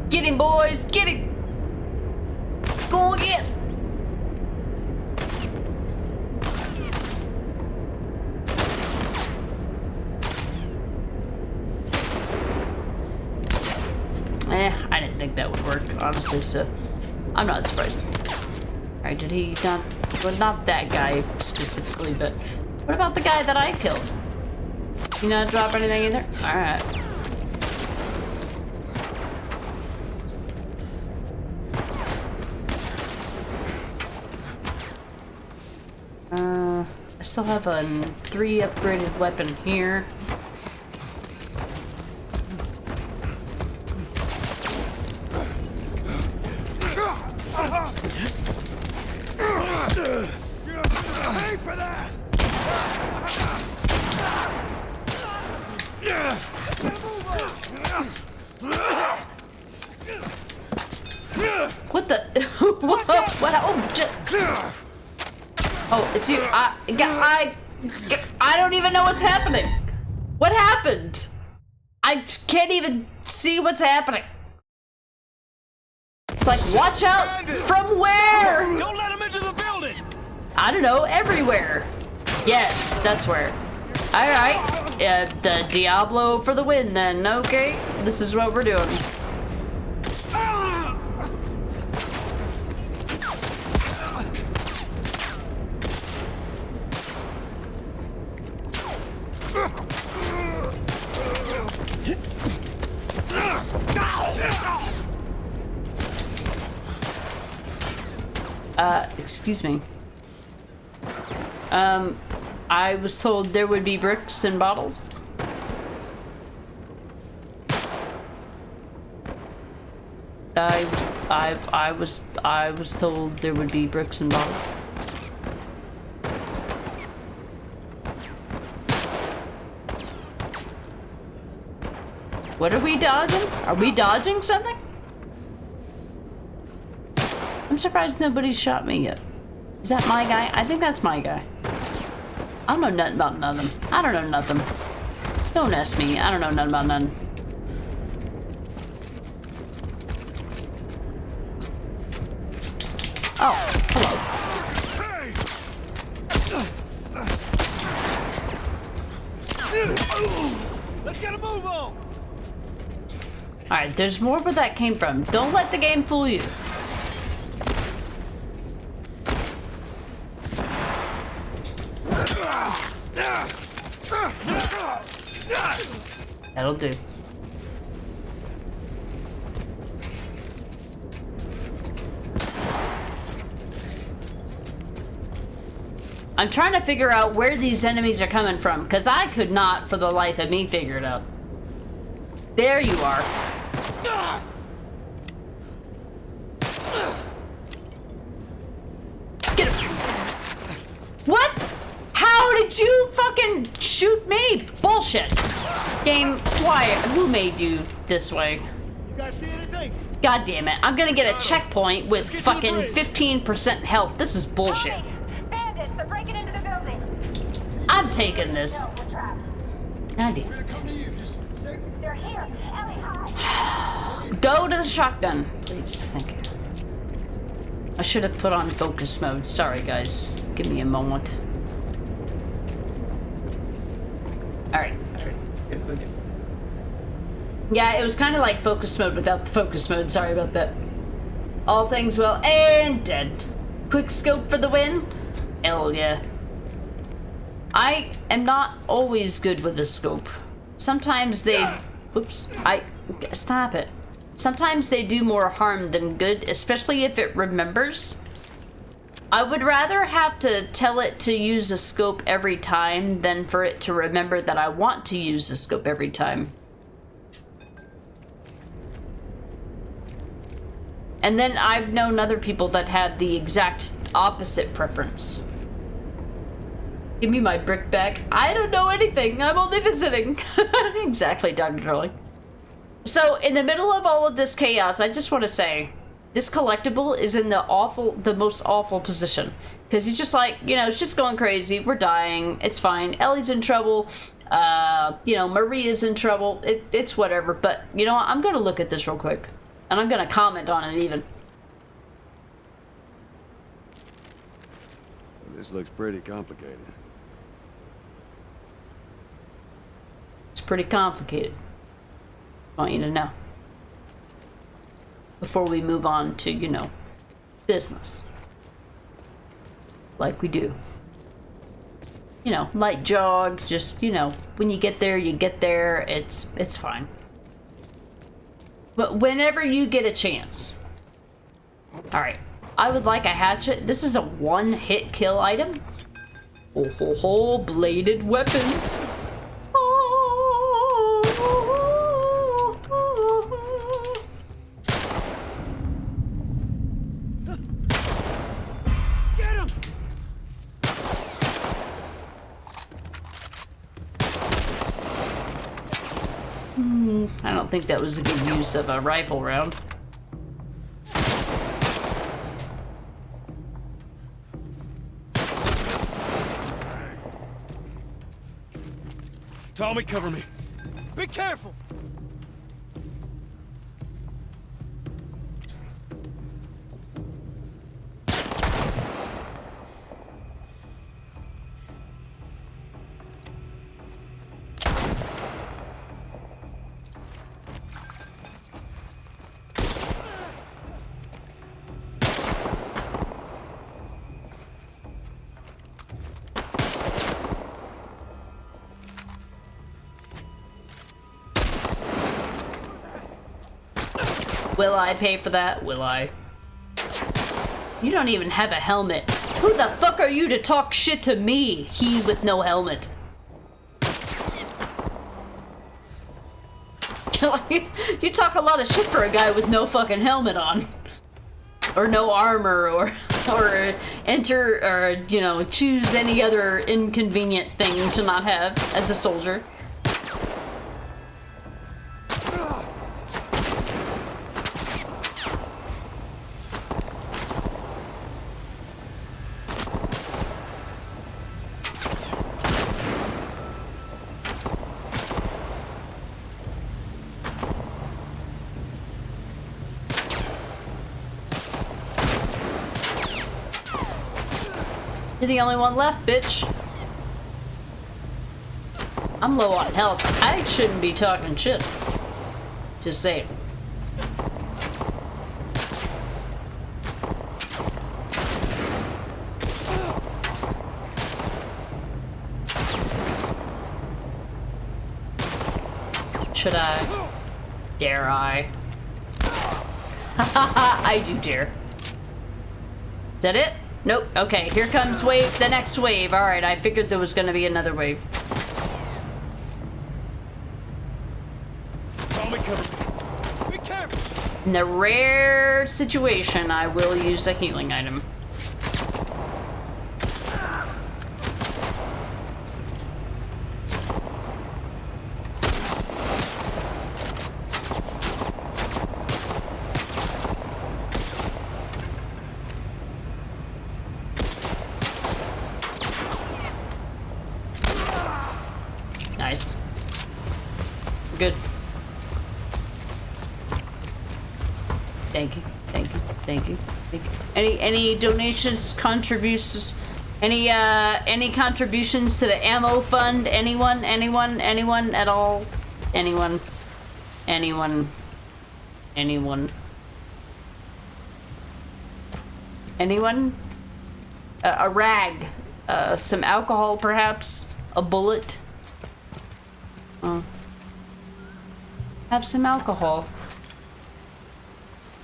Get him, boys! Get him! Go again! I didn't think that would work, honestly, so I'm not surprised. Alright, did he not... Well, not that guy specifically, but... What about the guy that I killed? You not drop anything in there? Alright. I still have a 3 upgraded weapon here. Pay for that! What the? What? Oh, it's you. I don't even know what's happening. What happened? I can't even see what's happening. It's like, watch out from where? Don't let him into the building. I don't know, everywhere. Yes, that's where. All right, the Diablo for the win then. Okay, this is what we're doing. Excuse me. I was told there would be bricks and bottles. I was told there would be bricks and bottles. What are we dodging? Are we dodging something? I'm surprised nobody's shot me yet. Is that my guy? I think that's my guy. I don't know nothing about nothing. I don't know nothing. Don't ask me. I don't know nothing about nothing. Oh, hello. Let's get a move on. Alright, there's more where that came from. Don't let the game fool you. That'll do. I'm trying to figure out where these enemies are coming from, because I could not, for the life of me, figure it out. There you are. Get him. What? How did you fucking shoot me? Bullshit. Game, why? Who made you this way? You guys see anything? God damn it. I'm gonna get a checkpoint with fucking 15% health. This is bullshit. Bandits, they're breaking into the building. I'm taking this. God damn it. They're here. Ellie, hide. Go to the shotgun, please. Thank you. I should have put on focus mode. Sorry, guys. Give me a moment. Alright. Yeah, it was kind of like focus mode without the focus mode. Sorry about that. All things well and dead. Quick scope for the win? Hell yeah. I am not always good with the scope. Sometimes they... Whoops. Stop it. Sometimes they do more harm than good, especially if it remembers. I would rather have to tell it to use a scope every time than for it to remember that I want to use a scope every time. And then I've known other people that had the exact opposite preference. Give me my brick back. I don't know anything. I'm only visiting. Exactly, Dr. Darling. So, in the middle of all of this chaos, I just want to say, this collectible is in the most awful position. Because he's just like, you know, shit's going crazy. We're dying. It's fine. Ellie's in trouble. You know, Maria's in trouble. It's whatever. But, you know what? I'm going to look at this real quick. And I'm going to comment on it even. This looks pretty complicated. It's pretty complicated. I want you to know. Before we move on to, you know, business. Like we do. You know, light jog, just, you know, when you get there, you get there. It's fine. But whenever you get a chance. Alright. I would like a hatchet. This is a one-hit kill item. Oh, ho, ho, bladed weapons. Get him! I don't think that was a good use of a rifle round. Tommy, cover me. Be careful! Will I pay for that? Will I? You don't even have a helmet. Who the fuck are you to talk shit to me? He with no helmet. You talk a lot of shit for a guy with no fucking helmet on. Or no armor, or enter, or, you know, choose any other inconvenient thing to not have as a soldier. You're the only one left, bitch. I'm low on health. I shouldn't be talking shit. Just saying. Should I? Dare I? I do dare. Is that it? Nope. Okay, here comes the next wave. Alright, I figured there was gonna be another wave. Be careful! In the rare situation, I will use a healing item. Nice. Good. Thank you, thank you, thank you, thank you. Any donations, contributions, any contributions to the ammo fund? Anyone at all? Anyone? A rag, some alcohol perhaps, a bullet. Have some alcohol.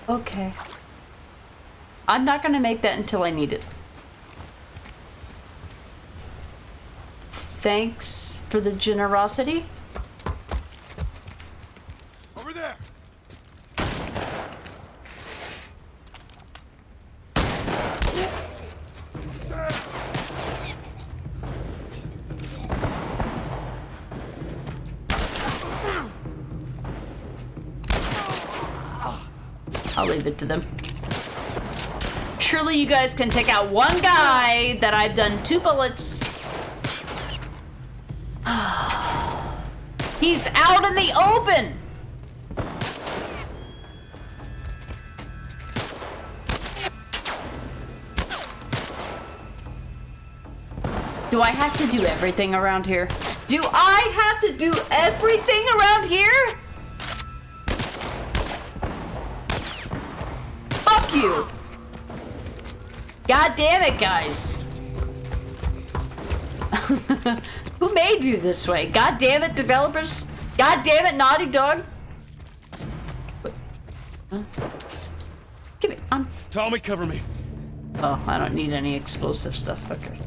Okay. I'm not gonna make that until I need it. Thanks for the generosity. Over there! I'll leave it to them. Surely you guys can take out one guy that I've done 2 bullets. He's out in the open! Do I have to do everything around here? Do I have to do everything around here? Fuck you! God damn it, guys. Who made you this way? God damn it, developers. God damn it, Naughty Dog. Huh? Give me, Tommy, cover me. Oh, I don't need any explosive stuff. Okay.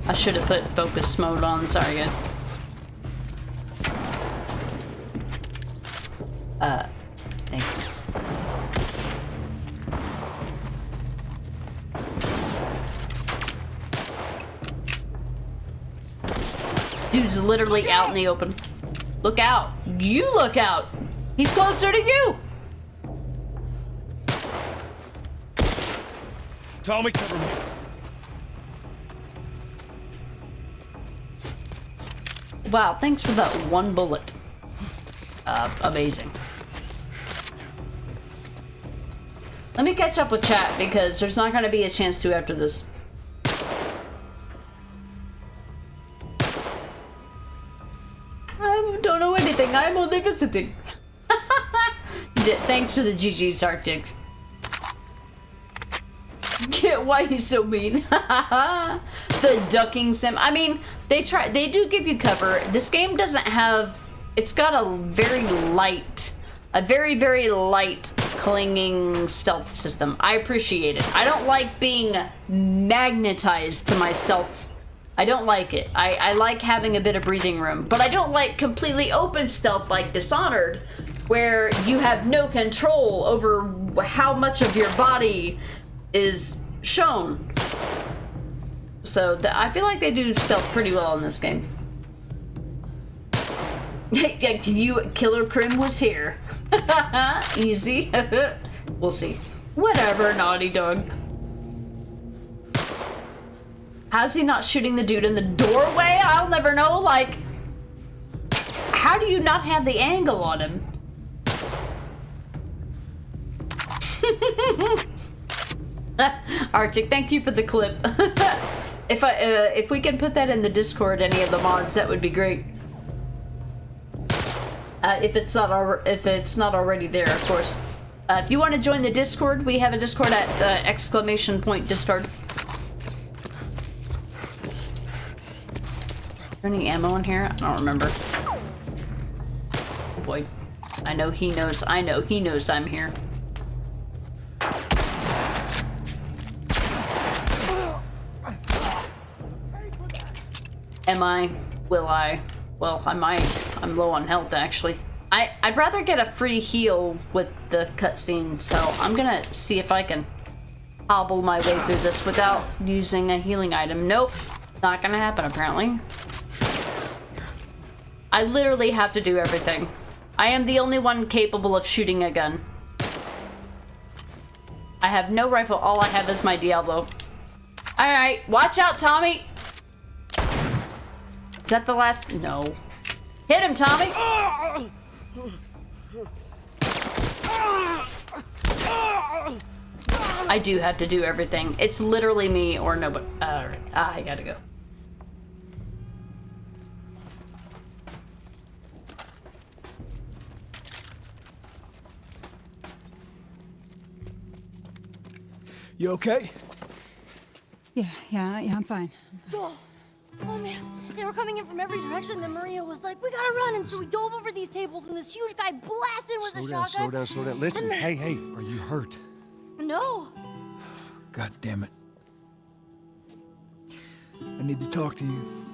I should have put focus mode on. Sorry, guys. Thank you. Dude's literally out in the open. Look out. You look out. He's closer to you. Tommy, cover me. Wow, thanks for that one bullet. Amazing. Let me catch up with chat because there's not going to be a chance to after this. I don't know anything. I'm only visiting. Thanks for the GG's, Arctic. Why are you so mean? The ducking sim. I mean, they do give you cover. This game doesn't have. It's got a very very light clinging stealth system. I appreciate it. I don't like being magnetized to my stealth. I don't like it. I like having a bit of breathing room, but I don't like completely open stealth like Dishonored, where you have no control over how much of your body is shown. So I feel like they do stealth pretty well in this game. Yeah, Killer Crim was here. Easy. We'll see. Whatever, Naughty Dog. How's he not shooting the dude in the doorway? I'll never know. Like, how do you not have the angle on him? Arctic, thank you for the clip. If we can put that in the Discord, any of the mods, that would be great. If it's not already there, of course. If you want to join the Discord, we have a Discord at !Discord. Is there any ammo in here? I don't remember. Oh boy. I know he knows I'm here. Am I? Will I? Well, I might. I'm low on health, actually. I'd rather get a free heal with the cutscene, so I'm gonna see if I can hobble my way through this without using a healing item. Nope. Not gonna happen, apparently. I literally have to do everything. I am the only one capable of shooting a gun. I have no rifle. All I have is my Diablo. Alright, watch out, Tommy! Is that the last? No. Hit him, Tommy! I do have to do everything. It's literally me or nobody. I gotta go. You okay? Yeah, I'm fine. Oh man, they were coming in from every direction. Then Maria was like, "We gotta run!" And so we dove over these tables, and this huge guy blasted with a shotgun. Slow down. Listen, hey, are you hurt? No. God damn it. I need to talk to you.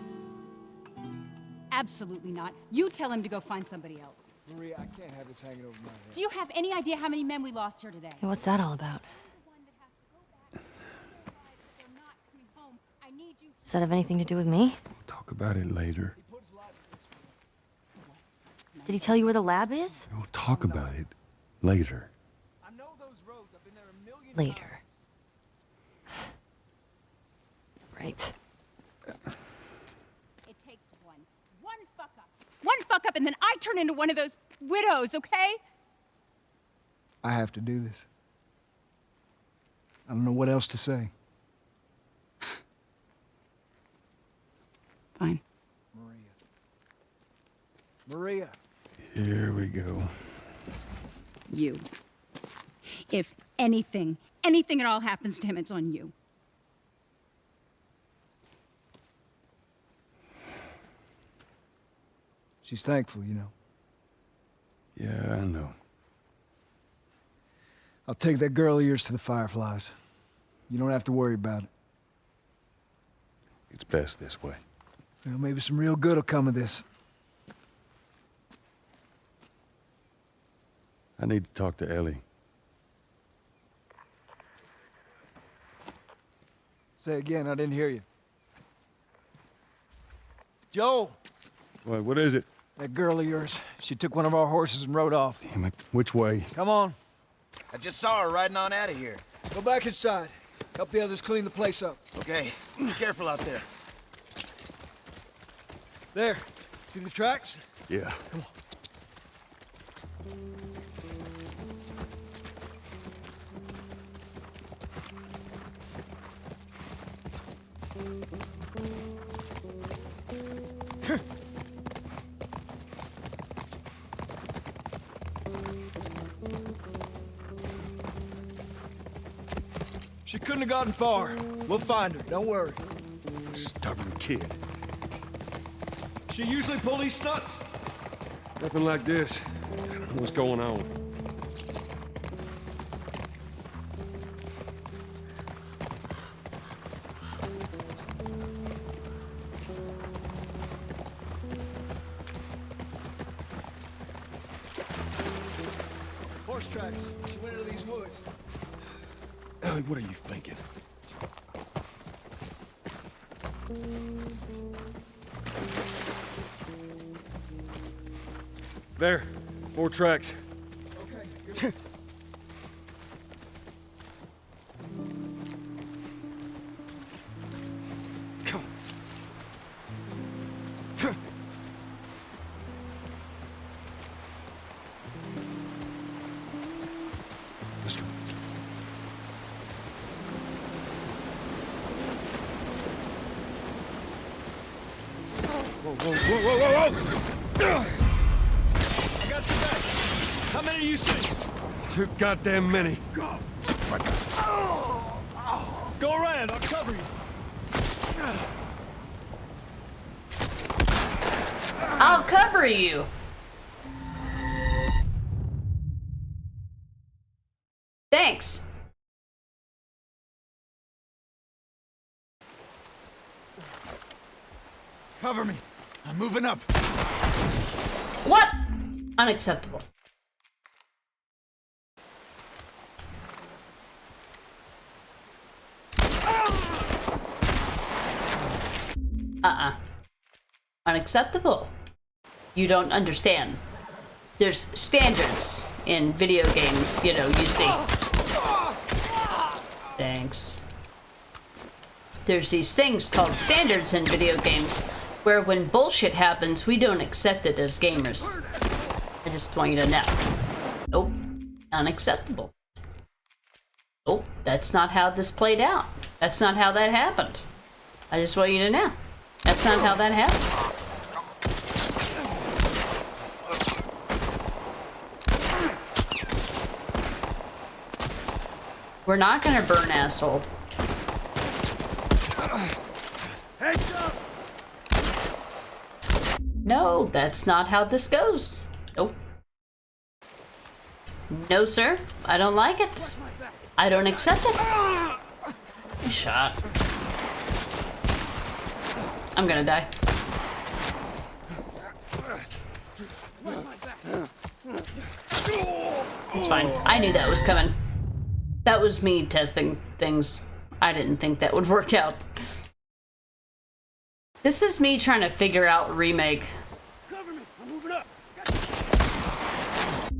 Absolutely not. You tell him to go find somebody else. Maria, I can't have this hanging over my head. Do you have any idea how many men we lost here today? Hey, what's that all about? Does that have anything to do with me? We'll talk about it later. Did he tell you where the lab is? We'll talk about it later. Later. Right. It takes one fuck up. One fuck up, and then I turn into one of those widows, okay? I have to do this. I don't know what else to say. Fine. Maria. Here we go. You. If anything at all happens to him, it's on you. She's thankful, you know. Yeah, I know. I'll take that girl of yours to the Fireflies. You don't have to worry about it. It's best this way. Well, maybe some real good will come of this. I need to talk to Ellie. Say again, I didn't hear you. Joel! What is it? That girl of yours. She took one of our horses and rode off. Damn it. Which way? Come on. I just saw her riding on out of here. Go back inside. Help the others clean the place up. Okay, be careful out there. There. See the tracks? Yeah. Come on. She couldn't have gotten far. We'll find her, don't worry. Stubborn kid. She usually pull these stunts? Nothing like this. What's going on? Horse tracks. She went into these woods. Ellie, what are you thinking? There. 4 tracks. Okay. Come. Let's go. Whoa, whoa, whoa, whoa, whoa, whoa! I got your back. How many do you see? Too goddamn many. Go around, I'll cover you. I'll cover you. Thanks. Cover me. I'm moving up. What? Unacceptable. Unacceptable. You don't understand. There's standards in video games, you know, you see. Thanks. There's these things called standards in video games where when bullshit happens, we don't accept it as gamers. I just want you to know. Nope. Unacceptable. Nope. That's not how this played out. That's not how that happened. I just want you to know. That's not how that happened. We're not gonna burn, asshole. No, that's not how this goes. Nope. No, sir. I don't like it. I don't accept it. You shot. I'm gonna die. It's fine. I knew that was coming. That was me testing things. I didn't think that would work out. This is me trying to figure out remake.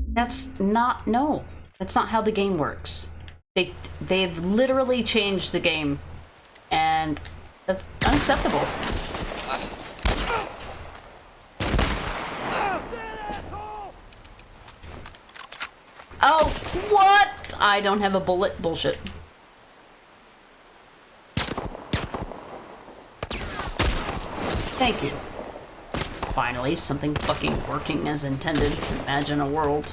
That's not, no. That's not how the game works. They've literally changed the game. And that's unacceptable. Oh, what? I don't have a bullet. Bullshit. Thank you. Finally, something fucking working as intended. Imagine a world.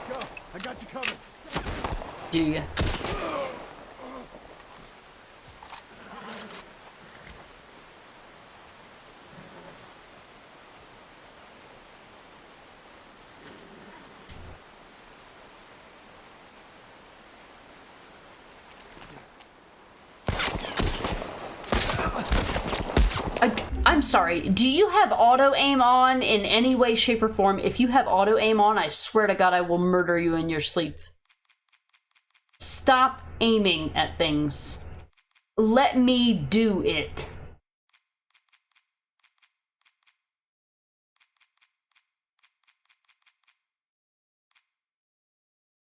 Go. I got you covered. Do you? I'm sorry, do you have auto aim on in any way, shape, or form? If you have auto aim on, I swear to God I will murder you in your sleep. Stop aiming at things. Let me do it.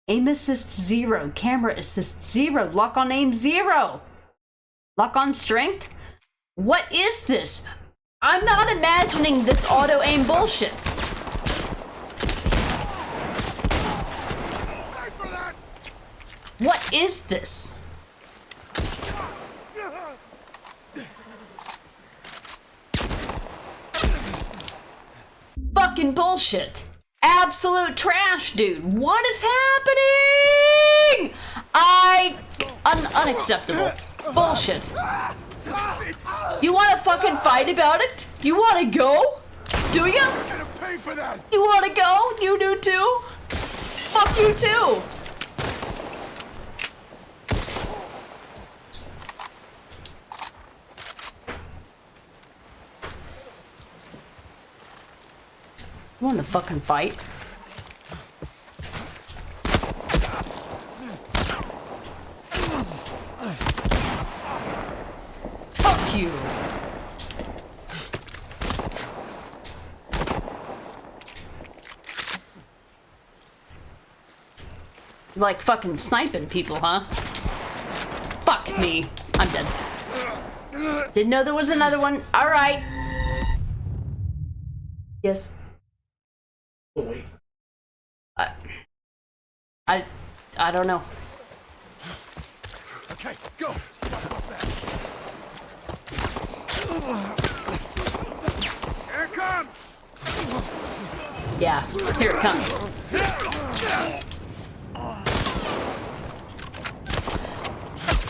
Aim assist 0. Camera assist 0. Lock on aim 0. Lock on strength? What is this? I'm not imagining this auto aim bullshit. What is this? Fucking bullshit. Absolute trash, dude. What is happening? Unacceptable. Bullshit. You want to fucking fight about it? You want to go? Do you? You want to go? You do too? Fuck you too. You want to fucking fight? Fuck you! You like fucking sniping people, huh? Fuck me. I'm dead. Didn't know there was another one. Alright. Yes. I don't know. Okay, go. Here it comes. Yeah, here it comes.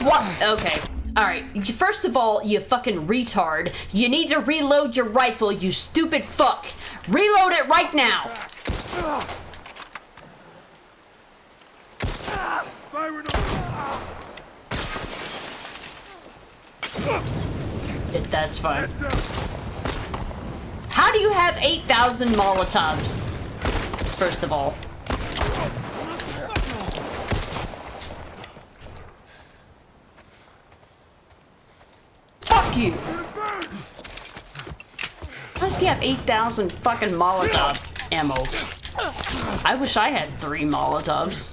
What? Okay. Alright. First of all, you fucking retard. You need to reload your rifle, you stupid fuck. Reload it right now. That's fine. How do you have 8,000 Molotovs? First of all. Fuck you! How does he have 8,000 fucking Molotov ammo? I wish I had 3 Molotovs.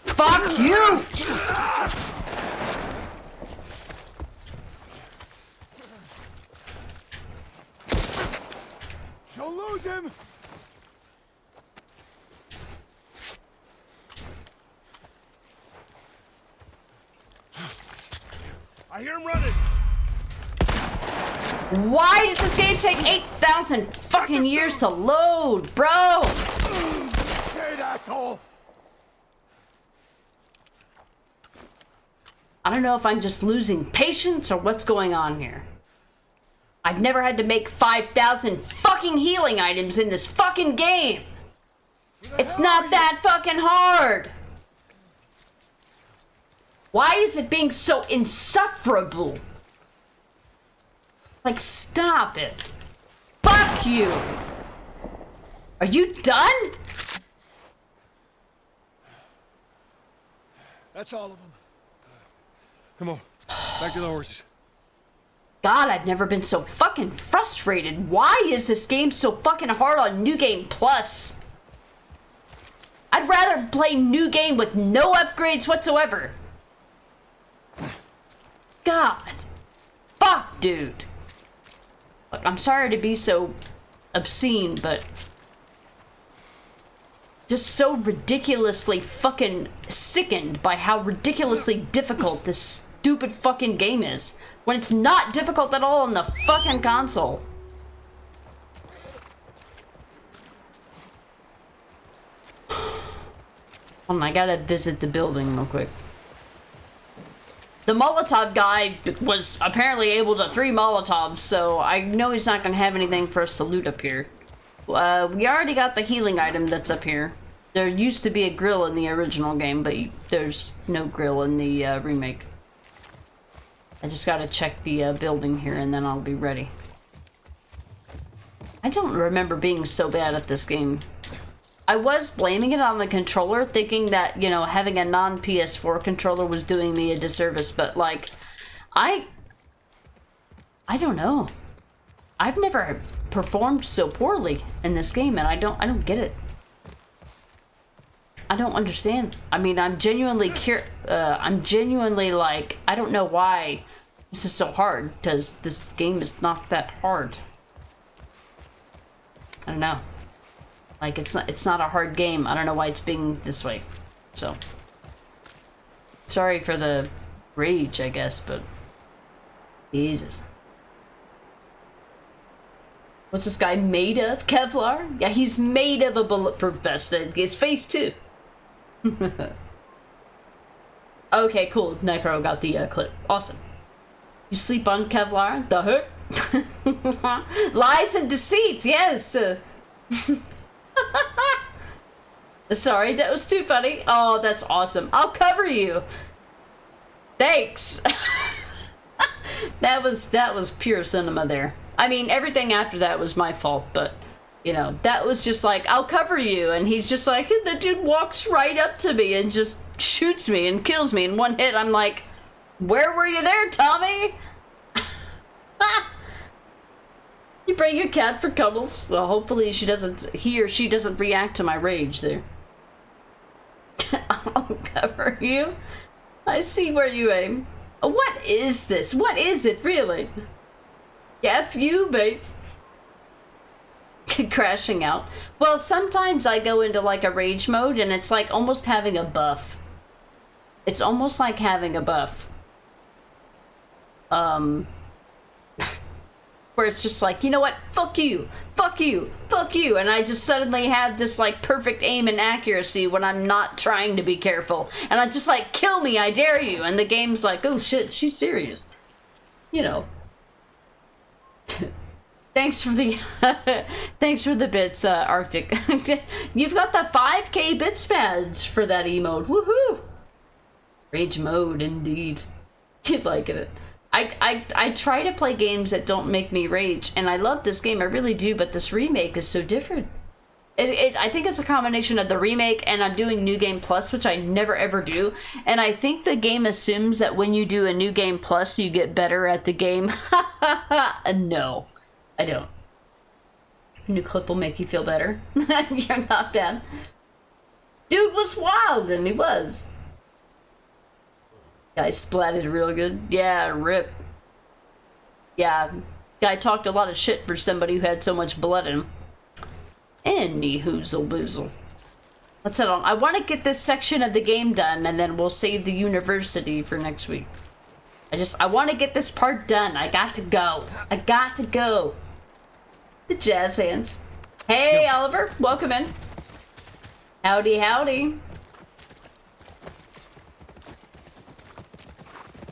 Fuck you! Don't lose him. I hear him running. Why does this game take 8,000 fucking years to load, bro? Hey, asshole. I don't know if I'm just losing patience or what's going on here. I've never had to make 5,000 fucking healing items in this fucking game. It's not that fucking hard. Why is it being so insufferable? Like, stop it. Fuck you. Are you done? That's all of them. Come on, back to the horses. God, I've never been so fucking frustrated. Why is this game so fucking hard on New Game Plus? I'd rather play New Game with no upgrades whatsoever. God. Fuck, dude. Look, I'm sorry to be so obscene, but just so ridiculously fucking sickened by how ridiculously difficult this stupid fucking game is. When it's not difficult at all on the fucking console. Hold on, I gotta visit the building real quick. The Molotov guy was apparently able to 3 Molotovs, so I know he's not gonna have anything for us to loot up here. We already got the healing item that's up here. There used to be a grill in the original game, but there's no grill in the remake. I just gotta check the building here and then I'll be ready. I don't remember being so bad at this game. I was blaming it on the controller, thinking that, you know, having a non-PS4 controller was doing me a disservice, but, like, I don't know. I've never performed so poorly in this game, and I don't get it. I don't understand. I mean, I'm genuinely like, I don't know why this is so hard, because this game is not that hard. I don't know. Like, it's not a hard game. I don't know why it's being this way. So, sorry for the rage, I guess, but Jesus. What's this guy made of? Kevlar? Yeah, he's made of a bulletproof vest. His face too. Okay, cool. Necro got the clip. Awesome. You sleep on Kevlar? The hood? Lies and deceit, yes. Sorry, that was too funny. Oh, that's awesome. I'll cover you. Thanks. That was pure cinema there. I mean, everything after that was my fault, but you know, that was just like, I'll cover you, and he's just like, the dude walks right up to me and just shoots me and kills me in one hit. I'm like, where were you there, Tommy? You bring your cat for cuddles. Well, hopefully he or she doesn't react to my rage there. I'll cover you. I see where you aim. What is this? What is it, really? F you, mate. Crashing out. Well, sometimes I go into like a rage mode and it's like almost having a buff. It's almost like having a buff. Where it's just like, you know what? Fuck you. Fuck you. Fuck you. And I just suddenly have this like perfect aim and accuracy when I'm not trying to be careful. And I'm just like, kill me, I dare you. And the game's like, oh shit, she's serious. You know. Thanks for the bits, Arctic. You've got the 5K bits badge for that emote. Woohoo! Rage mode, indeed. You'd like it. I try to play games that don't make me rage, and I love this game, I really do, but this remake is so different. I think it's a combination of the remake, and I'm doing New Game Plus, which I never ever do, and I think the game assumes that when you do a New Game Plus, you get better at the game. No, I don't. A new clip will make you feel better. You're not bad. Dude was wild, and he was. Guy splatted real good. Yeah, rip. Yeah, guy talked a lot of shit for somebody who had so much blood in him. Any hoozle boozle. Let's head on. I want to get this section of the game done, and then we'll save the university for next week. I want to get this part done. I got to go. I got to go. The jazz hands. Hey, Oliver. Welcome in. Howdy, howdy.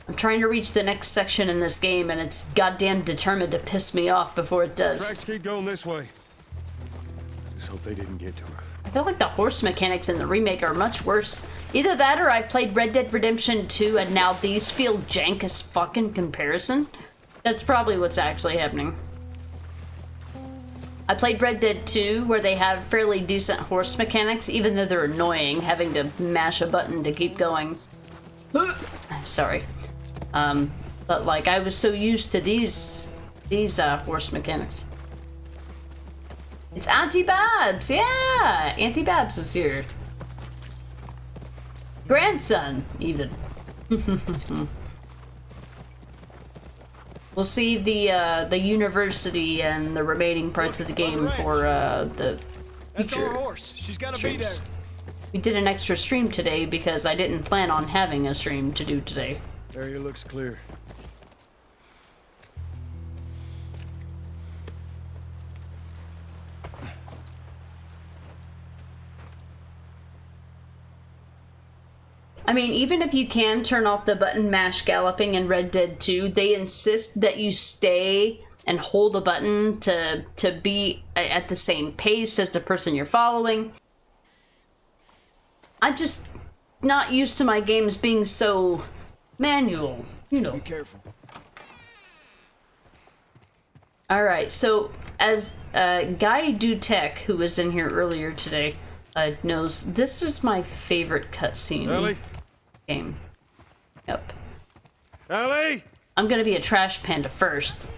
I'm trying to reach the next section in this game, and it's goddamn determined to piss me off before it does. Tracks keep going this way. Just hope they didn't get to her. I feel like the horse mechanics in the remake are much worse. Either that or I've played Red Dead Redemption 2 and now these feel jank as fuck in comparison. That's probably what's actually happening. I played Red Dead 2 where they have fairly decent horse mechanics, even though they're annoying, having to mash a button to keep going. Sorry. But like I was so used to these horse mechanics. It's Auntie Babs, yeah! Auntie Babs is here. Grandson, even. We'll see the university and the remaining parts of the game for the future. That's our horse. She's gotta be there. We did an extra stream today because I didn't plan on having a stream to do today. Area looks clear. I mean, even if you can turn off the button mash galloping in Red Dead 2, they insist that you stay and hold the button to be at the same pace as the person you're following. I'm just not used to my games being so manual, you know. Be careful. Alright, so as Guy Dutech, who was in here earlier today, knows, this is my favorite cutscene. Ellie? Game. Yep. Ellie! I'm gonna be a trash panda first.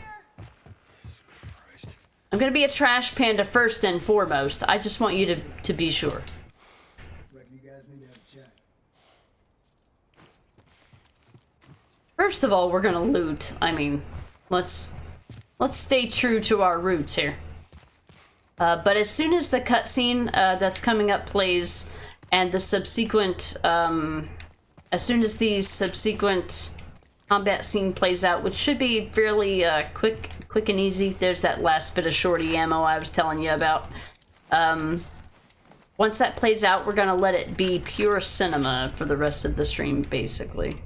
I'm gonna be a trash panda first and foremost. I just want you to be sure. First of all, we're gonna loot. I mean, let's stay true to our roots here. But as soon as the cutscene that's coming up plays, and the subsequent, as soon as the subsequent combat scene plays out, which should be fairly quick and easy. There's that last bit of shorty ammo I was telling you about. Once that plays out, we're gonna let it be pure cinema for the rest of the stream, basically.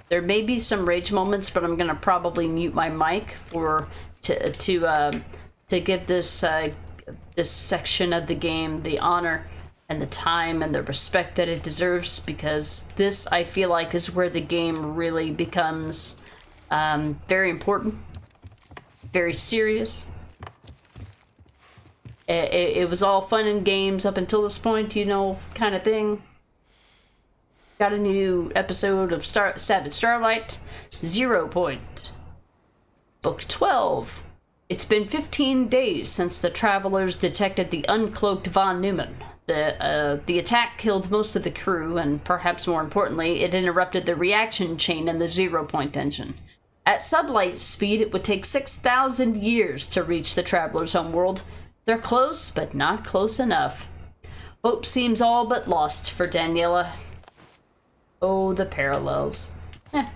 There may be some rage moments, but I'm gonna probably mute my mic to give this this section of the game the honor and the time and the respect that it deserves, because this, I feel like, is where the game really becomes very important, very serious. It was all fun and games up until this point, you know, kind of thing. Got a new episode of Savage Starlight, 0 Point. Book 12. It's been 15 days since the travelers detected the uncloaked von Neumann. The attack killed most of the crew, and perhaps more importantly, it interrupted the reaction chain in the 0 Point engine. At sublight speed, it would take 6,000 years to reach the travelers' homeworld. They're close, but not close enough. Hope seems all but lost for Daniela. Oh, the parallels.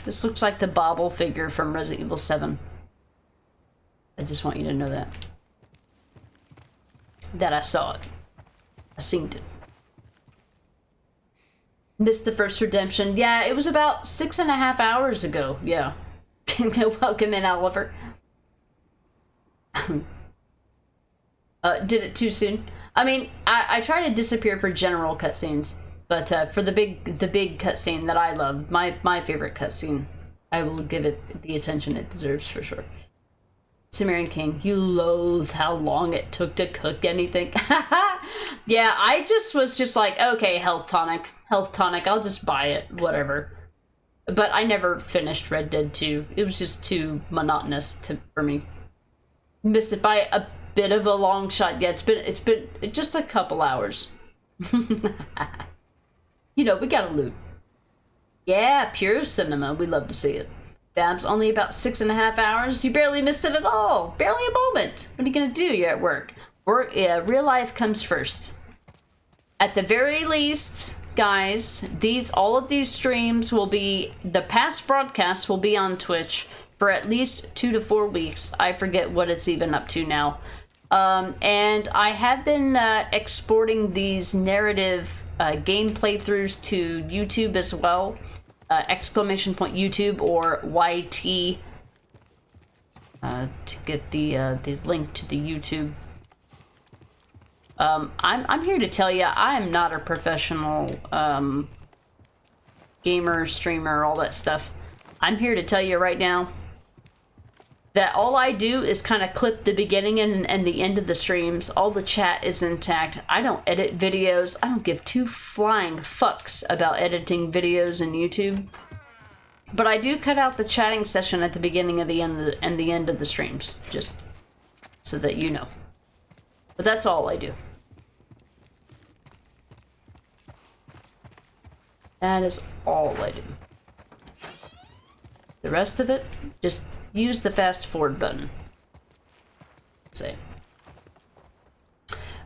This looks like the Bobble figure from Resident Evil 7. I just want you to know that. That I saw it. I seen it. Missed the first redemption. Yeah, it was about 6.5 hours ago. Yeah. Welcome in, Oliver. Did it too soon? I mean, I try to disappear for general cutscenes, but for the big cutscene that I love, my favorite cutscene, I will give it the attention it deserves for sure. Sumerian King, you loathe how long it took to cook anything. Yeah, I was just like, okay, health tonic, I'll just buy it, whatever. But I never finished Red Dead 2. It was just too monotonous for me. Missed it by a bit of a long shot. Yeah, it's been just a couple hours. You know, we gotta loot. Yeah, pure cinema. We love to see it. Babs, only about 6.5 hours. You barely missed it at all. Barely a moment. What are you gonna do? You're at work. Yeah, real life comes first. At the very least, guys, all of these streams will be, the past broadcasts will be on Twitch for at least 2 to 4 weeks. I forget what it's even up to now. And I have been exporting these narrative game playthroughs to YouTube as well. !YouTube or YT to get the link to the YouTube. I'm here to tell you, I am not a professional gamer, streamer, all that stuff. I'm here to tell you right now that all I do is kind of clip the beginning and the end of the streams. All the chat is intact. I don't edit videos. I don't give two flying fucks about editing videos in YouTube. But I do cut out the chatting session at the beginning of the end of the streams, just so that you know. But that's all I do. That is all I do. The rest of it, just use the fast forward button. Say.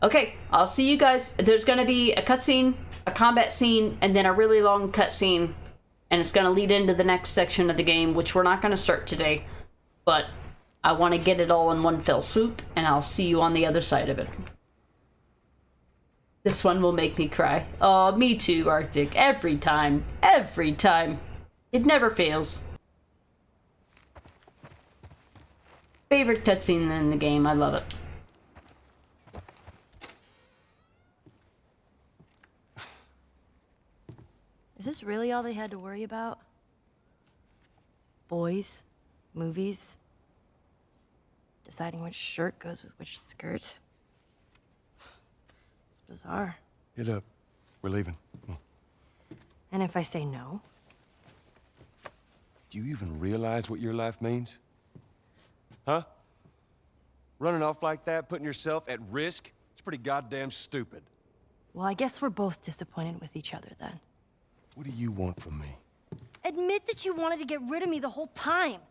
Okay, I'll see you guys. There's gonna be a cutscene, a combat scene, and then a really long cutscene, and it's gonna lead into the next section of the game, which we're not gonna start today, but I want to get it all in one fell swoop, and I'll see you on the other side of it. This one will make me cry. Oh, me too, Arctic. Every time. Every time. It never fails. Favorite cutscene in the game. I love it. Is this really all they had to worry about? Boys, movies, deciding which shirt goes with which skirt. It's bizarre. Get up. We're leaving. Come on. And if I say no? Do you even realize what your life means? Huh? Running off like that, putting yourself at risk, it's pretty goddamn stupid. Well, I guess we're both disappointed with each other then. What do you want from me? Admit that you wanted to get rid of me the whole time.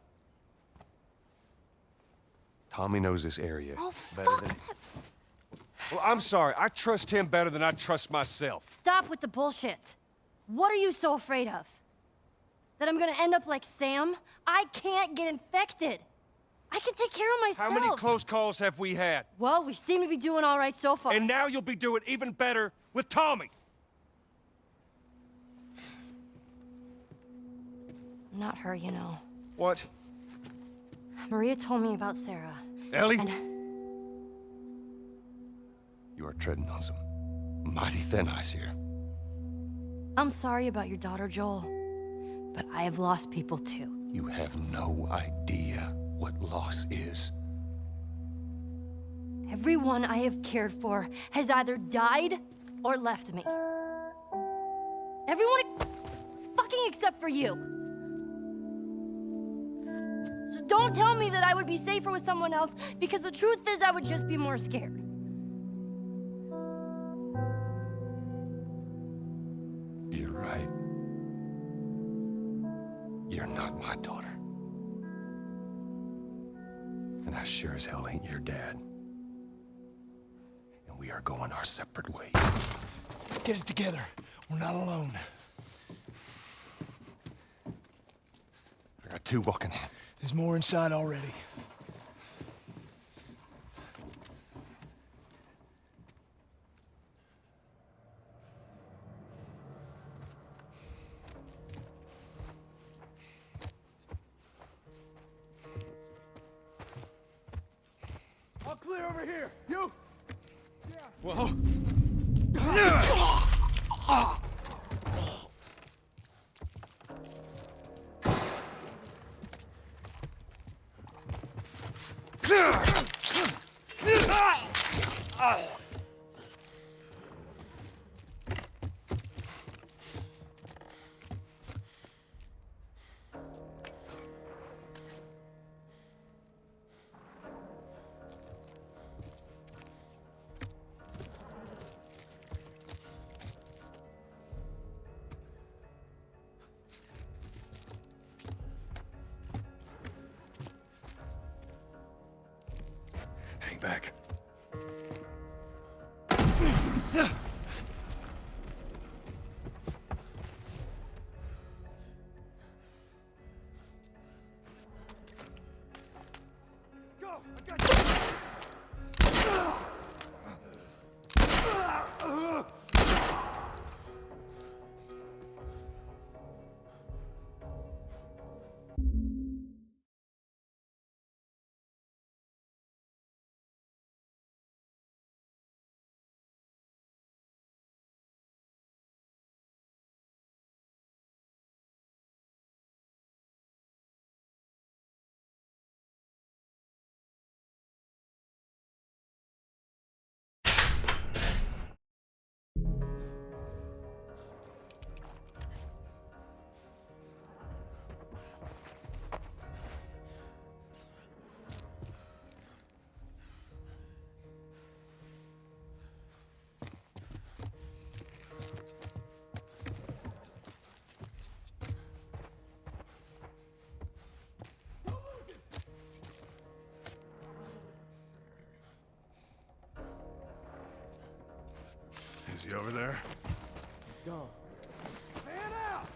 Tommy knows this area Oh, better fuck than... Well, I'm sorry. I trust him better than I trust myself. Stop with the bullshit. What are you so afraid of? That I'm gonna end up like Sam? I can't get infected. I can take care of myself. How many close calls have we had? Well, we seem to be doing all right so far. And now you'll be doing even better with Tommy. Not her, you know. What? Maria told me about Sarah. Ellie? And You are treading on some mighty thin ice here. I'm sorry about your daughter, Joel. But I have lost people too. You have no idea what loss is. Everyone I have cared for has either died or left me. Everyone fucking except for you. So don't tell me that I would be safer with someone else, because the truth is I would just be more scared. You're right. You're not my daughter. And I sure as hell ain't your dad. And we are going our separate ways. Get it together. We're not alone. I got two walking in. There's more inside already. All clear over here. You? Whoa. Hang back. Go! I got you! Is he over there? Go. Man out!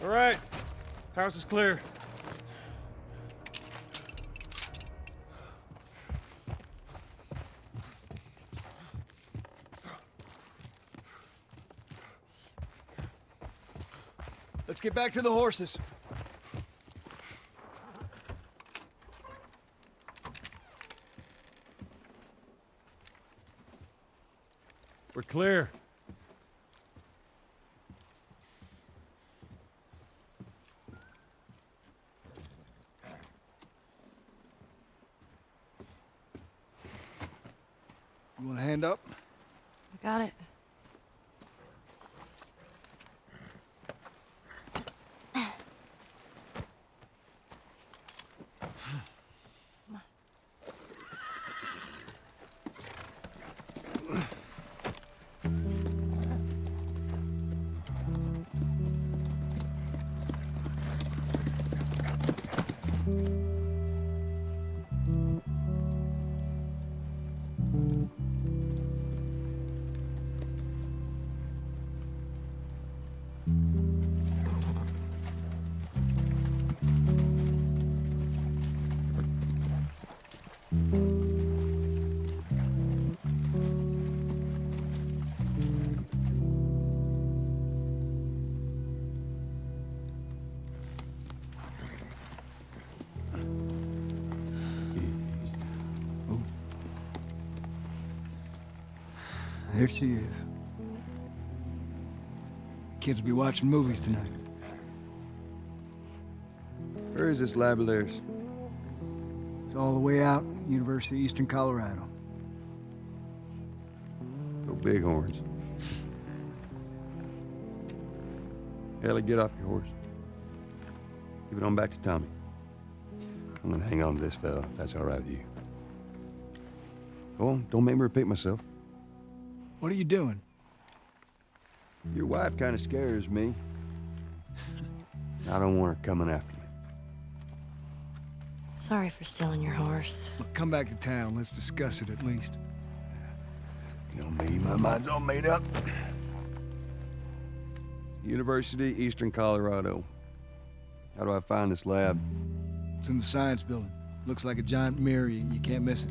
All right. House is clear. Let's get back to the horses. We're clear. You want a hand up? I got it. There she is. Kids will be watching movies tonight. Where is this lab of theirs? It's all the way out, University of Eastern Colorado. Go Bighorns. Ellie, get off your horse. Give it on back to Tommy. I'm gonna hang on to this fella, if that's all right with you. Go on, don't make me repeat myself. What are you doing? Your wife kind of scares me. I don't want her coming after me. Sorry for stealing your horse. Look, come back to town. Let's discuss it at least. You know me, my mind's all made up. University, Eastern Colorado. How do I find this lab? It's in the science building. Looks like a giant mirror. You can't miss it.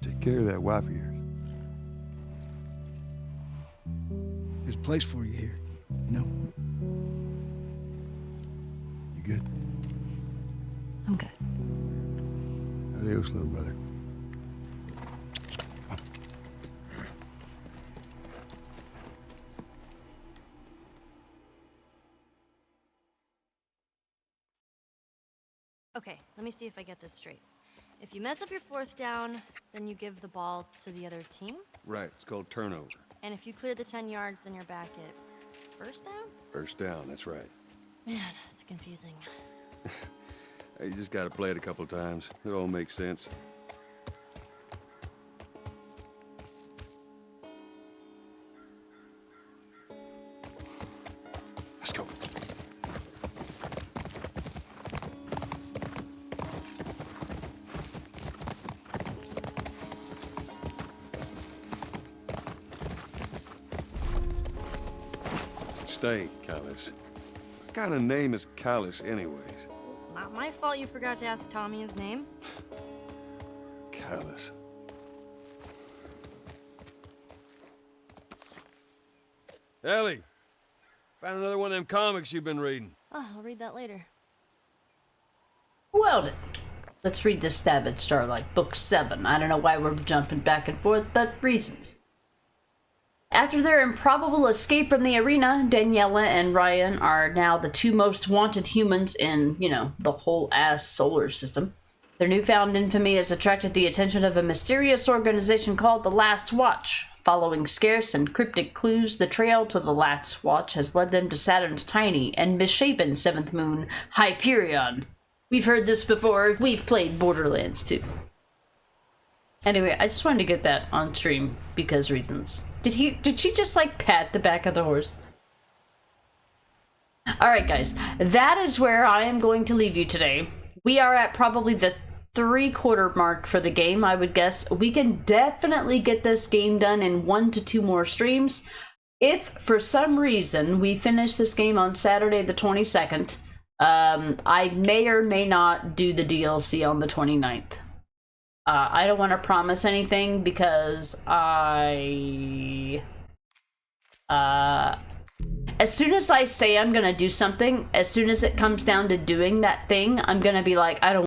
Take care of that wife of yours. There's a place for you here, you know? You good? I'm good. Adios, little brother. Okay, let me see if I get this straight. If you mess up your fourth down, then you give the ball to the other team? Right, it's called turnover. And if you clear the 10 yards, then you're back at first down? First down, that's right. Man, it's confusing. You just gotta play it a couple times. It all makes sense. Let's go. Stay, Callus. What kind of name is Callus, anyways? Not my fault you forgot to ask Tommy his name. Callus. Ellie, found another one of them comics you've been reading. Oh, I'll read that later. Well then, let's read this Stab at Starlight, Book 7. I don't know why we're jumping back and forth, but reasons. After their improbable escape from the arena, Daniela and Ryan are now the two most wanted humans in, the whole ass solar system. Their newfound infamy has attracted the attention of a mysterious organization called the Last Watch. Following scarce and cryptic clues, the trail to the Last Watch has led them to Saturn's tiny and misshapen seventh moon, Hyperion. We've heard this before. We've played Borderlands too. Anyway, I just wanted to get that on stream because reasons. Did she just like pat the back of the horse? Alright guys, that is where I am going to leave you today. We are at probably the 3/4 mark for the game, I would guess. We can definitely get this game done in 1 to 2 more streams. If for some reason we finish this game on Saturday the 22nd, I may or may not do the DLC on the 29th. I don't want to promise anything because I As soon as I say I'm gonna do something, as soon as it comes down to doing that thing, I'm gonna be like, I don't